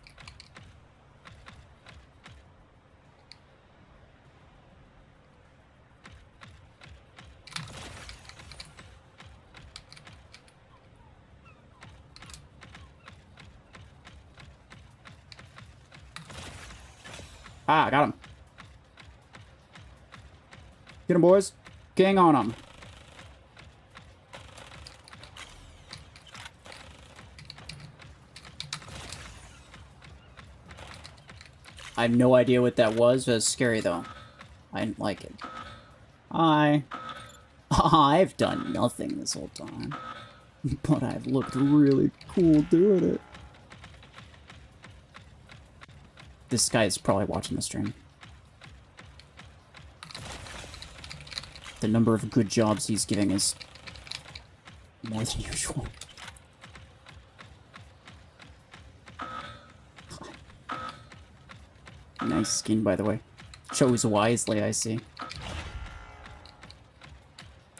Ah, I got him. Get him, boys. Gang on him. I have no idea what that was, but it's scary, though. I didn't like it. I've done nothing this whole time. But I've looked really cool doing it. This guy is probably watching the stream. The number of good jobs he's giving is more than usual. Nice skin, by the way. Chose wisely, I see.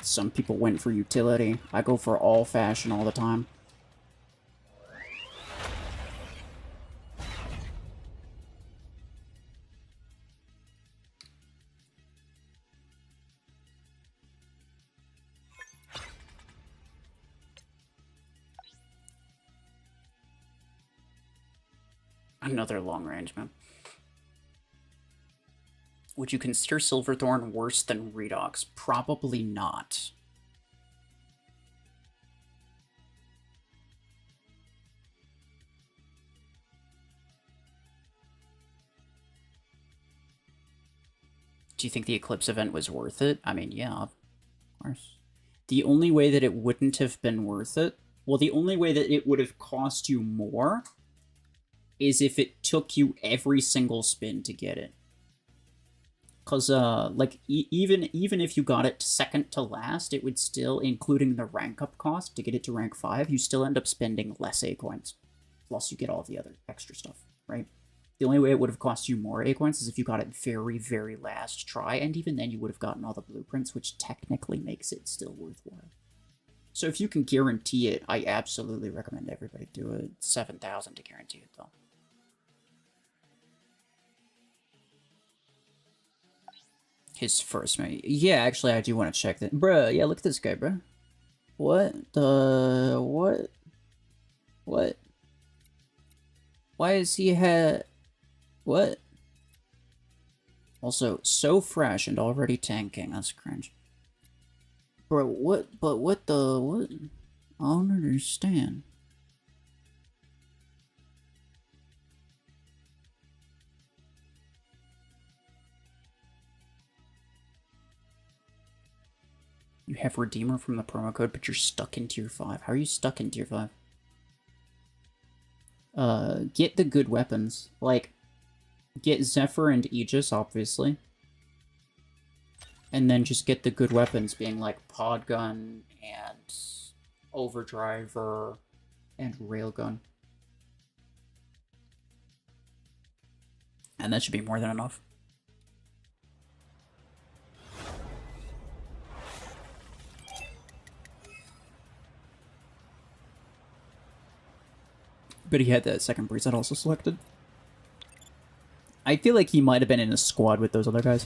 Some people went for utility. I go for all fashion all the time. Another long range, man. Would you consider Silverthorn worse than Redox? Probably not. Do you think the Eclipse event was worth it? I mean, yeah, of course. The only way that it wouldn't have been worth it, well, the only way that it would have cost you more is if it took you every single spin to get it. Because, like, even if you got it second to last, it would still, including the rank up cost to get it to rank 5, you still end up spending less A-coins. Plus, you get all the other extra stuff, right? The only way it would have cost you more A-coins is if you got it very, very last try, and even then you would have gotten all the blueprints, which technically makes it still worthwhile. So if you can guarantee it, I absolutely recommend everybody do it. 7,000 to guarantee it, though. His first mate. Yeah, actually, I do want to check that. Bruh, yeah, look at this guy, bruh. What the... What? What? Why is he What? Also, so fresh and already tanking. That's cringe. Bro, what? But what the... What? I don't understand. You have Redeemer from the promo code, but you're stuck in Tier 5. How are you stuck in Tier 5? Get the good weapons. Like, get Zephyr and Aegis, obviously. And then just get the good weapons, being like Podgun and Overdriver and Railgun. And that should be more than enough. But he had that second preset also selected. I feel like he might have been in a squad with those other guys.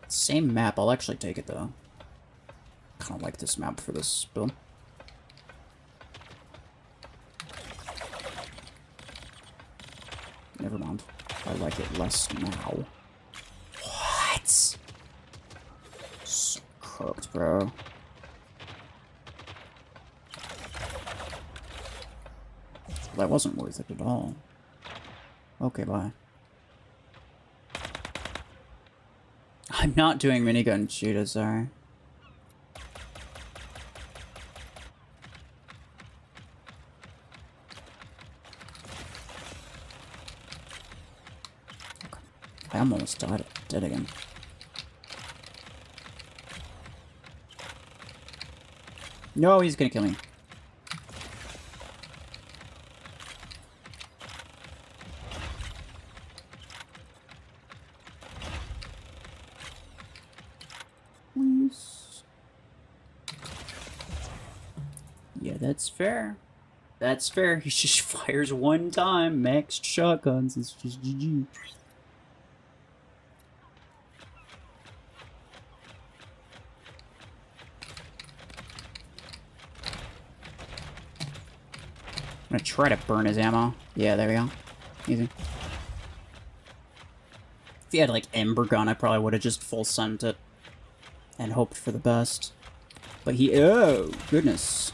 Same map. I'll actually take it, though. Kind of like this map for this build. Never mind. I like it less now. What? So cooked, bro. That wasn't worth it at all. Okay, bye. I'm not doing minigun cheetah, sorry. Okay. I almost died dead again. No, he's gonna kill me. Yeah, that's fair. That's fair. He just fires one time, maxed shotguns. It's just GG. I'm gonna try to burn his ammo. Yeah, there we go. Easy. If he had, like, Ember Gun, I probably would have just full sent it. And hoped for the best. But he... Oh, goodness.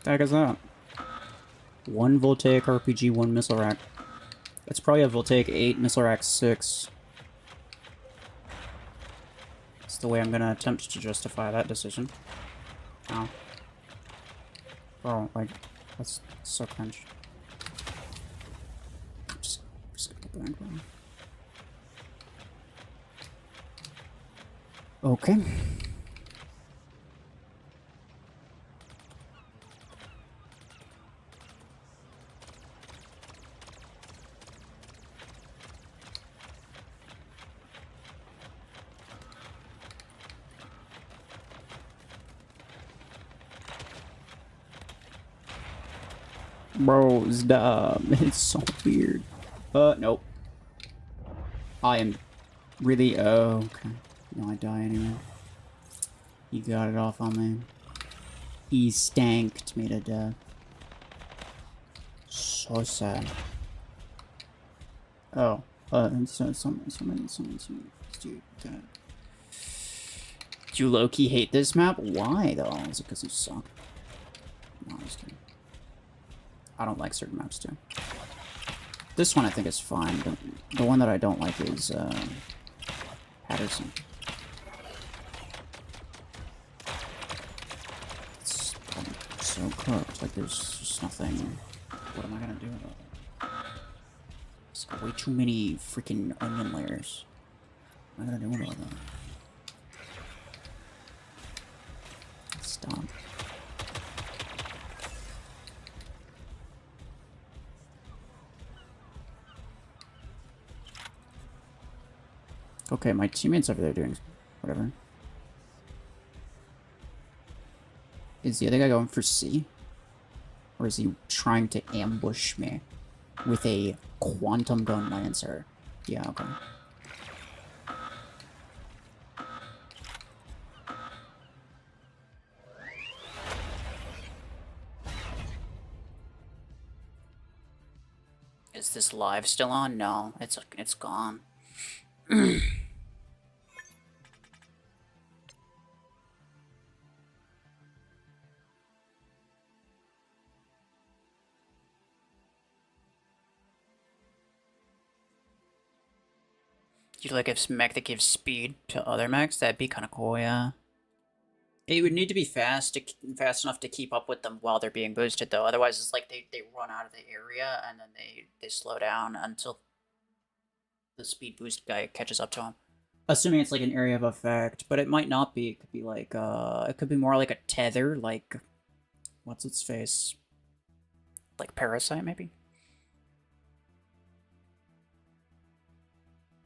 The heck is that? One Voltaic RPG, one missile rack. That's probably a Voltaic 8, missile rack 6. That's the way I'm gonna attempt to justify that decision. Ow. Bro, like, that's so cringe. Just gonna get banged, bro. Okay. Bro, stop. It's so weird. Nope. I am really... Oh, okay. No, I die anyway. He got it off on me. He stanked me to death. So sad. Oh. Someone, dude, do you low-key hate this map? Why, though? Is it because you suck? No, I'm just kidding. I don't like certain maps, too. This one I think is fine, but the one that I don't like is, Patterson. It's so cooked. Like, there's just nothing... What am I gonna do about it? It's got way too many freaking onion layers. What am I gonna do about that? Stop. Okay, my teammates over there doing whatever. Is the other guy going for C? Or is he trying to ambush me with a quantum gun lancer? Yeah, okay. Is this live still on? No, it's gone. You'd like a mech that gives speed to other mechs? That'd be kind of cool, yeah. It would need to be fast enough to keep up with them while they're being boosted, though. Otherwise, it's like they run out of the area and then they slow down until the speed boost guy catches up to them. Assuming it's like an area of effect, but it might not be. It could be like it could be more like a tether, like what's its face, like Parasite maybe,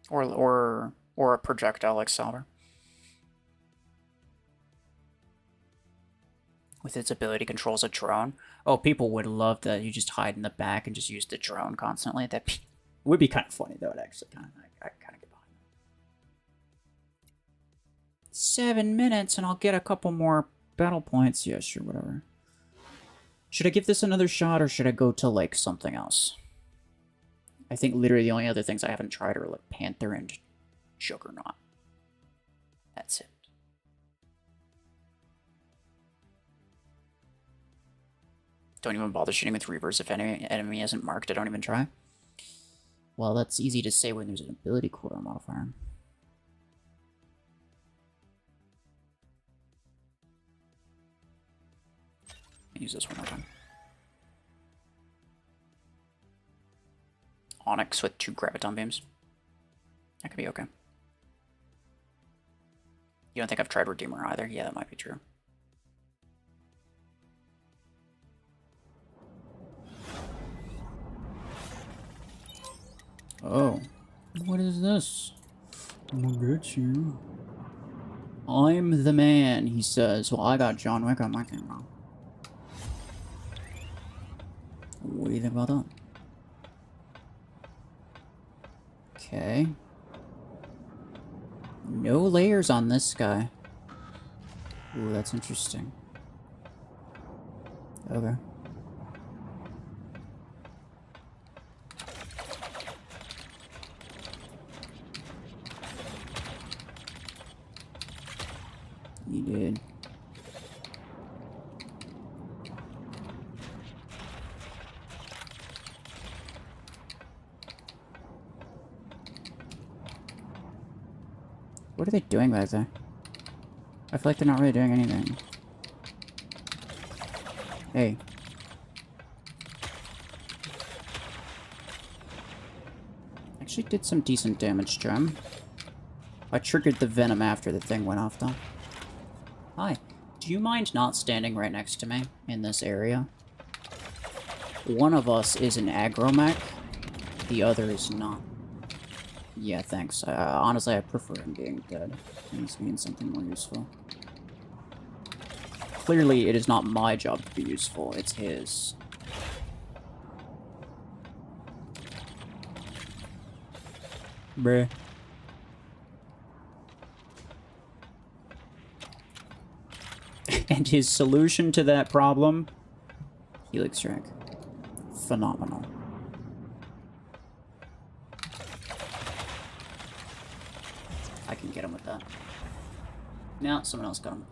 or a projectile like Salver. With its ability controls a drone. Oh, people would love that. You just hide in the back and just use the drone constantly. That would be kind of funny, though. It actually kind of, I kind of get behind that. 7 minutes, and I'll get a couple more battle points. Yeah, sure, whatever. Should I give this another shot, or should I go to like something else? I think literally the only other things I haven't tried are like Panther and Juggernaut. That's it. Don't even bother shooting with reavers if any enemy isn't marked. I don't even try. Well, that's easy to say when there's an ability cooldown modifier. Use this one more time. Onyx with 2 graviton beams. That could be okay. You don't think I've tried Redeemer either? Yeah, that might be true. Oh. What is this? I'm gonna get you. I'm the man, he says. Well, I got John Wick on my camera. What do you think about that? Okay. No layers on this guy. Ooh, that's interesting. Okay. You did. What are they doing back there? I feel like they're not really doing anything. Hey. Actually did some decent damage to him. I triggered the venom after the thing went off, though. Hi. Do you mind not standing right next to me in this area? One of us is an aggro mech, the other is not. Yeah, thanks. Honestly, I prefer him being dead. He's being something more useful. Clearly, it is not my job to be useful, it's his. Bruh. And his solution to that problem? Helix track. Phenomenal. I can get him with that. No, someone else got him.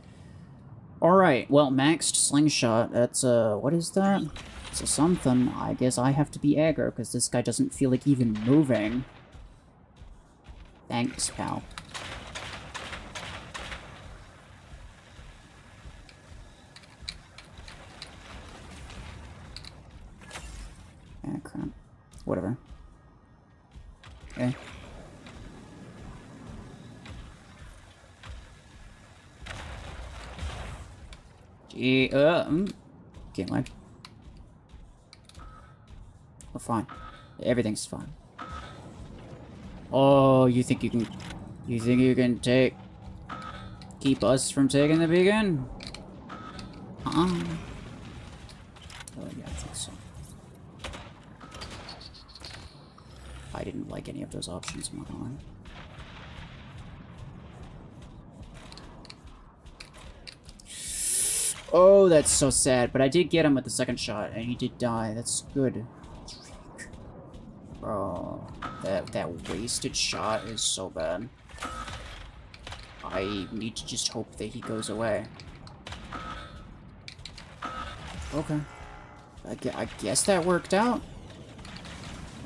Alright, well, maxed slingshot. That's, what is that? It's a something. I guess I have to be aggro, because this guy doesn't feel like even moving. Thanks, pal. Ah, crap. Whatever. Okay. Gee, get lag. We're fine. Everything's fine. Oh, you think you can... You think you can keep us from taking the beacon? Oh, yeah, I think so. I didn't like any of those options, I'm not gonna lie. Oh, that's so sad. But I did get him with the second shot, and he did die. That's good. Bro, that wasted shot is so bad. I need to just hope that he goes away. Okay. I guess that worked out.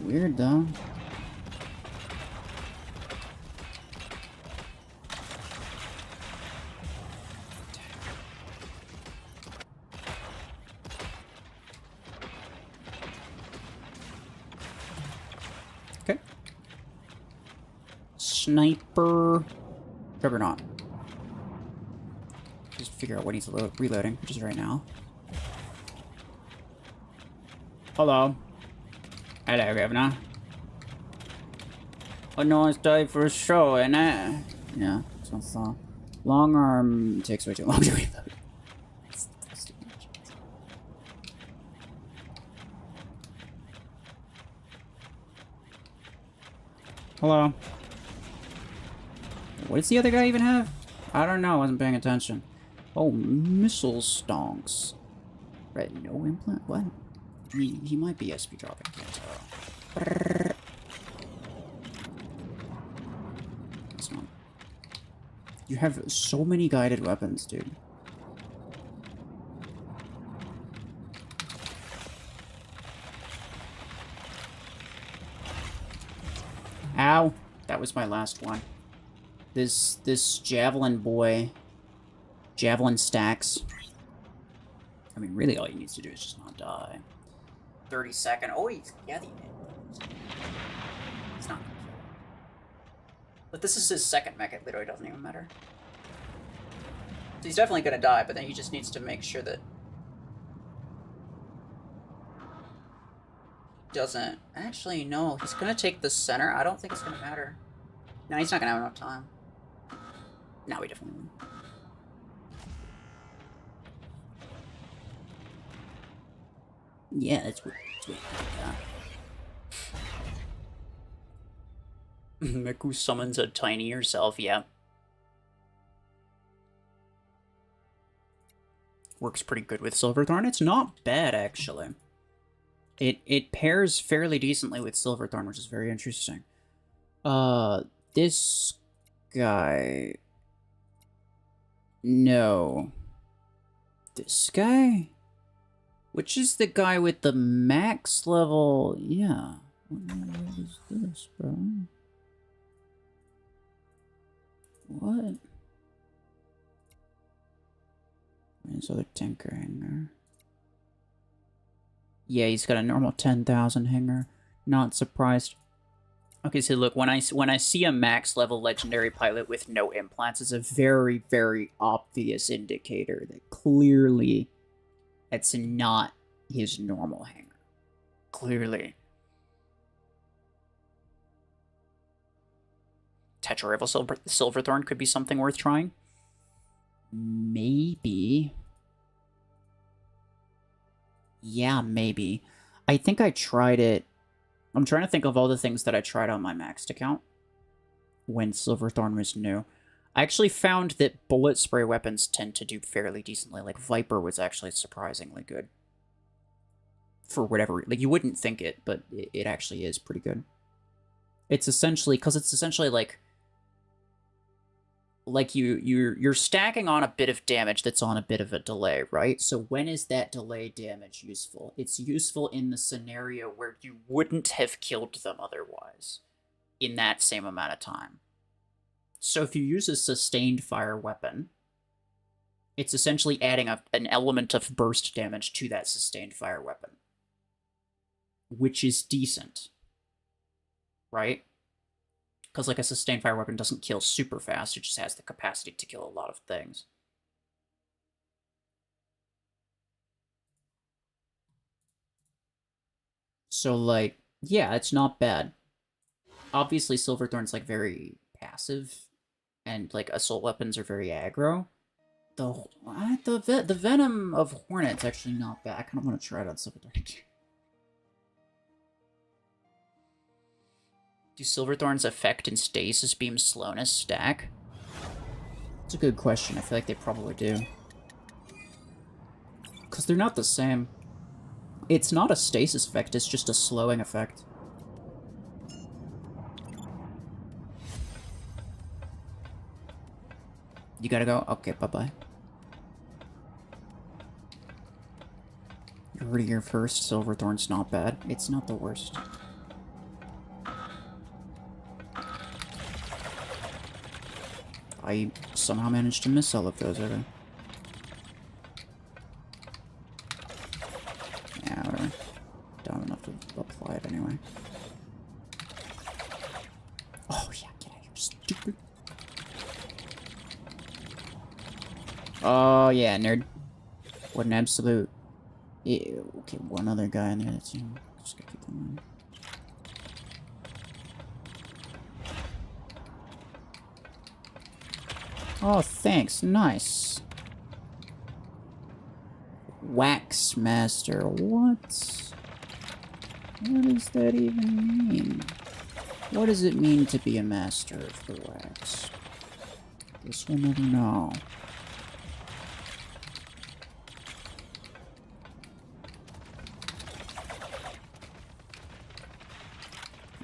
Weird, though. Okay. Sniper. Juggernaut. Just figure out what he's reloading, which is right now. Hello. Hello, Governor. A nice day for a show, ain't it? Yeah, that's what I thought. Long arm takes way too long to reload. Hello. What does the other guy even have? I don't know, I wasn't paying attention. Oh, missile stonks. Right, no implant? What? He might be SP dropping, can't tell. That's not... You have so many guided weapons, dude. Ow! That was my last one. This javelin boy... Javelin stacks. I mean, really all he needs to do is just not die. 30-second. Oh, he's... Yeah, he's not gonna kill him. But this is his second mech. It literally doesn't even matter. So he's definitely gonna die, but then he just needs to make sure that... Doesn't... Actually, no. He's gonna take the center. I don't think it's gonna matter. No, he's not gonna have enough time. No, he definitely won't. Yeah, that's what Miku summons a tinier self, yeah. Works pretty good with Silverthorn. It's not bad, actually. It pairs fairly decently with Silverthorn, which is very interesting. This guy... No. This guy? Which is the guy with the max level... Yeah. What is this, bro? What? Where's other Tinker hanger? Yeah, he's got a normal 10,000 hanger. Not surprised. Okay, so look, when I see a max level legendary pilot with no implants, it's a very, very obvious indicator that clearly it's not his normal hanger. Clearly. Tetra Rival Silverthorn could be something worth trying. Maybe. Yeah, maybe. I think I tried it. I'm trying to think of all the things that I tried on my maxed account. when Silverthorn was new. I actually found that bullet spray weapons tend to do fairly decently. Like, Viper was actually surprisingly good. For whatever... Like, you wouldn't think it, but it actually is pretty good. It's essentially... Because it's essentially, like you're stacking on a bit of damage that's on a bit of a delay, right? So when is that delay damage useful? It's useful in the scenario where you wouldn't have killed them otherwise in that same amount of time. So if you use a sustained fire weapon, it's essentially adding an element of burst damage to that sustained fire weapon, which is decent, right? Because, like, a sustained fire weapon doesn't kill super fast, it just has the capacity to kill a lot of things. So, like, yeah, it's not bad. Obviously, Silverthorn's, like, very passive, and, like, assault weapons are very aggro. The Venom of Hornet's actually not bad. I kind of want to try it on Silverthorn. Do Silverthorn's effect and stasis beam slowness stack? It's a good question. I feel like they probably do. Because they're not the same. It's not a stasis effect, it's just a slowing effect. You gotta go? Okay, bye-bye. You heard it here first, Silverthorn's not bad. It's not the worst. I somehow managed to miss all of those, okay. Yeah, whatever. Dumb enough to apply it anyway. Oh, yeah, get out of here, stupid. Oh, yeah, nerd. What an absolute... Ew, okay, one other guy in the other team. Just gotta keep them in. Oh, thanks. Nice. Wax Master. What? What does that even mean? What does it mean to be a master of the wax? Guess we'll never know.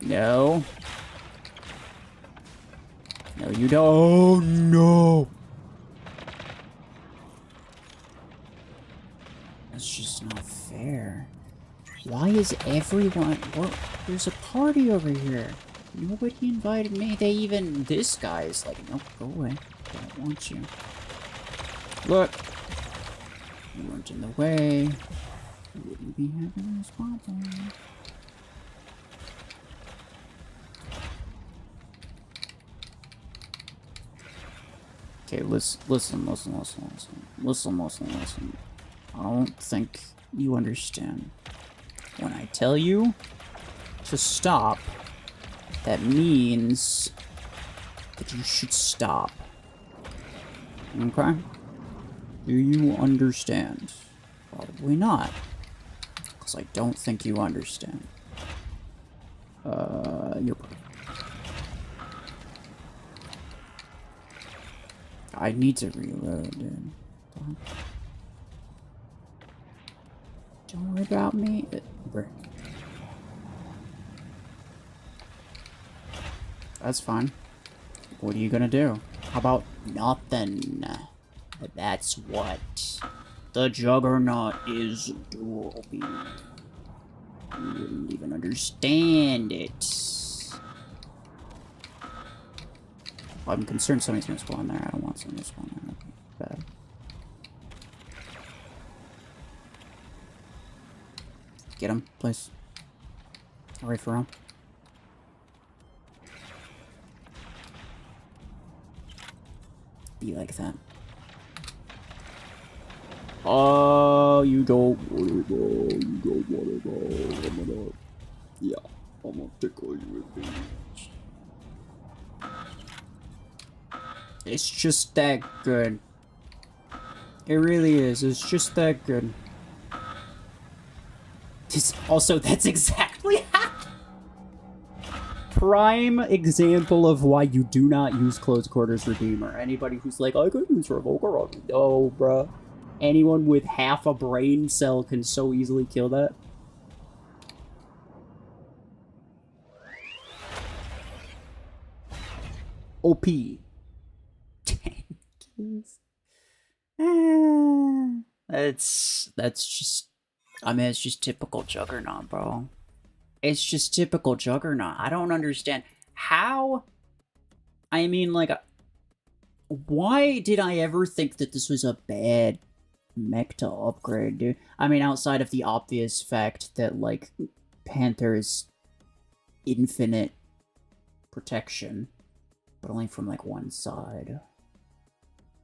No. No, you don't. Oh, no. That's just not fair. Why is everyone... What? There's a party over here. Nobody invited me. They even... This guy is like, nope, go away. Don't want you. Look. You weren't in the way. You wouldn't be having this problem. Okay, listen. I don't think you understand. When I tell you to stop, that means that you should stop. Okay? Do you understand? Probably not. Because I don't think you understand. You're... I need to reload, dude. Don't worry about me. That's fine. What are you gonna do? How about nothing? That's what the Juggernaut is doing. You wouldn't even understand it. I'm concerned somebody's gonna spawn there. I don't want somebody to spawn there. That'd be bad. Get him, please. Hurry for him. Be like that. Oh, you don't wanna go. You don't wanna go. I'm gonna... Yeah, I'm gonna tickle you with these. It's just that good. It really is. It's just that good. Also, that's exactly how... prime example of why you do not use Close Quarters Redeemer. Anybody who's like, I could use Revoker on... No, bruh. Anyone with half a brain cell can so easily kill that. OP. That's just... I mean, it's just typical Juggernaut, bro. It's just typical Juggernaut. I don't understand how... I mean, like, why did I ever think that this was a bad mech to upgrade, dude? I mean, outside of the obvious fact that, like, Panther's infinite protection, but only from, like, one side.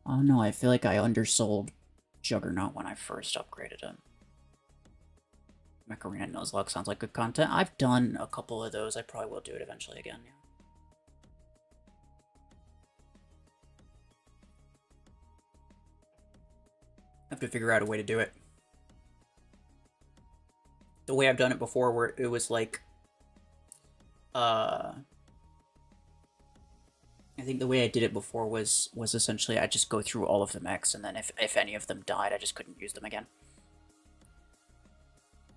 Oh no, I feel like I undersold Juggernaut when I first upgraded him. Mech Arena Nuzlocke sounds like good content. I've done a couple of those. I probably will do it eventually again, yeah. I have to figure out a way to do it. The way I've done it before, where it was like, I think the way I did it before was essentially I just go through all of the mechs, and then if any of them died, I just couldn't use them again.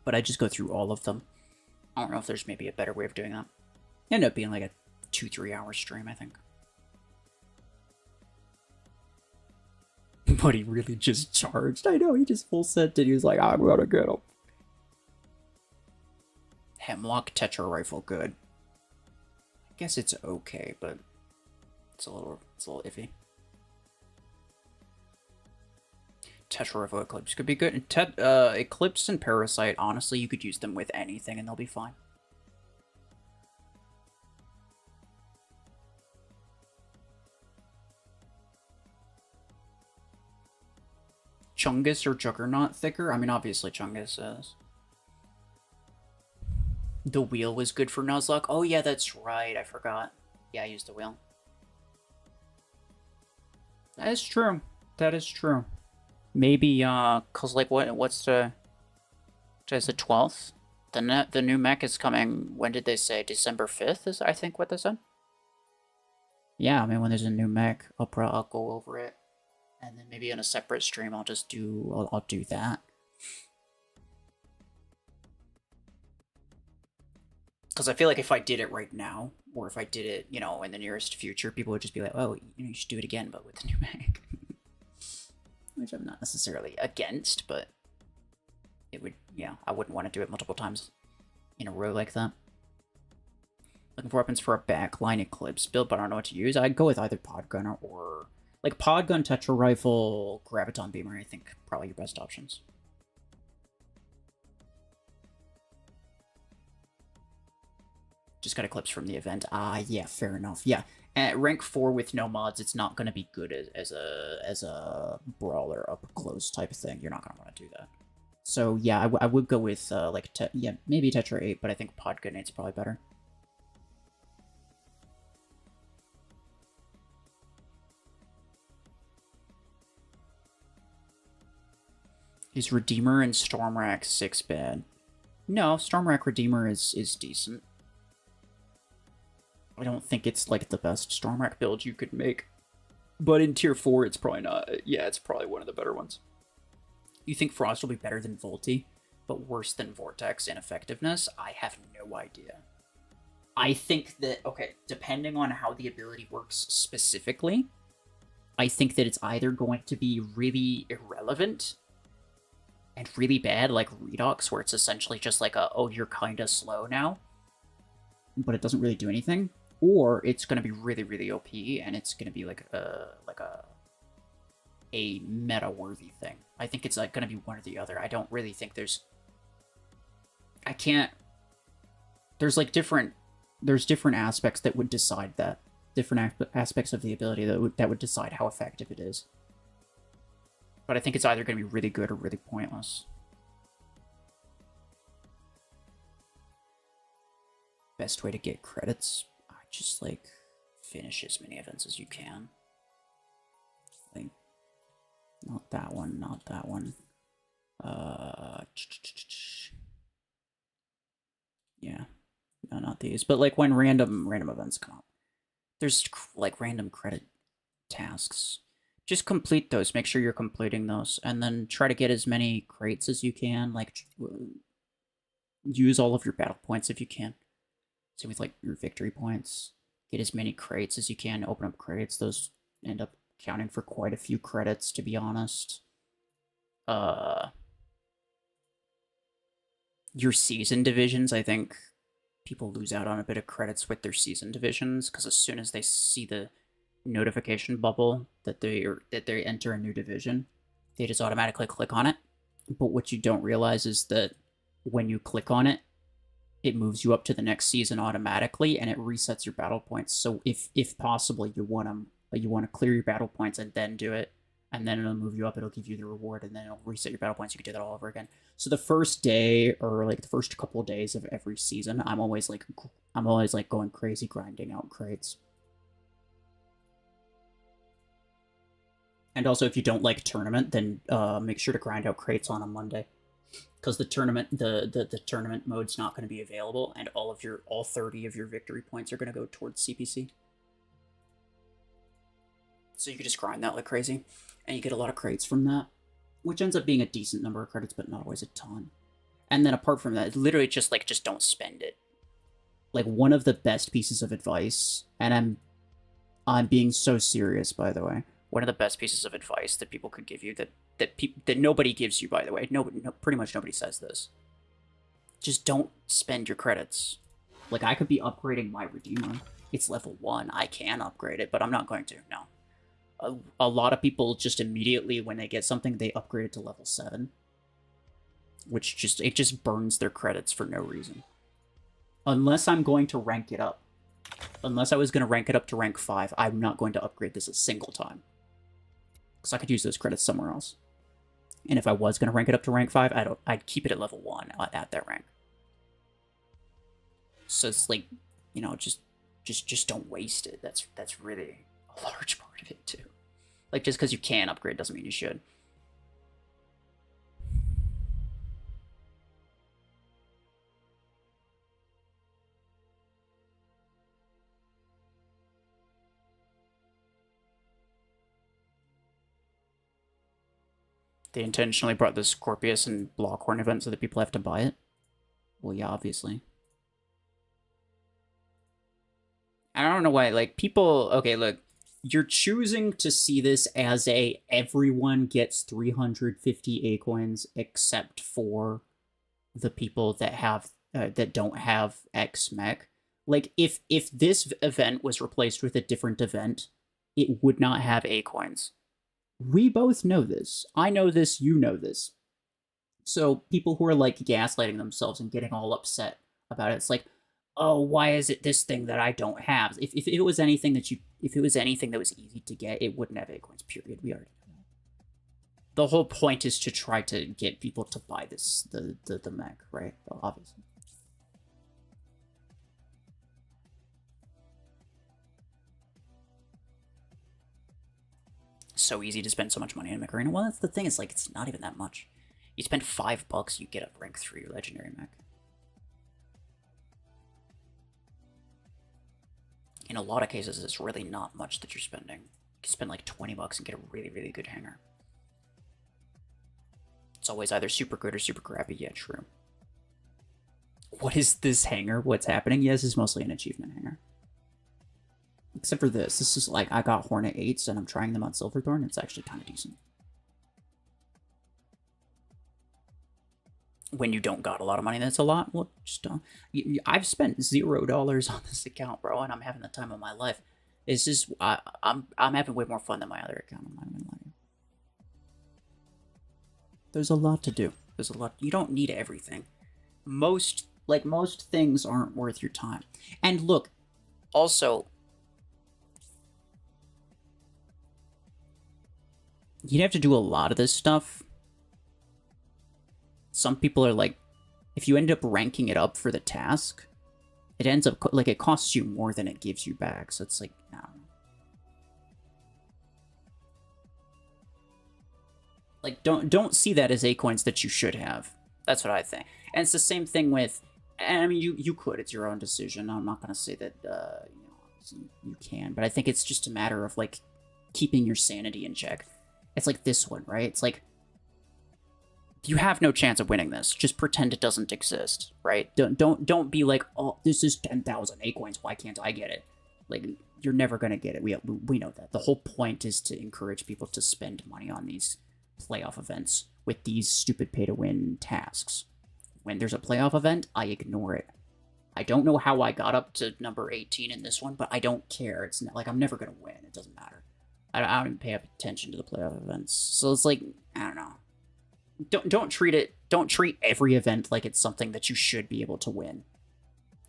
But I just go through all of them. I don't know if there's maybe a better way of doing that. It ended up being like a 2-3 hour stream, I think. But he really just charged. I know, he just full sent it. He was like, I'm gonna get him. Hemlock Tetra Rifle, good. I guess it's okay, but it's a little iffy. Tetra Rifle Eclipse could be good. And Eclipse and Parasite, honestly, you could use them with anything and they'll be fine. Chungus or Juggernaut thicker? I mean, obviously Chungus is. The wheel was good for Nuzlocke? Oh yeah, that's right, I forgot. Yeah, I used the wheel. That is true. That is true. Maybe, cause like what's the... Today's the 12th? The new mech is coming, when did they say? December 5th is, I think, what they said? Yeah, I mean, when there's a new mech, I'll go over it. And then maybe in a separate stream, I'll do that. Because I feel like if I did it right now, or if I did it, you know, in the nearest future, people would just be like, oh, you should do it again, but with the new mech. Which I'm not necessarily against, but it would, yeah, I wouldn't want to do it multiple times in a row like that. Looking for weapons for a backline Eclipse build, but I don't know what to use. I'd go with either Podgun or... Like, Podgun, Tetra Rifle, Graviton Beamer, I think, probably your best options. Just got Eclipse from the event. Ah, yeah, fair enough. Yeah, at rank 4 with no mods, it's not going to be good as a brawler up close type of thing. You're not going to want to do that. So, yeah, I would go with, maybe Tetra 8, but I think Podgun 8's probably better. Is Redeemer and Stormrack 6 bad? No, Stormrack Redeemer is decent. I don't think it's, like, the best Stormrack build you could make. But in Tier 4, it's probably not... Yeah, it's probably one of the better ones. You think Frost will be better than Volty, but worse than Vortex in effectiveness? I have no idea. I think that... Okay, depending on how the ability works specifically, I think that it's either going to be really irrelevant and really bad, like Redox, where it's essentially just like a, oh, you're kinda slow now, but it doesn't really do anything, or it's gonna be really, really OP, and it's gonna be like a meta-worthy thing. I think it's like gonna be one or the other. I don't really think there's... There's like different aspects that would decide that. Different aspects of the ability that would decide how effective it is. But I think it's either going to be really good or really pointless. Best way to get credits? Just, like, finish as many events as you can. Like, not that one, not that one. Yeah. no, not these, but like when random events come up, there's like random credit tasks. Just complete those. Make sure you're completing those, and then try to get as many crates as you can. Like use all of your battle points if you can. Same with like your victory points. Get as many crates as you can. Open up crates. Those end up counting for quite a few credits, to be honest. Your season divisions, I think people lose out on a bit of credits with their season divisions, because as soon as they see the notification bubble that they enter a new division, they just automatically click on it. But what you don't realize is that when you click on it, it moves you up to the next season automatically, and it resets your battle points. So if possible, you want to clear your battle points and then do it, and then it'll move you up. It'll give you the reward, and then it'll reset your battle points. You can do that all over again. So the first day, or like the first couple of days of every season, I'm always like going crazy grinding out crates. And also, if you don't like tournament, then make sure to grind out crates on a Monday, because the tournament mode's not going to be available, and all 30 of your victory points are going to go towards CPC. So you can just grind that like crazy, and you get a lot of crates from that, which ends up being a decent number of credits, but not always a ton. And then apart from that, it's literally just don't spend it. Like, one of the best pieces of advice, and I'm being so serious, by the way. One of the best pieces of advice that people could give you, that nobody gives you, by the way. Pretty much nobody says this. Just don't spend your credits. Like, I could be upgrading my Redeemer. It's level 1. I can upgrade it, but I'm not going to. No. A lot of people just immediately, when they get something, they upgrade it to level 7. Which just burns their credits for no reason. Unless I'm going to rank it up. Unless I was going to rank it up to rank 5, I'm not going to upgrade this a single time. Because I could use those credits somewhere else. And if I was going to rank it up to rank 5, I'd keep it at level 1 at that rank. So it's like, you know, just don't waste it. That's really a large part of it too. Like, just because you can upgrade doesn't mean you should. They intentionally brought the Scorpius and Blockhorn event so that people have to buy it? Well, yeah, obviously. I don't know why, like, people... Okay, look. You're choosing to see this as everyone gets 350 A-coins except for the people that have... that don't have X Mech. Like, if this event was replaced with a different event, it would not have A-coins. We both know this. I know this, you know this. So people who are like gaslighting themselves and getting all upset about it, it's like, oh, why is it this thing that I don't have? If it was anything that was easy to get, it wouldn't have A-coins, period. We already know that. The whole point is to try to get people to buy this, the mech, right? Well, obviously. So easy to spend so much money on Mech Arena. Well, that's the thing, is like, it's not even that much. You spend $5, you get a rank 3 legendary mech. In a lot of cases, it's really not much that you're spending. You can spend like $20 and get a really, really good hanger. It's always either super good or super crappy. Yeah, true. What is this hanger? What's happening? Yes, it's mostly an achievement hanger. Except for this. This is like, I got Hornet 8s and I'm trying them on Silverthorn. It's actually kind of decent. When you don't got a lot of money, that's a lot. Well, just don't. I've spent $0 on this account, bro, and I'm having the time of my life. It's just, I'm having way more fun than my other account. I'm not gonna lie to you. There's a lot to do. There's a lot. You don't need everything. Most things aren't worth your time. And look, also, you'd have to do a lot of this stuff. Some people are like, if you end up ranking it up for the task, it ends up, like, it costs you more than it gives you back. So it's like, I don't know. Like, don't see that as A-coins that you should have. That's what I think. And it's the same thing with, And I mean, you could. It's your own decision. I'm not gonna say that you can, but I think it's just a matter of like keeping your sanity in check. It's like this one, right? It's like you have no chance of winning this. Just pretend it doesn't exist, right? Don't be like, oh, this is 10,000 A coins. Why can't I get it? Like, you're never gonna get it. We know that. The whole point is to encourage people to spend money on these playoff events with these stupid pay-to-win tasks. When there's a playoff event, I ignore it. I don't know how I got up to number 18 in this one, but I don't care. It's not, like, I'm never gonna win. It doesn't matter. I don't even pay attention to the playoff events. So it's like, I don't know. Don't treat every event like it's something that you should be able to win.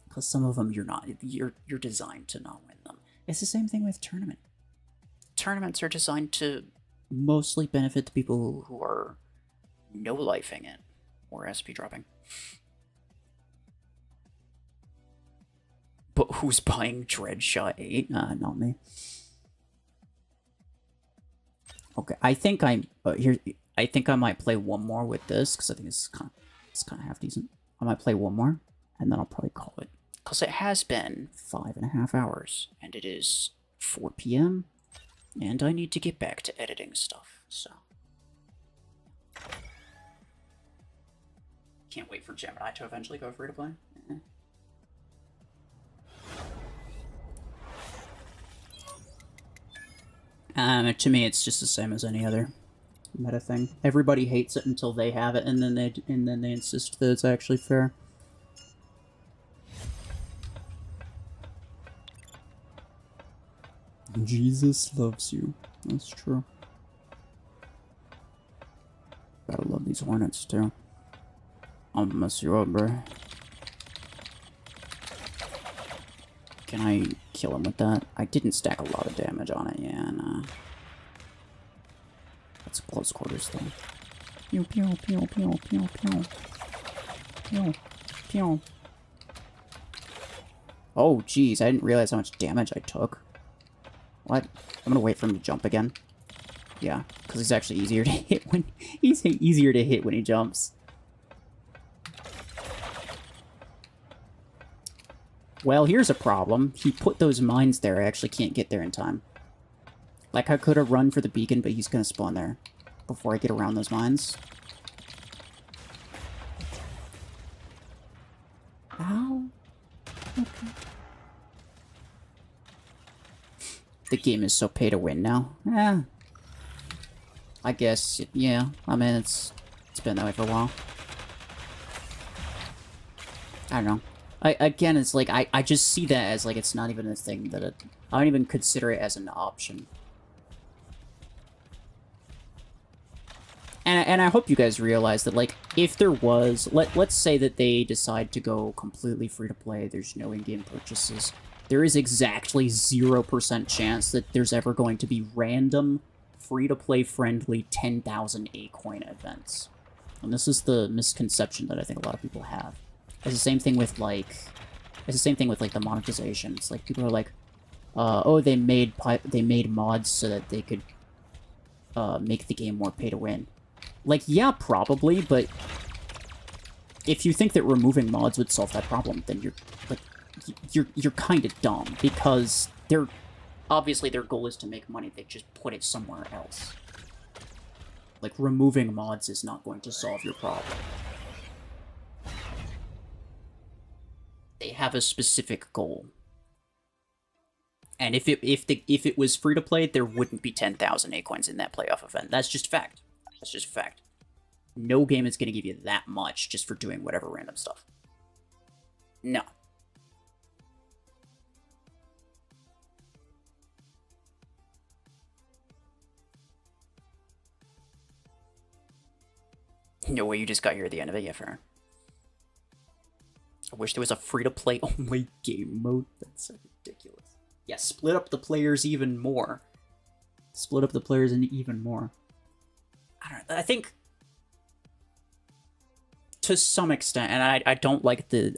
Because some of them you're designed to not win them. It's the same thing with tournament. Tournaments are designed to mostly benefit the people who are no-lifing it or SP dropping. But who's buying Dreadshot 8? Not me. Okay, I think I think I might play one more with this because I think it's kind of half decent. I might play one more and then I'll probably call it because it has been 5.5 hours and it is 4 p.m. and I need to get back to editing stuff. So can't wait for Gemini to eventually go free to play. To me, it's just the same as any other meta thing. Everybody hates it until they have it, and then they insist that it's actually fair. Jesus loves you. That's true. Gotta love these hornets too. I'll mess you up, bro. Can I kill him with that? I didn't stack a lot of damage on it, yeah, nah. That's close quarters, though. Pew, pew, pew, pew, pew, pew. Pew, pew. Oh, jeez, I didn't realize how much damage I took. What? I'm gonna wait for him to jump again. Yeah, because he's actually easier to hit when... He's easier to hit when he jumps. Well, here's a problem. He put those mines there. I actually can't get there in time. Like, I could have run for the beacon, but he's gonna spawn there before I get around those mines. Ow. Okay. The game is so pay to win now. Eh. I guess, yeah. I mean, it's been that way for a while. I don't know. Again, it's like, I just see that as, like, it's not even a thing that I don't even consider it as an option. And I hope you guys realize that, like, if there was... Let's say that they decide to go completely free-to-play, there's no in-game purchases. There is exactly 0% chance that there's ever going to be random, free-to-play friendly 10,000 A-coin events. And this is the misconception that I think a lot of people have. It's the same thing with, like... It's the same thing with, like, the monetization. It's like, people are like, oh, they made mods so that they could make the game more pay-to-win. Like, yeah, probably, but if you think that removing mods would solve that problem, then you're kind of dumb, because obviously their goal is to make money. They just put it somewhere else. Like, removing mods is not going to solve your problem. They have a specific goal. And if it was free to play, there wouldn't be 10,000 A-coins in that playoff event. That's just fact. That's just a fact. No game is going to give you that much just for doing whatever random stuff. No. No way you just got here at the end of it, yeah, fair. I wish there was a free-to-play only game mode. That's so ridiculous. Yeah, split up the players even more. Split up the players into even more. I don't know. I think to some extent, and I don't like the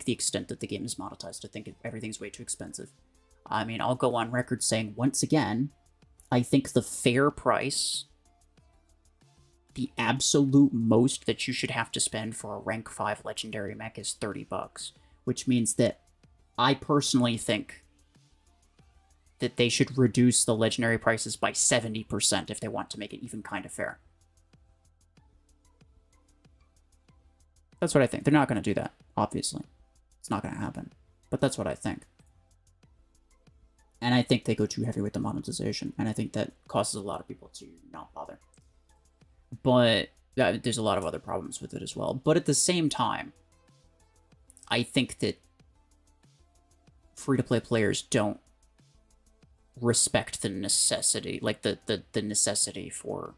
extent that the game is monetized. I think everything's way too expensive. I mean, I'll go on record saying once again, I think the fair price the absolute most that you should have to spend for a rank 5 legendary mech is $30, which means that I personally think that they should reduce the legendary prices by 70% if they want to make it even kind of fair. That's what I think. They're not going to do that, obviously. It's not going to happen. But that's what I think. And I think they go too heavy with the monetization. And I think that causes a lot of people to not bother. But there's a lot of other problems with it as well. But at the same time, I think that free-to-play players don't respect the necessity, like the necessity for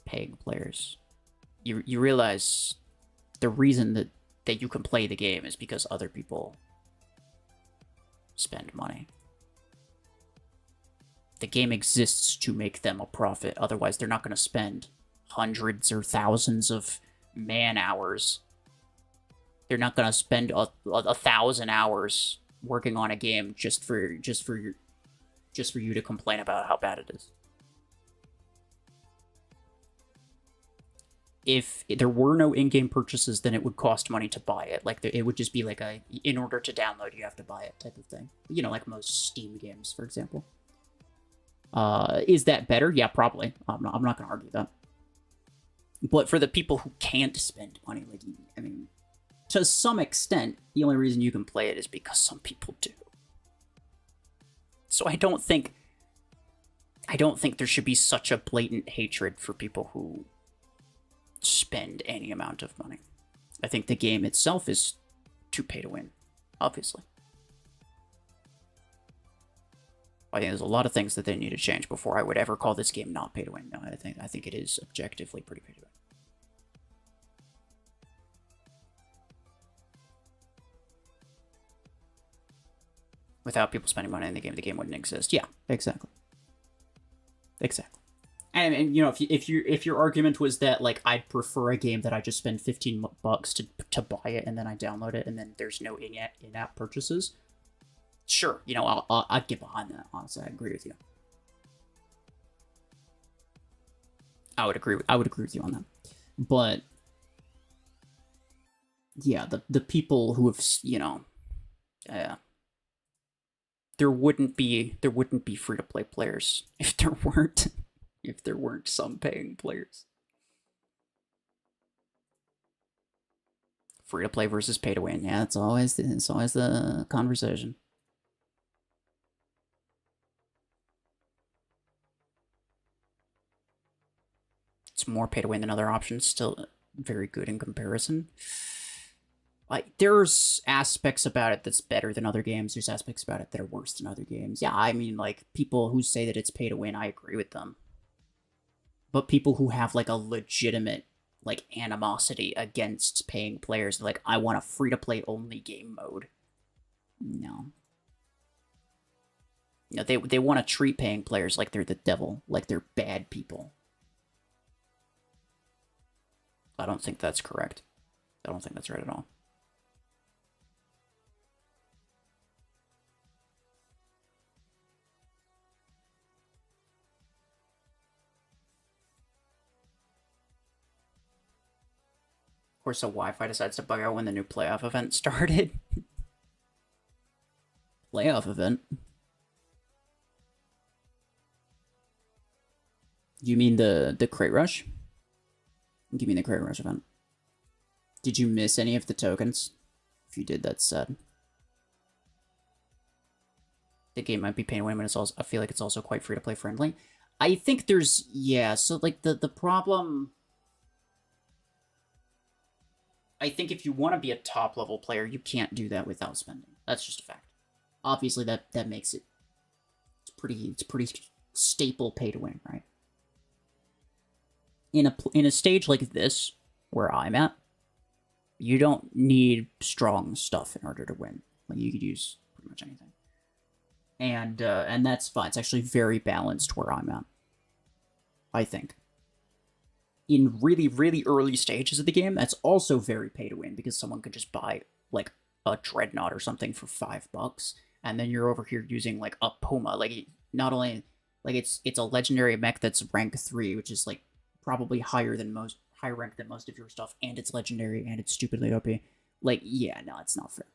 paying players. You realize the reason that you can play the game is because other people spend money. The game exists to make them a profit. Otherwise, they're not going to spend hundreds or thousands of man hours. They're not going to spend a 1,000 hours working on a game just for you to complain about how bad it is. If there were no in-game purchases, then it would cost money to buy it. Like, it would just be like in order to download, you have to buy it type of thing. You know, like most Steam games, for example. Is that better? Yeah, probably. I'm not going to argue that. But for the people who can't spend money, like, I mean, to some extent, the only reason you can play it is because some people do. So I don't think there should be such a blatant hatred for people who spend any amount of money. I think the game itself is too pay to win, obviously. I think there's a lot of things that they need to change before I would ever call this game not pay to win. No, I think it is objectively pretty pay to win. Without people spending money in the game wouldn't exist. Yeah, exactly. Exactly. And you know, if your argument was that, like, I'd prefer a game that I just spend $15 to buy it and then I download it and then there's no in-app purchases, sure, you know, I'd get behind that. Honestly, I agree with you. I would agree with you on that. But yeah, the people who have, you know, there wouldn't be free to play players if there weren't some paying players. Free to play versus pay to win. Yeah, it's always the conversation. It's more pay to win than other options. Still very good in comparison. Like, there's aspects about it that's better than other games. There's aspects about it that are worse than other games. Yeah, I mean, like, people who say that it's pay to win, I agree with them. But people who have, like, a legitimate, like, animosity against paying players, like, I want a free-to-play only game mode. No. No, they want to treat paying players like they're the devil, like they're bad people. I don't think that's correct. I don't think that's right at all. Of course, a Wi-Fi decides to bug out when the new playoff event started. Playoff event? You mean the crate rush? You mean the crate rush event? Did you miss any of the tokens? If you did, that's sad. The game might be pay to win, but it's also, I feel like it's also quite free to play friendly. I think there's, yeah, so like the problem, I think if you want to be a top level player, you can't do that without spending. That's just a fact. Obviously that makes it, it's pretty staple pay to win, right? In a stage like this, where I'm at, you don't need strong stuff in order to win. Like, you could use pretty much anything. And that's fine. It's actually very balanced where I'm at, I think. In really, really early stages of the game, that's also very pay to win, because someone could just buy, like, a Dreadnought or something for $5, and then you're over here using, like, a Puma. Like, not only, like, it's a legendary mech that's rank 3, which is, like, probably higher ranked than most of your stuff, and it's legendary, and it's stupidly OP. Like, yeah, no, it's not fair.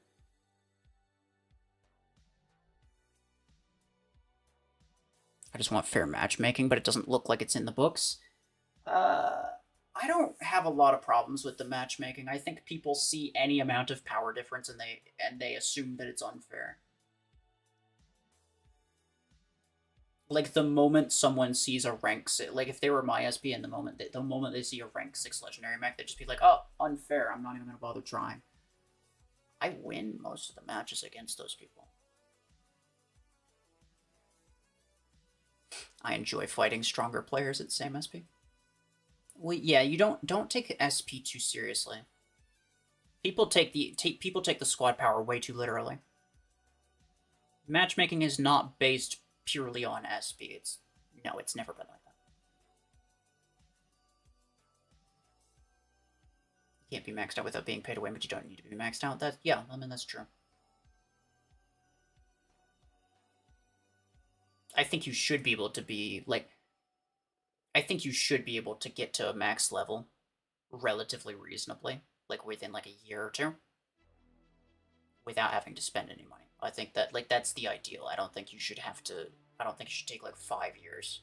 I just want fair matchmaking, but it doesn't look like it's in the books. I don't have a lot of problems with the matchmaking. I think people see any amount of power difference and they assume that it's unfair. Like the moment someone sees a rank 6, like if they were my SP, and the moment they see a rank 6 legendary mech, they'd just be like, "Oh, unfair. I'm not even gonna bother trying." I win most of the matches against those people. I enjoy fighting stronger players at the same SP. Well, yeah, you don't take SP too seriously. People take the squad power way too literally. Matchmaking is not based purely on SP. It's never been like that. You can't be maxed out without being paid to win, but you don't need to be maxed out. Yeah, I mean that's true. I think you should be able to be like. I think you should be able to get to a max level relatively reasonably, like within like a year or two, without having to spend any money. I think that that's the ideal. I don't think you should take like 5 years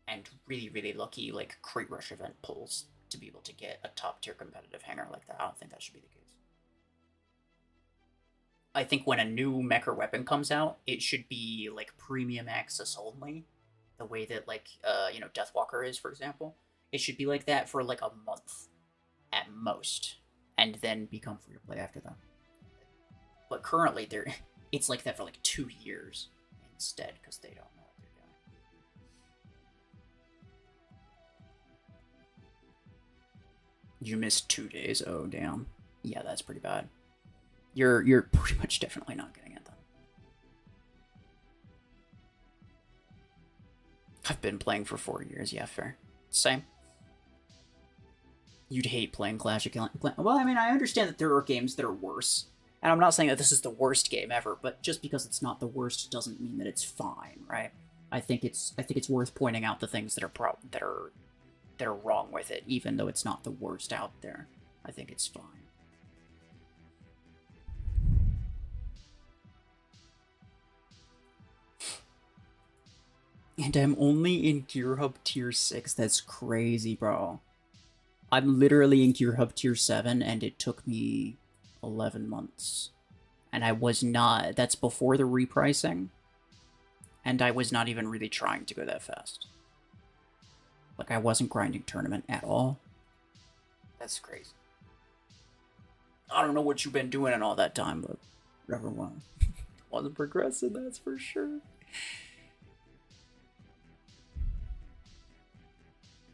and really, really lucky like Crate Rush event pulls to be able to get a top tier competitive hanger like that. I don't think that should be the case. I think when a new mech or weapon comes out, it should be like premium access only. The way that like Deathwalker is, for example. It should be like that for like a month at most, and then become free to play after that. But currently it's like that for like 2 years instead, because they don't know what they're doing. You missed 2 days. Oh damn. Yeah, that's pretty bad. You're pretty much definitely not getting it then. I've been playing for 4 years. Yeah, fair. Same. You'd hate playing Clash of Clans. Well, I mean, I understand that there are games that are worse. And I'm not saying that this is the worst game ever, but just because it's not the worst doesn't mean that it's fine, right? I think it's worth pointing out the things that are wrong with it, even though it's not the worst out there. I think it's fine. And I'm only in Gear Hub Tier 6. That's crazy, bro. I'm literally in Gear Hub Tier 7, and it took me 11 months. And I was not... That's before the repricing. And I was not even really trying to go that fast. Like, I wasn't grinding tournament at all. That's crazy. I don't know what you've been doing in all that time, but whatever one. Wasn't progressing, that's for sure.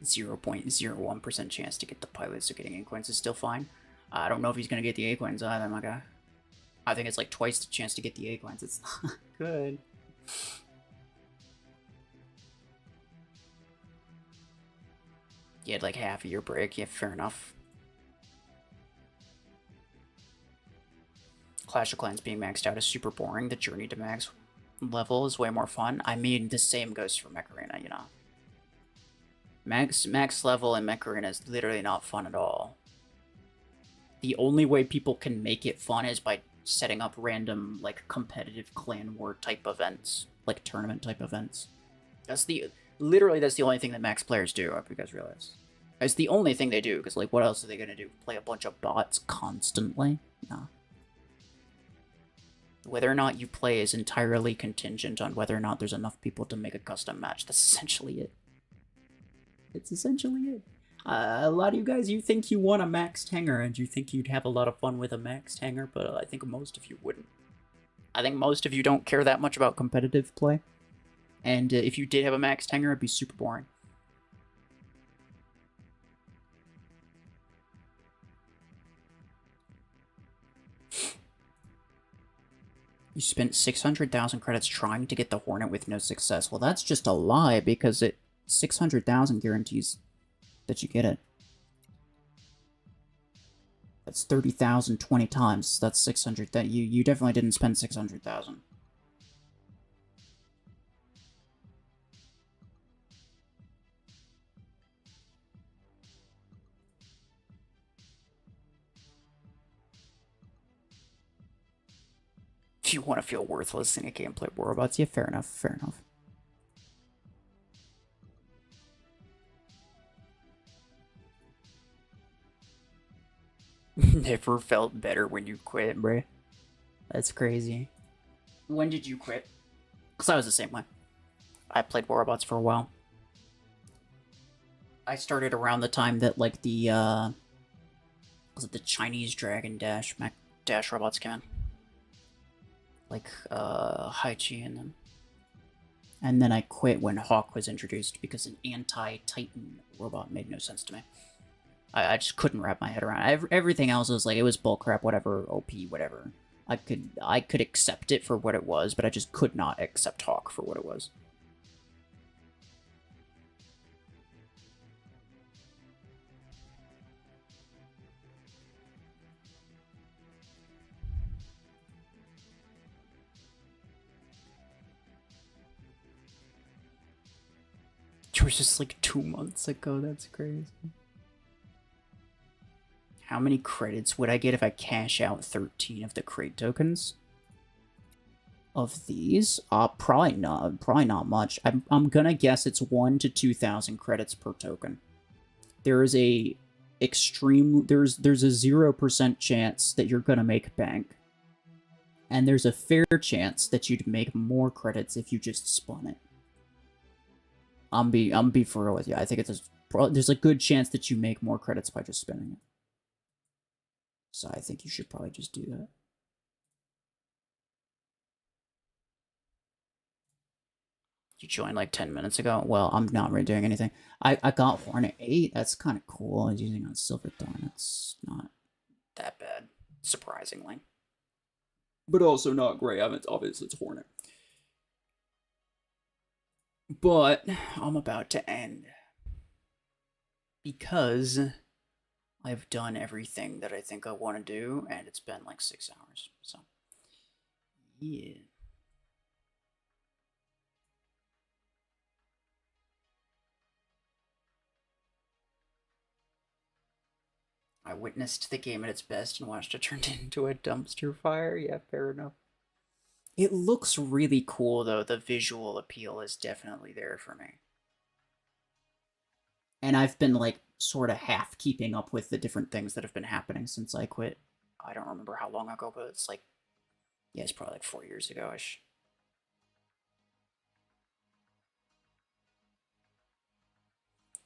0.01% chance to get the pilot, so getting Acorns is still fine. I don't know if he's going to get the Acorns either, my guy. I think it's like twice the chance to get the Acorns. It's not good. You had like half a year break. Yeah, fair enough. Clash of Clans being maxed out is super boring. The journey to max level is way more fun. I mean, the same goes for Mech Arena, you know. Max level in Mech Arena is literally not fun at all. The only way people can make it fun is by setting up random, like, competitive clan war type events. Like, tournament type events. Literally, that's the only thing that max players do, I hope you guys realize. It's the only thing they do, because, like, what else are they gonna do? Play a bunch of bots constantly? No. Whether or not you play is entirely contingent on whether or not there's enough people to make a custom match. That's essentially it. It's essentially it. A lot of you guys, you think you want a maxed hanger, and you think you'd have a lot of fun with a maxed hanger, but I think most of you wouldn't. I think most of you don't care that much about competitive play. And if you did have a maxed hanger, it'd be super boring. You spent 600,000 credits trying to get the Hornet with no success. Well, that's just a lie, because 600,000 guarantees that you get it. That's 30,000 20 times. That's 600. That you definitely didn't spend 600,000. You want to feel worthless in a game, play war robots? Yeah, fair enough, fair enough. Never felt better when you quit, bruh. That's crazy. When did you quit? Because I was the same way. I played war robots for a while. I started around the time that, like, the, was it the Chinese Dragon Dash, Mech Dash robots came in? Like, Haichi and them. And then I quit when Hawk was introduced because an anti-Titan robot made no sense to me. I just couldn't wrap my head around it. Everything else was like, it was bullcrap, whatever, OP, whatever. I could accept it for what it was, but I just could not accept Hawk for what it was. It was just like 2 months ago, that's crazy. How many credits would I get if I cash out 13 of the crate tokens? Of these? Probably not much. I'm gonna guess it's 1 to 2,000 credits per token. There is a there's a 0% chance that you're gonna make bank. And there's a fair chance that you'd make more credits if you just spun it. I'm be for real with you. I think there's a good chance that you make more credits by just spinning it. So I think you should probably just do that. You joined like 10 minutes ago? Well, I'm not really doing anything. I got Hornet 8. That's kind of cool. I was using on Silver Dawn. That's not that bad, surprisingly. But also not great. I mean, obviously it's Hornet. But I'm about to end. Because I've done everything that I think I want to do, and it's been like 6 hours. So, yeah. I witnessed the game at its best and watched it turn into a dumpster fire. Yeah, fair enough. It looks really cool, though. The visual appeal is definitely there for me. And I've been, like, sort of half keeping up with the different things that have been happening since I quit. I don't remember how long ago, but it's like, yeah, it's probably like 4 years ago-ish.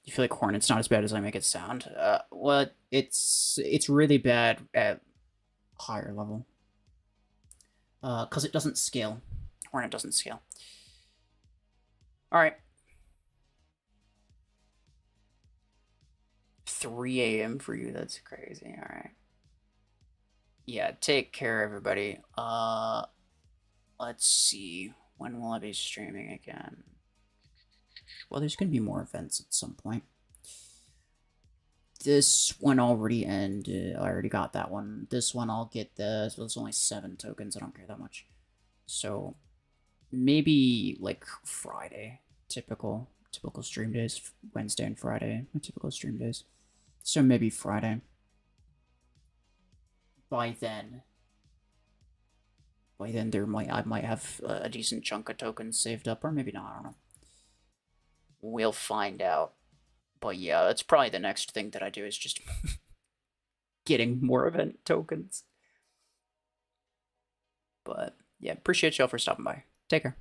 You feel like Hornet's not as bad as I make it sound? Well, it's really bad at higher level. Because it doesn't scale. Hornet doesn't scale. Alright. 3 a.m. for you, that's crazy. Alright. Yeah, take care, everybody. Let's see. When will I be streaming again? Well, there's gonna be more events at some point. This one already ended. I already got that one. This one I'll get the... So there's only 7 tokens. I don't care that much. So maybe like Friday. Typical stream days. Wednesday and Friday. My typical stream days. So maybe Friday. By then I might have a decent chunk of tokens saved up, or maybe not. I don't know. We'll find out. But yeah, that's probably the next thing that I do is just getting more event tokens. But yeah, appreciate y'all for stopping by. Take care.